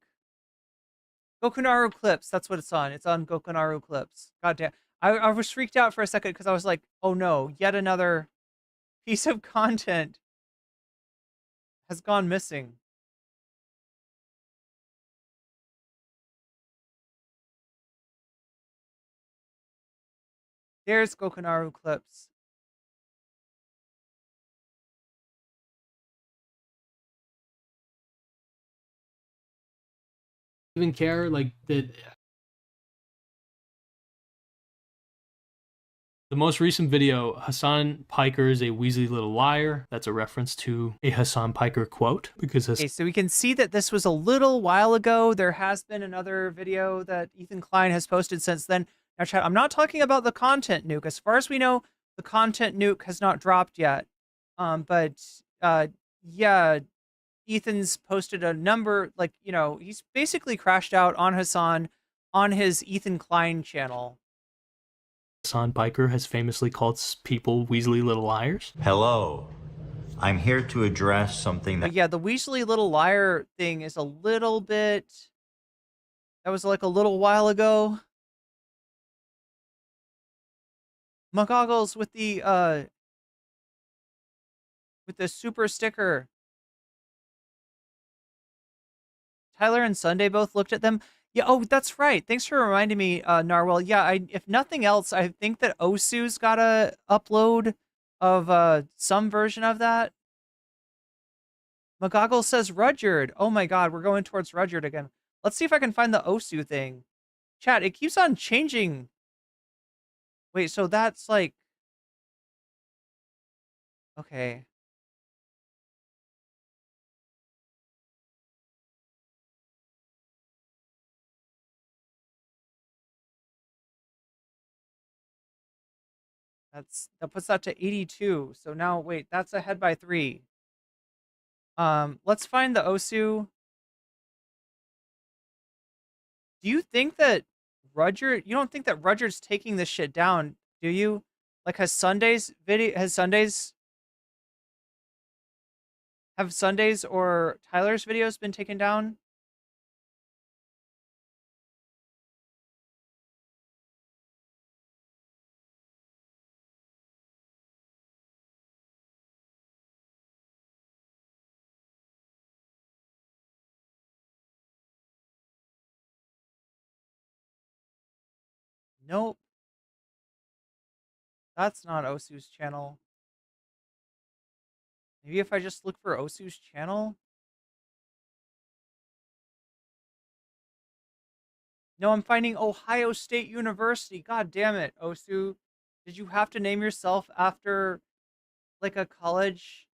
Gokunaru Clips. That's what it's on. It's on Gokunaru Clips. God damn. I was freaked out for a second because I was like, oh no, yet another piece of content has gone missing. There's Gokunaru Clips. Even care like that. The most recent video, Hasan Piker is a Weasley little liar. That's a reference to a Hasan Piker quote, because Okay, so we can see that this was a little while ago. There has been another video that Ethan Klein has posted since then. Now, chat, I'm not talking about the content nuke. As far as we know, the content nuke has not dropped yet. Yeah, Ethan's posted a number, like, you know, he's basically crashed out on Hasan on his Ethan Klein channel. Hasan Piker has famously called people Weasley little liars. Hello, I'm here to address something that... But yeah, the Weasley little liar thing is a little bit... That was like a little while ago. McGoggles with the with the super sticker. Tyler and Sunday both looked at them. Yeah, oh, that's right. Thanks for reminding me, Narwhal. Yeah, if nothing else, I think that Osu's got a upload of some version of that. McGoggle says Rudyard. Oh my god, we're going towards Rudyard again. Let's see if I can find the Osu thing. Chat, it keeps on changing. Wait, so that's like... Okay. That puts that to 82. So now, wait, that's ahead by 3. Let's find the Osu. Do you think that Rudyard... You don't think that Rudyard's taking this shit down, do you? Like, have Sundays or Tyler's videos been taken down? Nope. That's not Osu's channel. Maybe if I just look for Osu's channel? No, I'm finding Ohio State University. God damn it, Osu. Did you have to name yourself after, like, a college?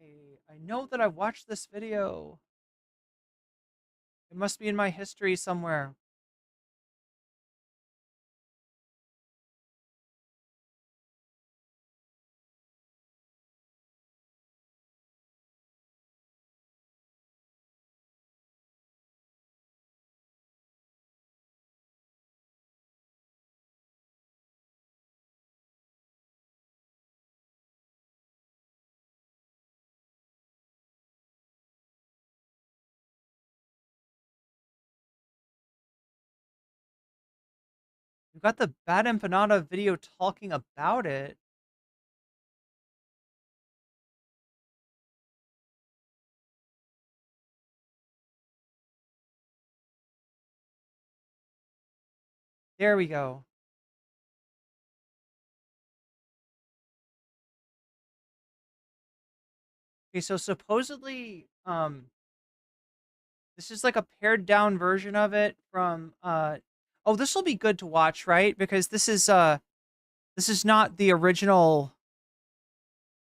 Hey, I know that I watched this video. It must be in my history somewhere. You got the Bad Empanada video talking about it. There we go. Okay, so supposedly, this is like a pared down version of it from, oh, this will be good to watch, right? Because this is not the original.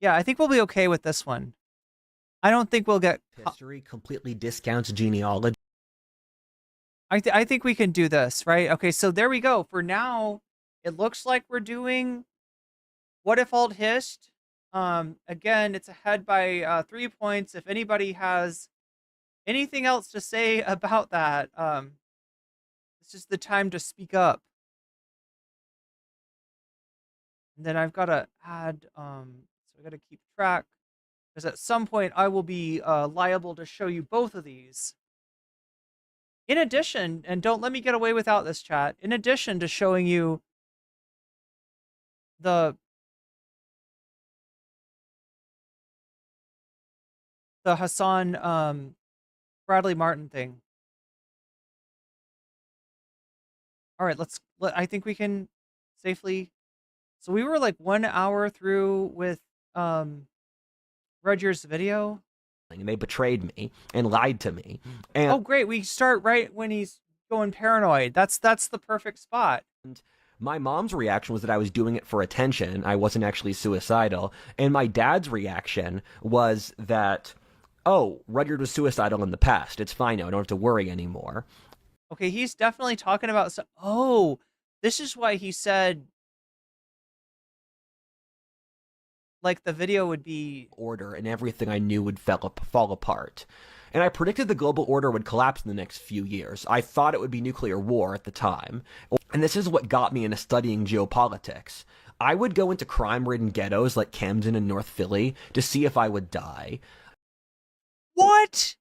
Yeah, I think we'll be okay with this one. I don't think we'll get... History completely discounts genealogy. I think we can do this, right? Okay, so there we go. For now, it looks like we're doing What If Alt Hist. Again, it's ahead by 3 points. If anybody has anything else to say about that, this is the time to speak up. And then I've got to add, so I got to keep track, because at some point I will be liable to show you both of these. In addition, and don't let me get away without this, chat, in addition to showing you the Hasan Bradley Martin thing. All right, I think we can safely. So we were like 1 hour through with Rudyard's video. And they betrayed me and lied to me. And oh, great. We start right when he's going paranoid. That's the perfect spot. My mom's reaction was that I was doing it for attention. I wasn't actually suicidal. And my dad's reaction was that, oh, Rudyard was suicidal in the past. It's fine now. I don't have to worry anymore. Okay, he's definitely talking about... Oh, this is why he said... like the video would be order and everything I knew would fall apart. And I predicted the global order would collapse in the next few years. I thought it would be nuclear war at the time. And this is what got me into studying geopolitics. I would go into crime-ridden ghettos like Camden and North Philly to see if I would die. What?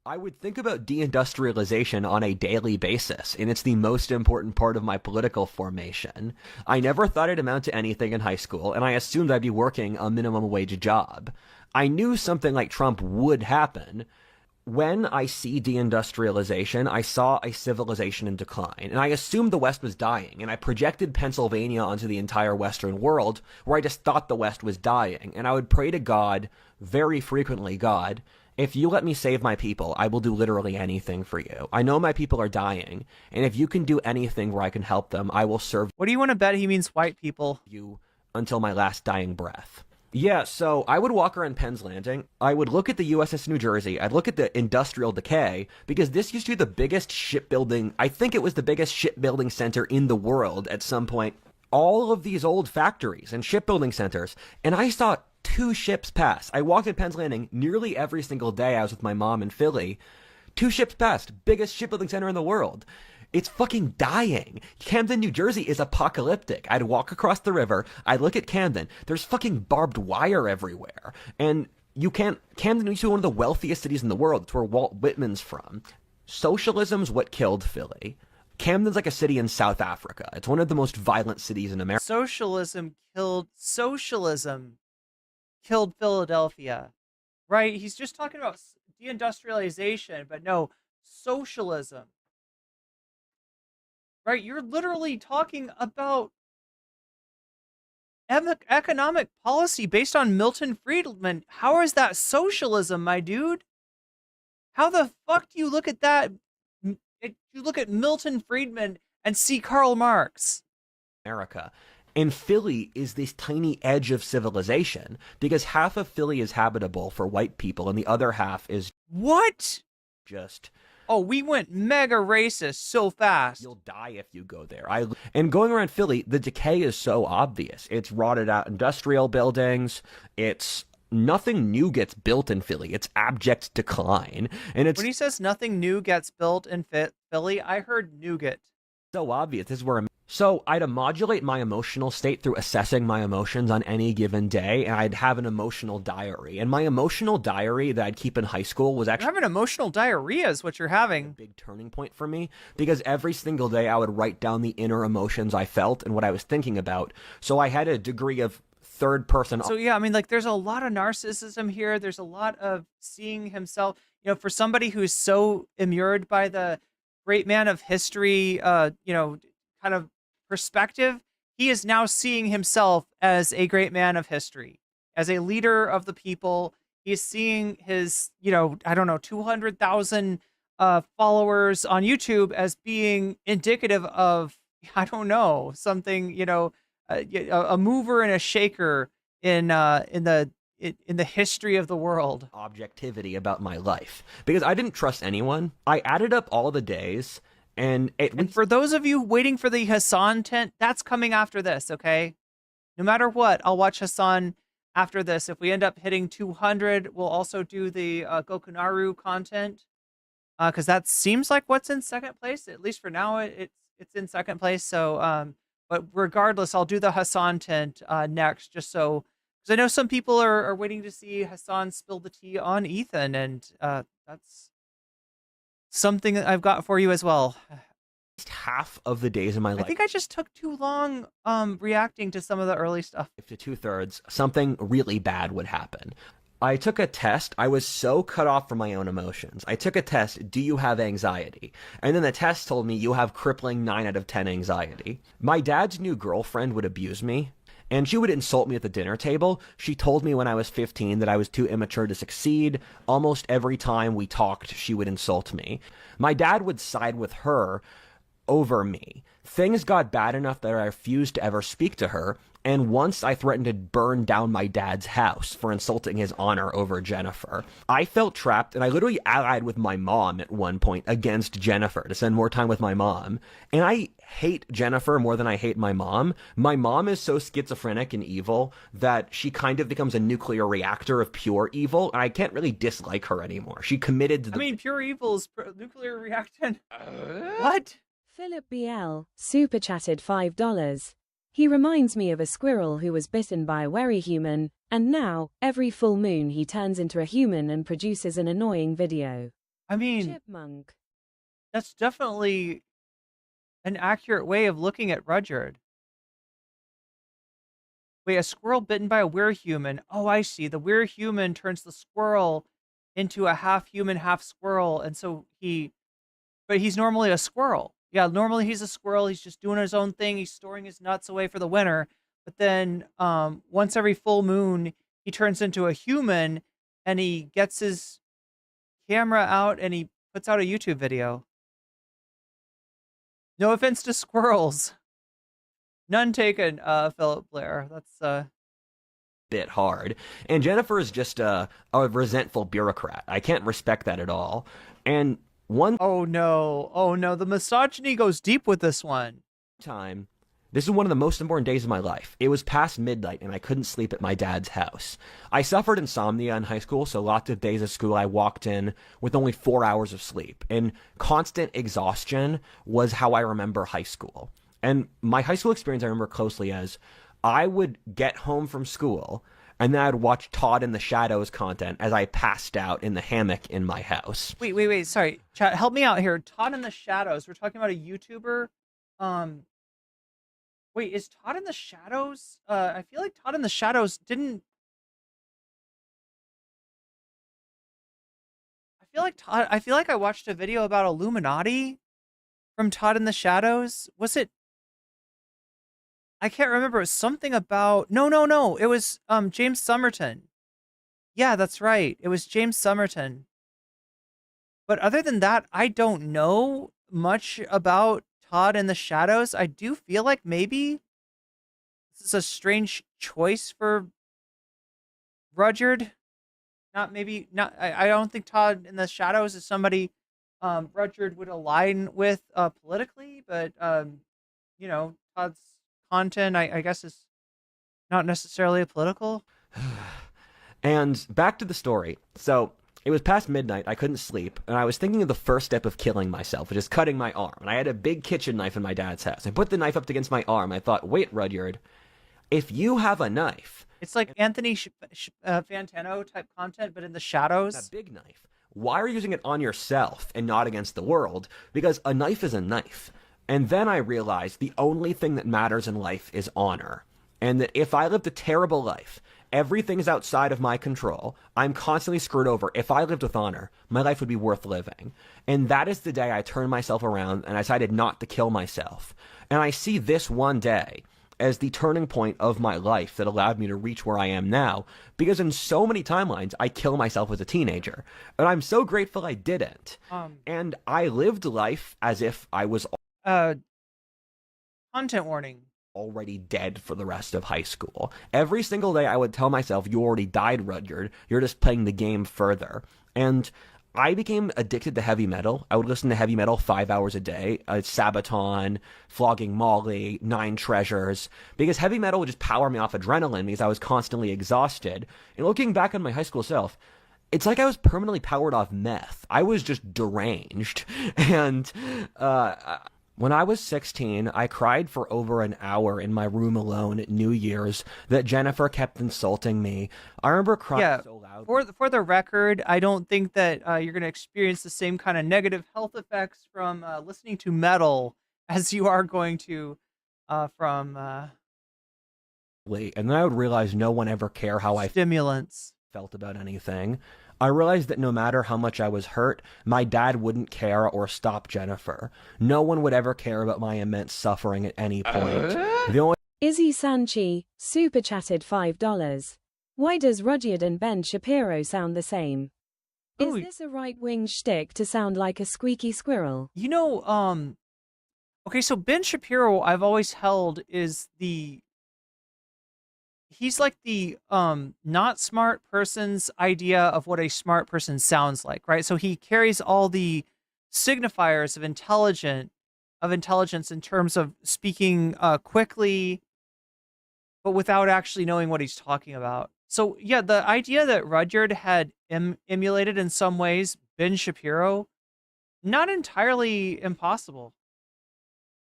I would think about deindustrialization on a daily basis, and it's the most important part of my political formation. I never thought I'd amount to anything in high school, and I assumed I'd be working a minimum wage job. I knew something like Trump would happen. When I see deindustrialization, I saw a civilization in decline, and I assumed the West was dying, and I projected Pennsylvania onto the entire Western world, where I just thought the West was dying, and I would pray to God, very frequently, God, if you let me save my people, I will do literally anything for you. I know my people are dying, and if you can do anything where I can help them, I will serve What do you want to bet he means white people? you until my last dying breath. Yeah, so I would walk around Penn's Landing. I would look at the USS New Jersey. I'd look at the industrial decay, because this used to be the biggest shipbuilding, I think it was the biggest shipbuilding center in the world at some point. All of these old factories and shipbuilding centers, and I saw 2 ships pass. I walked at Penn's Landing nearly every single day. I was with my mom in Philly. 2 ships passed. Biggest shipbuilding center in the world. It's fucking dying. Camden, New Jersey is apocalyptic. I'd walk across the river. I'd look at Camden. There's fucking barbed wire everywhere. And you can't... Camden used to be one of the wealthiest cities in the world. It's where Walt Whitman's from. Socialism's what killed Philly. Camden's like a city in South Africa. It's one of the most violent cities in America. Socialism killed Philadelphia, right? He's just talking about deindustrialization, but no, socialism, right? You're literally talking about economic policy based on Milton Friedman. How is that socialism, my dude? How the fuck do you look at that? You look at Milton Friedman and see Karl Marx. America. And Philly is this tiny edge of civilization, because half of Philly is habitable for white people and the other half is... What? Just... Oh, we went mega racist so fast. You'll die if you go there. And going around Philly, the decay is so obvious. It's rotted out industrial buildings. It's... Nothing new gets built in Philly. It's abject decline. And it's... When he says nothing new gets built in Philly, I heard nougat. So obvious. This is where So I'd modulate my emotional state through assessing my emotions on any given day, and I'd have an emotional diary. And my emotional diary that I'd keep in high school was actually... You're having emotional diarrhea is what you're having. A big turning point for me, because every single day I would write down the inner emotions I felt and what I was thinking about. So I had a degree of third person. So yeah, I mean, like, there's a lot of narcissism here. There's a lot of seeing himself, you know, for somebody who's so immured by the great man of history, you know, kind of perspective, he is now seeing himself as a great man of history, as a leader of the people. He's seeing his, you know, I don't know, 200,000 followers on YouTube as being indicative of, I don't know, something, you know, a mover and a shaker in the history of the world. Objectivity about my life, because I didn't trust anyone. I added up all the days, and for those of you waiting for the Hasan tent, that's coming after this, okay? No matter what, I'll watch Hasan after this. If we end up hitting 200, we'll also do the Gokunaru content, because that seems like what's in second place. At least for now, it's in second place. So, but regardless, I'll do the Hasan tent next, just so, because I know some people are waiting to see Hasan spill the tea on Ethan, and that's something that I've got for you as well. Half of the days in my life, I think I just took too long reacting to some of the early stuff. To 2/3, something really bad would happen. I took a test. I was so cut off from my own emotions. I took a test. Do you have anxiety? And then the test told me you have crippling 9 out of 10 anxiety. My dad's new girlfriend would abuse me, and she would insult me at the dinner table. She told me when I was 15 that I was too immature to succeed. Almost every time we talked, she would insult me. My dad would side with her over me. Things got bad enough that I refused to ever speak to her, and once I threatened to burn down my dad's house for insulting his honor over Jennifer. I felt trapped, and I literally allied with my mom at one point against Jennifer to spend more time with my mom. And I hate Jennifer more than I hate my mom. My mom is so schizophrenic and evil that she kind of becomes a nuclear reactor of pure evil, and I can't really dislike her anymore. She committed to I mean, pure evil is nuclear reactant. What? Philip BL super chatted $5. He reminds me of a squirrel who was bitten by a wary human, and now, every full moon he turns into a human and produces an annoying video. I mean, Chipmunk. that's definitely an accurate way of looking at Rudyard. Wait, a squirrel bitten by a werehuman. Oh, I see. The werehuman turns the squirrel into a half human, half squirrel, and so but he's normally a squirrel. Yeah, normally he's a squirrel. He's just doing his own thing. He's storing his nuts away for the winter. But then once every full moon, he turns into a human, and he gets his camera out and he puts out a YouTube video. No offense to squirrels. None taken, Philip Blair. That's bit hard. And Jennifer is just a resentful bureaucrat. I can't respect that at all. And oh no, the misogyny goes deep with this one. This is one of the most important days of my life. It was past midnight and I couldn't sleep at my dad's house. I suffered insomnia in high school, so lots of days of school I walked in with only 4 hours of sleep. And constant exhaustion was how I remember high school. And my high school experience I remember closely as I would get home from school and then I'd watch Todd in the Shadows content as I passed out in the hammock in my house. Wait. Sorry. Chat, help me out here. Todd in the Shadows. We're talking about a YouTuber. Wait, is Todd in the Shadows? I feel like Todd in the Shadows didn't... I feel like I watched a video about Illuminati from Todd in the Shadows. Was it... I can't remember. It was something about... No. It was James Somerton. Yeah, that's right. It was James Somerton. But other than that, I don't know much about Todd in the Shadows. I do feel like maybe this is a strange choice for Rudyard. I don't think Todd in the Shadows is somebody Rudyard would align with politically, but Todd's content, I guess, is not necessarily political. And back to the story. So it was past midnight, I couldn't sleep, and I was thinking of the first step of killing myself, which is cutting my arm. And I had a big kitchen knife in my dad's house. I put the knife up against my arm. I thought, wait, Rudyard, if you have a knife... It's like Anthony Fantano type content, but in the shadows. That big knife. Why are you using it on yourself and not against the world? Because a knife is a knife. And then I realized the only thing that matters in life is honor. And that if I lived a terrible life, everything is outside of my control, I'm constantly screwed over. If I lived with honor, my life would be worth living. And that is the day I turned myself around and I decided not to kill myself. And I see this one day as the turning point of my life that allowed me to reach where I am now, because in so many timelines, I kill myself as a teenager. And I'm so grateful I didn't. And I lived life as if I was... content warning. Already dead for the rest of high school. Every single day I would tell myself, you already died, Rudyard. You're just playing the game further. And I became addicted to heavy metal. I would listen to heavy metal 5 hours a day. Sabaton, Flogging Molly, Nine Treasures. Because heavy metal would just power me off adrenaline because I was constantly exhausted. And looking back on my high school self, it's like I was permanently powered off meth. I was just deranged. And when I was 16, I cried for over an hour in my room alone at New Year's that Jennifer kept insulting me. I remember crying so loud. For the record, I don't think that you're going to experience the same kind of negative health effects from listening to metal as you are going to from... And then I would realize no one ever cared how stimulants. Felt about anything. I realized that no matter how much I was hurt, my dad wouldn't care or stop Jennifer. No one would ever care about my immense suffering at any point. The only... Izzy Sanchi, super chatted $5. Why does Rudyard and Ben Shapiro sound the same? Is this a right-wing shtick to sound like a squeaky squirrel? Okay, so Ben Shapiro, I've always held, is he's like the not smart person's idea of what a smart person sounds like, right? So he carries all the signifiers of intelligence in terms of speaking quickly, but without actually knowing what he's talking about. So yeah, the idea that Rudyard had emulated in some ways Ben Shapiro, not entirely impossible.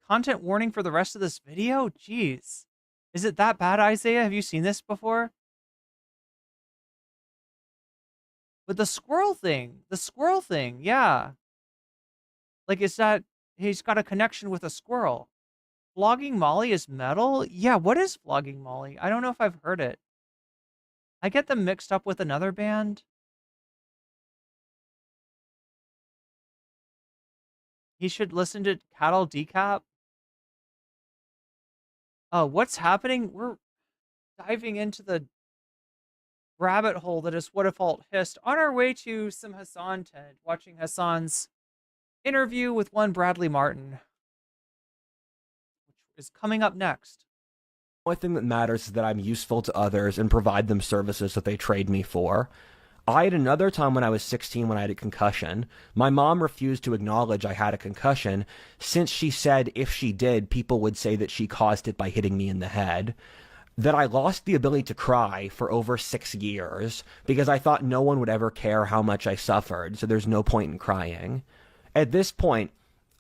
Content warning for the rest of this video? Jeez. Is it that bad, Isaiah? Have you seen this before? With the squirrel thing. The squirrel thing, yeah. Like, is that he's got a connection with a squirrel? Flogging Molly is metal? Yeah, what is Flogging Molly? I don't know if I've heard it. I get them mixed up with another band. He should listen to Cattle Decap. Oh, what's happening? We're diving into the rabbit hole that is What If Alt Hist on our way to some Hasan tent, watching Hasan's interview with one Bradley Martin, which is coming up next. The only thing that matters is that I'm useful to others and provide them services that they trade me for. I had another time when I was 16 when I had a concussion. My mom refused to acknowledge I had a concussion since she said if she did, people would say that she caused it by hitting me in the head. That I lost the ability to cry for over 6 years because I thought no one would ever care how much I suffered, so there's no point in crying. At this point,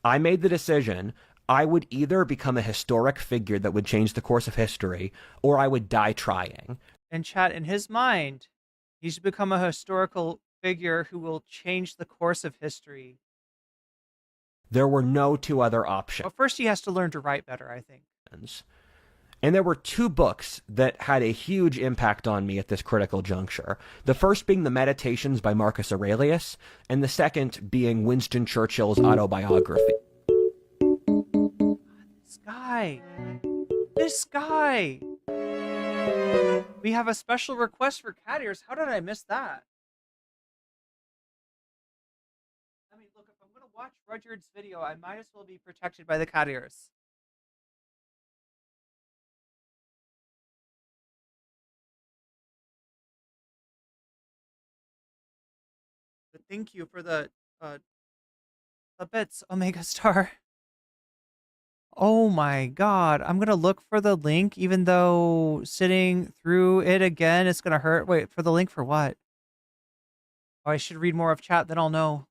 I made the decision I would either become a historic figure that would change the course of history, or I would die trying. And chat, in his mind, he's become a historical figure who will change the course of history. There were no two other options. But first he has to learn to write better, I think. And there were 2 books that had a huge impact on me at this critical juncture. The first being The Meditations by Marcus Aurelius, and the second being Winston Churchill's autobiography. This guy. We have a special request for cat ears. How did I miss that? I mean, look, if I'm going to watch Rudyard's video, I might as well be protected by the cat ears. But thank you for the bits, Omega Star. Oh my god, I'm gonna look for the link, even though sitting through it again is gonna hurt. Wait, for the link for what? Oh, I should read more of chat, then I'll know.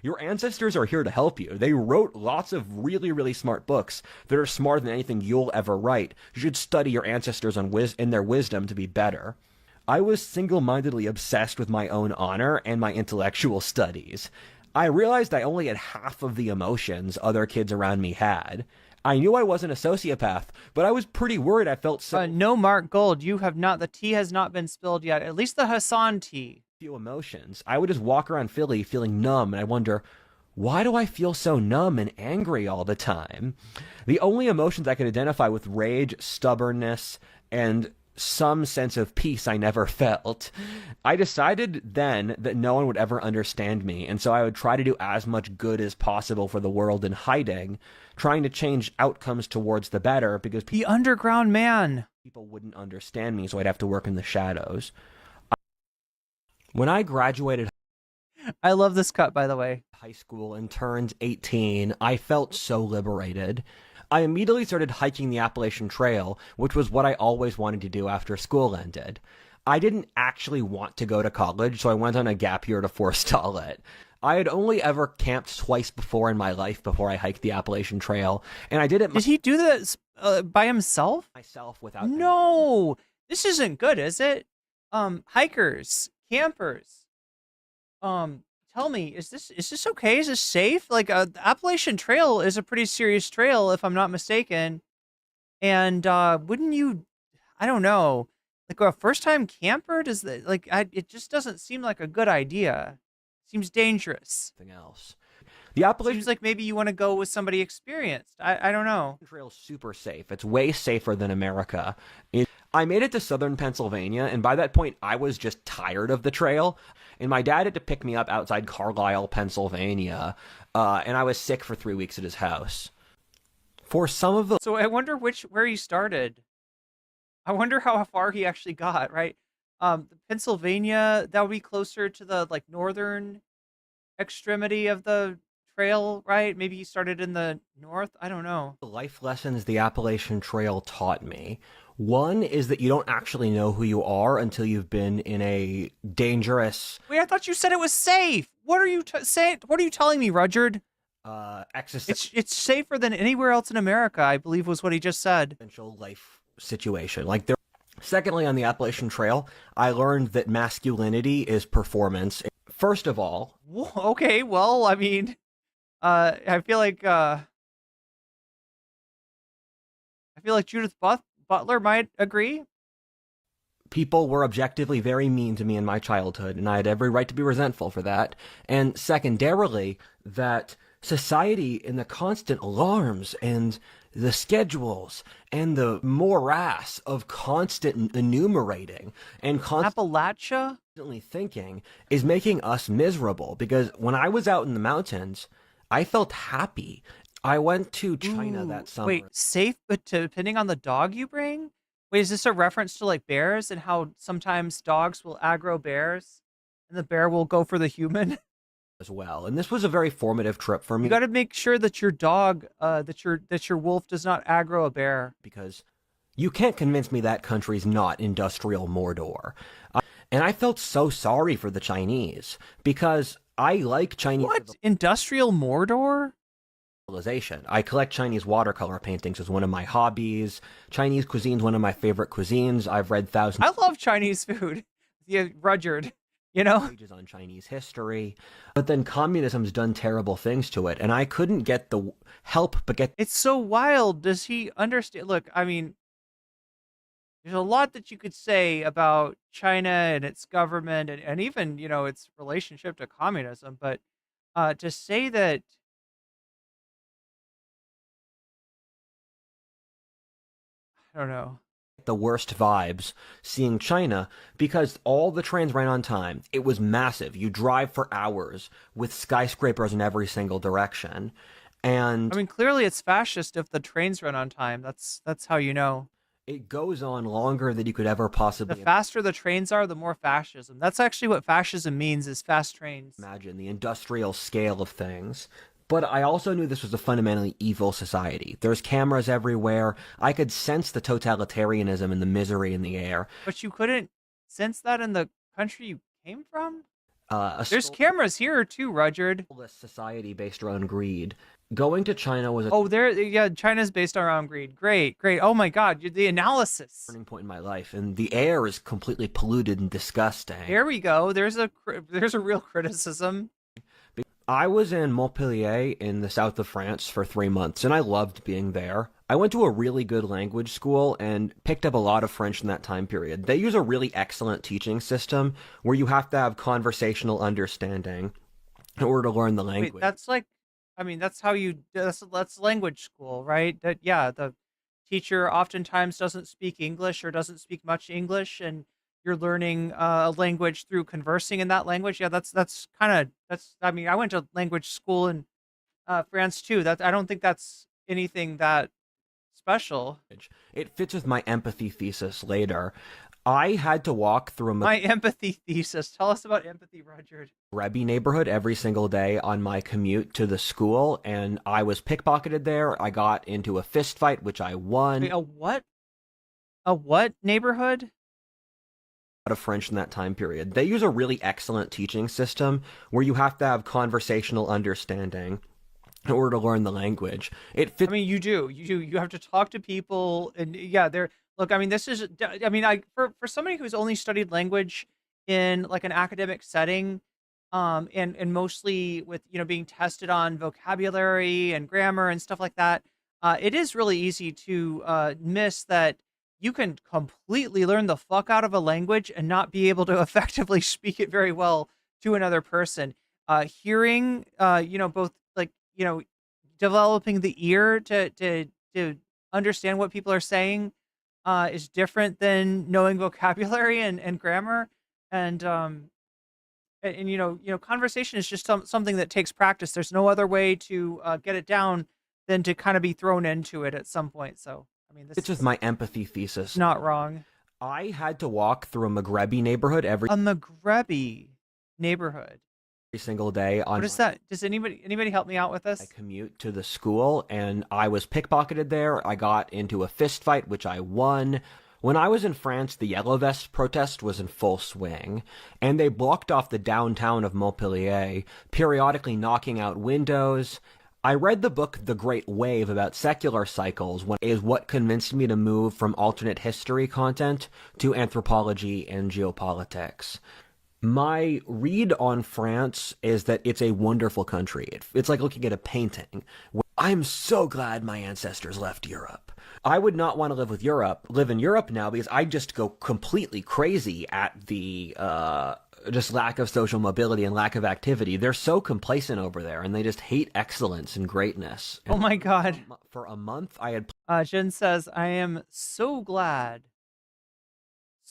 Your ancestors are here to help you. They wrote lots of really, really smart books that are smarter than anything you'll ever write. You should study your ancestors and their wisdom to be better. I was single-mindedly obsessed with my own honor and my intellectual studies. I realized I only had half of the emotions other kids around me had. I knew I wasn't a sociopath, but I was pretty worried I felt so... no, Mark Gold, you have not. The tea has not been spilled yet. At least the Hasan tea. Few emotions. I would just walk around Philly feeling numb, and I wonder, why do I feel so numb and angry all the time? The only emotions I could identify with rage, stubbornness, and some sense of peace I never felt. I decided then that no one would ever understand me, and so I would try to do as much good as possible for the world in hiding, trying to change outcomes towards the better, because the underground man. People wouldn't understand me, so I'd have to work in the shadows. When I graduated... I love this cut, by the way. ...high school and turned 18, I felt so liberated. I immediately started hiking the Appalachian Trail, which was what I always wanted to do after school ended. I didn't actually want to go to college, so I went on a gap year to forestall it. I had only ever camped twice before in my life before I hiked the Appalachian Trail, and I did it... Did he do this by himself? Myself, without... No! This isn't good, is it? Hikers, campers, tell me, is this okay? Is this safe? Like, the Appalachian Trail is a pretty serious trail, if I'm not mistaken. And wouldn't you? I don't know. Like a first-time camper, does that it just doesn't seem like a good idea. Seems dangerous. Something else. The Appalachian... Seems like maybe you want to go with somebody experienced. I don't know. Trail's super safe. It's way safer than America. I made it to southern Pennsylvania, and by that point, I was just tired of the trail. And my dad had to pick me up outside Carlisle, Pennsylvania, and I was sick for 3 weeks at his house. For some of the... So I wonder where he started. I wonder how far he actually got, right? Pennsylvania, that would be closer to the, like, northern extremity of the trail, right? Maybe he started in the north? I don't know. The life lessons the Appalachian Trail taught me. One is that you don't actually know who you are until you've been in a dangerous... Wait, I thought you said it was safe. What are you saying? What are you telling me, Rudyard? Existential... It's safer than anywhere else in America, I believe was what he just said. Life situation. Like there. Secondly, on the Appalachian Trail, I learned that masculinity is performance. First of all, Okay, well, I mean, I feel like Judith Butler might agree. people were objectively very mean to me in my childhood, and I had every right to be resentful for that. And secondarily, that society in the constant alarms and the schedules and the morass of constant enumerating and Appalachia constantly thinking is making us miserable. Because when I was out in the mountains, I felt happy. I went to China that summer. Wait, safe, but depending on the dog you bring? Wait, is this a reference to like bears and how sometimes dogs will aggro bears and the bear will go for the human? As well, and this was a very formative trip for me. You got to make sure that your dog, that your wolf does not aggro a bear. Because you can't convince me that country's not industrial Mordor. And I felt so sorry for the Chinese because I like Chinese. What? Industrial Mordor? Civilization. I collect Chinese watercolor paintings as one of my hobbies. Chinese cuisine is one of my favorite cuisines. I've read thousands. I love Chinese food. Yeah, Rudyard. You know, pages on Chinese history, but then communism's done terrible things to it, and I couldn't get the help but get. It's so wild. Does he understand? Look, I mean, there's a lot that you could say about China and its government, and even its relationship to communism, but to say that. I don't know. The worst vibes seeing China because all the trains ran on time. It was massive. You drive for hours with skyscrapers in every single direction. And I mean, clearly it's fascist if the trains run on time. That's how you know. It goes on longer than you could ever possibly. The faster the trains are, the more fascism. That's actually what fascism means, is fast trains. Imagine the industrial scale of things. But I also knew this was a fundamentally evil society. There's cameras everywhere. I could sense the totalitarianism and the misery in the air. But you couldn't sense that in the country you came from? There's A cameras here too, Rudyard. society based around greed. Going to China was a China's based around greed. Great. Oh my God, the analysis. turning point in my life, and the air is completely polluted and disgusting. There we go. There's a real criticism. I was in Montpellier in the south of France for 3 months, and I loved being there. I went to a really good language school and picked up a lot of French in that time period. They use a really excellent teaching system where you have to have conversational understanding in order to learn the language. Wait, that's like, I mean, that's how that's language school, right? The teacher oftentimes doesn't speak English or doesn't speak much English, and you're learning a language through conversing in that language. Yeah, I mean, I went to language school in France too. I don't think that's anything that special. It fits with my empathy thesis later. I had to walk through my empathy thesis. Tell us about empathy, Rudyard. Rebbe neighborhood every single day on my commute to the school, and I was pickpocketed there. I got into a fist fight, which I won. Wait, a what? A what neighborhood? Of French in that time period. They use a really excellent teaching system where you have to have conversational understanding in order to learn the language. It fits. I mean, you do. You have to talk to people, and yeah, look, I mean, this is. I mean, for somebody who's only studied language in like an academic setting, and mostly with being tested on vocabulary and grammar and stuff like that, it is really easy to miss that. You can completely learn the fuck out of a language and not be able to effectively speak it very well to another person. Hearing, both like, developing the ear to understand what people are saying is different than knowing vocabulary and grammar. And conversation is just something that takes practice. There's no other way to get it down than to kind of be thrown into it at some point. So. I mean, this is my empathy thesis. Not wrong. I had to walk through a Maghreb neighborhood a Maghreb neighborhood every single day. What is that? Does anybody help me out with this? I commute to the school, and I was pickpocketed there. I got into a fist fight, which I won. When I was in France, the Yellow Vest protest was in full swing, and they blocked off the downtown of Montpellier, periodically knocking out windows. I read the book The Great Wave about secular cycles, is what convinced me to move from alternate history content to anthropology and geopolitics. My read on France is that it's a wonderful country. It's like looking at a painting. I'm so glad my ancestors left Europe. I would not want to live in Europe now, because I just go completely crazy at the just lack of social mobility and lack of activity. They're so complacent over there, and they just hate excellence and greatness. Oh my God. For a month, I had... Jen says, I am so glad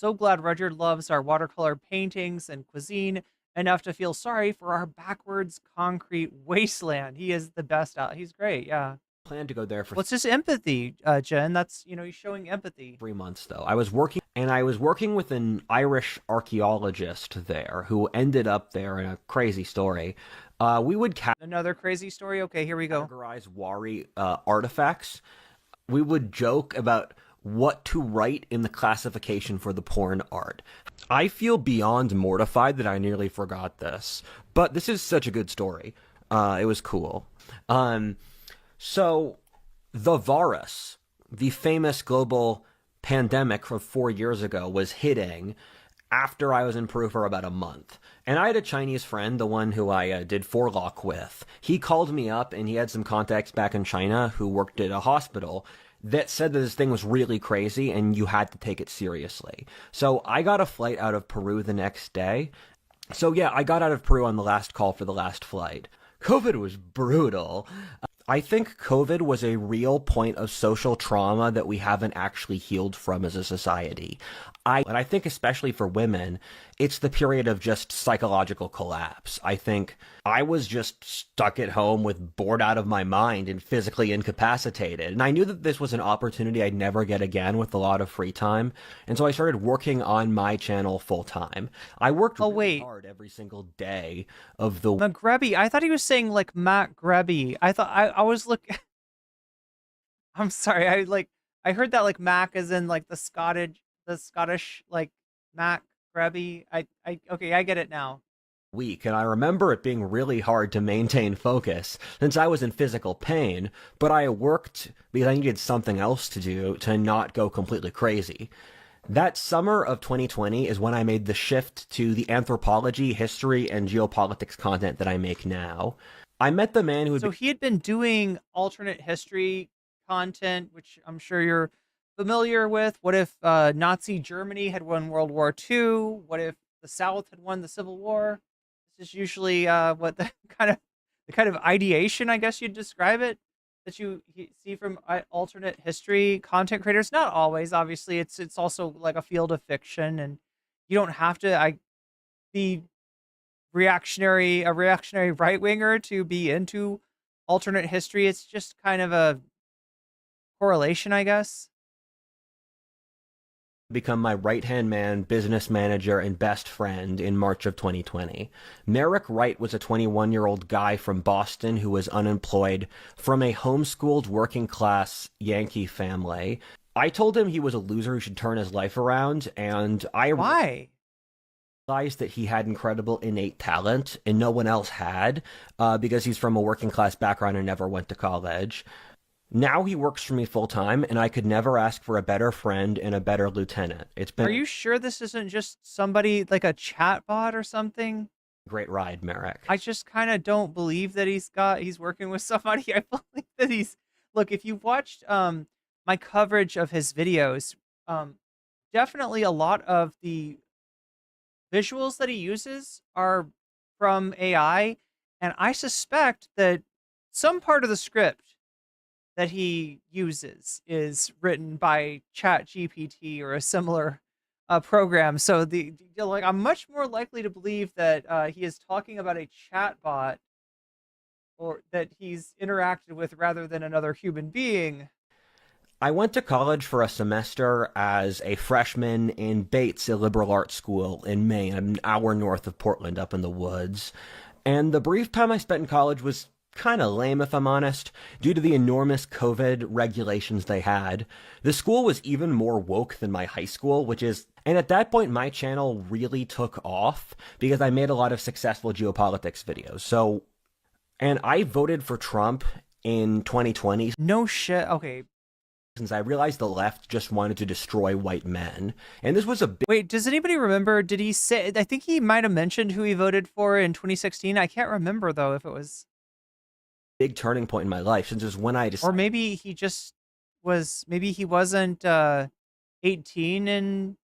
Rudyard loves our watercolor paintings and cuisine enough to feel sorry for our backwards concrete wasteland. He is the best out. He's great, yeah. Plan to go there for... What's his empathy, Jen? That's, he's showing empathy. 3 months, though. I was working with an Irish archaeologist there who ended up there in a crazy story. We would another crazy story? Okay, here we go. Categorize Wari artifacts. We would joke about what to write in the classification for the porn art. I feel beyond mortified that I nearly forgot this, but this is such a good story. It was cool. So, the virus, the famous global pandemic from 4 years ago, was hitting after I was in Peru for about a month. And I had a Chinese friend, the one who I did forelock with. He called me up, and he had some contacts back in China who worked at a hospital that said that this thing was really crazy and you had to take it seriously. So I got a flight out of Peru the next day. So yeah, I got out of Peru on the last call for the last flight. COVID was brutal. I think COVID was a real point of social trauma that we haven't actually healed from as a society. And I think especially for women, it's the period of just psychological collapse. I think I was just stuck at home with bored out of my mind and physically incapacitated. And I knew that this was an opportunity I'd never get again with a lot of free time. And so I started working on my channel full time. I worked really hard every single day of the... McGrebby. I thought he was saying like Matt Grebby. I thought I was looking... I'm sorry. I heard that like Mac as in like the Scottish like Mac Grebby. Okay, I get it now. Week, and I remember it being really hard to maintain focus since I was in physical pain, but I worked because I needed something else to do to not go completely crazy. That summer of 2020 is when I made the shift to the anthropology, history, and geopolitics content that I make now. I met the man who... So he had been doing alternate history content, which I'm sure you're familiar with. What if Nazi Germany had won World War II? What if the South had won the Civil War? This is usually what the kind of ideation, I guess you'd describe it, that you see from alternate history content creators. Not always, obviously. It's also like a field of fiction, and you don't have to be a reactionary right winger to be into alternate history. It's just kind of a correlation, I guess. Become my right-hand man, business manager, and best friend in March of 2020. Merrick Wright was a 21-year-old guy from Boston who was unemployed from a homeschooled working-class Yankee family. I told him he was a loser who should turn his life around, and Why? realized that he had incredible innate talent, and no one else had, because he's from a working-class background and never went to college. Now he works for me full-time, and I could never ask for a better friend and a better lieutenant. It's been... Are you sure this isn't just somebody like a chat bot or something? Great ride, Merrick. I just kind of don't believe that he's working with somebody. I believe that look, if you've watched my coverage of his videos, definitely a lot of the visuals that he uses are from AI, and I suspect that some part of the script that he uses is written by ChatGPT or a similar program. So I'm much more likely to believe that he is talking about a chatbot or that he's interacted with rather than another human being. I went to college for a semester as a freshman in Bates, a liberal arts school in Maine, an hour north of Portland up in the woods. And the brief time I spent in college was kind of lame, if I'm honest, due to the enormous COVID regulations they had. The school was even more woke than my high school, and at that point, my channel really took off because I made a lot of successful geopolitics videos. And I voted for Trump in 2020. No shit. Okay. Since I realized the left just wanted to destroy white men. And this was a big... Wait, does anybody remember, did he say, I think he might have mentioned who he voted for in 2016. I can't remember though if it was big turning point in my life, since it was when I decided... Or maybe he just was, maybe he wasn't 18 and...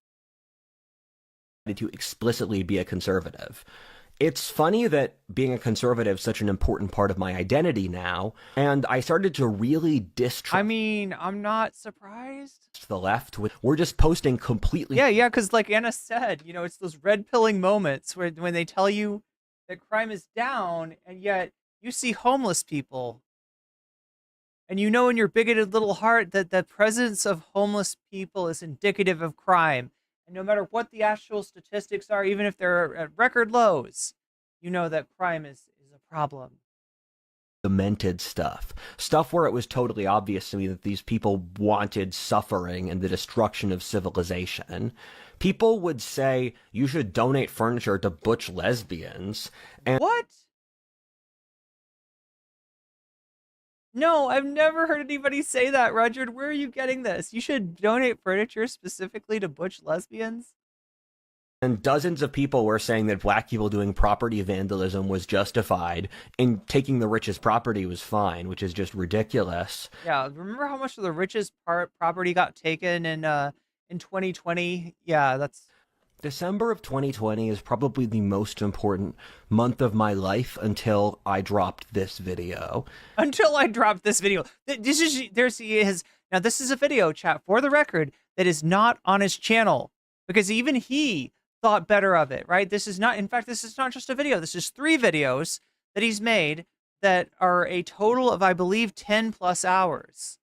to explicitly be a conservative. It's funny that being a conservative is such an important part of my identity now, and I started to really distrust... I mean, I'm not surprised. ...the left. We're just posting completely... Yeah, because like Anna said, you know, it's those red pilling moments where when they tell you that crime is down, and yet you see homeless people. And you know in your bigoted little heart that the presence of homeless people is indicative of crime. And no matter what the actual statistics are, even if they're at record lows, you know that crime is a problem. Demented stuff where it was totally obvious to me that these people wanted suffering and the destruction of civilization. People would say, you should donate furniture to butch lesbians. And what? No, I've never heard anybody say that, Rudyard. Where are you getting this? You should donate furniture specifically to butch lesbians? And dozens of people were saying that black people doing property vandalism was justified and taking the richest property was fine, which is just ridiculous. Yeah, remember how much of the richest property got taken in 2020? Yeah, that's... December of 2020 is probably the most important month of my life until I dropped this video. Until I dropped this video. This is now this is a video, chat, for the record, that is not on his channel because even he thought better of it, right? This is not, in fact, this is not just a video. This is 3 videos that he's made that are a total of, I believe, 10 plus hours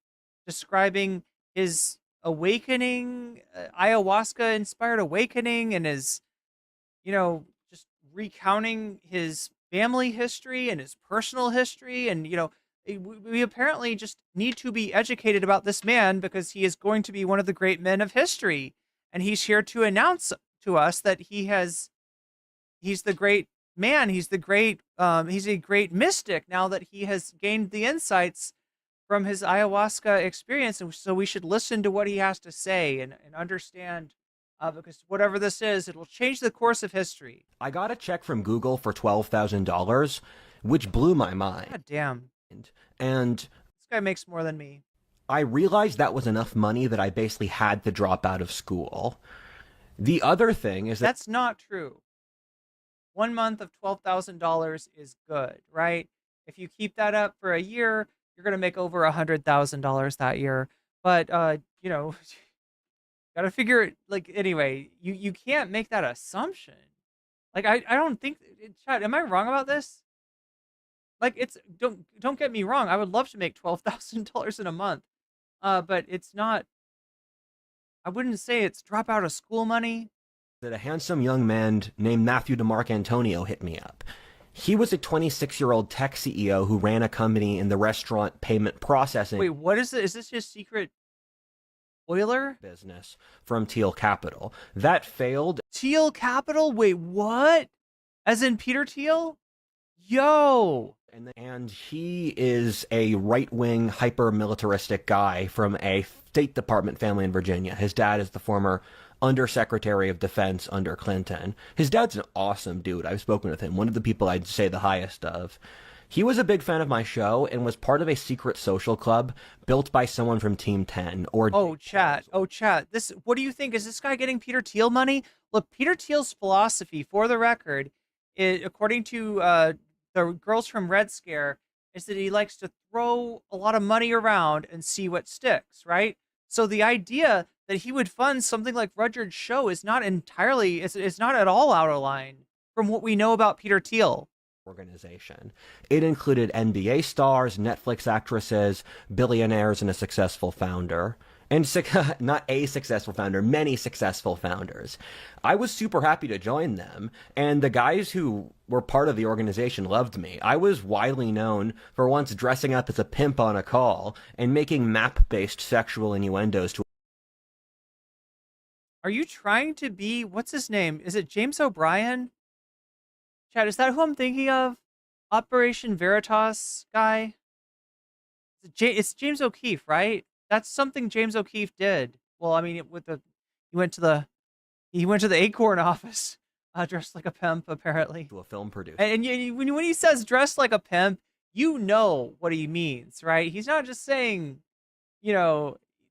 describing his awakening, ayahuasca inspired awakening, and his, you know, just recounting his family history and his personal history. And, you know, we apparently just need to be educated about this man because he is going to be one of the great men of history. And he's here to announce to us that he's the great man. He's a great mystic now that he has gained the insights from his ayahuasca experience, and so we should listen to what he has to say and understand, because whatever this is, it will change the course of history. I got a check from Google for $12,000, which blew my mind. God damn. And this guy makes more than me. I realized that was enough money that I basically had to drop out of school. The other thing is that's not true. 1 month of $12,000 is good, right? If you keep that up for a year, you're going to make over $100,000 that year. But, you know, got to figure it, like, anyway, you can't make that assumption. Like, I don't think, Chad, am I wrong about this? Like, it's, don't get me wrong. I would love to make $12,000 in a month. But it's not, I wouldn't say it's drop out of school money. That a handsome young man named Matthew DeMarcantonio hit me up. He was a 26-year-old tech CEO who ran a company in the restaurant payment processing. Wait, what is it? Is this his secret oiler business from Teal Capital? That failed. Teal Capital? Wait, what? As in Peter Thiel? Yo! And he is a right-wing, hyper-militaristic guy from a State Department family in Virginia. His dad is the former Undersecretary of Defense under Clinton. His dad's an awesome dude. I've spoken with him. One of the people I'd say the highest of. He was a big fan of my show and was part of a secret social club built by someone from Team 10. Chat. This, what do you think? Is this guy getting Peter Thiel money? Look, Peter Thiel's philosophy, for the record, according to the girls from Red Scare, is that he likes to throw a lot of money around and see what sticks, right? So the idea that he would fund something like Rudyard's show is not entirely, it's not at all out of line from what we know about Peter Thiel. Organization. It included NBA stars, Netflix actresses, billionaires, and a successful founder. And not a successful founder, many successful founders. I was super happy to join them, and the guys who were part of the organization loved me. I was widely known for once dressing up as a pimp on a call and making map-based sexual innuendos to... Are you trying to be, what's his name? Is it James O'Brien? Chad, is that who I'm thinking of? Operation Veritas guy? It's James O'Keefe, right? That's something James O'Keefe did. Well, I mean, he went to the Acorn office, dressed like a pimp, apparently. To a film producer. And when he says dressed like a pimp, you know what he means, right? He's not just saying,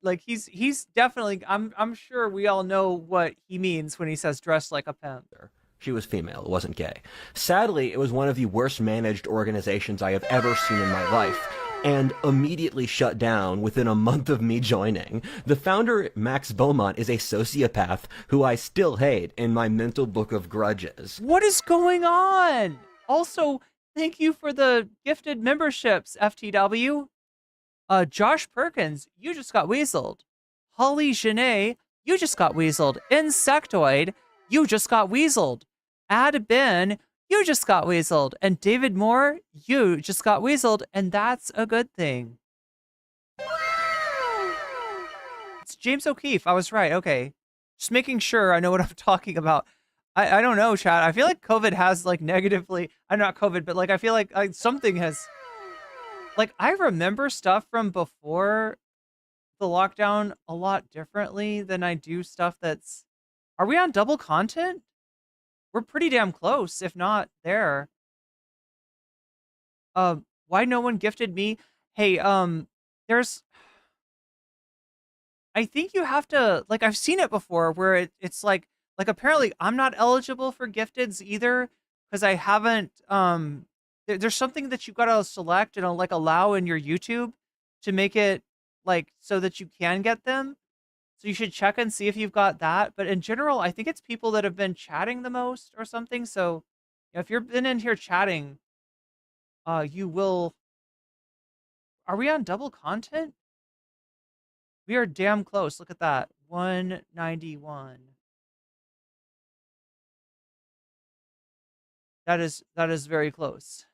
like he's definitely. I'm sure we all know what he means when he says dressed like a pimp. She was female, it wasn't gay. Sadly, it was one of the worst managed organizations I have ever seen in my life, and immediately shut down within a month of me joining. The founder, Max Beaumont, is a sociopath who I still hate in my mental book of grudges. What is going on? Also, thank you for the gifted memberships, FTW. Josh Perkins, you just got weaseled. Holly Genet, you just got weaseled. Insectoid, you just got weaseled. Ad Ben, you just got weaseled. And David Moore, you just got weaseled, and that's a good thing. It's James O'Keefe. I was right. Okay. Just making sure I know what I'm talking about. I don't know, Chad. I feel like COVID has like negatively, I'm not COVID, but like I feel like something has, like I remember stuff from before the lockdown a lot differently than I do stuff that's, are we on double content? We're pretty damn close, if not there. Why no one gifted me? Hey, there's, I think you have to, like, I've seen it before where it's like apparently I'm not eligible for gifteds either because I haven't, there's something that you gotta select and like allow in your YouTube to make it like so that you can get them. So you should check and see if you've got that. But in general, I think it's people that have been chatting the most or something. So if you've been in here chatting, you will. Are we on double content? We are damn close. Look at that. 191. That is very close.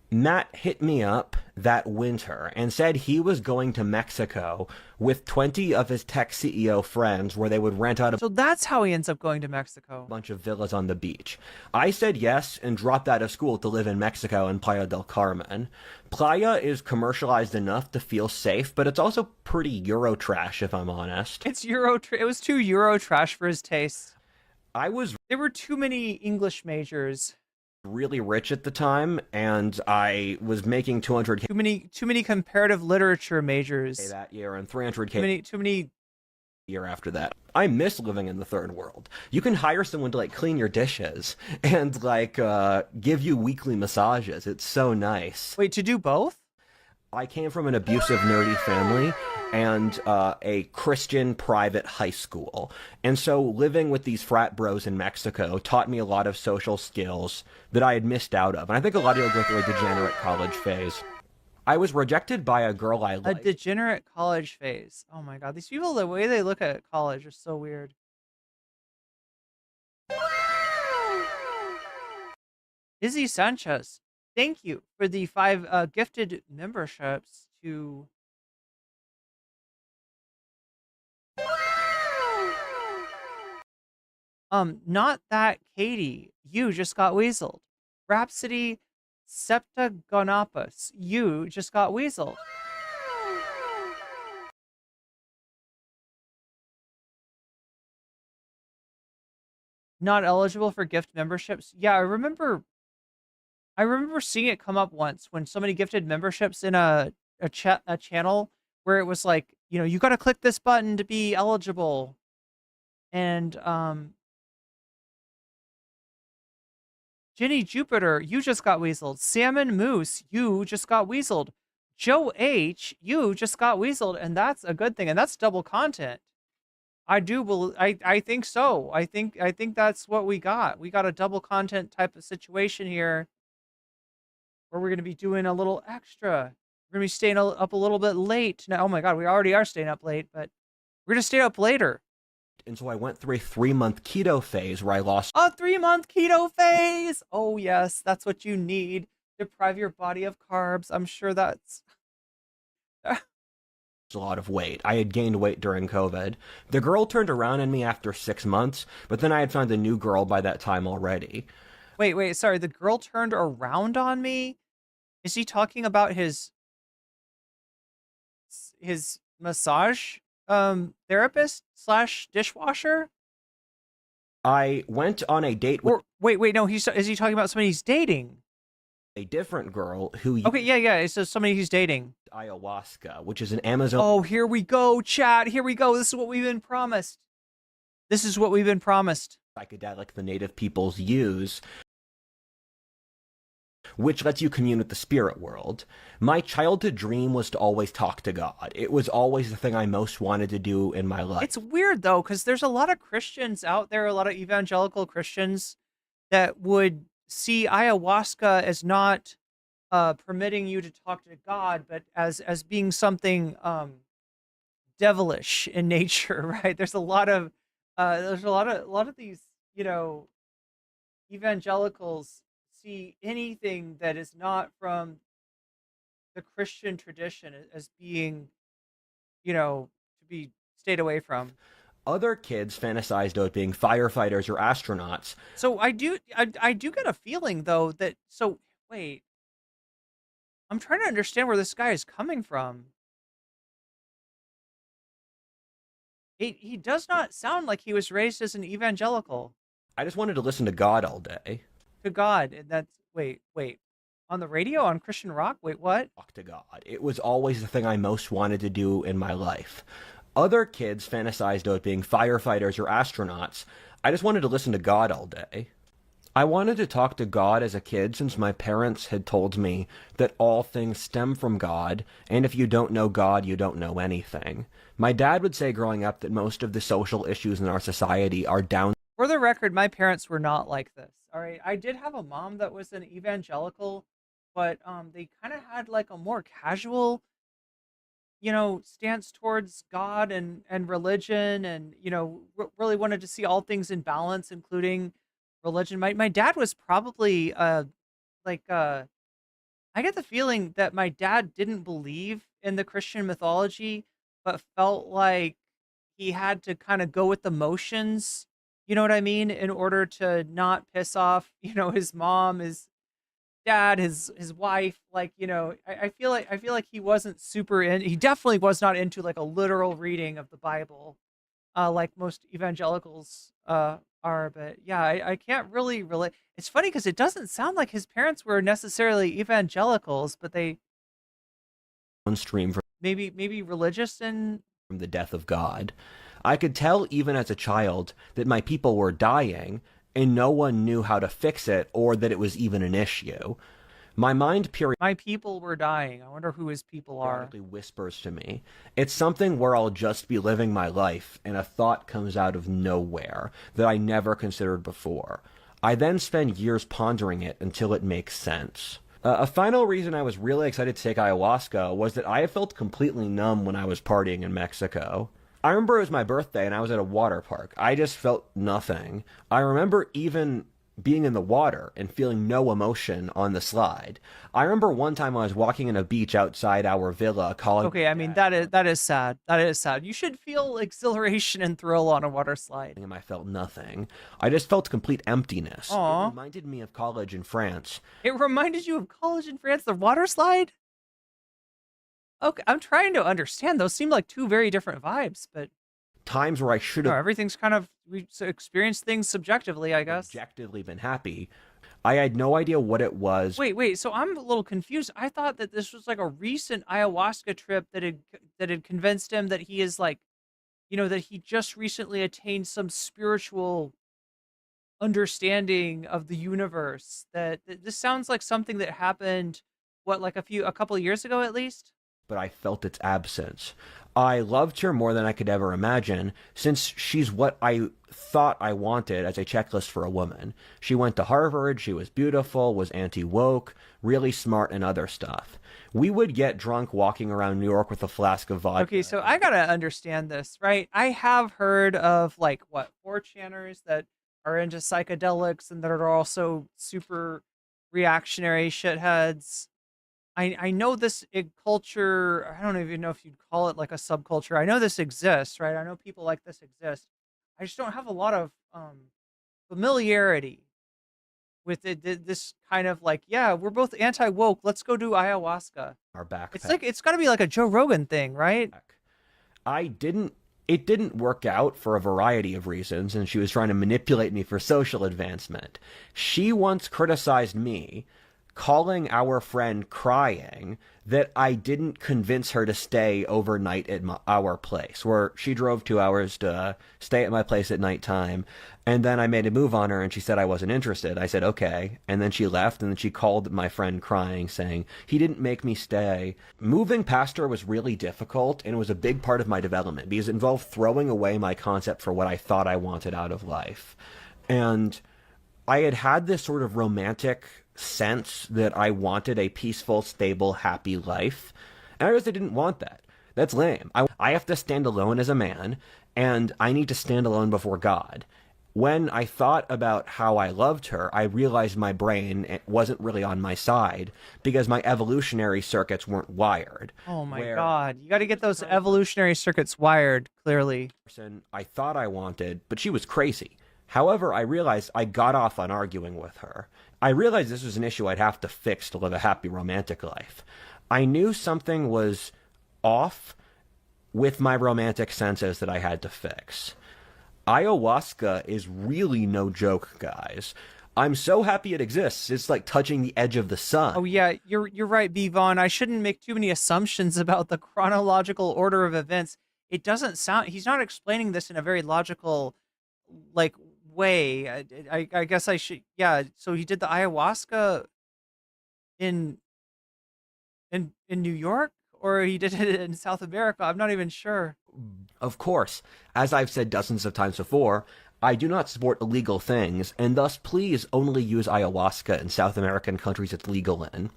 Matt hit me up that winter and said he was going to Mexico with 20 of his tech CEO friends where they would rent out So that's how he ends up going to Mexico. bunch of villas on the beach. I said yes and dropped out of school to live in Mexico in Playa del Carmen. Playa is commercialized enough to feel safe, but it's also pretty Eurotrash, if I'm honest. It's it was too Eurotrash for his taste. There were too many English majors. Really rich at the time, and I was making 200K. Too many comparative literature majors that year and 300K. Too many year after that. I miss living in the third world. You can hire someone to like clean your dishes and like give you weekly massages. It's so nice. Wait, to do both? I came from an abusive, nerdy family and a Christian private high school. And so living with these frat bros in Mexico taught me a lot of social skills that I had missed out of. And I think a lot of people go through a degenerate college phase. I was rejected by a girl I liked. A degenerate college phase. Oh my god, these people, the way they look at college are so weird. Izzy Sanchez, thank you for the 5 gifted memberships to... Not that Katie, you just got weaseled. Rhapsody Septagonopus, you just got weaseled. Not eligible for gift memberships. Yeah, I remember seeing it come up once when somebody gifted memberships in a channel where it was like, you got to click this button to be eligible. And Jenny Jupiter, you just got weaseled. Salmon Moose, you just got weaseled. Joe H, you just got weaseled, and that's a good thing, and that's double content. I think so. I think that's what we got. We got a double content type of situation here where we're going to be doing a little extra. We're going to be staying up a little bit late. Now, oh my god, we already are staying up late, but we're going to stay up later. And so I went through a 3-month keto phase where I lost a 3-month keto phase. Oh yes, that's what you need. Deprive your body of carbs. I'm sure that's a lot of weight. I had gained weight during COVID. The girl turned around on me after 6 months, but then I had found a new girl by that time already. Wait, sorry. The girl turned around on me. Is he talking about his massage therapist slash dishwasher? I went on a date with Wait, no. Is he talking about somebody he's dating? a different girl who Okay, yeah. It's just somebody he's dating. ayahuasca, which is an Amazon. Oh, here we go, chat. Here we go. This is what we've been promised. Psychedelic the native peoples use, which lets you commune with the spirit world. My childhood dream was to always talk to God. It was always the thing I most wanted to do in my life. It's weird though, because there's a lot of Christians out there, a lot of evangelical Christians that would see ayahuasca as not permitting you to talk to God, but as being something devilish in nature, right? There's a lot of these, evangelicals see anything that is not from the Christian tradition as being, to be stayed away from. Other kids fantasized about being firefighters or astronauts. So I do get a feeling though that wait. I'm trying to understand where this guy is coming from. He does not sound like he was raised as an evangelical. I just wanted to listen to God all day. To God, and that's wait. On the radio, on Christian rock? Wait, what? Talk to God. It was always the thing I most wanted to do in my life. Other kids fantasized about being firefighters or astronauts. I just wanted to listen to God all day. I wanted to talk to God as a kid since my parents had told me that all things stem from God, and if you don't know God, you don't know anything. My dad would say growing up that most of the social issues in our society are down. For the record, my parents were not like this. All right, I did have a mom that was an evangelical, but they kind of had like a more casual, stance towards God and religion, and really wanted to see all things in balance, including religion. My dad was probably I get the feeling that my dad didn't believe in the Christian mythology, but felt like he had to kind of go with the motions, you know what I mean, in order to not piss off, his mom, his dad, his wife. Like, I feel like he wasn't super he definitely was not into like a literal reading of the Bible, like most evangelicals are. But yeah, I can't really relate. It's funny because it doesn't sound like his parents were necessarily evangelicals, but they Stream from maybe religious and the death of God. I could tell even as a child that my people were dying, and no one knew how to fix it or that it was even an issue. My mind my people were dying. I wonder who his people are. periodically whispers to me. It's something where I'll just be living my life, and a thought comes out of nowhere that I never considered before. I then spend years pondering it until it makes sense. A final reason I was really excited to take ayahuasca was that I felt completely numb when I was partying in Mexico. I remember it was my birthday and I was at a water park. I just felt nothing. I remember even being in the water and feeling no emotion on the slide. I remember one time I was walking in a beach outside our villa calling... Okay, I mean, that is sad. That is sad. You should feel exhilaration and thrill on a water slide. And I felt nothing. I just felt complete emptiness. Aw. It reminded me of college in France. It reminded you of college in France, the water slide? Okay, I'm trying to understand. Those seem like two very different vibes, but... Times where I should have... everything's kind of... We experience things subjectively, I guess. Objectively been happy. I had no idea what it was. Wait, so I'm a little confused. I thought that this was like a recent ayahuasca trip that had convinced him that he is like, that he just recently attained some spiritual understanding of the universe. That this sounds like something that happened, like a couple of years ago at least? But I felt its absence. I loved her more than I could ever imagine, since she's what I thought I wanted as a checklist for a woman. She went to Harvard, she was beautiful, was anti-woke, really smart, and other stuff. We would get drunk walking around New York with a flask of vodka. Okay, so I gotta understand this, right? I have heard of 4chaners that are into psychedelics and that are also super reactionary shitheads. I know this culture, I don't even know if you'd call it like a subculture. I know this exists, right? I know people like this exist. I just don't have a lot of familiarity with this kind of like, yeah, we're both anti-woke. Let's go do ayahuasca. Our backpack. It's like it's got to be like a Joe Rogan thing, right? It didn't work out for a variety of reasons, and she was trying to manipulate me for social advancement. She once criticized me, calling our friend crying, that I didn't convince her to stay overnight at our place, where she drove 2 hours to stay at my place at nighttime. And then I made a move on her, and she said I wasn't interested. I said, okay. And then she left, and then she called my friend crying, saying, he didn't make me stay. Moving past her was really difficult, and it was a big part of my development, because it involved throwing away my concept for what I thought I wanted out of life. And I had this sort of romantic sense that I wanted a peaceful, stable, happy life. And I realized I didn't want that. That's lame. I have to stand alone as a man, and I need to stand alone before God. When I thought about how I loved her, I realized my brain wasn't really on my side because my evolutionary circuits weren't wired. Oh my God. You got to get those evolutionary circuits wired, clearly. I thought I wanted, but she was crazy. However, I realized I got off on arguing with her. I realized this was an issue I'd have to fix to live a happy romantic life. I knew something was off with my romantic senses that I had to fix. Ayahuasca is really no joke, guys. I'm so happy it exists. It's like touching the edge of the sun. Oh yeah, you're right, B. Vaughn. I shouldn't make too many assumptions about the chronological order of events. It doesn't sound, he's not explaining this in a very logical, like, way. I guess I should, yeah. So he did the ayahuasca in New York, or he did it in South America. I'm not even sure. Of course, as I've said dozens of times before, I do not support illegal things, and thus please only use ayahuasca in South American countries it's legal in.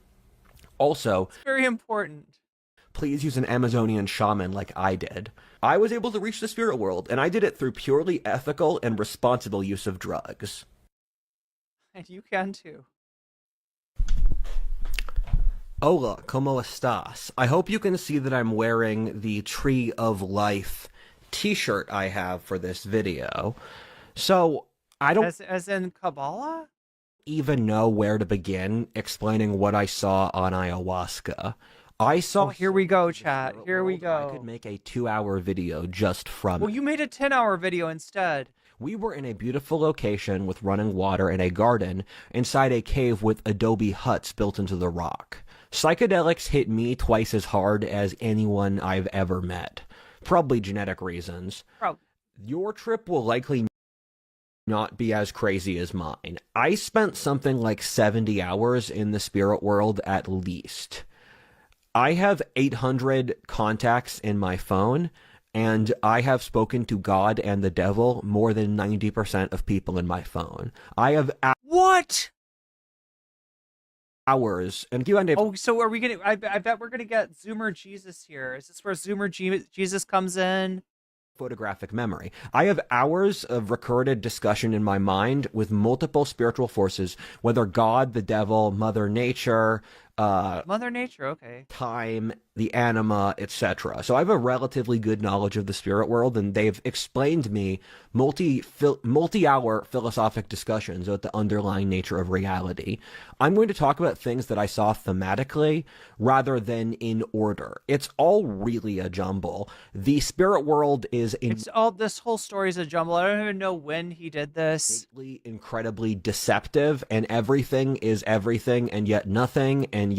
Also, it's very important. Please use an Amazonian shaman like I did. I was able to reach the spirit world, and I did it through purely ethical and responsible use of drugs. And you can too. Hola, ¿cómo estás? I hope you can see that I'm wearing the Tree of Life t-shirt I have for this video. So, I don't... As in Kabbalah? Even know where to begin explaining what I saw on ayahuasca. I saw... Oh, here we go, chat. Here we go. I could make a 2-hour video just from Well, you made a 10-hour video instead. We were in a beautiful location with running water and a garden inside a cave with adobe huts built into the rock. Psychedelics hit me twice as hard as anyone I've ever met. Probably genetic reasons. Your trip will likely not be as crazy as mine. I spent something like 70 hours in the spirit world at least. I have 800 contacts in my phone, and I have spoken to God and the devil more than 90% of people in my phone. I have... What? Hours and Q&A. Oh, so are we gonna? I bet we're gonna get Zoomer Jesus here. Is this where Zoomer Jesus comes in? Photographic memory. I have hours of recorded discussion in my mind with multiple spiritual forces, whether God, the devil, Mother Nature, Mother Nature, okay, time, the anima, etc. So I have a relatively good knowledge of the spirit world, and they've explained me multi-hour philosophic discussions about the underlying nature of reality. I'm going to talk about things that I saw thematically rather than in order. It's all really a jumble. The spirit world is this whole story is a jumble. I don't even know when he did this. Incredibly deceptive, and everything is everything and yet nothing, and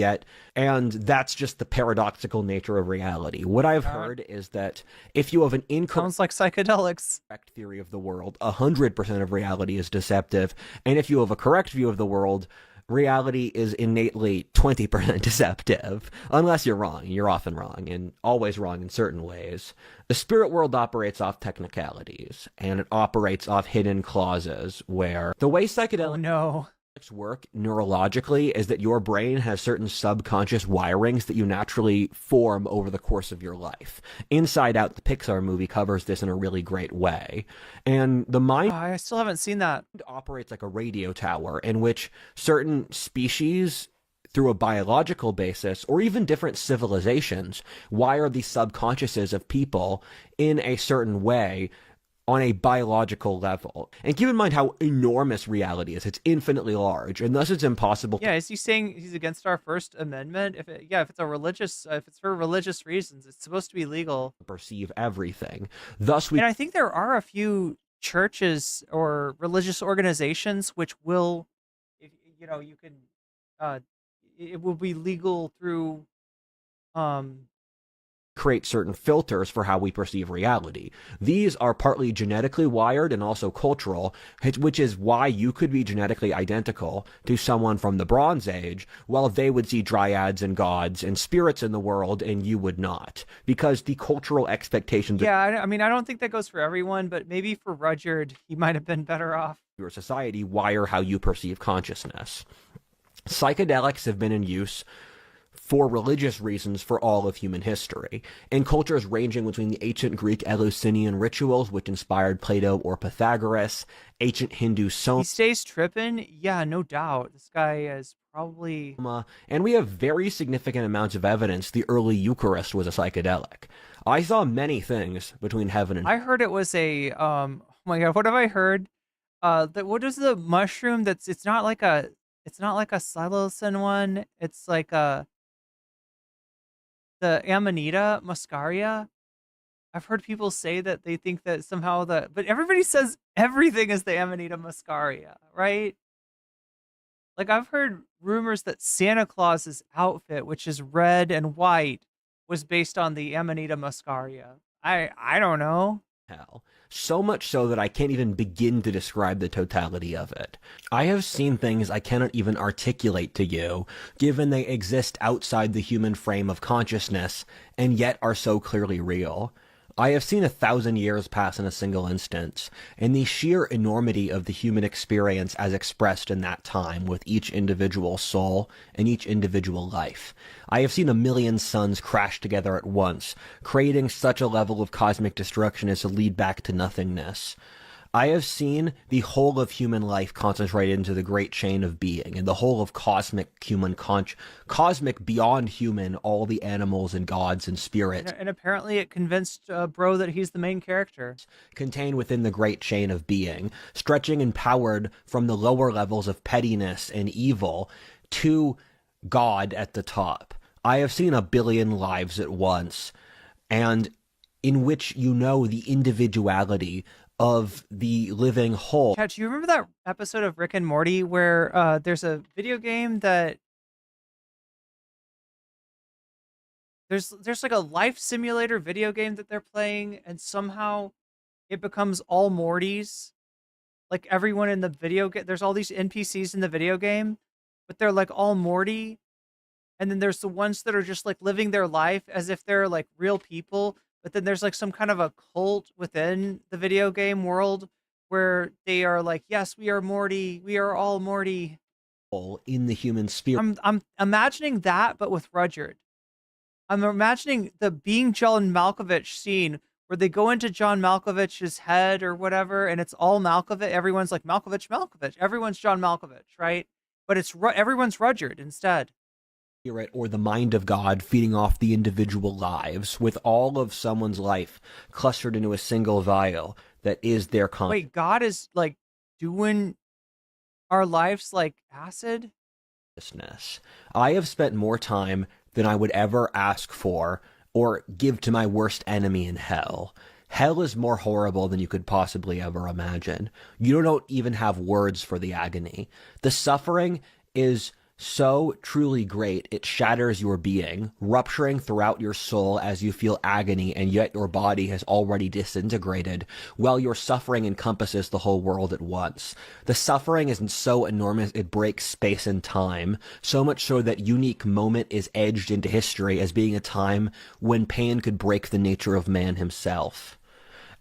that's just the paradoxical nature of reality. What I've heard is that if you have an sounds like psychedelics theory of the world, 100% of reality is deceptive, and if you have a correct view of the world, reality is innately 20% deceptive. Unless you're wrong. You're often wrong, and always wrong in certain ways. The spirit world operates off technicalities, and it operates off hidden clauses, where the way psychedelics work neurologically is that your brain has certain subconscious wirings that you naturally form over the course of your life. Inside Out, the Pixar movie, covers this in a really great way. And the mind... I still haven't seen that. ...operates like a radio tower in which certain species, through a biological basis, or even different civilizations, wire the subconsciouses of people in a certain way on a biological level. And keep in mind how enormous reality is. It's infinitely large, and thus it's impossible. Yeah, is he saying he's against our First Amendment? If it's for religious reasons, it's supposed to be legal. To perceive everything. Thus, and I think there are a few churches or religious organizations which will, you can, it will be legal through, create certain filters for how we perceive reality. These are partly genetically wired and also cultural, which is why you could be genetically identical to someone from the Bronze Age, while they would see dryads and gods and spirits in the world and you would not, because the cultural expectations. Yeah, I mean, I don't think that goes for everyone, but maybe for Rudyard, he might have been better off. Your society wire how you perceive consciousness. Psychedelics have been in use for religious reasons for all of human history, in cultures ranging between the ancient Greek Eleusinian rituals, which inspired Plato or Pythagoras, ancient Hindu He stays tripping? Yeah, no doubt. This guy is probably... And we have very significant amounts of evidence the early Eucharist was a psychedelic. I saw many things between heaven and... I heard it was a... oh my god, what have I heard? What is the mushroom that's... It's not like a psilocin one. It's like the Amanita muscaria. I've heard people say that they think that somehow but everybody says everything is the Amanita muscaria, right? Like I've heard rumors that Santa Claus's outfit, which is red and white, was based on the Amanita muscaria. I don't know. Hell. So much so that I can't even begin to describe the totality of it. I have seen things I cannot even articulate to you, given they exist outside the human frame of consciousness, and yet are so clearly real. I have seen 1,000 years pass in a single instance, and the sheer enormity of the human experience as expressed in that time with each individual soul and each individual life. I have seen 1,000,000 suns crash together at once, creating such a level of cosmic destruction as to lead back to nothingness. I have seen the whole of human life concentrated into the great chain of being, and the whole of cosmic beyond human, all the animals and gods and spirits. And apparently it convinced Bro that he's the main character. Contained within the great chain of being, stretching and powered from the lower levels of pettiness and evil to God at the top. I have seen 1 billion lives at once, and in which the individuality of the living whole. Chat, do you remember that episode of Rick and Morty where there's a video game that there's like a life simulator video game that they're playing, and somehow it becomes all Mortys. Like everyone in the video game, there's all these NPCs in the video game, but they're like all Morty. And then there's the ones that are just like living their life as if they're like real people. But then there's like some kind of a cult within the video game world where they are like, yes, we are Morty. We are all Morty. In the human spirit. I'm imagining that, but with Rudyard. I'm imagining the being John Malkovich scene where they go into John Malkovich's head or whatever, and it's all Malkovich. Everyone's like, Malkovich. Everyone's John Malkovich, right? But everyone's Rudyard instead. Or the mind of God feeding off the individual lives, with all of someone's life clustered into a single vial that is their consciousness. Wait, God is like doing our lives like acid? I have spent more time than I would ever ask for or give to my worst enemy in hell. Hell is more horrible than you could possibly ever imagine. You don't even have words for the agony. The suffering is so truly great, it shatters your being, rupturing throughout your soul as you feel agony, and yet your body has already disintegrated, while your suffering encompasses the whole world at once. The suffering is so enormous it breaks space and time, so much so that unique moment is edged into history as being a time when pain could break the nature of man himself.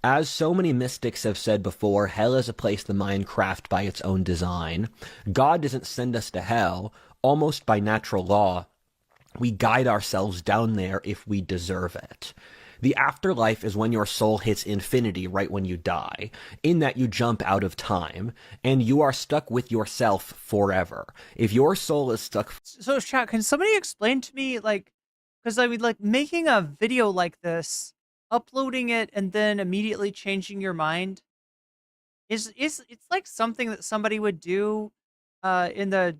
As so many mystics have said before, hell is a place the mind crafts by its own design. God doesn't send us to hell. Almost by natural law, we guide ourselves down there if we deserve it. The afterlife is when your soul hits infinity right when you die, in that you jump out of time, and you are stuck with yourself forever. If your soul is stuck... So, chat, can somebody explain to me, like, because I mean, like, making a video like this uploading it and then immediately changing your mind is it's like something that somebody would do in the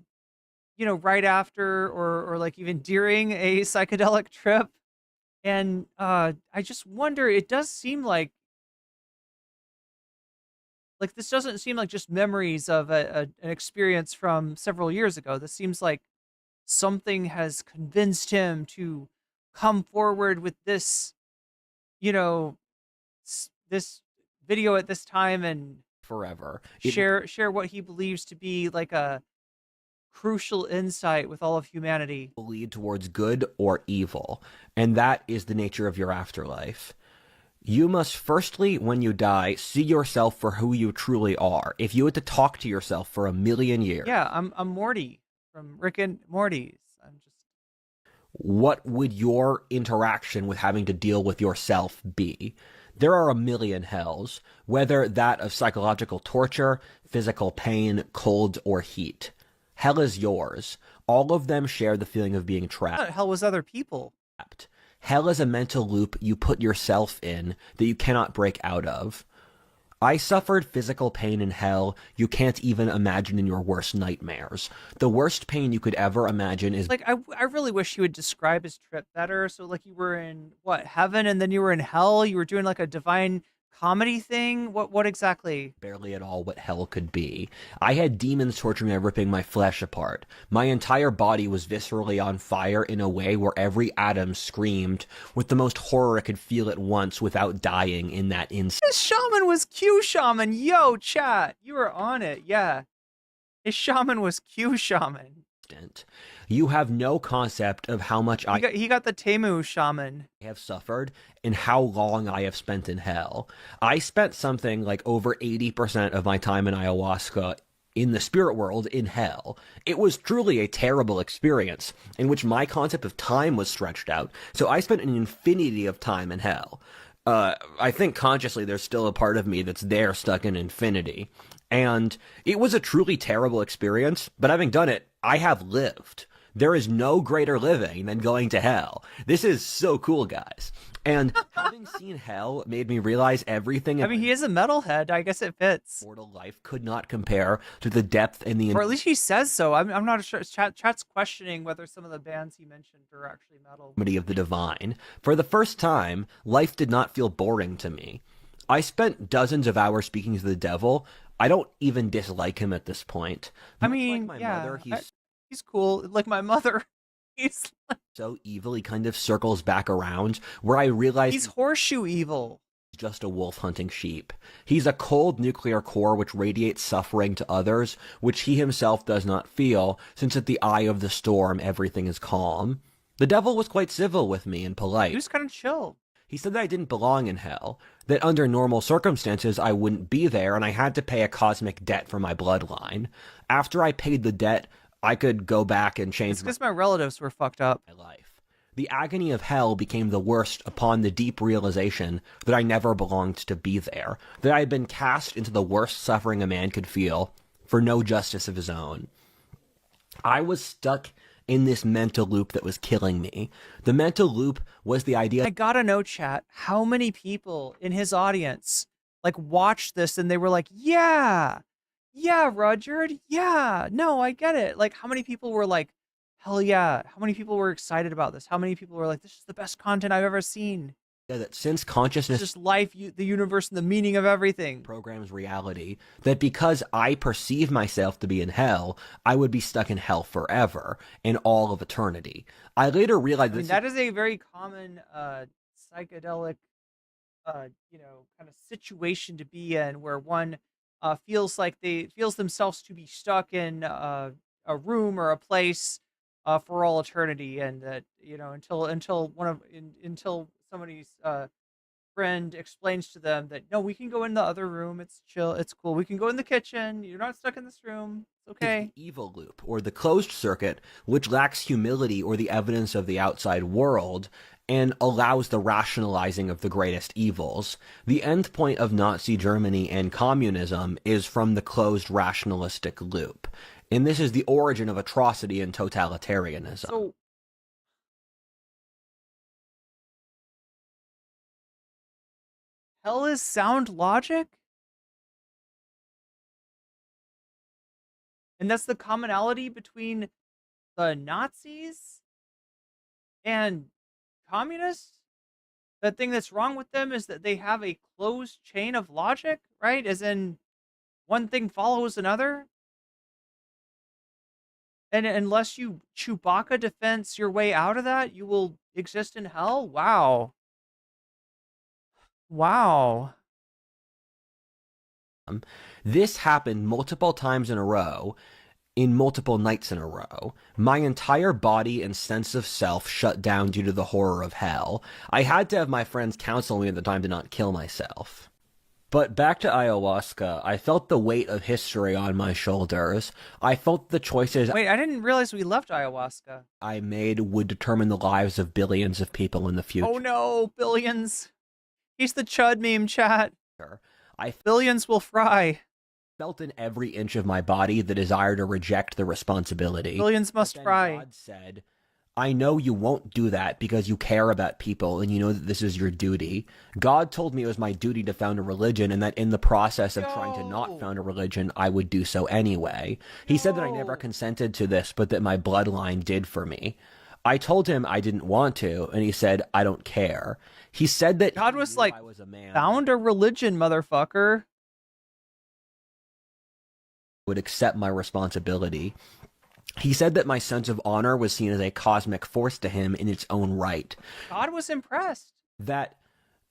right after or like even during a psychedelic trip. And I just wonder, it does seem like this doesn't seem like just memories of an experience from several years ago. This seems like something has convinced him to come forward with this, this video at this time and forever share what he believes to be like a crucial insight with all of humanity. Lead towards good or evil, and that is the nature of your afterlife. You must firstly, when you die, see yourself for who you truly are. If you had to talk to yourself for 1,000,000 years. Yeah, I'm Morty from Rick and Morty's. What would your interaction with having to deal with yourself be? There are 1,000,000 hells, whether that of psychological torture, physical pain, cold, or heat. Hell is yours. All of them share the feeling of being trapped. Hell was other people. Hell is a mental loop you put yourself in that you cannot break out of. I suffered physical pain in hell you can't even imagine in your worst nightmares. The worst pain you could ever imagine is... Like, I really wish you would describe his trip better. So, like, you were in, what, heaven, and then you were in hell? You were doing, like, a divine comedy thing? What exactly? Barely at all what hell could be. I had demons torturing me, ripping my flesh apart. My entire body was viscerally on fire in a way where every atom screamed with the most horror I could feel at once without dying in that instant. His shaman was Q Shaman. Yo, chat. You were on it. Yeah. His shaman was Q Shaman. You have no concept of how much he got the Temu shaman. I have suffered and how long I have spent in hell. I spent something like over 80% of my time in ayahuasca in the spirit world in hell. It was truly a terrible experience in which my concept of time was stretched out. So I spent an infinity of time in hell. I think consciously there's still a part of me that's there stuck in infinity. And it was a truly terrible experience, but having done it, I have lived. There is no greater living than going to hell. This is so cool, guys. And having seen hell made me realize everything. I mean, he is a metalhead. I guess it fits. Mortal life could not compare to the depth and the... Or at least he says so. I'm not sure. Chat's questioning whether some of the bands he mentioned are actually metal. ...of the divine. For the first time, life did not feel boring to me. I spent dozens of hours speaking to the devil. I don't even dislike him at this point. I mean, like my yeah, mother, he's cool. Like my mother, he's like... so evil, he kind of circles back around, where I realize he's horseshoe evil. He's just a wolf hunting sheep. He's a cold nuclear core which radiates suffering to others, which he himself does not feel, since at the eye of the storm everything is calm. The devil was quite civil with me and polite. He was kind of chill. He said that I didn't belong in hell, that under normal circumstances I wouldn't be there, and I had to pay a cosmic debt for my bloodline. After I paid the debt, I could go back and change because my relatives were fucked up. My life. The agony of hell became the worst upon the deep realization that I never belonged to be there, that I had been cast into the worst suffering a man could feel for no justice of his own. I was stuck in this mental loop that was killing me. The mental loop was the idea... I gotta know, chat, how many people in his audience like watched this and they were like, yeah, Rudyard, yeah, no, I get it. Like, how many people were like, hell yeah? How many people were excited about this? How many people were like, this is the best content I've ever seen? That since consciousness... It's just life, the universe, and the meaning of everything. ...programs reality, that because I perceive myself to be in hell, I would be stuck in hell forever, in all of eternity. I later realized... that is a very common psychedelic, kind of situation to be in, where one feels themselves to be stuck in a room or a place for all eternity, and that until somebody's friend explains to them that no, we can go in the other room, it's chill, it's cool, we can go in the kitchen, you're not stuck in this room, it's okay. The evil loop, or the closed circuit, which lacks humility or the evidence of the outside world, and allows the rationalizing of the greatest evils. The end point of Nazi Germany and communism is from the closed rationalistic loop, and this is the origin of atrocity and totalitarianism. So hell is sound logic? And that's the commonality between the Nazis and communists? The thing that's wrong with them is that they have a closed chain of logic, right? As in, one thing follows another. And unless you Chewbacca defense your way out of that, you will exist in hell? Wow. Wow. This happened multiple times in a row, in multiple nights in a row. My entire body and sense of self shut down due to the horror of hell. I had to have my friends counsel me at the time to not kill myself. But back to ayahuasca, I felt the weight of history on my shoulders. I felt the choices Wait, I didn't realize we left ayahuasca. I made would determine the lives of billions of people in the future. Oh no, billions. He's the Chud meme, chat. Billions will fry. Felt in every inch of my body the desire to reject the responsibility. Billions must fry. God said, I know you won't do that because you care about people and you know that this is your duty. God told me it was my duty to found a religion and that in the process of trying to not found a religion, I would do so anyway. He said that I never consented to this, but that my bloodline did for me. I told him I didn't want to, and he said, I don't care. He said that God was like, found a religion, motherfucker. Would accept my responsibility. He said that my sense of honor was seen as a cosmic force to him in its own right. God was impressed. That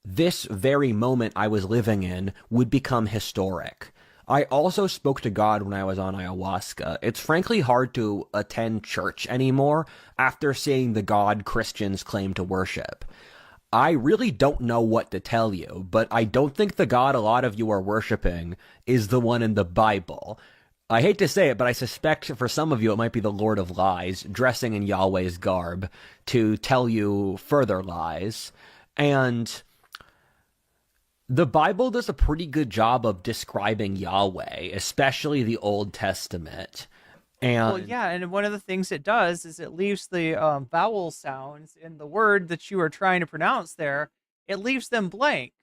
this very moment I was living in would become historic. I also spoke to God when I was on ayahuasca. It's frankly hard to attend church anymore after seeing the God Christians claim to worship. I really don't know what to tell you, but I don't think the God a lot of you are worshiping is the one in the Bible. I hate to say it, but I suspect for some of you it might be the Lord of Lies, dressing in Yahweh's garb to tell you further lies. And the Bible does a pretty good job of describing Yahweh, especially the Old Testament. And well, yeah, and one of the things it does is it leaves the vowel sounds in the word that you are trying to pronounce there, it leaves them blank,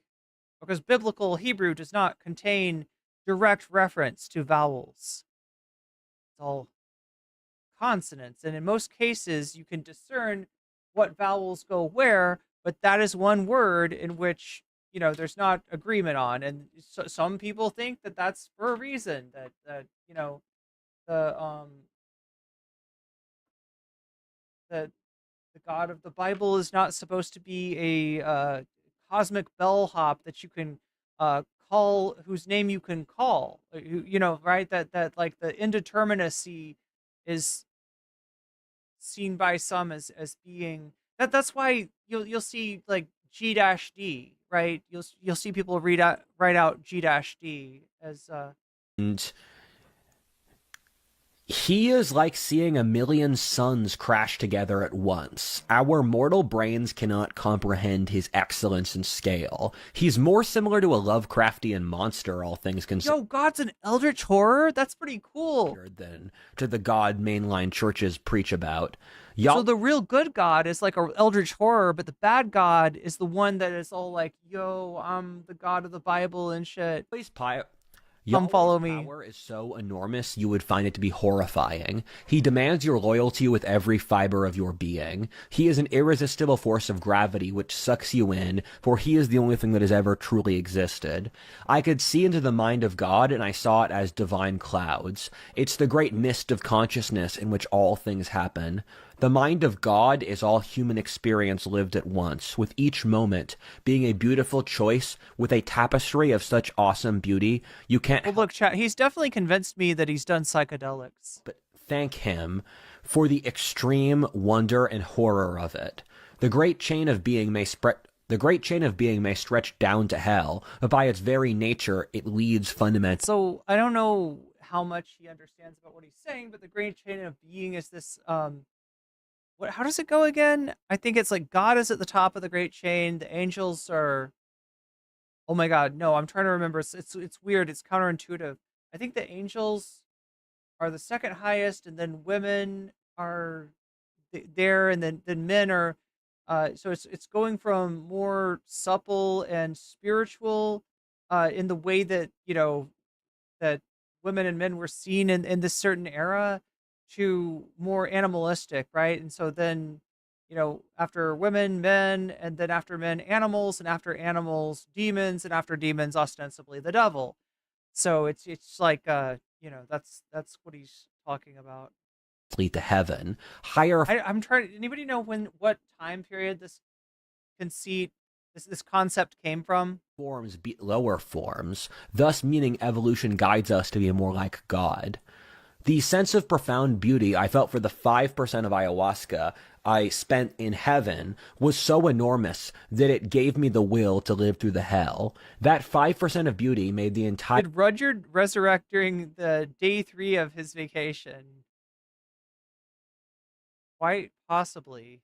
because biblical Hebrew does not contain direct reference to vowels. It's all consonants, and in most cases you can discern what vowels go where, but that is one word in which, you know, there's not agreement on, and so, some people think that that's for a reason, that you know, the God of the Bible is not supposed to be a cosmic bellhop that you can call, whose name you can call, you know, right? That like the indeterminacy is seen by some as being that's why you'll see like G-D, right? You'll see people write out G-D as and he is like seeing a million suns crash together at once. Our mortal brains cannot comprehend his excellence and scale. He's more similar to a Lovecraftian monster, all things considered. Yo, God's an eldritch horror? That's pretty cool. Than to the God mainline churches preach about. So the real good God is like a eldritch horror, but the bad God is the one that is all like, yo, I'm the God of the Bible and shit. Please come follow me. Power is so enormous you would find it to be horrifying. He demands your loyalty with every fiber of your being. He is an irresistible force of gravity which sucks you in, for he is the only thing that has ever truly existed. I could see into the mind of God, and I saw it as divine clouds. It's the great mist of consciousness in which all things happen. The mind of God is all human experience lived at once, with each moment being a beautiful choice with a tapestry of such awesome beauty. You can't... Well, look, chat, he's definitely convinced me that he's done psychedelics. But thank him for the extreme wonder and horror of it. The great chain of being may spread... The great chain of being may stretch down to hell, but by its very nature, it leads fundamentally... So, I don't know how much he understands about what he's saying, but the great chain of being is this... how does it go again? I think it's like God is at the top of the great chain. The angels are... Oh my God, no, I'm trying to remember. It's weird. It's counterintuitive. I think the angels are the second highest, and then women are there, and then men are So it's going from more supple and spiritual in the way that, that women and men were seen in this certain era to more animalistic, right? And so then, after women, men, and then after men, animals, and after animals, demons, and after demons, ostensibly the devil. So it's like that's what he's talking about. lead to heaven. Higher I'm trying. Anybody know what time period this conceit, this concept came from? forms beat lower forms, thus meaning evolution guides us to be more like God. The sense of profound beauty I felt for the 5% of ayahuasca I spent in heaven was so enormous that it gave me the will to live through the hell. That 5% of beauty made the entire... Did Rudyard resurrect during the day 3 of his vacation? Quite possibly.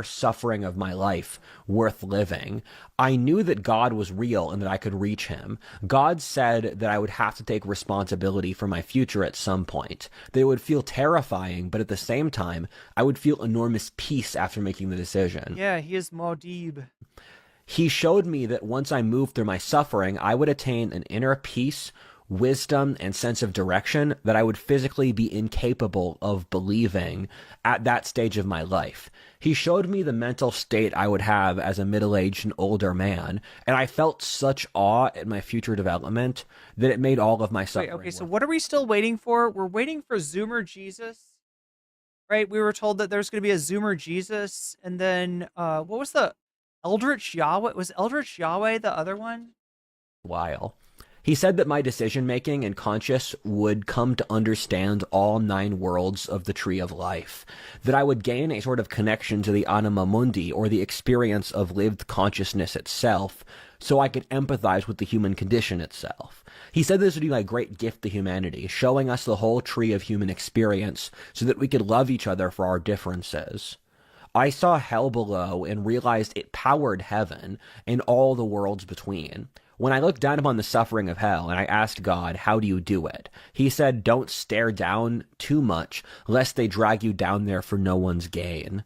suffering of my life worth living. I knew that God was real and that I could reach him. God said that I would have to take responsibility for my future at some point. That it would feel terrifying, but at the same time, I would feel enormous peace after making the decision. Yeah, he is Maudib. He showed me that once I moved through my suffering, I would attain an inner peace, wisdom, and sense of direction that I would physically be incapable of believing at that stage of my life. He showed me the mental state I would have as a middle-aged and older man, and I felt such awe at my future development that it made all of my suffering. Wait, okay, so what are we still waiting for? We're waiting for Zoomer Jesus, right? We were told that there's going to be a Zoomer Jesus, and then what was the Eldritch Yahweh? Was Eldritch Yahweh the other one? While. He said that my decision-making and conscience would come to understand all 9 worlds of the Tree of Life, that I would gain a sort of connection to the anima mundi, or the experience of lived consciousness itself, so I could empathize with the human condition itself. He said this would be my great gift to humanity, showing us the whole tree of human experience, so that we could love each other for our differences. I saw hell below and realized it powered heaven and all the worlds between. When I looked down upon the suffering of hell and I asked God, how do you do it? He said, don't stare down too much, lest they drag you down there for no one's gain.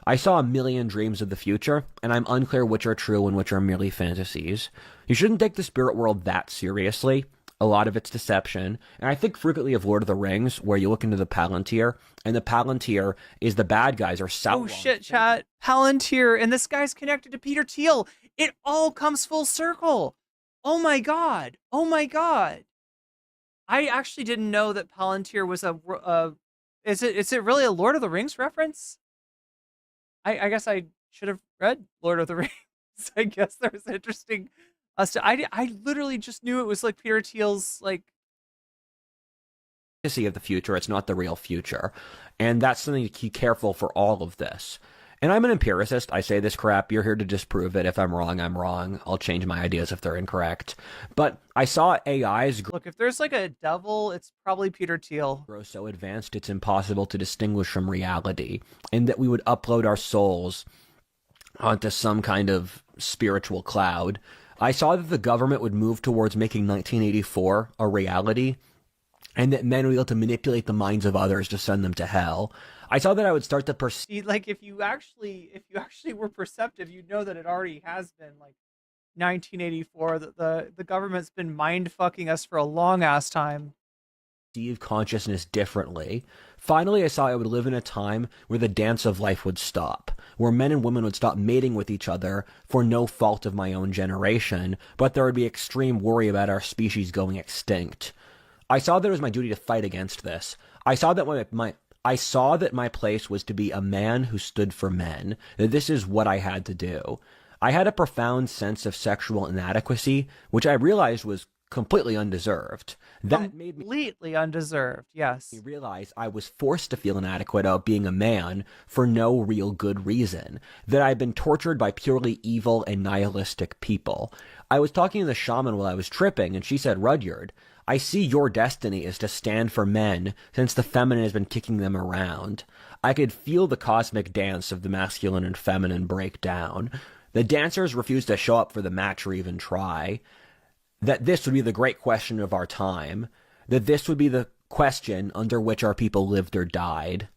I saw a million dreams of the future, and I'm unclear which are true and which are merely fantasies. You shouldn't take the spirit world that seriously. A lot of it's deception. And I think frequently of Lord of the Rings, where you look into the Palantir, and the Palantir is the bad guys are Sauron. Oh shit, chat. Palantir, and this guy's connected to Peter Thiel. It all comes full circle. Oh my god! Oh my god! I actually didn't know that Palantir was is it really a Lord of the Rings reference? I guess I should have read Lord of the Rings. I guess there was interesting. I literally just knew it was like Peter Thiel's like. Of the future, it's not the real future, and that's something to keep careful for all of this. And I'm an empiricist. I say this crap. You're here to disprove it. If I'm wrong, I'm wrong. I'll change my ideas if they're incorrect. But I saw AIs look, if there's like a devil, it's probably Peter Thiel. Grow so advanced it's impossible to distinguish from reality, and that we would upload our souls onto some kind of spiritual cloud. I saw that the government would move towards making 1984 a reality, and that men would be able to manipulate the minds of others to send them to hell. I saw that I would start to perceive, like, if you actually were perceptive, you'd know that it already has been like 1984. That the government's been mind fucking us for a long ass time. Consciousness differently. Finally, I saw I would live in a time where the dance of life would stop, where men and women would stop mating with each other for no fault of my own generation, but there would be extreme worry about our species going extinct. I saw that it was my duty to fight against this. I saw that my place was to be a man who stood for men, that this is what I had to do. I had a profound sense of sexual inadequacy, which I realized was completely undeserved. That made me completely undeserved, yes. I realized I was forced to feel inadequate about being a man for no real good reason, that I had been tortured by purely evil and nihilistic people. I was talking to the shaman while I was tripping, and she said, Rudyard, I see your destiny is to stand for men since the feminine has been kicking them around. I could feel the cosmic dance of the masculine and feminine break down. The dancers refused to show up for the match or even try. That this would be the great question of our time. That this would be the question under which our people lived or died.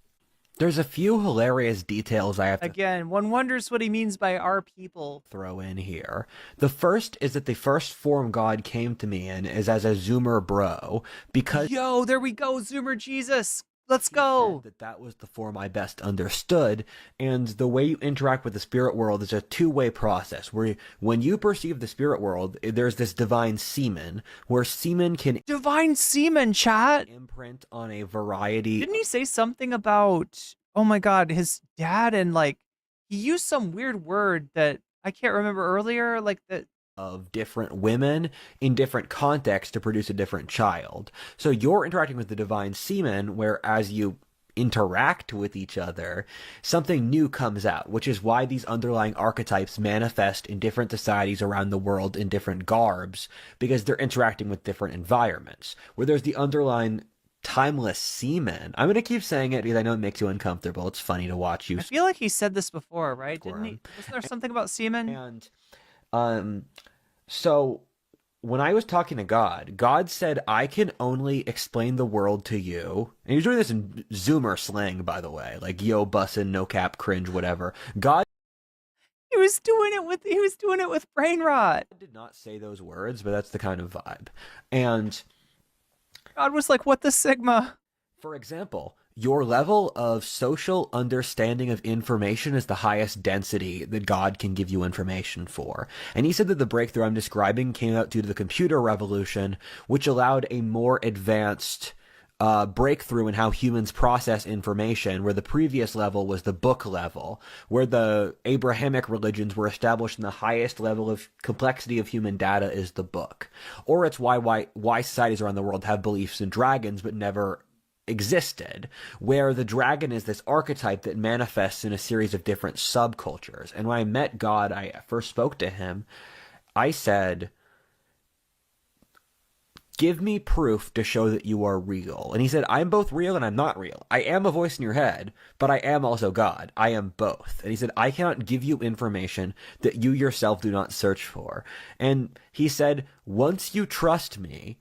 There's a few hilarious details I have to Again, one wonders what he means by our people. throw in here. The first is that the first form God came to me in is as a Zoomer bro, because Yo, there we go, Zoomer Jesus. Let's go. that was the form I best understood, and the way you interact with the spirit world is a two-way process, where when you perceive the spirit world, there's this divine semen, where semen can Divine semen, chat. imprint on a variety. Didn't he say something about, oh my God, his dad, and like, he used some weird word that I can't remember earlier, like that. Of different women in different contexts to produce a different child. So you're interacting with the divine semen, where as you interact with each other, something new comes out, which is why these underlying archetypes manifest in different societies around the world in different garbs, because they're interacting with different environments. Where there's the underlying timeless semen. I'm going to keep saying it because I know it makes you uncomfortable. It's funny to watch you. I feel like he said this before, right? Didn't he? Wasn't there something about semen? And so when I was talking to God, God said, I can only explain the world to you. And he was doing this in Zoomer slang, by the way, like yo, bussin', no cap, cringe, whatever. God He was doing it with brain rot. did not say those words, but that's the kind of vibe. And God was like, what the Sigma? For example, your level of social understanding of information is the highest density that God can give you information for. And he said that the breakthrough I'm describing came out due to the computer revolution, which allowed a more advanced breakthrough in how humans process information, where the previous level was the book level, where the Abrahamic religions were established in the highest level of complexity of human data is the book. Or it's why societies around the world have beliefs in dragons but never existed, where the dragon is this archetype that manifests in a series of different subcultures. And when I met God, I first spoke to him, I said, give me proof to show that you are real. And he said, I'm both real and I'm not real. I am a voice in your head, but I am also God. I am both. And he said, I cannot give you information that you yourself do not search for. And he said, once you trust me,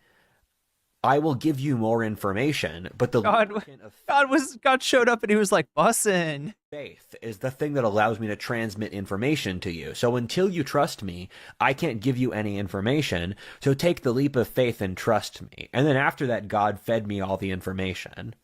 I will give you more information, but the God showed up and he was like, bussin'. Faith is the thing that allows me to transmit information to you. So until you trust me, I can't give you any information. So take the leap of faith and trust me. And then after that, God fed me all the information.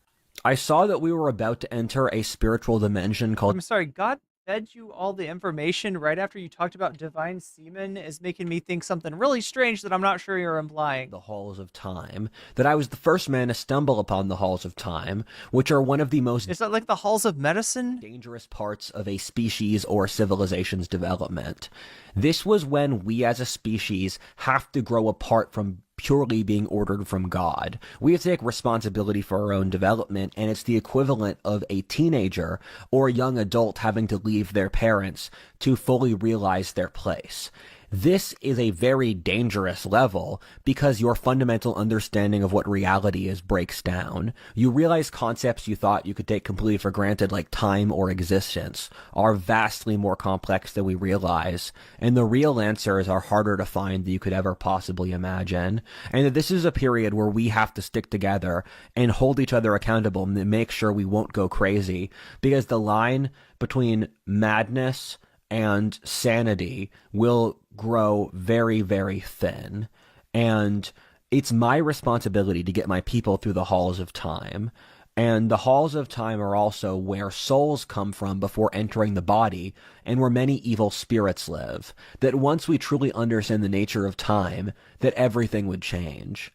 I saw that we were about to enter a spiritual dimension called... I'm sorry, God fed you all the information right after you talked about divine semen is making me think something really strange that I'm not sure you're implying. The halls of time. That I was the first man to stumble upon the halls of time, which are one of the most... Is that like the halls of medicine? ...dangerous parts of a species or civilization's development. This was when we as a species have to grow apart from purely being ordered from God. We have to take responsibility for our own development, and it's the equivalent of a teenager or a young adult having to leave their parents to fully realize their place. This is a very dangerous level because your fundamental understanding of what reality is breaks down. You realize concepts you thought you could take completely for granted, like time or existence, are vastly more complex than we realize, and the real answers are harder to find than you could ever possibly imagine. And that this is a period where we have to stick together and hold each other accountable and make sure we won't go crazy, because the line between madness and sanity will grow very, very thin. And it's my responsibility to get my people through the halls of time. And the halls of time are also where souls come from before entering the body, and where many evil spirits live. That once we truly understand the nature of time, that everything would change.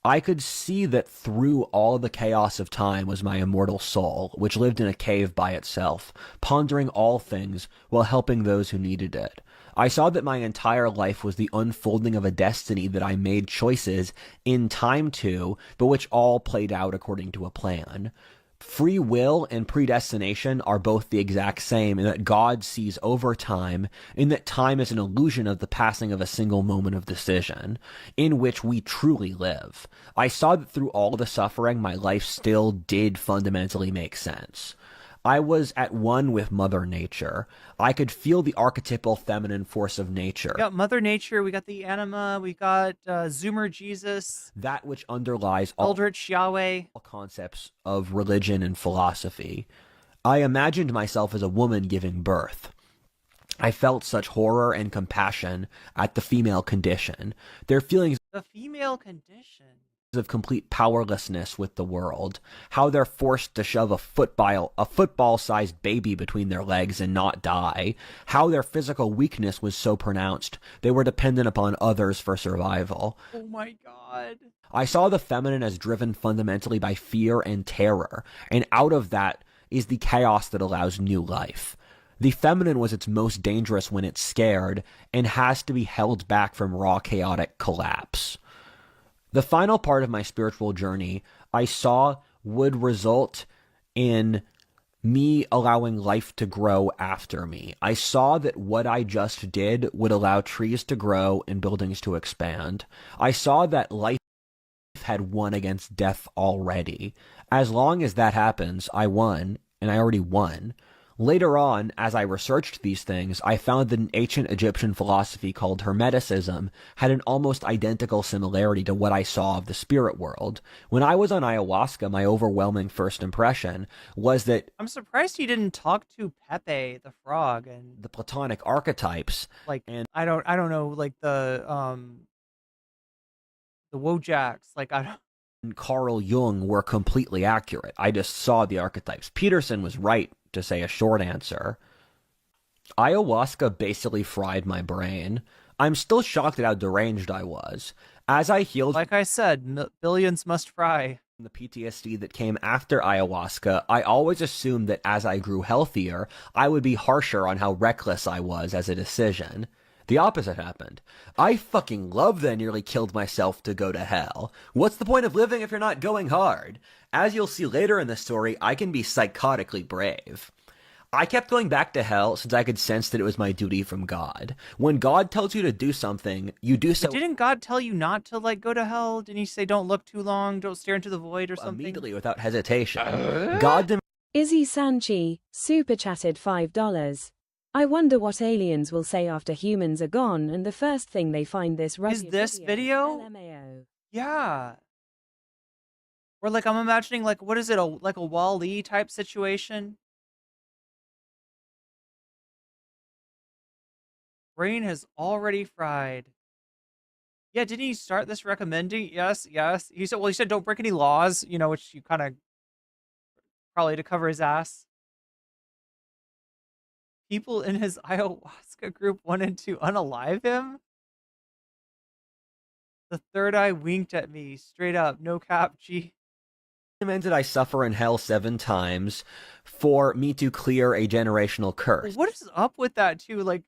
I could see that through all the chaos of time was my immortal soul, which lived in a cave by itself, pondering all things while helping those who needed it. I saw that my entire life was the unfolding of a destiny that I made choices in time to, but which all played out according to a plan. Free will and predestination are both the exact same, in that God sees over time, in that time is an illusion of the passing of a single moment of decision, in which we truly live. I saw that through all the suffering, my life still did fundamentally make sense. I was at one with Mother Nature. I could feel the archetypal feminine force of nature. We got Mother Nature, we got the anima, we got Zoomer Jesus. That which underlies all Eldritch Yahweh. Concepts of religion and philosophy. I imagined myself as a woman giving birth. I felt such horror and compassion at the female condition, their feelings The female condition. of complete powerlessness with the world, how they're forced to shove a football-sized baby between their legs and not die, how their physical weakness was so pronounced they were dependent upon others for survival. Oh my god. I saw the feminine as driven fundamentally by fear and terror, and out of that is the chaos that allows new life. The feminine was its most dangerous when it's scared, and has to be held back from raw chaotic collapse. The final part of my spiritual journey I saw would result in me allowing life to grow after me. I saw that what I just did would allow trees to grow and buildings to expand. I saw that life had won against death already. As long as that happens, I won, and I already won. Later on, as I researched these things, I found that an ancient Egyptian philosophy called Hermeticism had an almost identical similarity to what I saw of the spirit world. When I was on ayahuasca, my overwhelming first impression was that I'm surprised you didn't talk to Pepe the frog and the Platonic archetypes, like, and I don't know, like the Wojaks, like I don't. Carl Jung were completely accurate. I just saw the archetypes. Peterson was right to say a short answer. Ayahuasca basically fried my brain. I'm still shocked at how deranged I was. As I healed, Like I said, billions must fry. the PTSD that came after ayahuasca, I always assumed that as I grew healthier, I would be harsher on how reckless I was as a decision. The opposite happened. I fucking loved that I nearly killed myself to go to hell. What's the point of living if you're not going hard? As you'll see later in the story, I can be psychotically brave. I kept going back to hell since I could sense that it was my duty from God. When God tells you to do something, you do so. But didn't God tell you not to like go to hell? Didn't he say don't look too long, don't stare into the void or something? Immediately without hesitation. God Izzy Sanchi, super chatted $5. I wonder what aliens will say after humans are gone and the first thing they find this Is this video? LMAO. Yeah. Or like I'm imagining like what is it, like a Wall-E type situation? Brain has already fried. Yeah, didn't he start this recommending? Yes. He said don't break any laws, you know, which you kind of probably to cover his ass. People in his ayahuasca group wanted to unalive him? The third eye winked at me, straight up, no cap, G. recommended I suffer in hell 7 times for me to clear a generational curse. What is up with that, too? Like,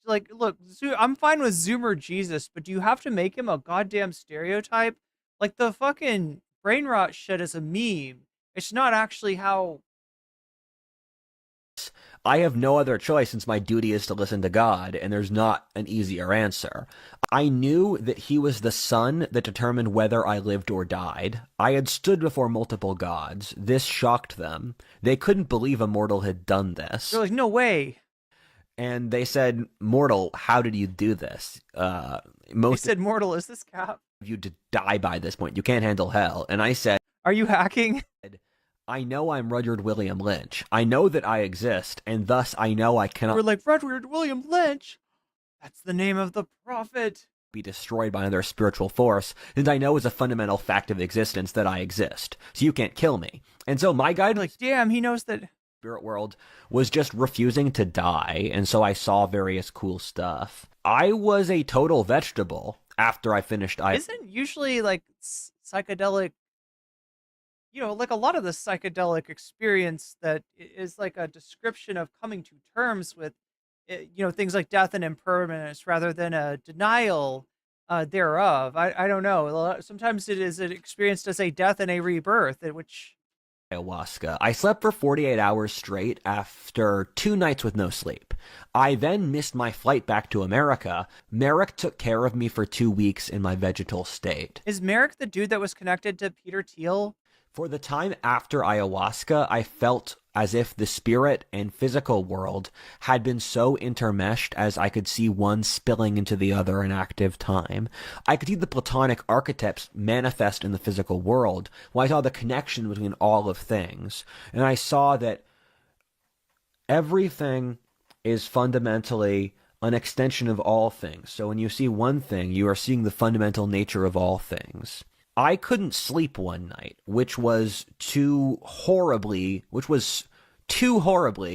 look, I'm fine with Zoomer Jesus, but do you have to make him a goddamn stereotype? Like, the fucking brain rot shit is a meme. It's not actually how... I have no other choice since my duty is to listen to God, and there's not an easier answer. I knew that he was the sun that determined whether I lived or died. I had stood before multiple gods. This shocked them. They couldn't believe a mortal had done this. They're like, no way. And they said, mortal, how did you do this? They said, mortal, is this cap? Of you to die by this point. You can't handle hell. And I said, are you hacking? I know I'm Rudyard William Lynch. I know that I exist, and thus I know I cannot... We're like, Rudyard William Lynch? That's the name of the prophet. ...be destroyed by another spiritual force, since I know as a fundamental fact of existence that I exist. So you can't kill me. And so my guide... Like, damn, he knows that... ...spirit world was just refusing to die, and so I saw various cool stuff. I was a total vegetable after I finished... Isn't usually, like, psychedelic... You know, like a lot of the psychedelic experience that is like a description of coming to terms with, you know, things like death and impermanence rather than a denial thereof. I don't know. Sometimes it is experienced as a death and a rebirth, which... Ayahuasca. I slept for 48 hours straight after 2 nights with no sleep. I then missed my flight back to America. Merrick took care of me for 2 weeks in my vegetal state. Is Merrick the dude that was connected to Peter Thiel? For the time after ayahuasca, I felt as if the spirit and physical world had been so intermeshed as I could see one spilling into the other in active time. I could see the Platonic archetypes manifest in the physical world, while I saw the connection between all of things. And I saw that everything is fundamentally an extension of all things. So when you see one thing, you are seeing the fundamental nature of all things. I couldn't sleep one night, which was too horribly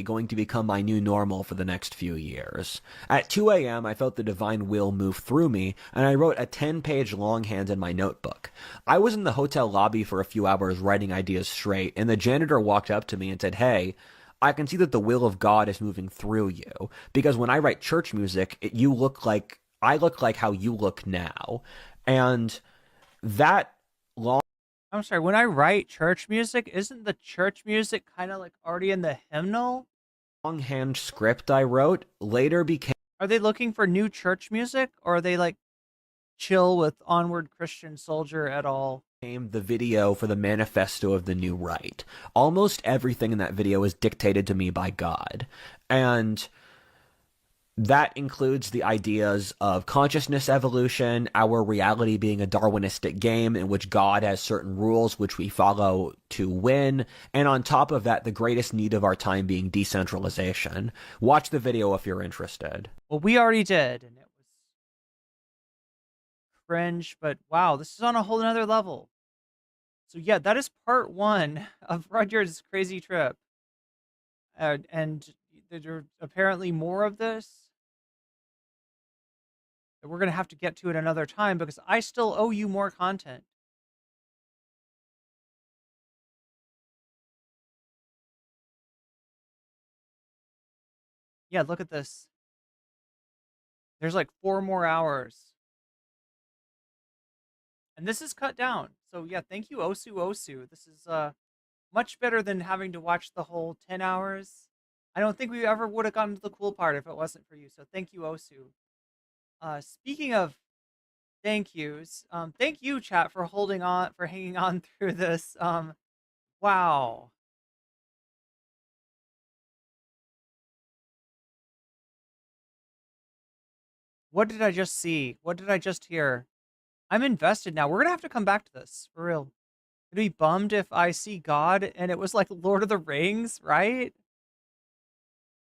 going to become my new normal for the next few years. At 2 a.m., I felt the divine will move through me, and I wrote a 10-page longhand in my notebook. I was in the hotel lobby for a few hours writing ideas straight, and the janitor walked up to me and said, "Hey, I can see that the will of God is moving through you, because when I write church music, I look like how you look now." And that I'm sorry, when I write church music, isn't the church music kind of like already in the hymnal? longhand script I wrote later became... Are they looking for new church music, or are they like chill with Onward Christian Soldier at all? The video for the manifesto of the new right. Almost everything in that video is dictated to me by God. And that includes the ideas of consciousness evolution, our reality being a Darwinistic game in which God has certain rules which we follow to win, and on top of that, the greatest need of our time being decentralization. Watch the video if you're interested. Well, we already did, and it was cringe, but wow, this is on a whole nother level. So yeah, that is part 1 of Rudyard's crazy trip. And there are apparently more of this. We're going to have to get to it another time because I still owe you more content. Yeah, look at this. There's like 4 more hours. And this is cut down. So yeah, thank you, Osu. This is much better than having to watch the whole 10 hours. I don't think we ever would have gotten to the cool part if it wasn't for you. So thank you, Osu. Speaking of thank yous, thank you, chat, for hanging on through this. Wow. What did I just see? What did I just hear? I'm invested now. We're gonna have to come back to this, for real. I'd be bummed if I see God and it was like Lord of the Rings, right?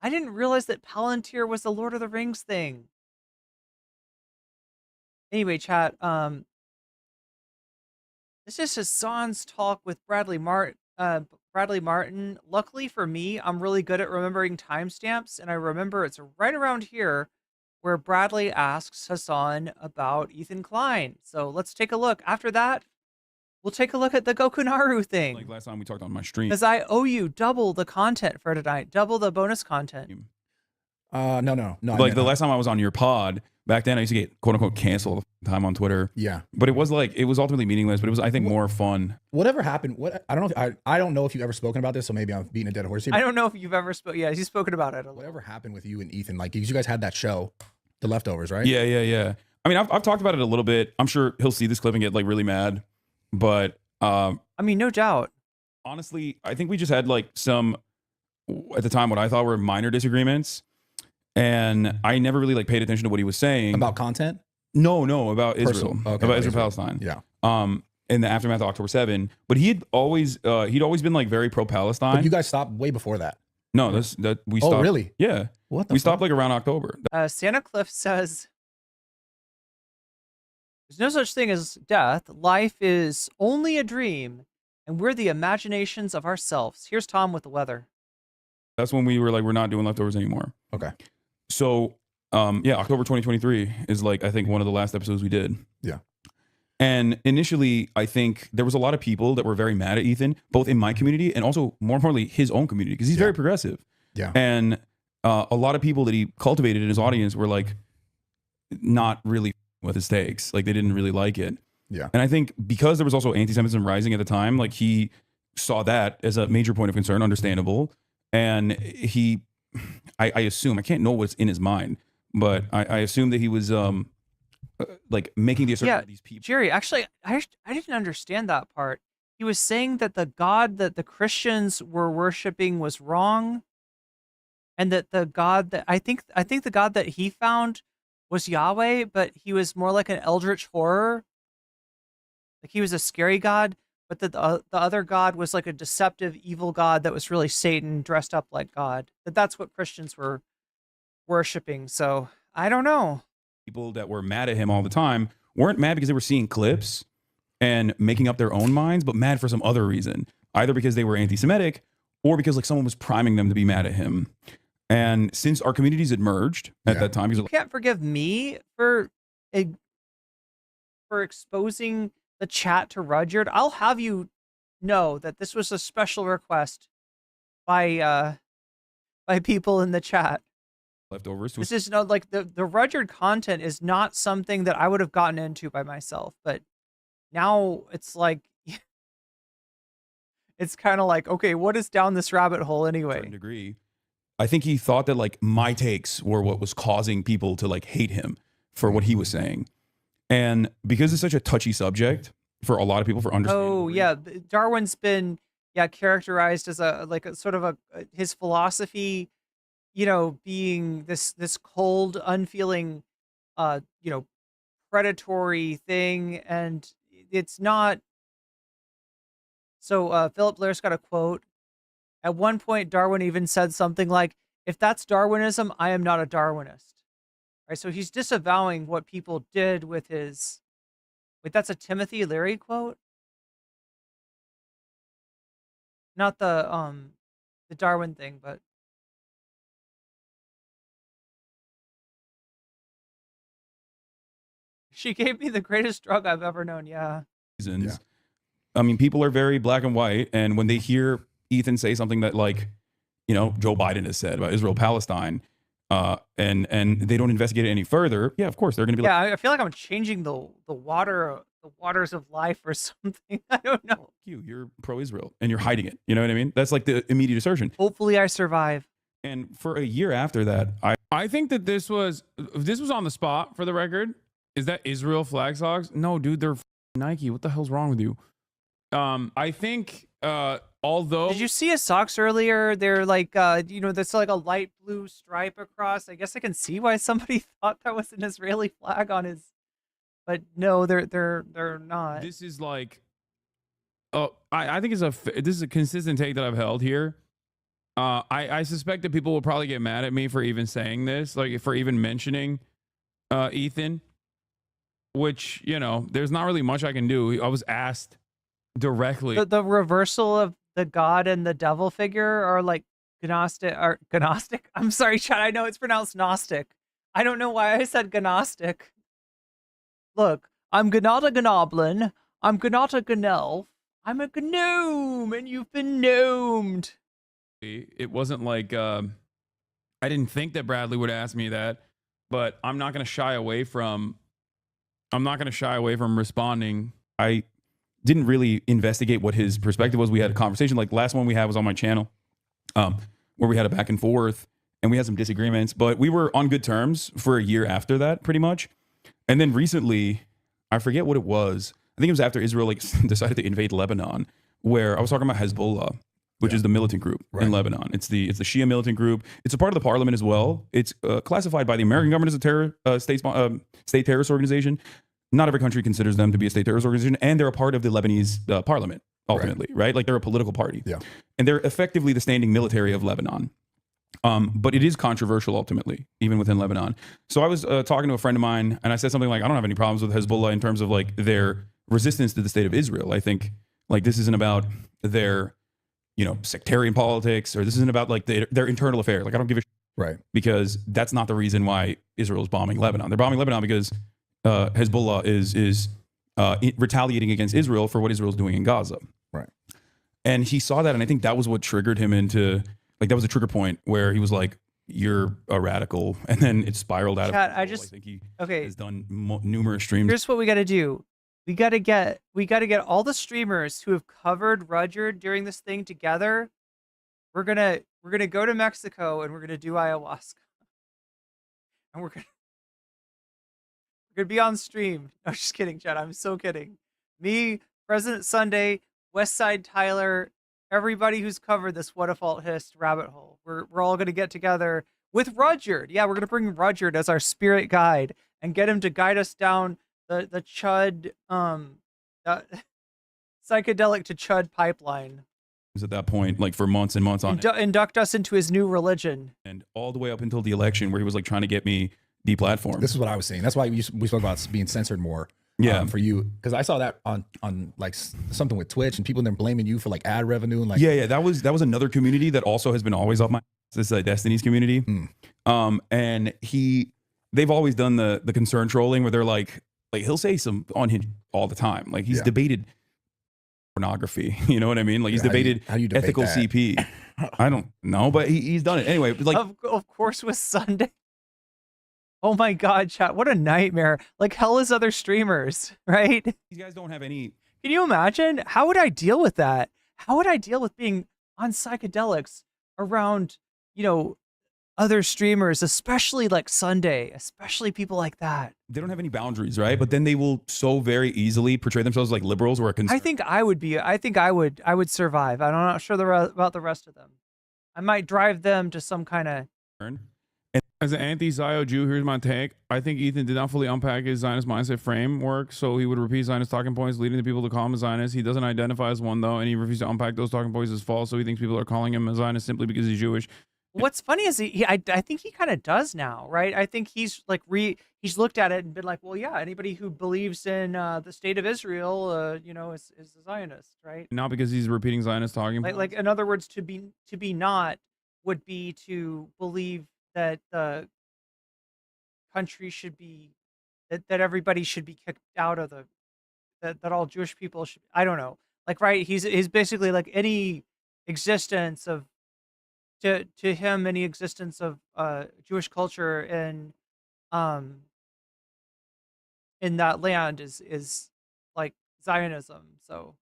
I didn't realize that Palantir was the Lord of the Rings thing. Anyway, chat, this is Hasan's talk with Bradley Martin. Luckily for me, I'm really good at remembering timestamps, and I remember it's right around here where Bradley asks Hasan about Ethan Klein. So let's take a look. After that, we'll take a look at the Gokunaru thing. Like last time we talked on my stream. Because I owe you double the content for tonight, double the bonus content. No. Like the last time I was on your pod, back then I used to get quote unquote canceled all the time on Twitter. Yeah. But it was ultimately meaningless, but it was, I think, more fun. Whatever happened, I don't know if you've ever spoken about this, so maybe I'm beating a dead horse here. I don't know if you've ever he's spoken about it. Whatever happened with you and Ethan, like, you guys had that show, The Leftovers, right? Yeah. I mean, I've talked about it a little bit. I'm sure he'll see this clip and get like really mad, but I mean, no doubt. Honestly, I think we just had like some, at the time, what I thought were minor disagreements. And I never really like paid attention to what he was saying about content. No, about Israel, okay, about Israel Palestine. Yeah. In the aftermath of October 7. But he'd always been like very pro Palestine. But you guys stopped way before that. No, we stopped. Oh, really? Yeah. What the we stopped like around October. Santa Cliff says, "There's no such thing as death. Life is only a dream, and we're the imaginations of ourselves." Here's Tom with the weather. That's when we were like, we're not doing leftovers anymore. Okay. So, October 2023 is like, I think, one of the last episodes we did. Yeah. And initially, I think there was a lot of people that were very mad at Ethan, both in my community and also, more importantly, his own community, because he's very progressive. Yeah. And a lot of people that he cultivated in his audience were like, not really with his takes. Like, they didn't really like it. Yeah. And I think because there was also anti-Semitism rising at the time, like, he saw that as a major point of concern, understandable. And I assume, I can't know what's in his mind, but I assume that he was like making the assertion that these people. Jerry, actually, I didn't understand that part. He was saying that the God that the Christians were worshiping was wrong, and that the God that I think the God that he found was Yahweh, but he was more like an eldritch horror. Like, he was a scary God, but the other God was like a deceptive, evil God that was really Satan dressed up like God. That's what Christians were worshiping. So I don't know. People that were mad at him all the time weren't mad because they were seeing clips and making up their own minds, but mad for some other reason, either because they were anti-Semitic or because like someone was priming them to be mad at him. And since our communities had merged at that time, You can't forgive me for exposing the chat to Rudyard. I'll have you know that this was a special request by people in the chat. leftovers. This is not like the Rudyard content is not something that I would have gotten into by myself, but now it's like it's kind of like, okay, what is down this rabbit hole anyway? Degree. I think he thought that like my takes were what was causing people to like hate him for what he was saying. And because it's such a touchy subject for a lot of people for understanding. Oh yeah, Darwin's been characterized as a sort of his philosophy, being this cold, unfeeling, predatory thing, and it's not. So Philip Blair's got a quote. At one point, Darwin even said something like, "If that's Darwinism, I am not a Darwinist." Right, so he's disavowing what people did with his. Wait, that's a Timothy Leary quote? Not the Darwin thing, but she gave me the greatest drug I've ever known. Yeah. Reasons. I mean, people are very black and white, and when they hear Ethan say something that like, Joe Biden has said about Israel Palestine, and they don't investigate it any further, of course they're going to be like, I feel like I'm changing the waters of life or something. I don't know. You're pro-Israel and you're hiding it. You know what I mean? That's like the immediate assertion. Hopefully I survive. And for a year after that, I think that this was on the spot, for the record. Is that Israel flag socks? No, dude, they're Nike. What the hell's wrong with you? I think although did you see his socks earlier? They're like there's like a light blue stripe across. I guess I can see why somebody thought that was an Israeli flag on his, but no, they're not. This is like, I think this is a consistent take that I've held here. I suspect that people will probably get mad at me for even saying this, like for even mentioning Ethan, which there's not really much I can do. I was asked directly. The reversal of the God and the devil figure are like Gnostic. I'm sorry, Chad. I know it's pronounced Gnostic. I don't know why I said Gnostic. Look, I'm Gnata Gnoblin. I'm Gnata Gnelf. I'm a gnome, and you've been gnomed. It wasn't like I didn't think that Bradley would ask me that, but I'm not going to shy away from responding. I didn't really investigate what his perspective was. We had a conversation, like last one we had was on my channel, where we had a back and forth and we had some disagreements, but we were on good terms for a year after that, pretty much. And then recently, I forget what it was. I think it was after Israel decided to invade Lebanon, where I was talking about Hezbollah, which is the militant group in Lebanon. It's the Shia militant group. It's a part of the parliament as well. It's classified by the American government as a state terrorist organization. Not every country considers them to be a state terrorist organization, and they're a part of the Lebanese parliament, ultimately, right? Like they're a political party. Yeah. And they're effectively the standing military of Lebanon. But it is controversial, ultimately, even within Lebanon. So I was talking to a friend of mine, and I said something like, I don't have any problems with Hezbollah in terms of like their resistance to the state of Israel. I think like this isn't about their, sectarian politics, or this isn't about like their internal affair. Like I don't give a shit. Right. Because that's not the reason why Israel is bombing Lebanon. They're bombing Lebanon because Hezbollah is retaliating against Israel for what Israel's doing in Gaza. Right. And he saw that, and I think that was what triggered him into, like, that was a trigger point where he was like, you're a radical, and then it spiraled out Chat, of I think he okay. has done numerous streams. Here's what we got to do. We got to get all the streamers who have covered Rudyard during this thing together. We're gonna go to Mexico and we're gonna do ayahuasca, and we're gonna be on stream. No, just kidding, Chad. I'm so kidding. Me, President Sunday, Westside Tyler, everybody who's covered this What a Fault Hist rabbit hole. We're all gonna get together with Rudyard. Yeah, we're gonna bring Rudyard as our spirit guide and get him to guide us down the chud psychedelic to chud pipeline. At that point, like for months and months on Induct us into his new religion. and all the way up until the election where he was like trying to get me deplatformed. This is what I was saying. That's why we spoke about being censored more. Yeah. For you, because I saw that on like something with Twitch and people then blaming you for like ad revenue and like yeah, that was another community that also has been always off my this Destiny's community. And they've always done the concern trolling where they're like he'll say some on him all the time. Like he's debated pornography, you know what I mean? Like he's debated how do you debate ethical that? CP. I don't know, but he's done it anyway. Like Of course, with Sunday. Oh my God, chat! What a nightmare! Like hell is other streamers, right? These guys don't have any. Can you imagine? How would I deal with that? How would I deal with being on psychedelics around, other streamers, especially like Sunday, especially people like that? They don't have any boundaries, right? But then they will so very easily portray themselves like liberals or I think I would be. I think I would survive. I'm not sure about the rest of them. I might drive them to some kind of. As an anti-Zio Jew, here's my take. I think Ethan did not fully unpack his Zionist mindset framework, so he would repeat Zionist talking points, leading the people to call him a Zionist. He doesn't identify as one, though, and he refuses to unpack those talking points as false, so he thinks people are calling him a Zionist simply because he's Jewish. What's funny is I think he kind of does now, right? I think he's like he's looked at it and been like, well, yeah, anybody who believes in the state of Israel, is a Zionist, right? Not because he's repeating Zionist talking points. Like in other words, to be not would be to believe that the country should be that everybody should be kicked out of that all Jewish people should. I don't know. Like, right? He's basically like any existence of. To him, any existence of Jewish culture in that land is like Zionism. So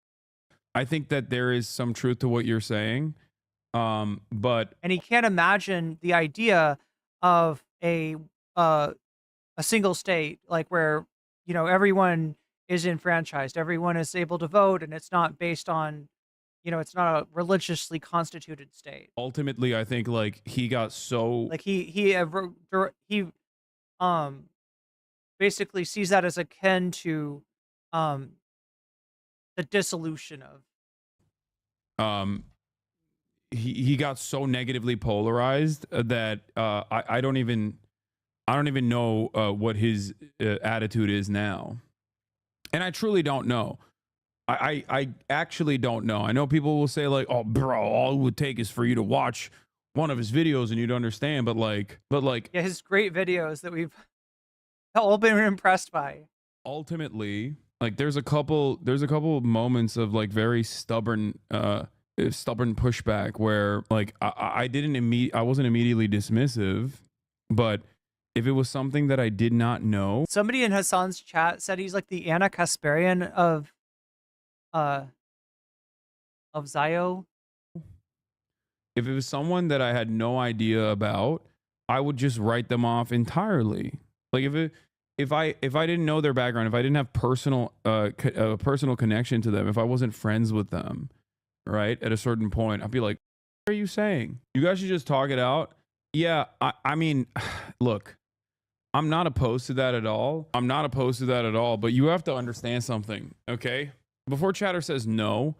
I think that there is some truth to what you're saying, but he can't imagine the idea of a single state, like where everyone is enfranchised, everyone is able to vote, and it's not based on. It's not a religiously constituted state. ultimately, I think like he got so Like he basically sees that as akin to the dissolution of. He got so negatively polarized that I don't even know what his attitude is now, and I truly don't know. I actually don't know. I know people will say like, oh, bro, all it would take is for you to watch one of his videos and you'd understand. But like, Yeah, his great videos that we've all been impressed by. Ultimately, like, there's a couple moments of like very stubborn pushback where like I wasn't immediately dismissive, but if it was something that I did not know. Somebody in Hasan's chat said he's like the Anna Kasparian of Zio. If it was someone that I had no idea about, I would just write them off entirely. Like if I didn't know their background, if I didn't have a personal connection to them, if I wasn't friends with them, right, at a certain point, I'd be like, what are you saying? You guys should just talk it out. Yeah, I mean, look, I'm not opposed to that at all. But you have to understand something, okay? Before chatter says no,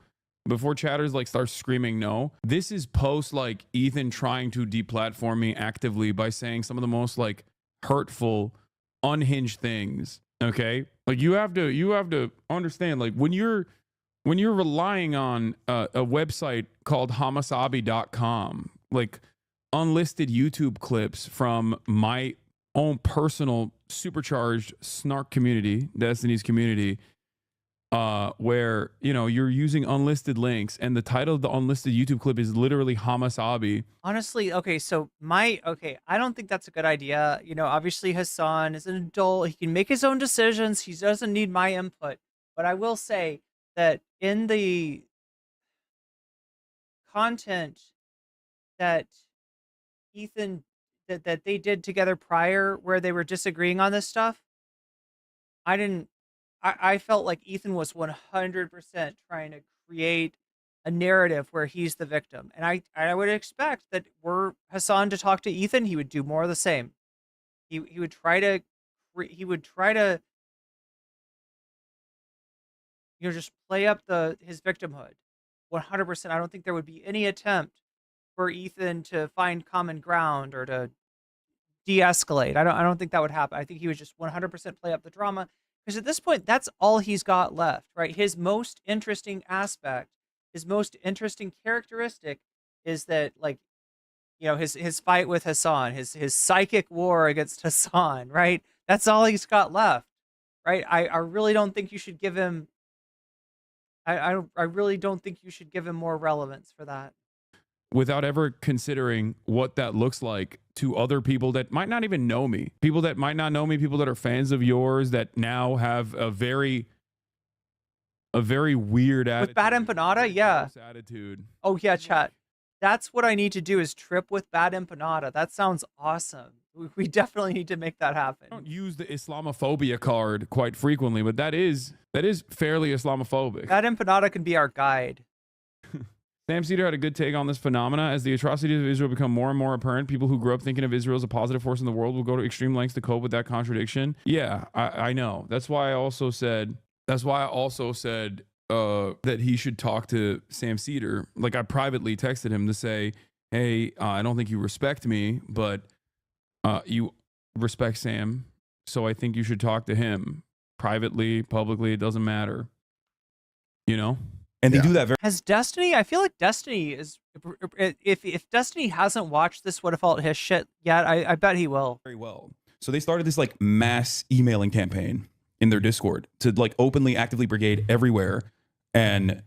before chatters like starts screaming no, this is post like Ethan trying to deplatform me actively by saying some of the most like hurtful, unhinged things. Okay, like you have to understand, like when you're relying on a website called Hasanabi.com, like unlisted YouTube clips from my own personal supercharged snark community, Destiny's community, where you're using unlisted links, and the title of the unlisted YouTube clip is literally Hasanabi. Honestly, okay, I don't think that's a good idea. Obviously Hasan is an adult. He can make his own decisions. He doesn't need my input. But I will say that in the content that Ethan that they did together prior, where they were disagreeing on this stuff, I felt like Ethan was 100% trying to create a narrative where he's the victim. And I would expect that were Hasan to talk to Ethan, he would do more of the same. He would try to just play up his victimhood. 100%. I don't think there would be any attempt for Ethan to find common ground or to de-escalate. I don't think that would happen. I think he would just 100% play up the drama, because at this point, that's all he's got left, right? His most interesting aspect, his most interesting characteristic is that, like, his fight with Hasan, his psychic war against Hasan, right? That's all he's got left, right? I really don't think you should give him. I really don't think you should give him more relevance for that. Without ever considering what that looks like to other people that might not even know me, people that might not know me, people that are fans of yours that now have a very weird attitude. With Bad Empanada, yeah. Attitude. Oh yeah, chat. That's what I need to do, is trip with Bad Empanada. That sounds awesome. We definitely need to make that happen. I don't use the Islamophobia card quite frequently, but that is fairly Islamophobic. Bad Empanada can be our guide. Sam Cedar had a good take on this phenomena. As the atrocities of Israel become more and more apparent, people who grew up thinking of Israel as a positive force in the world will go to extreme lengths to cope with that contradiction. Yeah, I know. That's why I also said that he should talk to Sam Cedar. Like, I privately texted him to say, hey, I don't think you respect me, but you respect Sam, so I think you should talk to him privately, publicly. It doesn't matter. And they do that very. Has Destiny? I feel like Destiny is. If Destiny hasn't watched this What If All his shit yet, I bet he will. Very well. So they started this like mass emailing campaign in their Discord to like openly, actively brigade everywhere and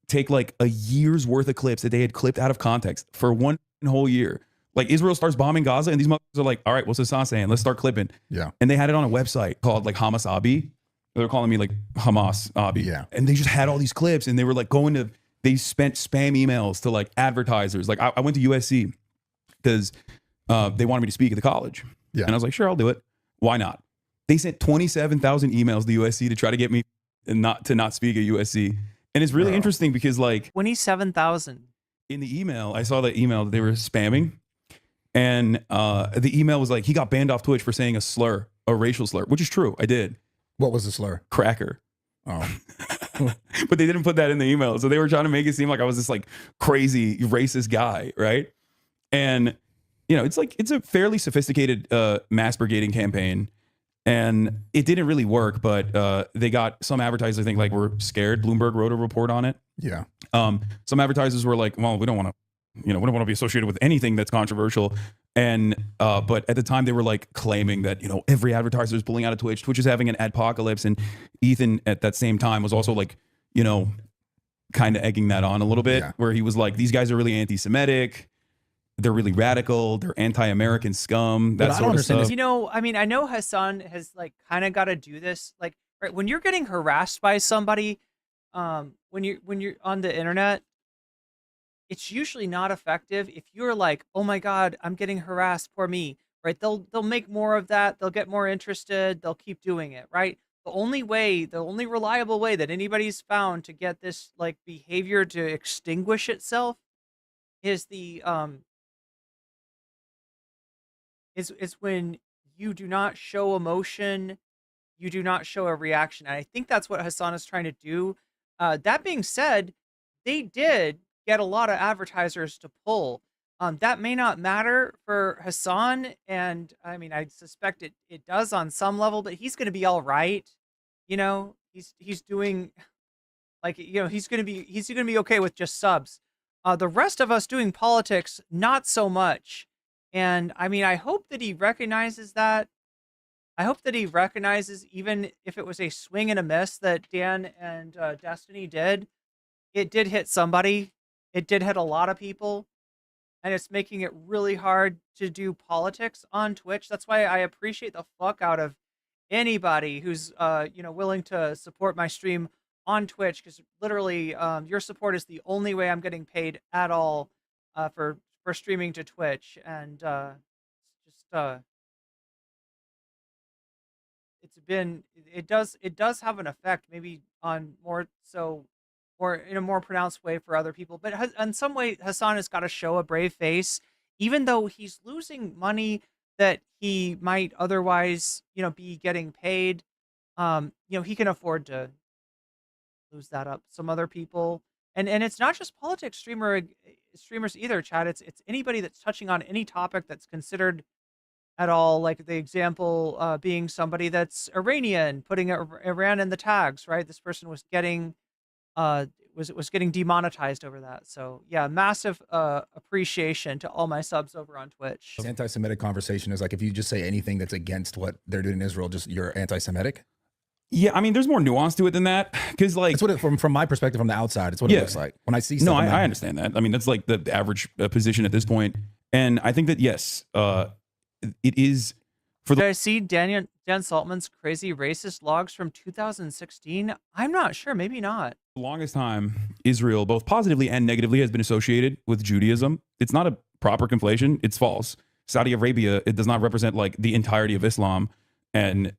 take like a year's worth of clips that they had clipped out of context for one whole year. Like, Israel starts bombing Gaza and these motherfuckers are like, all right, what's Hassan saying? Let's start clipping. Yeah. And they had it on a website called like Hasanabi. They're calling me like Hamas Abi. Yeah. And they just had all these clips and they were like they spent spam emails to like advertisers. Like, I went to USC because they wanted me to speak at the college. Yeah. And I was like, sure, I'll do it. Why not? They sent 27,000 emails to USC to try to get me not speak at USC. And it's really interesting because like 27,000 in the email, I saw the email that they were spamming. And the email was like, he got banned off Twitch for saying a racial slur, which is true. I did. What was the slur? Cracker. Oh. But they didn't put that in the email. So they were trying to make it seem like I was this like crazy racist guy, right? And, it's a fairly sophisticated mass brigading campaign. And it didn't really work, but they got some advertisers, I think, like, were scared. Bloomberg wrote a report on it. Yeah. Some advertisers were like, well, we don't want to be associated with anything that's controversial. And but at the time they were like claiming that every advertiser is pulling out of Twitch. Twitch is having an adpocalypse, and Ethan at that same time was also like kind of egging that on a little bit, where he was like, these guys are really anti-Semitic, they're really radical, they're anti-American scum, that sort of stuff. I know Hasan has like kind of got to do this, like, right, when you're getting harassed by somebody, when you're on the internet. It's usually not effective if you're like, oh my God, I'm getting harassed, poor me, right? They'll make more of that. They'll get more interested. They'll keep doing it, right? The only reliable way that anybody's found to get this like behavior to extinguish itself is is when you do not show emotion, you do not show a reaction. And I think that's what Hasan is trying to do. That being said, they did get a lot of advertisers to pull. That may not matter for Hasan, and I mean, I suspect it does on some level, but he's going to be all right. He's doing like, he's going to be okay with just subs. The rest of us doing politics, not so much. And I mean, I hope that he recognizes that. I hope that he recognizes, even if it was a swing and a miss that Dan and Destiny did, it did hit somebody. It did hit a lot of people, and it's making it really hard to do politics on Twitch. That's why I appreciate the fuck out of anybody who's willing to support my stream on Twitch, because literally your support is the only way I'm getting paid at all for streaming to Twitch. And it does have an effect, maybe on more so, or in a more pronounced way for other people. But in some way, Hasan has got to show a brave face, even though he's losing money that he might otherwise, be getting paid. He can afford to lose that up. Some other people, and it's not just politics streamers either, Chad. It's anybody that's touching on any topic that's considered at all, like the example being somebody that's Iranian, putting Iran in the tags, right? This person was getting was getting demonetized over that. So yeah, massive appreciation to all my subs over on Twitch. Anti-Semitic conversation is like if you just say anything that's against what they're doing in Israel, just you're anti-Semitic. Yeah, I mean, there's more nuance to it than that, because like it's what it, from my perspective from the outside, it's what it looks like when I see. No, I understand that. I mean, that's like the average position at this point, and I think that yes, it is. Did I see Dan Saltman's crazy racist logs from 2016? I'm not sure. Maybe not. The longest time, Israel, both positively and negatively, has been associated with Judaism. It's not a proper conflation. It's false. Saudi Arabia, it does not represent like the entirety of Islam, and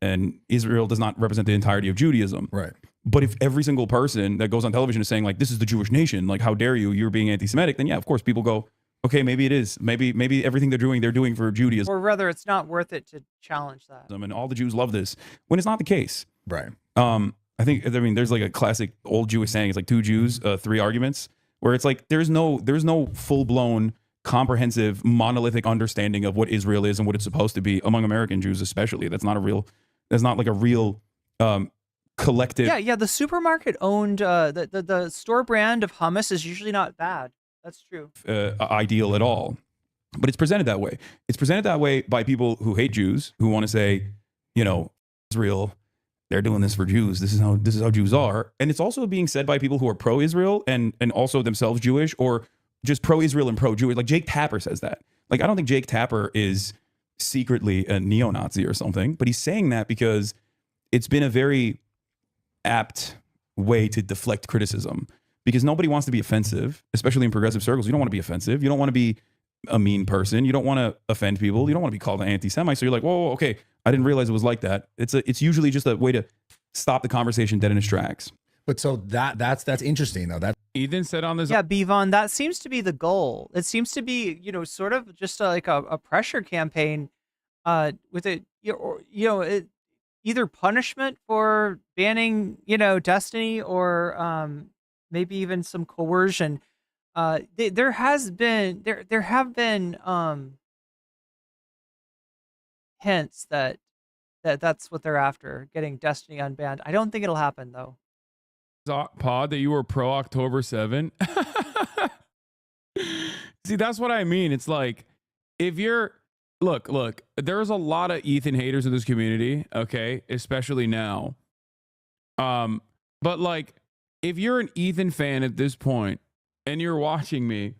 Israel does not represent the entirety of Judaism. Right. But if every single person that goes on television is saying like, this is the Jewish nation, like, how dare you, you're being anti-Semitic, then yeah, of course people go, okay, maybe it is. Maybe everything they're doing for Judaism. Or rather, it's not worth it to challenge that. And all the Jews love this, when it's not the case. Right. I mean, there's like a classic old Jewish saying, it's like 2 Jews, 3 arguments, where it's like there's no full-blown, comprehensive, monolithic understanding of what Israel is and what it's supposed to be among American Jews, especially. That's not like a real collective. Yeah. The supermarket owned the store brand of hummus is usually not bad. That's true. Ideal at all, but it's presented that way. It's presented that way by people who hate Jews, who want to say, Israel, they're doing this for Jews. This is how Jews are. And it's also being said by people who are pro-Israel and also themselves Jewish, or just pro-Israel and pro-Jewish. Like Jake Tapper says that. Like, I don't think Jake Tapper is secretly a neo-Nazi or something, but he's saying that because it's been a very apt way to deflect criticism, because nobody wants to be offensive, especially in progressive circles. You don't want to be offensive. You don't want to be a mean person. You don't want to offend people. You don't want to be called an anti-Semite. So you're like, whoa, okay, I didn't realize it was like that. It's usually just a way to stop the conversation dead in its tracks. But so that's interesting though. That Ethan said on this. Yeah, Bivon, that seems to be the goal. It seems to be, sort of just like a pressure campaign with it, either punishment for banning, Destiny, or maybe even some coercion. There have been hints that that's what they're after, getting Destiny unbanned. I don't think it'll happen though. Pod, that you were pro October 7. See, that's what I mean. It's like, if you're look, there's a lot of Ethan haters in this community, okay, especially now. But like, if you're an Ethan fan at this point and you're watching me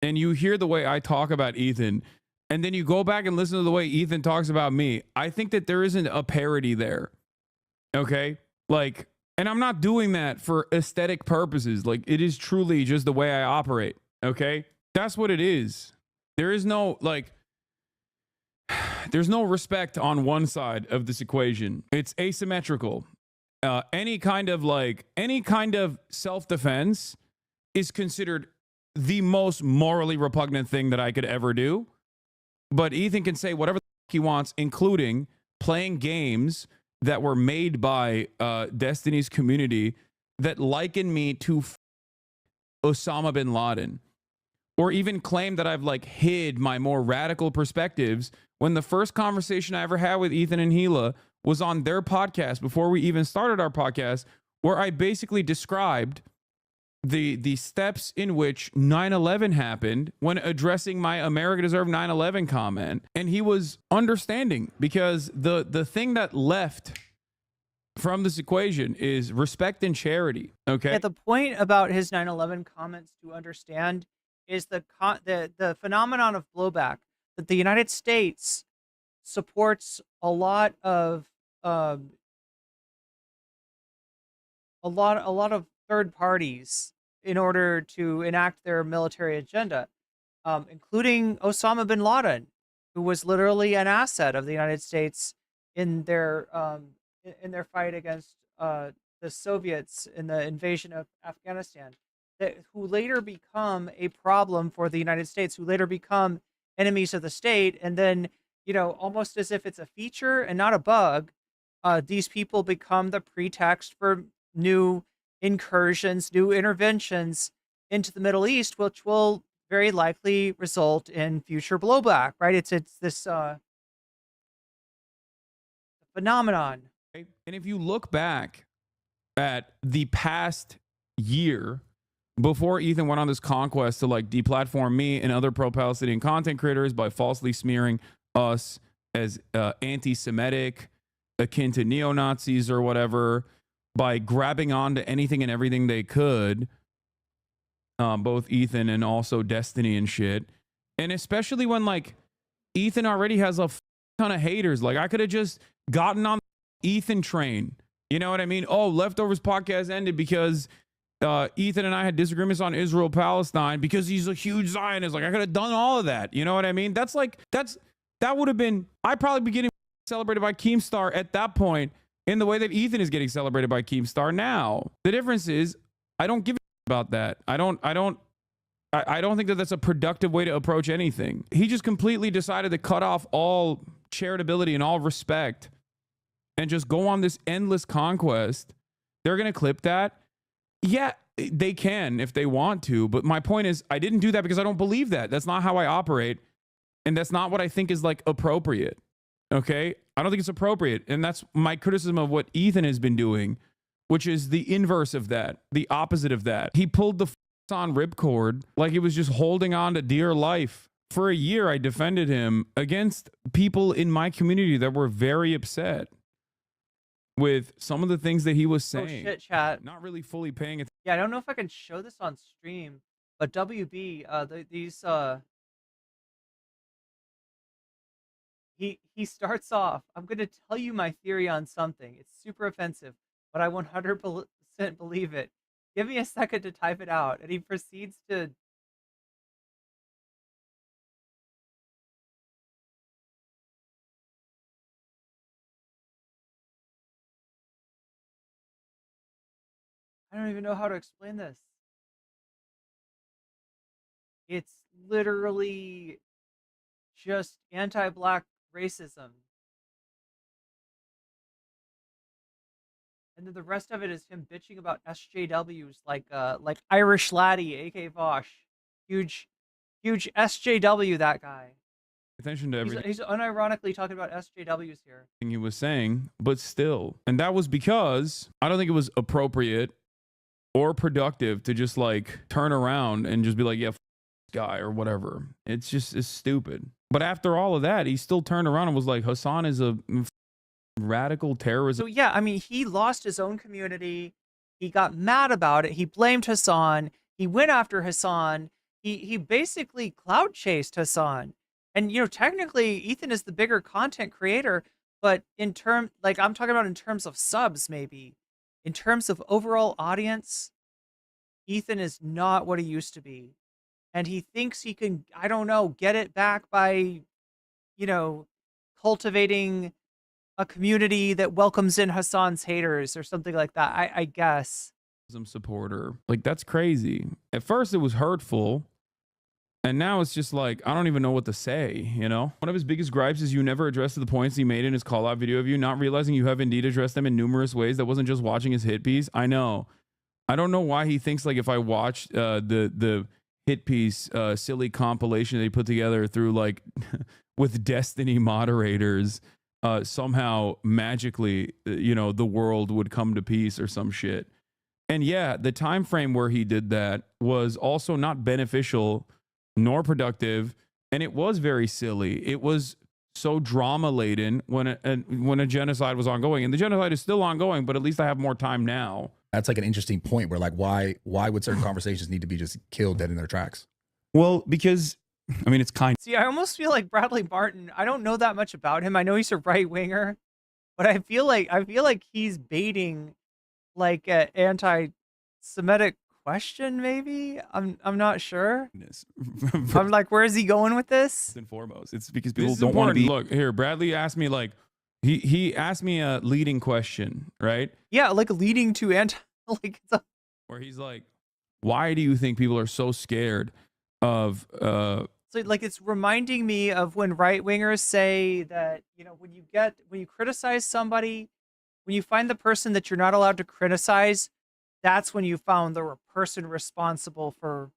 and you hear the way I talk about Ethan, and then you go back and listen to the way Ethan talks about me, I think that there isn't a parity there. Okay? Like, and I'm not doing that for aesthetic purposes. Like, it is truly just the way I operate. Okay? That's what it is. There is no, like, there's no respect on one side of this equation. It's asymmetrical. Any kind of self-defense is considered the most morally repugnant thing that I could ever do. But Ethan can say whatever the he wants, including playing games that were made by Destiny's community that liken me to Osama bin Laden, or even claim that I've like hid my more radical perspectives, when the first conversation I ever had with Ethan and Gila was on their podcast before we even started our podcast, where I basically described the steps in which 9/11 happened when addressing my America Deserved 9/11 comment. And he was understanding, because the thing that left from this equation is respect and charity. Okay. Yeah, the point about his 9/11 comments to understand is the phenomenon of blowback, that the United States supports a lot of third parties in order to enact their military agenda, including Osama bin Laden, who was literally an asset of the United States in their fight against the Soviets in the invasion of Afghanistan, who later become a problem for the United States, who later become enemies of the state. And then, almost as if it's a feature and not a bug, these people become the pretext for new incursions, new interventions into the Middle East, which will very likely result in future blowback, right? It's this phenomenon. And if you look back at the past year before Ethan went on this conquest to like deplatform me and other pro-Palestinian content creators by falsely smearing us as anti-Semitic, akin to neo-Nazis or whatever, by grabbing onto anything and everything they could, both Ethan and also Destiny and shit. And especially when like Ethan already has a ton of haters. Like I could have just gotten on the Ethan train. You know what I mean? Oh, Leftovers podcast ended because Ethan and I had disagreements on Israel Palestine because he's a huge Zionist. Like I could have done all of that. You know what I mean? That would have been, I'd probably be getting celebrated by Keemstar at that point in the way that Ethan is getting celebrated by Keemstar now. The difference is I don't give a about that. I don't think that that's a productive way to approach anything. He just completely decided to cut off all charitability and all respect and just go on this endless conquest. They're going to clip that. Yeah, they can if they want to. But my point is, I didn't do that because I don't believe that. That's not how I operate. And that's not what I think is like appropriate. Okay? I don't think it's appropriate. And that's my criticism of what Ethan has been doing, which is the inverse of that, the opposite of that. He pulled the on ripcord like he was just holding on to dear life. For a year, I defended him against people in my community that were very upset with some of the things that he was saying. Oh shit, chat. Not really fully paying attention. Yeah, I don't know if I can show this on stream, but WB, he starts off, I'm going to tell you my theory on something. It's super offensive, but I 100% believe it. Give me a second to type it out. And he proceeds to I don't even know how to explain this. It's literally just anti-black racism. And then the rest of it is him bitching about SJWs like Irish Laddie, AK Vosh. Huge SJW, that guy. Attention to everything. He's unironically talking about SJWs here. He was saying, but still. And that was because I don't think it was appropriate or productive to just like turn around and just be like, yeah, guy or whatever. It's stupid. But after all of that, he still turned around and was like, Hasan is a radical terrorism. So yeah, I mean, he lost his own community. He got mad about it. He blamed Hasan. He went after Hasan. He basically cloud chased Hasan. And you know, technically, Ethan is the bigger content creator, but I'm talking about in terms of subs, maybe. In terms of overall audience, Ethan is not what he used to be. And he thinks he can, I don't know, get it back by, you know, cultivating a community that welcomes in Hasan's haters or something like that, I guess. Supporter. Like, that's crazy. At first, it was hurtful. And now it's just like, I don't even know what to say, you know? One of his biggest gripes is you never addressed the points he made in his call-out video of you, not realizing you have indeed addressed them in numerous ways. That wasn't just watching his hit piece. I know. I don't know why he thinks like if I watched the hit piece silly compilation they put together through like with Destiny moderators, somehow magically, you know, the world would come to peace or some shit. And yeah, the time frame where he did that was also not beneficial nor productive, and it was very silly. It was so drama laden when a genocide was ongoing, and the genocide is still ongoing, but at least I have more time now. That's like an interesting point where like why would certain conversations need to be just killed dead in their tracks? Well, because I mean, it's kind. See, I almost feel like Bradley Martin. I don't know that much about him. I know he's a right winger, but I feel like he's baiting like an anti-Semitic question. Maybe I'm not sure. I'm like, where is he going with this? First and foremost, it's because people don't want to be. Look here, Bradley asked me like he asked me a leading question, right? Yeah, like leading to where he's like, why do you think people are so scared of So like it's reminding me of when right wingers say that, you know, when you criticize somebody, when you find the person that you're not allowed to criticize, that's when you found the person responsible for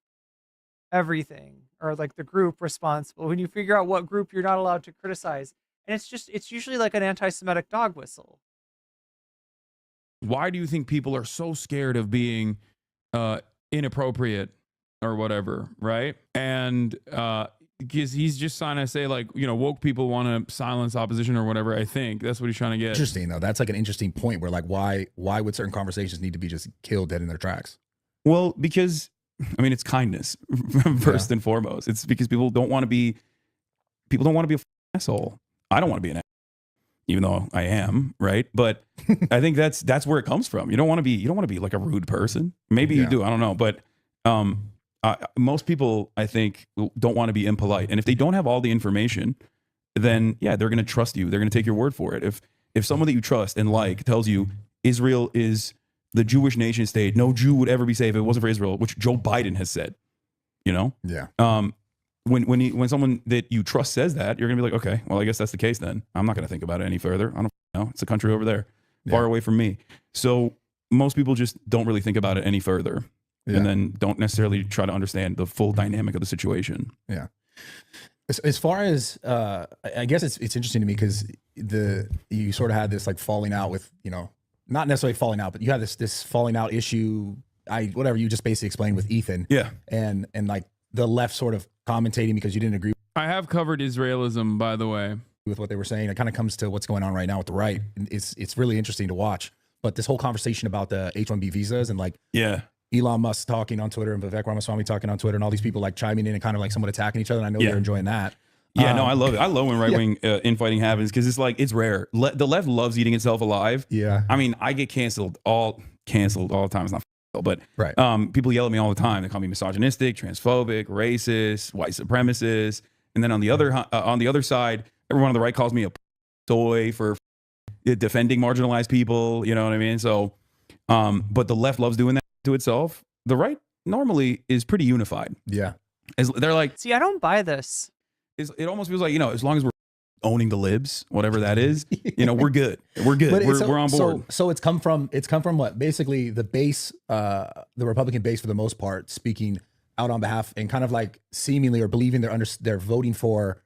everything, or like the group responsible. When you figure out what group you're not allowed to criticize, and it's usually like an anti-Semitic dog whistle. Why do you think people are so scared of being inappropriate or whatever, right? And because he's just trying to say, like, you know, woke people want to silence opposition or whatever. I think that's what he's trying to get. Interesting though. That's like an interesting point where, like, why would certain conversations need to be just killed dead in their tracks? Well, because I mean, it's kindness first and foremost. It's because people don't want to be a asshole. I don't want to be an asshole, even though I am, right? But I think that's where it comes from. You don't want to be like a rude person. Maybe you do. I don't know, but most people, I think, don't want to be impolite. And if they don't have all the information, then yeah, they're going to trust you. They're going to take your word for it. If someone that you trust and like tells you Israel is the Jewish nation state, no Jew would ever be safe if it wasn't for Israel, which Joe Biden has said, you know? Yeah. When someone that you trust says that, you're going to be like, okay, well, I guess that's the case then. I'm not going to think about it any further. I don't know. It's a country over there, far away from me. So most people just don't really think about it any further. And then don't necessarily try to understand the full dynamic of the situation. Yeah. As far as I guess it's interesting to me because you sort of had this like falling out with, you know, not necessarily falling out, but you had this falling out issue. Whatever you just basically explained with Ethan. Yeah. And like the left sort of commentating because you didn't agree. I have covered Israelism, by the way, with what they were saying. It kind of comes to what's going on right now with the right. It's really interesting to watch. But this whole conversation about the H-1B visas and like Elon Musk talking on Twitter and Vivek Ramaswamy talking on Twitter and all these people like chiming in and kind of like somewhat attacking each other. And I know you're enjoying that. Yeah, no, I love it. I love when right-wing infighting happens because it's rare. The left loves eating itself alive. Yeah. I mean, I get canceled all the time. It's not but people yell at me all the time. They call me misogynistic, transphobic, racist, white supremacist. And then on the other side, everyone on the right calls me a toy for defending marginalized people. You know what I mean? So, but the left loves doing that to itself. The right normally is pretty unified. Yeah. They're like, see, I don't buy this. It almost feels like, you know, as long as we're owning the libs, whatever that is, you know, we're good. We're good. We're on board. So it's come from what? Basically the base, the Republican base for the most part, speaking out on behalf and kind of like seemingly or believing they're voting for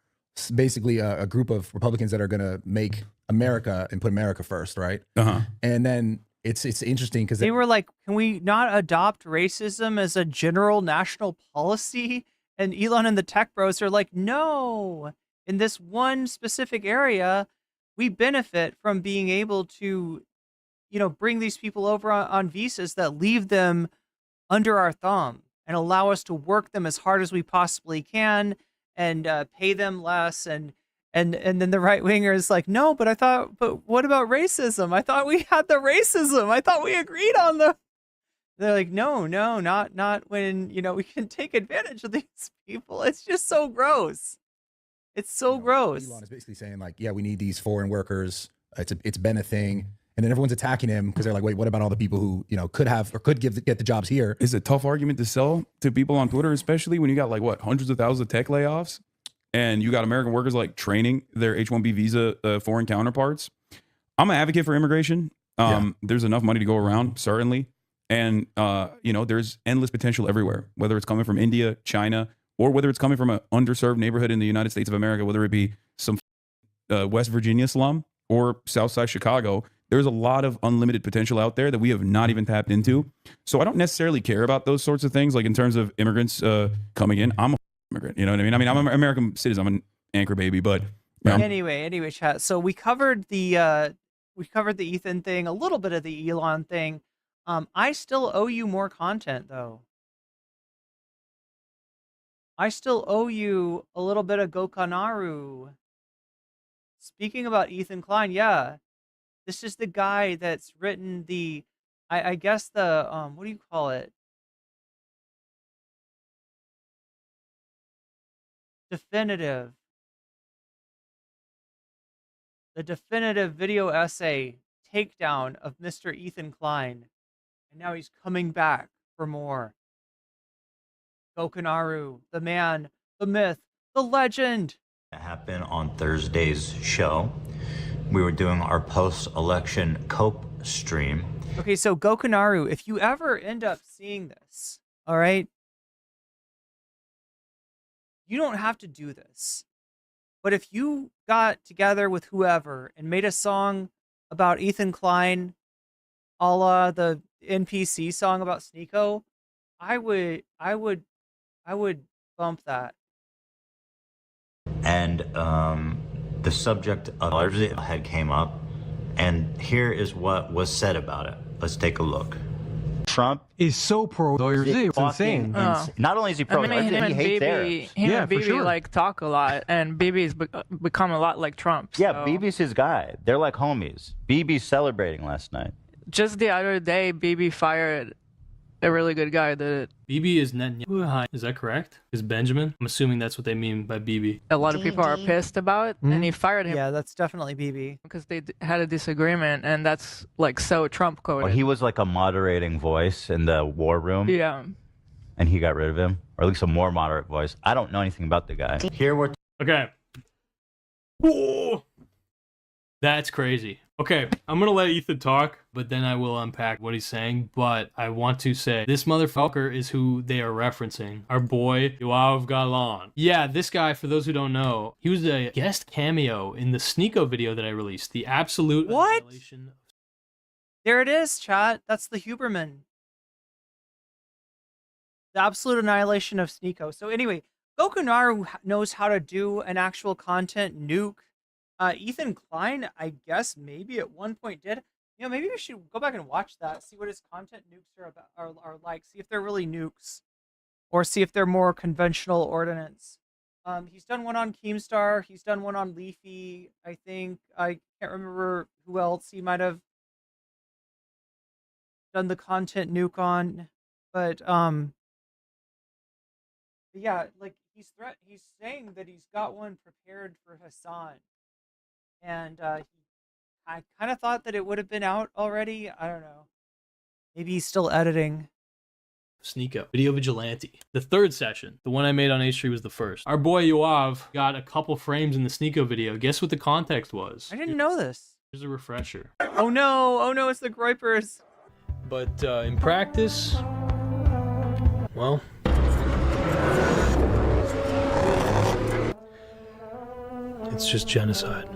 basically a group of Republicans that are going to make America and put America first, right? And then it's interesting because they were like, can we not adopt racism as a general national policy? And Elon and the tech bros are like, no, in this one specific area, we benefit from being able to, you know, bring these people over on visas that leave them under our thumb and allow us to work them as hard as we possibly can and pay them less. And then the right winger is like, no, but what about racism? I thought we had the racism. I thought we agreed on the. They're like, no, not when, you know, we can take advantage of these people. It's just so gross. It's so gross. Elon is basically saying like, yeah, we need these foreign workers. It's been a thing. And then everyone's attacking him because they're like, wait, what about all the people who, you know, could have or could get the jobs here? It's a tough argument to sell to people on Twitter, especially when you got like hundreds of thousands of tech layoffs and you got American workers like training their H-1B visa foreign counterparts. I'm an advocate for immigration. There's enough money to go around, certainly. And, you know, there's endless potential everywhere, whether it's coming from India, China, or whether it's coming from an underserved neighborhood in the United States of America, whether it be some West Virginia slum or Southside Chicago. There's a lot of unlimited potential out there that we have not even tapped into. So I don't necessarily care about those sorts of things, like in terms of immigrants coming in. I'm an immigrant, you know what I mean? I mean, I'm an American citizen. I'm an anchor baby, but... Anyway, chat. So we covered the Ethan thing, a little bit of the Elon thing. I still owe you more content, though. I still owe you a little bit of Gokanaru. Speaking about Ethan Klein, yeah. This is the guy that's written the, I guess the, what do you call it? The definitive video essay takedown of Mr. Ethan Klein. And now he's coming back for more. Gokanaru, the man, the myth, the legend. That happened on Thursday's show. We were doing our post-election cope stream. Okay, so Gokunaru, if you ever end up seeing this, all right, you don't have to do this. But if you got together with whoever and made a song about Ethan Klein, a la the NPC song about Sneeko, I would bump that. And the subject of head came up, and here is what was said about it. Let's take a look. Trump is so pro it's insane. Not only is he pro, I mean, he hates Arabs. Him Yeah, and for Bibi sure. like talk a lot, and Bibi's become a lot like Trump. Yeah, so- Bibi's his guy. They're like homies. Bibi's celebrating last night. Just the other day, Bibi fired a really good guy that Bibi is Netanyahu. Is that correct? Is Benjamin? I'm assuming that's what they mean by Bibi. a lot of people are pissed about, and he fired him Yeah, that's definitely BB. because they had a disagreement, and that's like so Trump coded. Well, he was like a moderating voice in the war room. Yeah. And he got rid of him, or at least a more moderate voice. I don't know anything about the guy. Here we're Okay. Whoa. That's crazy. Okay, I'm gonna let Ethan talk, but then I will unpack what he's saying. But I want to say this motherfucker is who they are referencing. Our boy Yoav Galan. Yeah, this guy, for those who don't know, he was a guest cameo in the Sneeko video that I released. The absolute What? annihilation. There it is, chat. That's the Huberman. The absolute annihilation of Sneeko. So anyway, Gokunaru knows how to do an actual content nuke. Ethan Klein, I guess maybe at one point did. You know, maybe we should go back and watch that, see what his content nukes are about, are like, see if they're really nukes, or see if they're more conventional ordnance. He's done one on Keemstar. He's done one on Leafy. I think I can't remember who else he might have done the content nuke on, but yeah, like he's saying that he's got one prepared for Hasan, and I kind of thought that it would have been out already. I don't know. Maybe he's still editing. Sneeko, Video Vigilante. The third session, the one I made on H3 was the first. Our boy Yoav got a couple frames in the Sneeko video. Guess what the context was? I didn't know this. Here's a refresher. Oh no, it's the Groypers. But in practice, well, it's just genocide.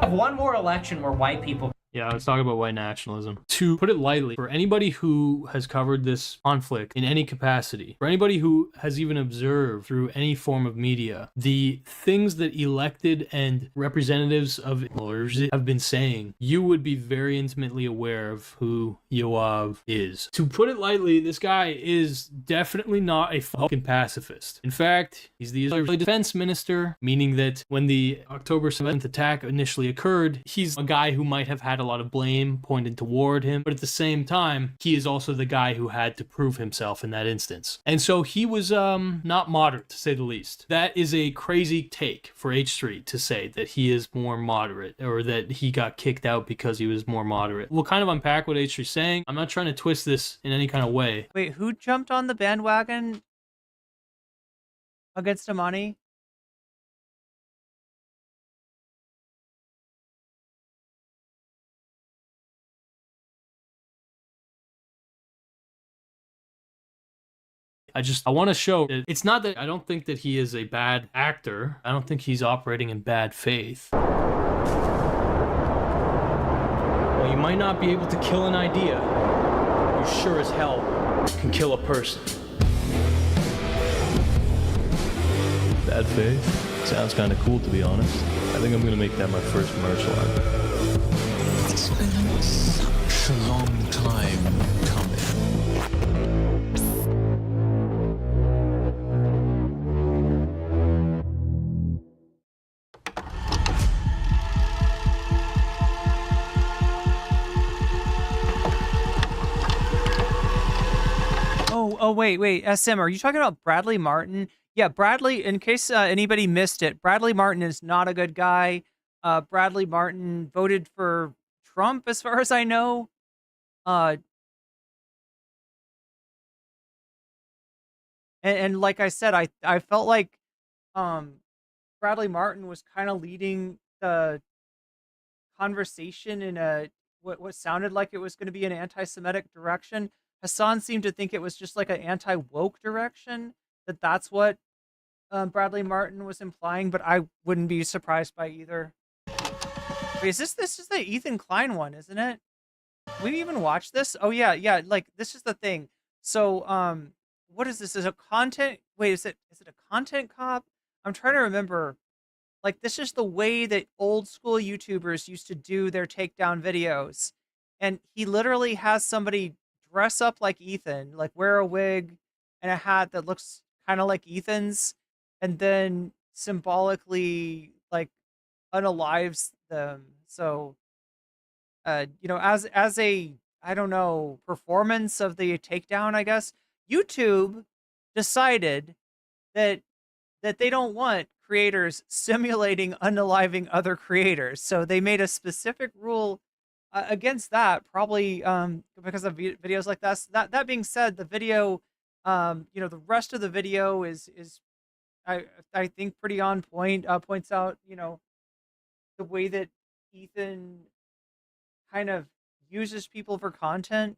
Have one more election where white people. Yeah, let's talk about white nationalism. To put it lightly, for anybody who has covered this conflict in any capacity, for anybody who has even observed through any form of media, the things that elected and representatives of lawyers have been saying, you would be very intimately aware of who Yoav is. To put it lightly, this guy is definitely not a fucking pacifist. In fact, he's the Israeli defense minister, meaning that when the October 7th attack initially occurred, he's a guy who might have had a lot of blame pointed toward him, but at the same time, he is also the guy who had to prove himself in that instance. And so he was not moderate, to say the least. That is a crazy take for H3 to say that he is more moderate, or that he got kicked out because he was more moderate. We'll kind of unpack what H3 is saying. I'm not trying to twist this in any kind of way. Wait, who jumped on the bandwagon against Amani? I want to show that it's not that I don't think that he is a bad actor. I don't think he's operating in bad faith. Well, you might not be able to kill an idea. You sure as hell can kill a person. Bad faith? Sounds kind of cool, to be honest. I think I'm going to make that my first martial art. It's been such a long time coming. Oh, wait. SM, are you talking about Bradley Martin? Yeah, Bradley, in case anybody missed it, Bradley Martin is not a good guy. Bradley Martin voted for Trump, as far as I know. And like I said, I felt like Bradley Martin was kind of leading the conversation in a what sounded like it was going to be an anti-Semitic direction. Hasan seemed to think it was just like an anti-woke direction. That's what Bradley Martin was implying, but I wouldn't be surprised by either. Wait, is this is the Ethan Klein one, isn't it? We even watch this? Oh yeah, yeah. Like this is the thing. So what is this? Is a content? Wait, is it a content cop? I'm trying to remember. Like this is the way that old school YouTubers used to do their takedown videos, and he literally has somebody dress up like Ethan, like wear a wig and a hat that looks kind of like Ethan's, and then symbolically like unalives them. So as a, I don't know, performance of the takedown, I guess YouTube decided that they don't want creators simulating unaliving other creators, so they made a specific rule against that, probably because of videos like this. That being said, the video, the rest of the video is I think pretty on point. Points out the way that Ethan kind of uses people for content.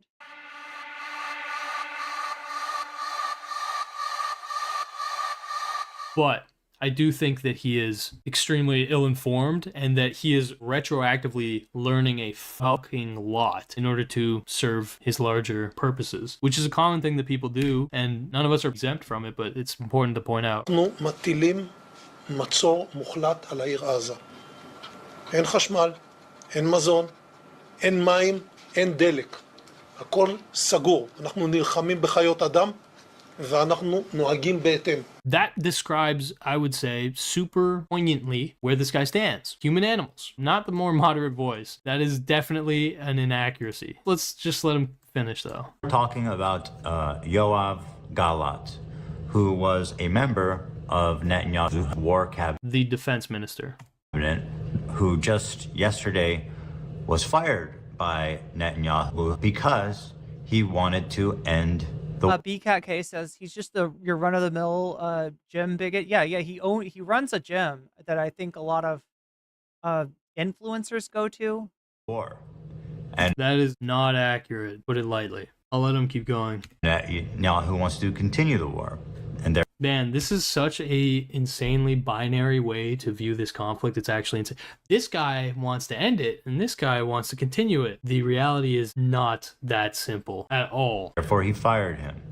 But I do think that he is extremely ill-informed and that he is retroactively learning a fucking lot in order to serve his larger purposes, which is a common thing that people do, and none of us are exempt from it, but it's important to point out. אנחנו מטילים מצור מוחלט על העיר עזה. אין חשמל, אין מזון, אין מים, אין דלק. הכל סגור. אנחנו נלחמים בחיות אדם ואנחנו נוהגים בהתאם. That describes, I would say, super poignantly where this guy stands. Human animals, not the more moderate voice. That is definitely an inaccuracy. Let's just let him finish, though. We're talking about Yoav Galat, who was a member of Netanyahu's war cabinet. The defense minister. Who just yesterday was fired by Netanyahu because he wanted to end the BCatK says he's just your run of the mill gym bigot. Yeah, he runs a gym that I think a lot of influencers go to. war. And that is not accurate, put it lightly. I'll let him keep going. Netanyahu wants to continue the war. And they're Man, this is such a insanely binary way to view this conflict. It's actually insane. This guy wants to end it, and this guy wants to continue it. The reality is not that simple at all. Therefore, he fired him.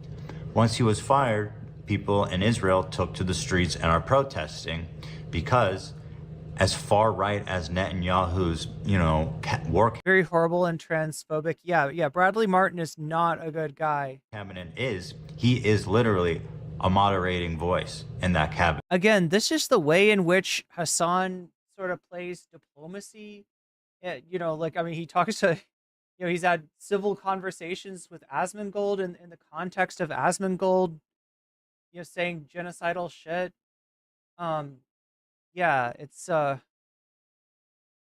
Once he was fired, people in Israel took to the streets and are protesting because as far right as Netanyahu's, war very horrible and transphobic. Yeah, Bradley Martin is not a good guy. Cabinet he is literally a moderating voice in that cabinet. Again, this is the way in which Hasan sort of plays diplomacy. He talks to, he's had civil conversations with Asmongold in the context of Asmongold, saying genocidal shit. Yeah, it's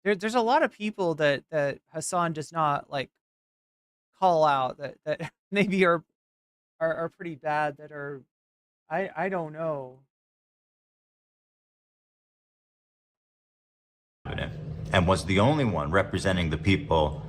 there's a lot of people that Hasan does not like call out that maybe are pretty bad, that are I don't know. And was the only one representing the people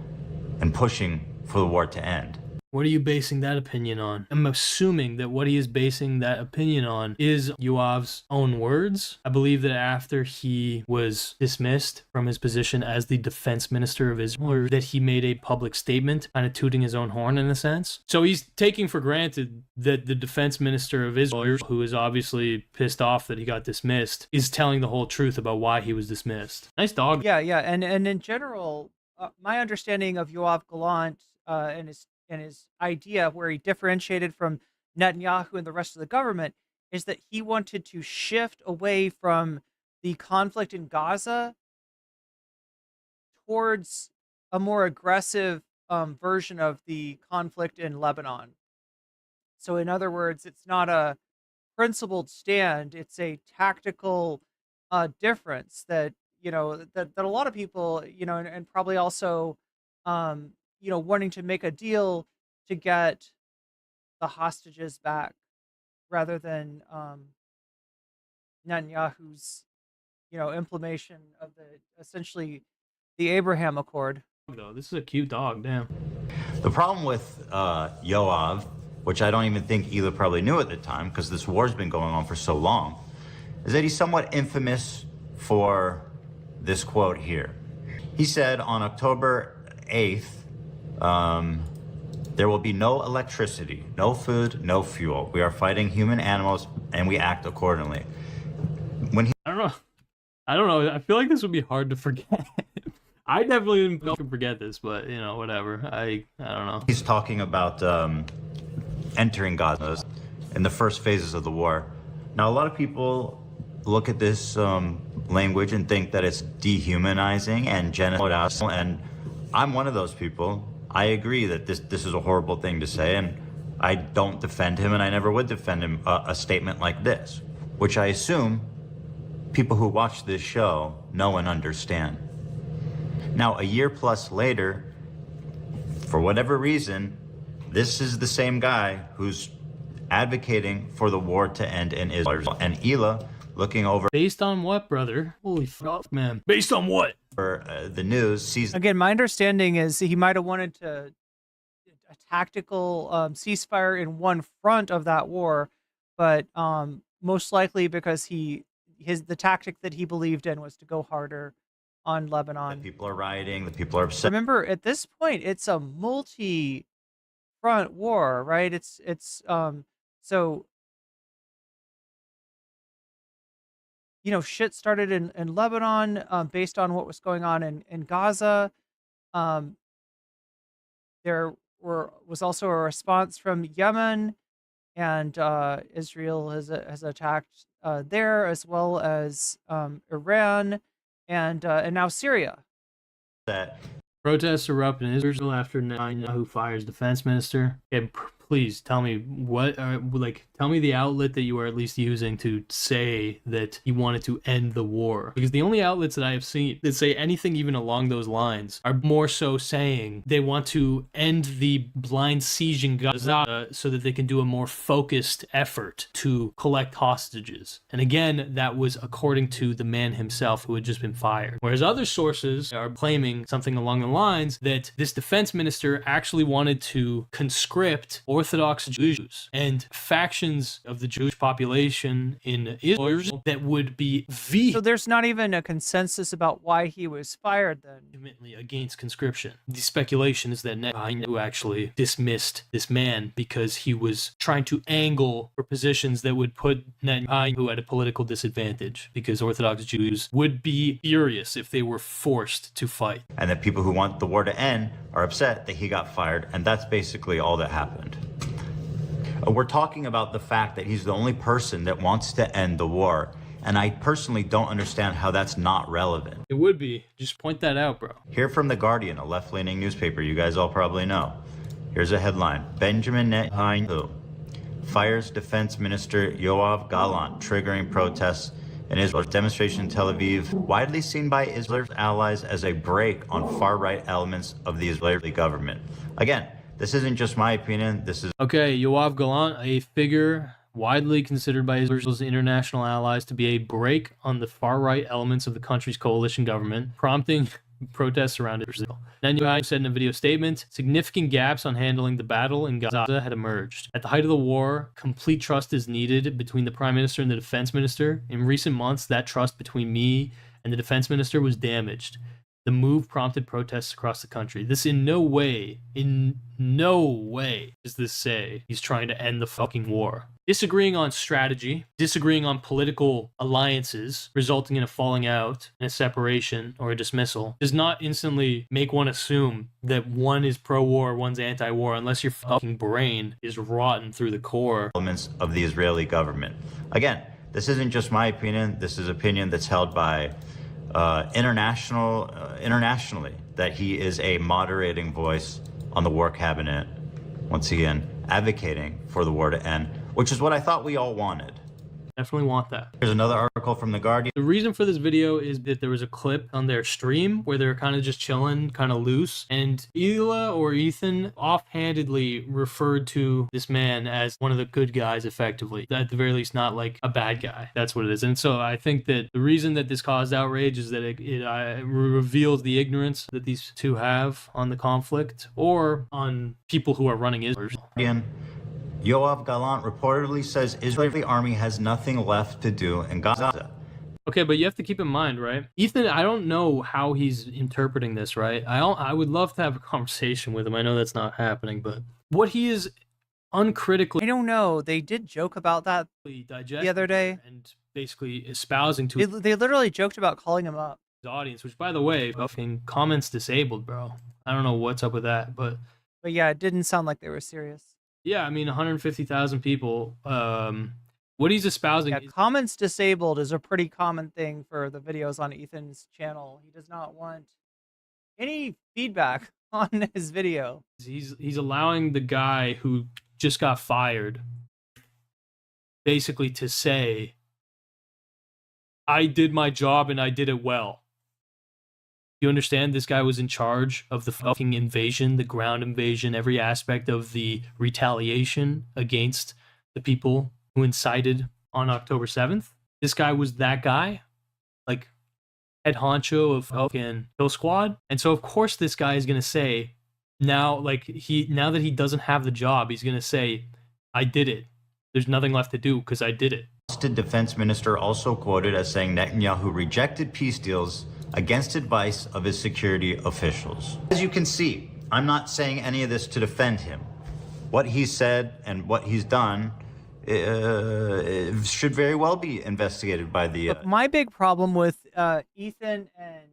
and pushing for the war to end. What are you basing that opinion on? I'm assuming that what he is basing that opinion on is Yoav's own words. I believe that after he was dismissed from his position as the defense minister of Israel, or that he made a public statement, kind of tooting his own horn in a sense. So he's taking for granted that the defense minister of Israel, who is obviously pissed off that he got dismissed, is telling the whole truth about why he was dismissed. Nice dog. Yeah, and in general, my understanding of Yoav Gallant and his idea where he differentiated from Netanyahu and the rest of the government is that he wanted to shift away from the conflict in Gaza towards a more aggressive version of the conflict in Lebanon. So in other words, it's not a principled stand, it's a tactical difference that, that a lot of people, and probably also wanting to make a deal to get the hostages back rather than Netanyahu's, implementation of the essentially the Abraham Accord. Though this is a cute dog, damn. The problem with Yoav, which I don't even think Ela probably knew at the time, because this war's been going on for so long, is that he's somewhat infamous for this quote here. He said on October 8th, there will be no electricity, no food, no fuel. We are fighting human animals, and we act accordingly. When he I don't know. I feel like this would be hard to forget. I definitely didn't forget this, but you know, whatever. I don't know. He's talking about entering Gaza in the first phases of the war. Now, a lot of people look at this language and think that it's dehumanizing and genocidal, and I'm one of those people. I agree that this is a horrible thing to say, and I don't defend him, and I never would defend him. A statement like this, which I assume people who watch this show know and understand. Now, a year plus later, for whatever reason, this is the same guy who's advocating for the war to end in Israel. And Ela, looking over... Based on what, brother? Holy fuck, man. Based on what? For the news, sees... Again, my understanding is he might have wanted to a tactical ceasefire in one front of that war, but most likely because the tactic that he believed in was to go harder on Lebanon. The people are rioting, the people are upset. Remember, at this point, it's a multi-front war, right? It's so, you know, shit started in Lebanon based on what was going on in Gaza. There was also a response from Yemen, and Israel has attacked there, as well as Iran and now Syria. That protests erupt in Israel after Netanyahu fires defense minister. And please tell me tell me the outlet that you are at least using to say that he wanted to end the war. Because the only outlets that I have seen that say anything even along those lines are more so saying they want to end the blind siege in Gaza so that they can do a more focused effort to collect hostages. And again, that was according to the man himself who had just been fired. Whereas other sources are claiming something along the lines that this defense minister actually wanted to conscript Orthodox Jews and factions of the Jewish population in Israel that would be So there's not even a consensus about why he was fired then. vehemently against conscription. The speculation is that Netanyahu actually dismissed this man because he was trying to angle for positions that would put Netanyahu at a political disadvantage, because Orthodox Jews would be furious if they were forced to fight. and that people who want the war to end are upset that he got fired, and that's basically all that happened. We're talking about the fact that he's the only person that wants to end the war, and I personally don't understand how that's not relevant. It would be. Just point that out, bro. Here from The Guardian, a left-leaning newspaper you guys all probably know. Here's a headline: Benjamin Netanyahu fires Defense Minister Yoav Gallant, triggering protests in Israel. Demonstration in Tel Aviv, widely seen by Israel's allies as a break on far-right elements of the Israeli government. Again, this isn't just my opinion. This is... Okay, Yoav Gallant, a figure widely considered by Israel's international allies to be a break on the far-right elements of the country's coalition government, prompting protests around Israel. Netanyahu said in a video statement, significant gaps on handling the battle in Gaza had emerged. At the height of the war, complete trust is needed between the prime minister and the defense minister. In recent months, that trust between me and the defense minister was damaged. The move prompted protests across the country. This in no way does this say he's trying to end the fucking war. Disagreeing on strategy, disagreeing on political alliances, resulting in a falling out, and a separation, or a dismissal, does not instantly make one assume that one is pro-war, one's anti-war, unless your fucking brain is rotten through the core. Elements of the Israeli government. Again, this isn't just my opinion. This is opinion that's held by internationally, that he is a moderating voice on the war cabinet, once again advocating for the war to end, which is what I thought we all wanted. Definitely want that. Here's another article from The Guardian. The reason for this video is that there was a clip on their stream where they're kind of just chilling, kind of loose, and Hila or Ethan offhandedly referred to this man as one of the good guys, effectively. At the very least, not like a bad guy. That's what it is. And so I think that the reason that this caused outrage is that it reveals the ignorance that these two have on the conflict or on people who are running Israel. Yoav Gallant reportedly says Israeli army has nothing left to do in Gaza. Okay, but you have to keep in mind, right? Ethan, I don't know how he's interpreting this, right? I would love to have a conversation with him. I know that's not happening, but what he is uncritically... I don't know. They did joke about that the other day. And basically espousing to... They literally joked about calling him up. His audience, which, by the way, fucking comments disabled, bro. I don't know what's up with that, but... But yeah, it didn't sound like they were serious. Yeah, I mean, 150,000 people. What he's espousing... Yeah, comments disabled is a pretty common thing for the videos on Ethan's channel. He does not want any feedback on his video. He's allowing the guy who just got fired basically to say, I did my job and I did it well. You understand? This guy was in charge of the fucking invasion, the ground invasion, every aspect of the retaliation against the people who incited on October 7th. This guy was that guy, like head honcho of fucking Kill Squad. And so of course this guy is going to say, now that he doesn't have the job, he's going to say, I did it. There's nothing left to do because I did it. The defense minister also quoted as saying Netanyahu rejected peace deals against advice of his security officials. As you can see, I'm not saying any of this to defend him. What he said and what he's done should very well be investigated by the... Look, my big problem with Ethan and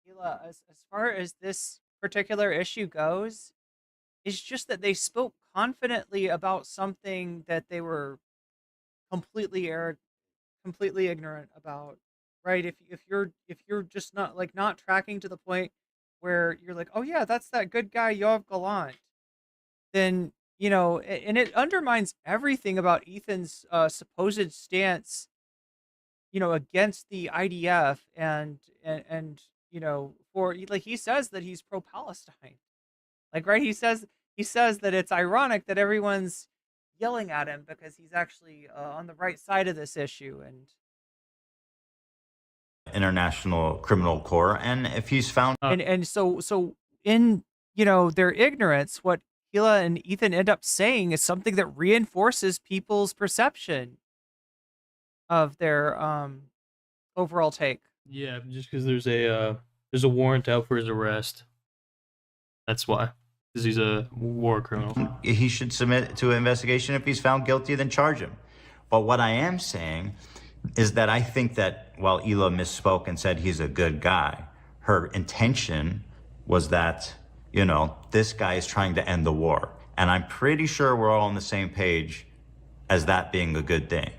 Hila, as far as this particular issue goes, is just that they spoke confidently about something that they were completely ignorant about. Right? If you're just not tracking to the point where you're like, oh yeah, that's that good guy Yoav Gallant, then and it undermines everything about Ethan's supposed stance, against the IDF and for like he says that he's pro-Palestine, like right? He says that it's ironic that everyone's yelling at him because he's actually on the right side of this issue and. International Criminal Court, and if he's found and so in their ignorance, what Hila and Ethan end up saying is something that reinforces people's perception of their overall take. Yeah, just because there's a warrant out for his arrest. That's why, because he's a war criminal. He should submit to an investigation. If he's found guilty, then charge him. But what I am saying is that I think that while Hila misspoke and said he's a good guy, her intention was that, this guy is trying to end the war. And I'm pretty sure we're all on the same page as that being a good thing.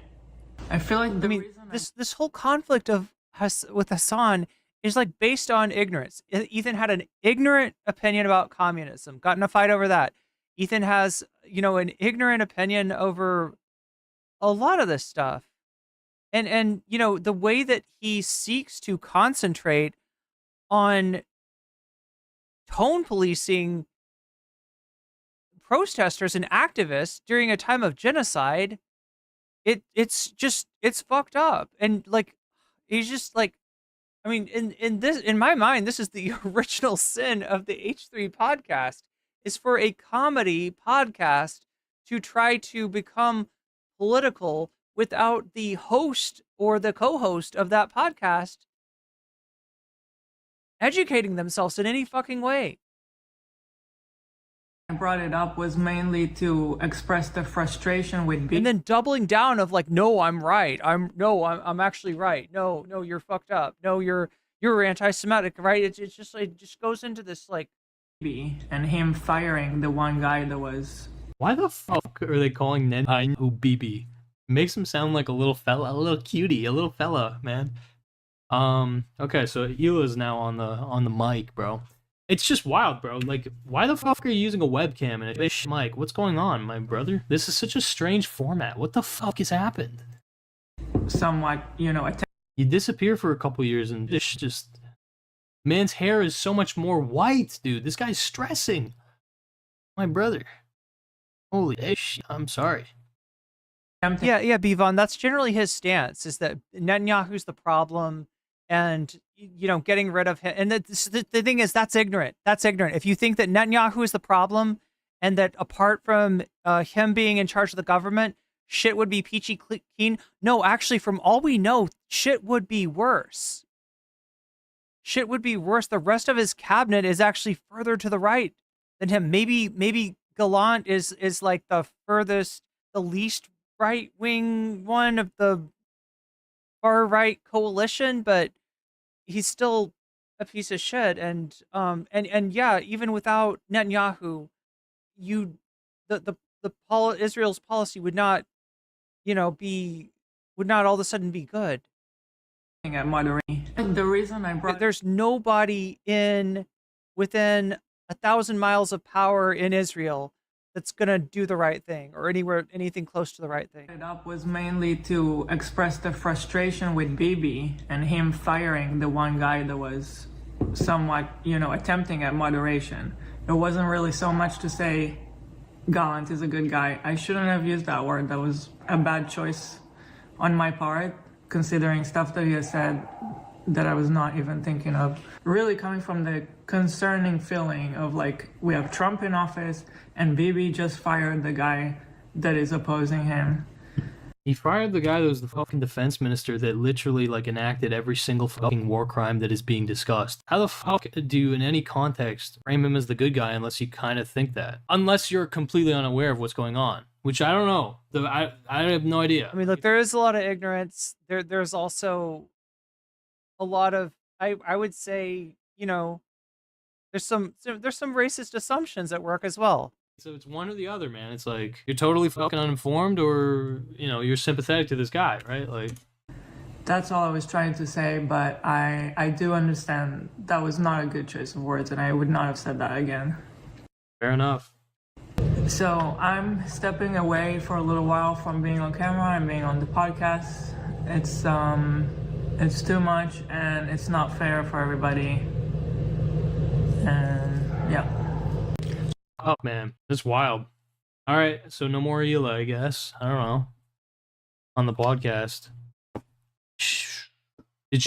I feel like this whole conflict with Hasan is like based on ignorance. Ethan had an ignorant opinion about communism, got in a fight over that. Ethan has, an ignorant opinion over a lot of this stuff. And the way that he seeks to concentrate on tone policing protesters and activists during a time of genocide, it's fucked up. And like he's just like, I mean, in my mind, this is the original sin of the H3 podcast, is for a comedy podcast to try to become political without the host or the co-host of that podcast educating themselves in any fucking way. I brought it up was mainly to express the frustration with and then doubling down of like, no, I'm right. I'm actually right. No, you're fucked up. No, you're anti-Semitic, right? It just goes into this like, and him firing the one guy that was. Why the fuck are they calling Netanyahu Bibi? Makes him sound like a little fella, a little cutie, a little fella, man. Okay, so Hila's now on the mic, bro. It's just wild, bro. Like, why the fuck are you using a webcam and a mic? What's going on, my brother? This is such a strange format. What the fuck has happened? somewhat, You disappear for a couple years and it's just man's hair is so much more white, dude. This guy's stressing. My brother. Holy shit. I'm sorry. Yeah, Bivon, that's generally his stance, is that Netanyahu's the problem, and getting rid of him. And the thing is, that's ignorant. That's ignorant. If you think that Netanyahu is the problem, and that apart from him being in charge of the government, shit would be peachy clean. No, actually, from all we know, shit would be worse. Shit would be worse. The rest of his cabinet is actually further to the right than him. Maybe Gallant is like the furthest, the least right-wing one of the far-right coalition, but he's still a piece of shit. And yeah, even without Netanyahu, Israel's policy would not, would not all of a sudden be good. At Moderate. The reason I brought There's nobody within 1,000 miles of power in Israel that's gonna do the right thing, or anything close to the right thing. it up was mainly to express the frustration with Bibi and him firing the one guy that was somewhat, attempting at moderation. It wasn't really so much to say Gallant is a good guy. I shouldn't have used that word. That was a bad choice on my part, considering stuff that he has said that I was not even thinking of. Really coming from the concerning feeling of we have Trump in office and Bibi just fired the guy that is opposing him. He fired the guy that was the fucking defense minister that literally enacted every single fucking war crime that is being discussed. How the fuck do you, in any context, frame him as the good guy unless you kind of think that? Unless you're completely unaware of what's going on, which I don't know. I have no idea. I mean, look, there is a lot of ignorance. There's also a lot of, I would say, there's some racist assumptions at work as well. So it's one or the other, man. It's you're totally fucking uninformed, or you're sympathetic to this guy, right? That's all I was trying to say, but I do understand that was not a good choice of words, and I would not have said that again. Fair enough. So I'm stepping away for a little while from being on camera and being on the podcast. It's too much, and it's not fair for everybody. And yeah. Oh man, that's wild. All right, so no more Hila, I guess. I don't know. On the podcast. Did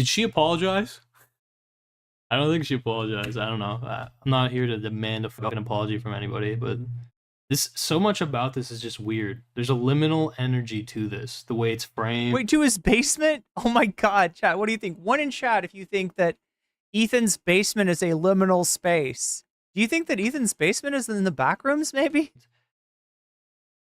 she apologize? I don't think she apologized. I don't know. I'm not here to demand a fucking apology from anybody, but so much about this is just weird. There's a liminal energy to this, the way it's framed. Wait, to his basement? Oh my god, chat, what do you think? One in chat if you think that Ethan's basement is a liminal space. Do you think that Ethan's basement is in the back rooms, maybe?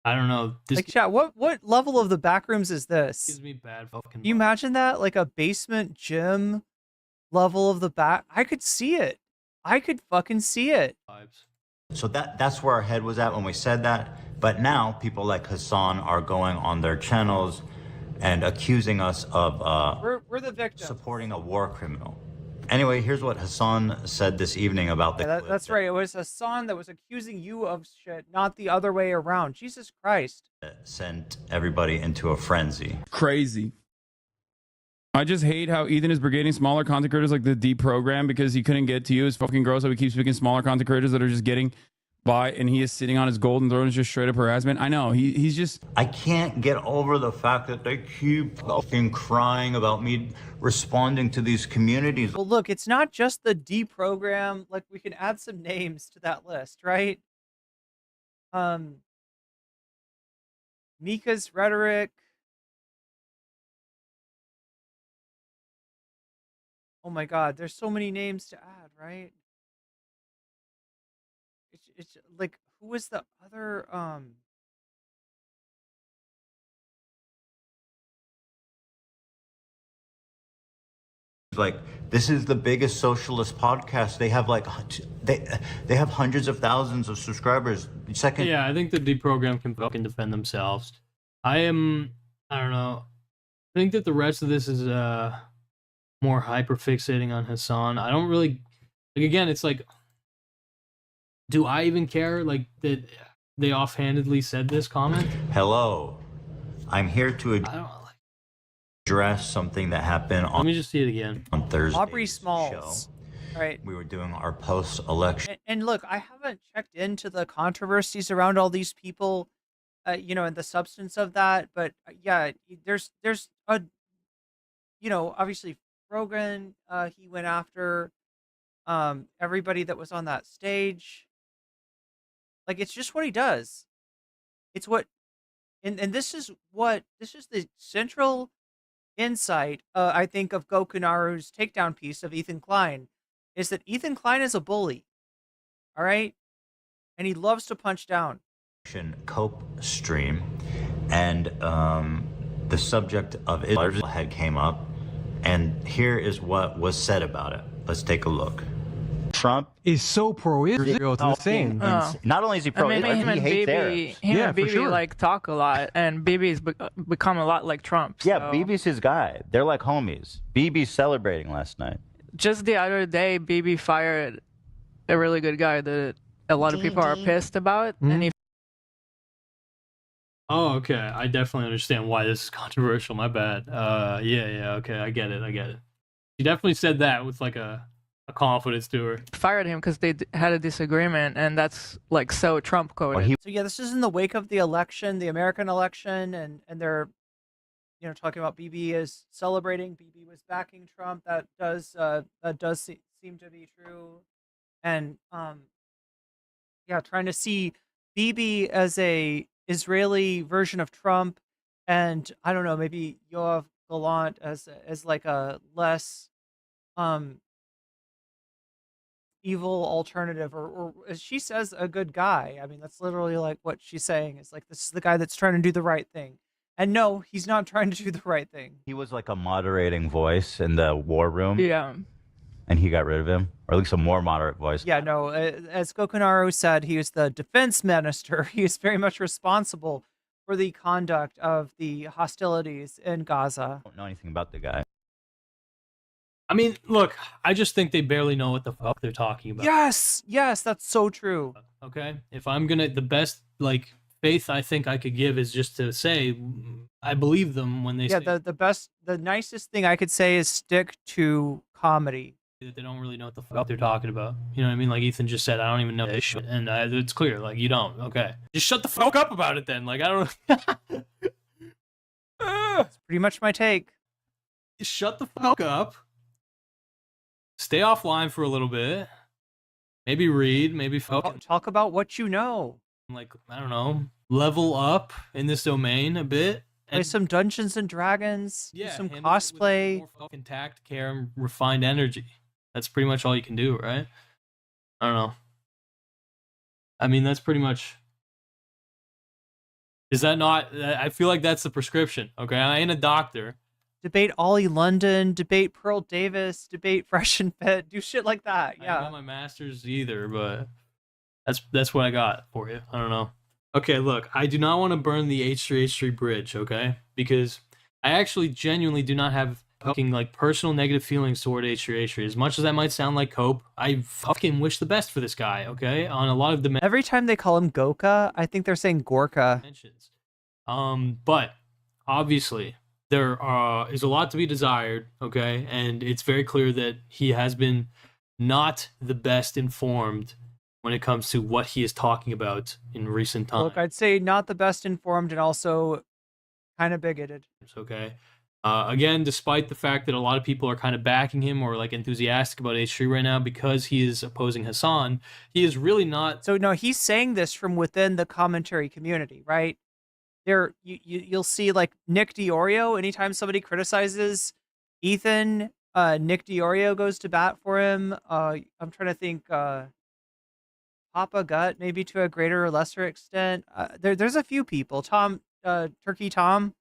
I don't know. Chat, what level of the back rooms is this? Gives me bad fucking. Can you imagine that? Like a basement gym level of the back? I could see it. I could fucking see it. So that's where our head was at when we said that. But now people like Hasan are going on their channels and accusing us of we're the victims. Supporting a war criminal. Anyway, here's what Hasan said this evening about the clip. That's right. It was Hasan that was accusing you of shit, not the other way around. Jesus Christ. Sent everybody into a frenzy. Crazy. I just hate how Ethan is brigading smaller content creators like the deprogram because he couldn't get to you. It's fucking gross how he keeps picking smaller content creators that are just getting by, and he is sitting on his golden throne. Is just straight up harassment. I know he's just. I can't get over the fact that they keep fucking crying about me responding to these communities. Well, look, it's not just the deprogram. Like, we can add some names to that list, right? Mika's rhetoric. Oh my God, there's so many names to add, right? It's like, who was the other Like, this is the biggest socialist podcast. They have they have hundreds of thousands of subscribers. Yeah, I think the deprogram can fucking defend themselves. I don't know. I think that the rest of this is more hyper fixating on Hasan. I don't really again, it's like, do I even care that they offhandedly said this comment? Hello. I'm here to address something that happened on. Let me just see it again. On Thursday. Aubrey Smalls. Right. We were doing our post-election. And look, I haven't checked into the controversies around all these people, and the substance of that. But yeah, there's a, obviously Rogan, he went after everybody that was on that stage. Like, it's just what he does. It's what, and this is the central insight, I think, of Gokunaru's takedown piece of Ethan Klein, is that Ethan Klein is a bully. All right? And he loves to punch down. Cope stream, and the subject of Israel had came up, and here is what was said about it. Let's take a look. Trump is so pro-Israel to the same. Not only is he pro-Israel, him he and hates Bibi, Arabs. him and Bibi like talk a lot, and Bibi's become a lot like Trump. Yeah, so. Bibi's his guy. They're like homies. Bibi's celebrating last night. Just the other day, Bibi fired a really good guy that a lot of people are pissed about, and he. Oh, okay. I definitely understand why this is controversial. My bad. Yeah. Okay, I get it. He definitely said that with like a confidence to her. Fired him because they had a disagreement, and that's like so Trump coded. So yeah, this is in the wake of the election, the American election, and they're, talking about BB is celebrating. BB was backing Trump. That does seem to be true, and trying to see BB as a Israeli version of Trump, and I don't know, maybe Yoav Gallant as like a less evil alternative, or as she says, a good guy. I mean, that's literally like what she's saying, is like, this is the guy that's trying to do the right thing. And no, he's not trying to do the right thing. He was like a moderating voice in the war room. Yeah. And he got rid of him, or at least a more moderate voice. Yeah, no, as Gokunaru said, he was the defense minister. He is very much responsible for the conduct of the hostilities in Gaza. I don't know anything about the guy. I mean, look, I just think they barely know what the fuck they're talking about. Yes, that's so true. Okay, if I'm the best like faith I think I could give is just to say I believe them when they say the nicest thing I could say is stick to comedy. That they don't really know what the fuck they're talking about. You know what I mean? Like Ethan just said, I don't even know this shit, and it's clear, like, you don't. Okay, just shut the fuck up about it then. Like, I don't. That's pretty much my take. Just shut the fuck up. Stay offline for a little bit. Maybe read. Maybe talk about what you know. Like, I don't know, level up in this domain a bit. Play some Dungeons and Dragons. Yeah, do some cosplay. More fucking tact, care, and refined energy. That's pretty much all you can do, right? I don't know. I mean, that's pretty much. Is that not? I feel like that's the prescription. Okay, I ain't a doctor. Debate Ollie London, debate Pearl Davis, debate Fresh and Fit, do shit like that. Yeah. I don't got my master's either, but that's what I got for you. I don't know. Okay, look, I do not want to burn the H3H3 bridge, okay? Because I actually genuinely do not have fucking like personal negative feelings toward H3H3. As much as that might sound like cope, I fucking wish the best for this guy, okay? On a lot of dimensions. Every time they call him Goka, I think they're saying Gorka. But obviously there is a lot to be desired, okay? And it's very clear that he has been not the best informed when it comes to what he is talking about in recent times. Look, I'd say not the best informed and also kind of bigoted. Okay. Again, despite the fact that a lot of people are kind of backing him or like enthusiastic about H3 right now because he is opposing Hasan, he is really not. So no, he's saying this from within the commentary community, right? You'll see like Nick DiOrio, anytime somebody criticizes Ethan, Nick DiOrio goes to bat for him. I'm trying to think, Papa Gut, maybe to a greater or lesser extent. There's a few people. Turkey Tom.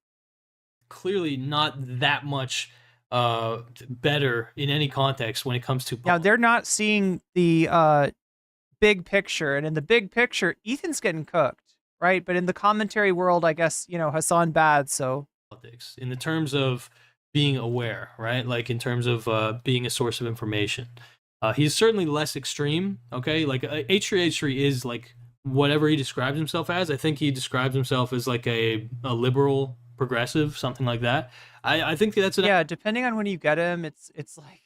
Clearly not that much better in any context when it comes to. Now, they're not seeing the big picture. And in the big picture, Ethan's getting cooked, right? But in the commentary world, I guess, Hasan bad, so. Politics. In the terms of being aware, right? Like in terms of being a source of information. He's certainly less extreme, okay? Like H3H3 is like whatever he describes himself as. I think he describes himself as like a liberal progressive, something like that. I think that's an Yeah, depending on when you get him, it's like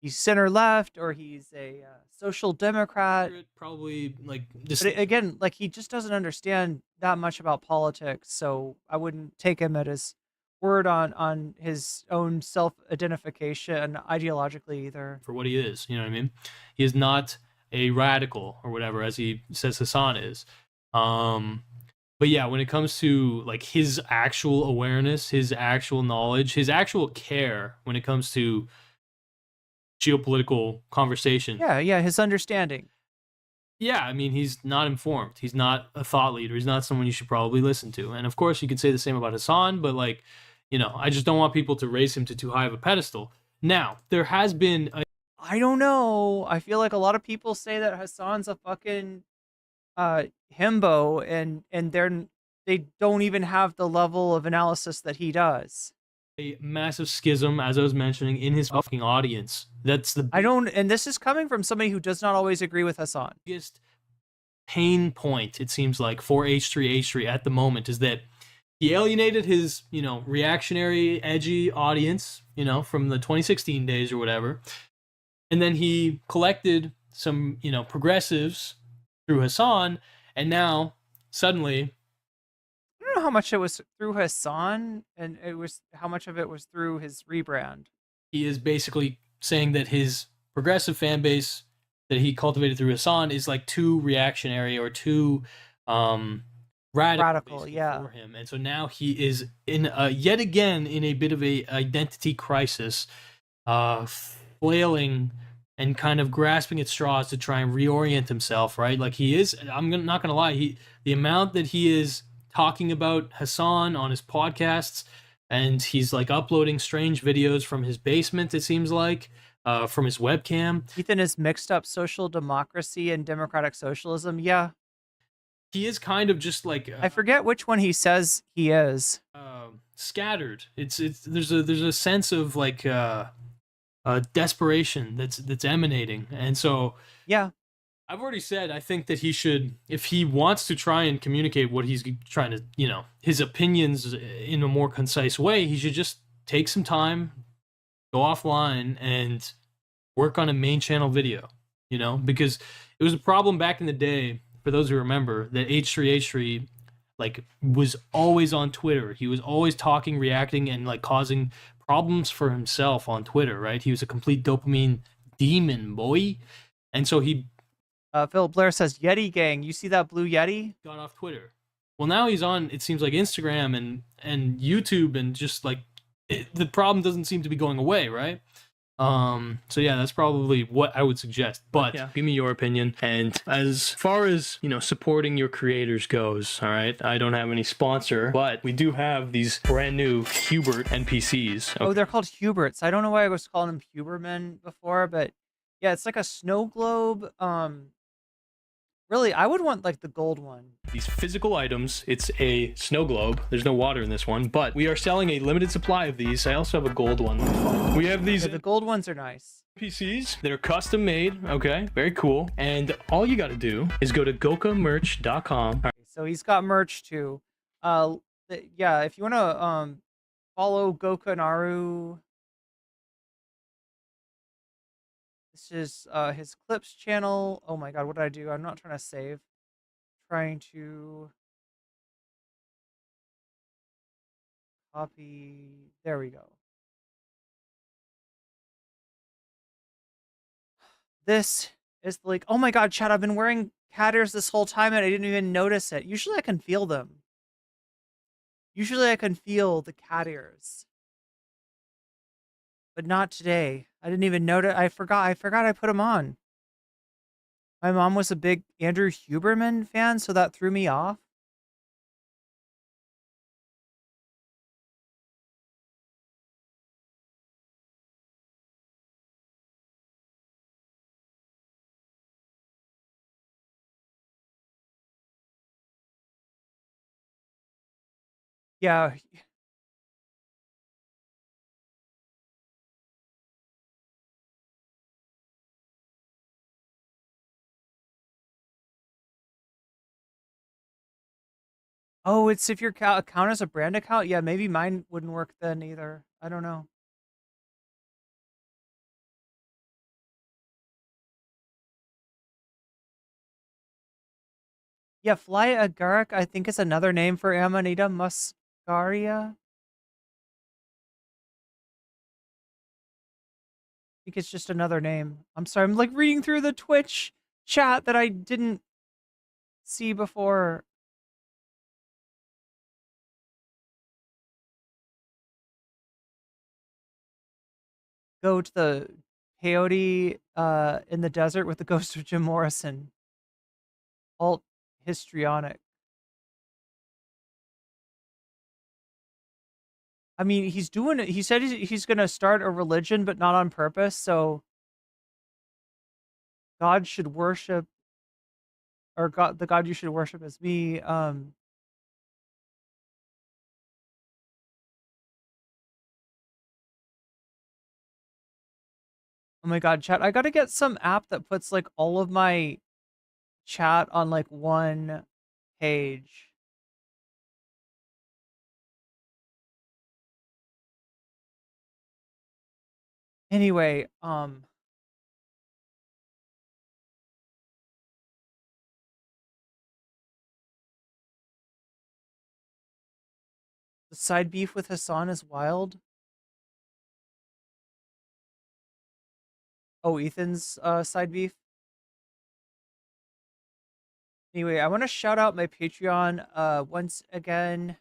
he's center left or he's a social democrat. Probably like But again, like he just doesn't understand that much about politics, so I wouldn't take him at his word on his own self-identification ideologically either. for what he is. You know what I mean? He is not a radical or whatever, as he says Hasan is. But yeah, when it comes to like his actual awareness, his actual knowledge, his actual care when it comes to geopolitical conversation. Yeah, his understanding. Yeah, I mean, he's not informed. He's not a thought leader. He's not someone you should probably listen to. And of course, you could say the same about Hasan, but like, you know, I just don't want people to raise him to too high of a pedestal. Now, there has been a I don't know. I feel like a lot of people say that Hasan's a fucking himbo and they don't even have the level of analysis that he does. massive schism, as I was mentioning, in his fucking audience. That's the and this is coming from somebody who does not always agree with Hasan. biggest pain point, it seems like, for H3H3 at the moment is that he alienated his, you know, reactionary, edgy audience, you know, from the 2016 days or whatever. And then he collected some, you know, progressives through Hasan, and now suddenly I don't know how much it was through Hasan and how much of it was through his rebrand. he is basically saying that his progressive fan base that he cultivated through Hasan is like too reactionary or too radical yeah. for him. And so now he is in yet again in a bit of a identity crisis, flailing and kind of grasping at straws to try and reorient himself, right? Like he is, not gonna lie, the amount that he is talking about Hasan on his podcasts, and he's like uploading strange videos from his basement, it seems like, from his webcam. Ethan has mixed up social democracy and democratic socialism. Yeah. He is kind of just like I forget which one he says he is. Scattered. It's there's a sense of like desperation that's emanating, and so yeah, I've already said I think that he should, if he wants to try and communicate what he's trying to, you know, his opinions in a more concise way, he should just take some time, go offline, and work on a main channel video, you know, because it was a problem back in the day, for those who remember, that H3H3 like was always on Twitter. He was always talking, reacting, and like causing problems for himself on Twitter, right? He was a complete dopamine demon, boy. And so he Philip Blair says, Yeti gang, you see that blue Yeti? got off Twitter. Well, now he's on, it seems like, Instagram and YouTube, and just like the problem doesn't seem to be going away, right? So yeah, that's probably what I would suggest. But yeah, give me your opinion. And as far as, you know, supporting your creators goes, all right, I don't have any sponsor, but we do have these brand new Hubert NPCs. Oh, they're called Huberts. I don't know why I was calling them Hubermen before, but yeah, it's like a snow globe. Really, I would want like the gold one. These physical items, it's a snow globe. There's no water in this one, but we are selling a limited supply of these. I also have a gold one. We have these. Yeah, the gold ones are nice. PCs that are custom made. Okay, very cool. And all you got to do is go to gokamerch.com. So he's got merch too. Yeah, if you want to follow Goka Naru, this is his clips channel. Oh my god, what did I do? I'm not trying to save. Trying to copy. There we go. This is the link. Oh my god, Chad, I've been wearing cat ears this whole time and I didn't even notice it. Usually I can feel them. Usually I can feel the cat ears. But not today. I didn't even notice. I forgot I put them on. My mom was a big Andrew Huberman fan, so that threw me off. Yeah. Oh, it's if your account is a brand account. Yeah, maybe mine wouldn't work then either. I don't know. Yeah, fly agaric, I think is another name for Amanita muscaria. I think it's just another name. I'm sorry, I'm like reading through the Twitch chat that I didn't see before. Go to the peyote in the desert with the ghost of Jim Morrison. Alt histrionic. I mean, he's doing it. He said he's going to start a religion, but not on purpose. So God should worship, or God, the God you should worship is me. Oh my God, chat. I got to get some app that puts like all of my chat on like one page. Anyway, the side beef with Hasan is wild. Oh, Ethan's side beef. Anyway, I want to shout out my Patreon once again.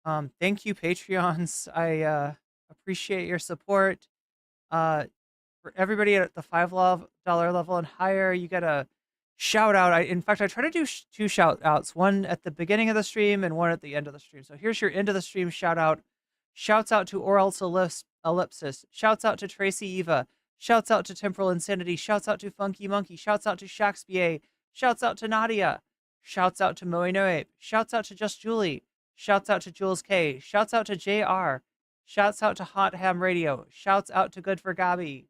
Thank you, Patreons. I appreciate your support. For everybody at the $5 level and higher, you get a shout out. In fact, I try to do two shout outs, one at the beginning of the stream and one at the end of the stream. So here's your end of the stream shout out. Shouts out to Orals Ellipsis. Shouts out to Tracy Eva. Shouts out to Temporal Insanity. Shouts out to Funky Monkey. Shouts out to Shaxbier. Shouts out to Nadia. Shouts out to Moe Noe. Shouts out to Just Julie. Shouts out to Jules K. Shouts out to JR. Shouts out to Hot Ham Radio. Shouts out to Good for Gabby.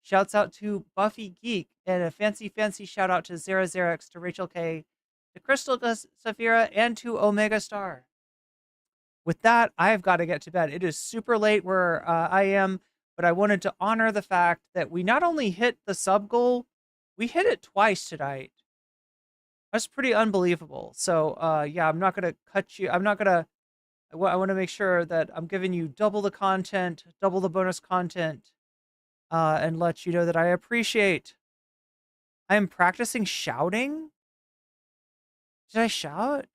Shouts out to Buffy Geek. And a fancy shout out to Zerazerex, to Rachel K, to Crystal Safira, and to Omega Star. With that, I've got to get to bed. It is super late where I am, but I wanted to honor the fact that we not only hit the sub goal, we hit it twice tonight. That's pretty unbelievable. So, yeah, I'm not going to cut you. I want to make sure that I'm giving you double the content, double the bonus content, and let you know that I appreciate. I am practicing shouting. Did I shout?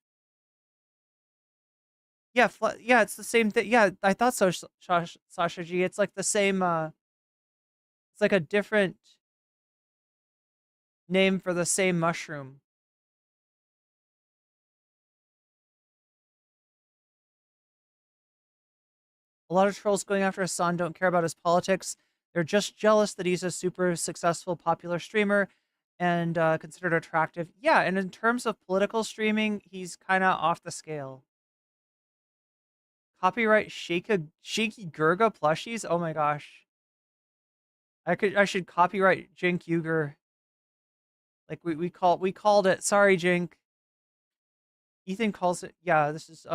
Yeah, yeah, it's the same thing. Yeah, I thought so, Sasha G. It's like the same. It's like a different name for the same mushroom. A lot of trolls going after Hasan don't care about his politics. They're just jealous that he's a super successful, popular streamer and considered attractive. Yeah, and in terms of political streaming, he's kind of off the scale. Copyright Shaky Gurga plushies? Oh my gosh. I should copyright Jink Uger. Like we called it. Sorry, Jink. Ethan calls it. Yeah, this is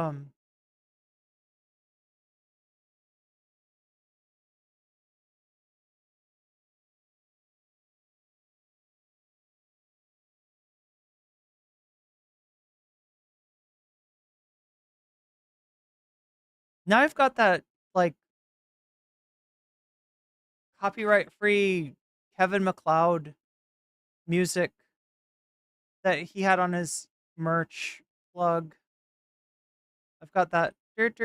now I've got that like copyright free Kevin MacLeod music that he had on his merch plug. I've got that. Wait,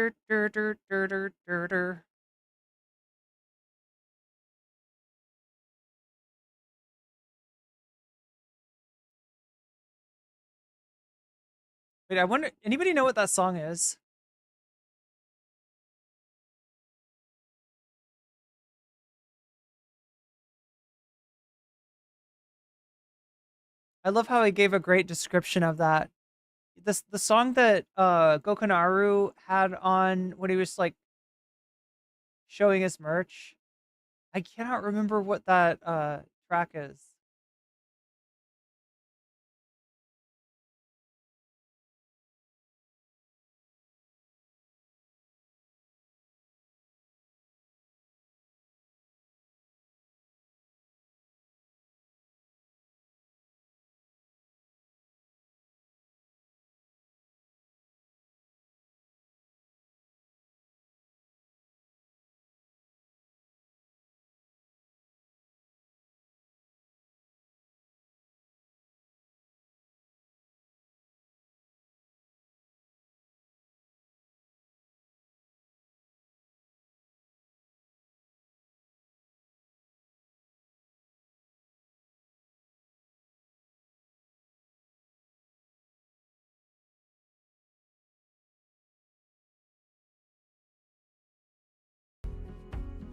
I wonder, anybody know what that song is? I love how he gave a great description of that. The song that Gokunaru had on when he was like showing his merch. I cannot remember what that track is.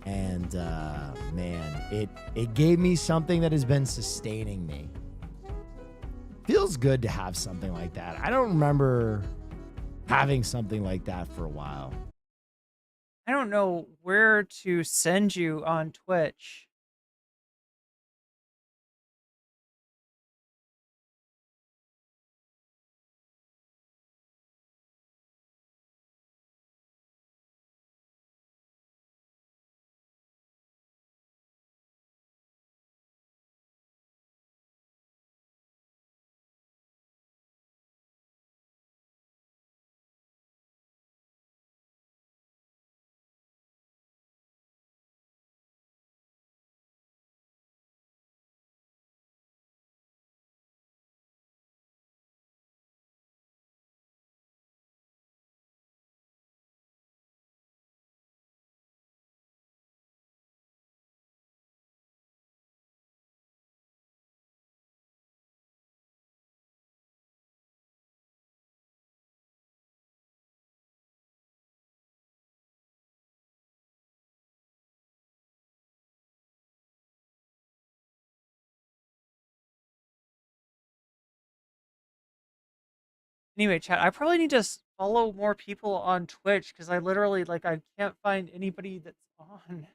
And man, it gave me something that has been sustaining me. Feels good to have something like that. I don't remember having something like that for a while. I don't know where to send you on Twitch. Anyway, chat, I probably need to follow more people on Twitch because I literally, like, I can't find anybody that's on.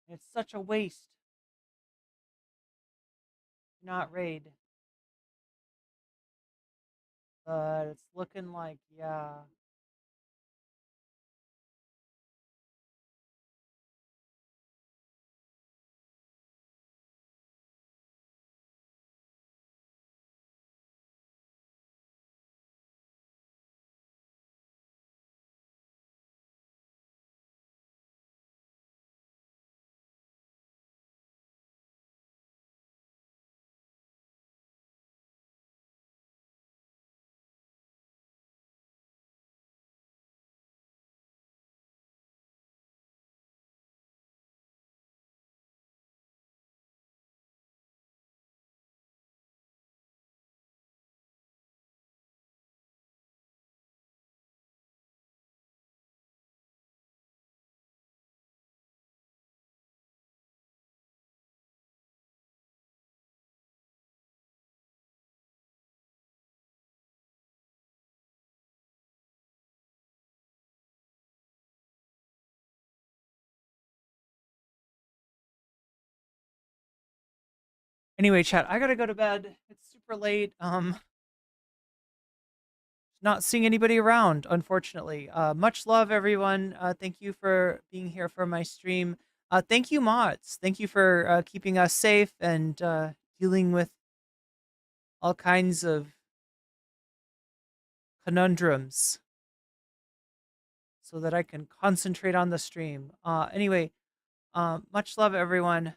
It's such a waste. Not raid. But it's looking like, yeah. Anyway, chat, I gotta go to bed. It's super late. Not seeing anybody around, unfortunately. Much love, everyone. Thank you for being here for my stream. Thank you, mods. Thank you for keeping us safe and dealing with all kinds of conundrums so that I can concentrate on the stream. Anyway, much love, everyone.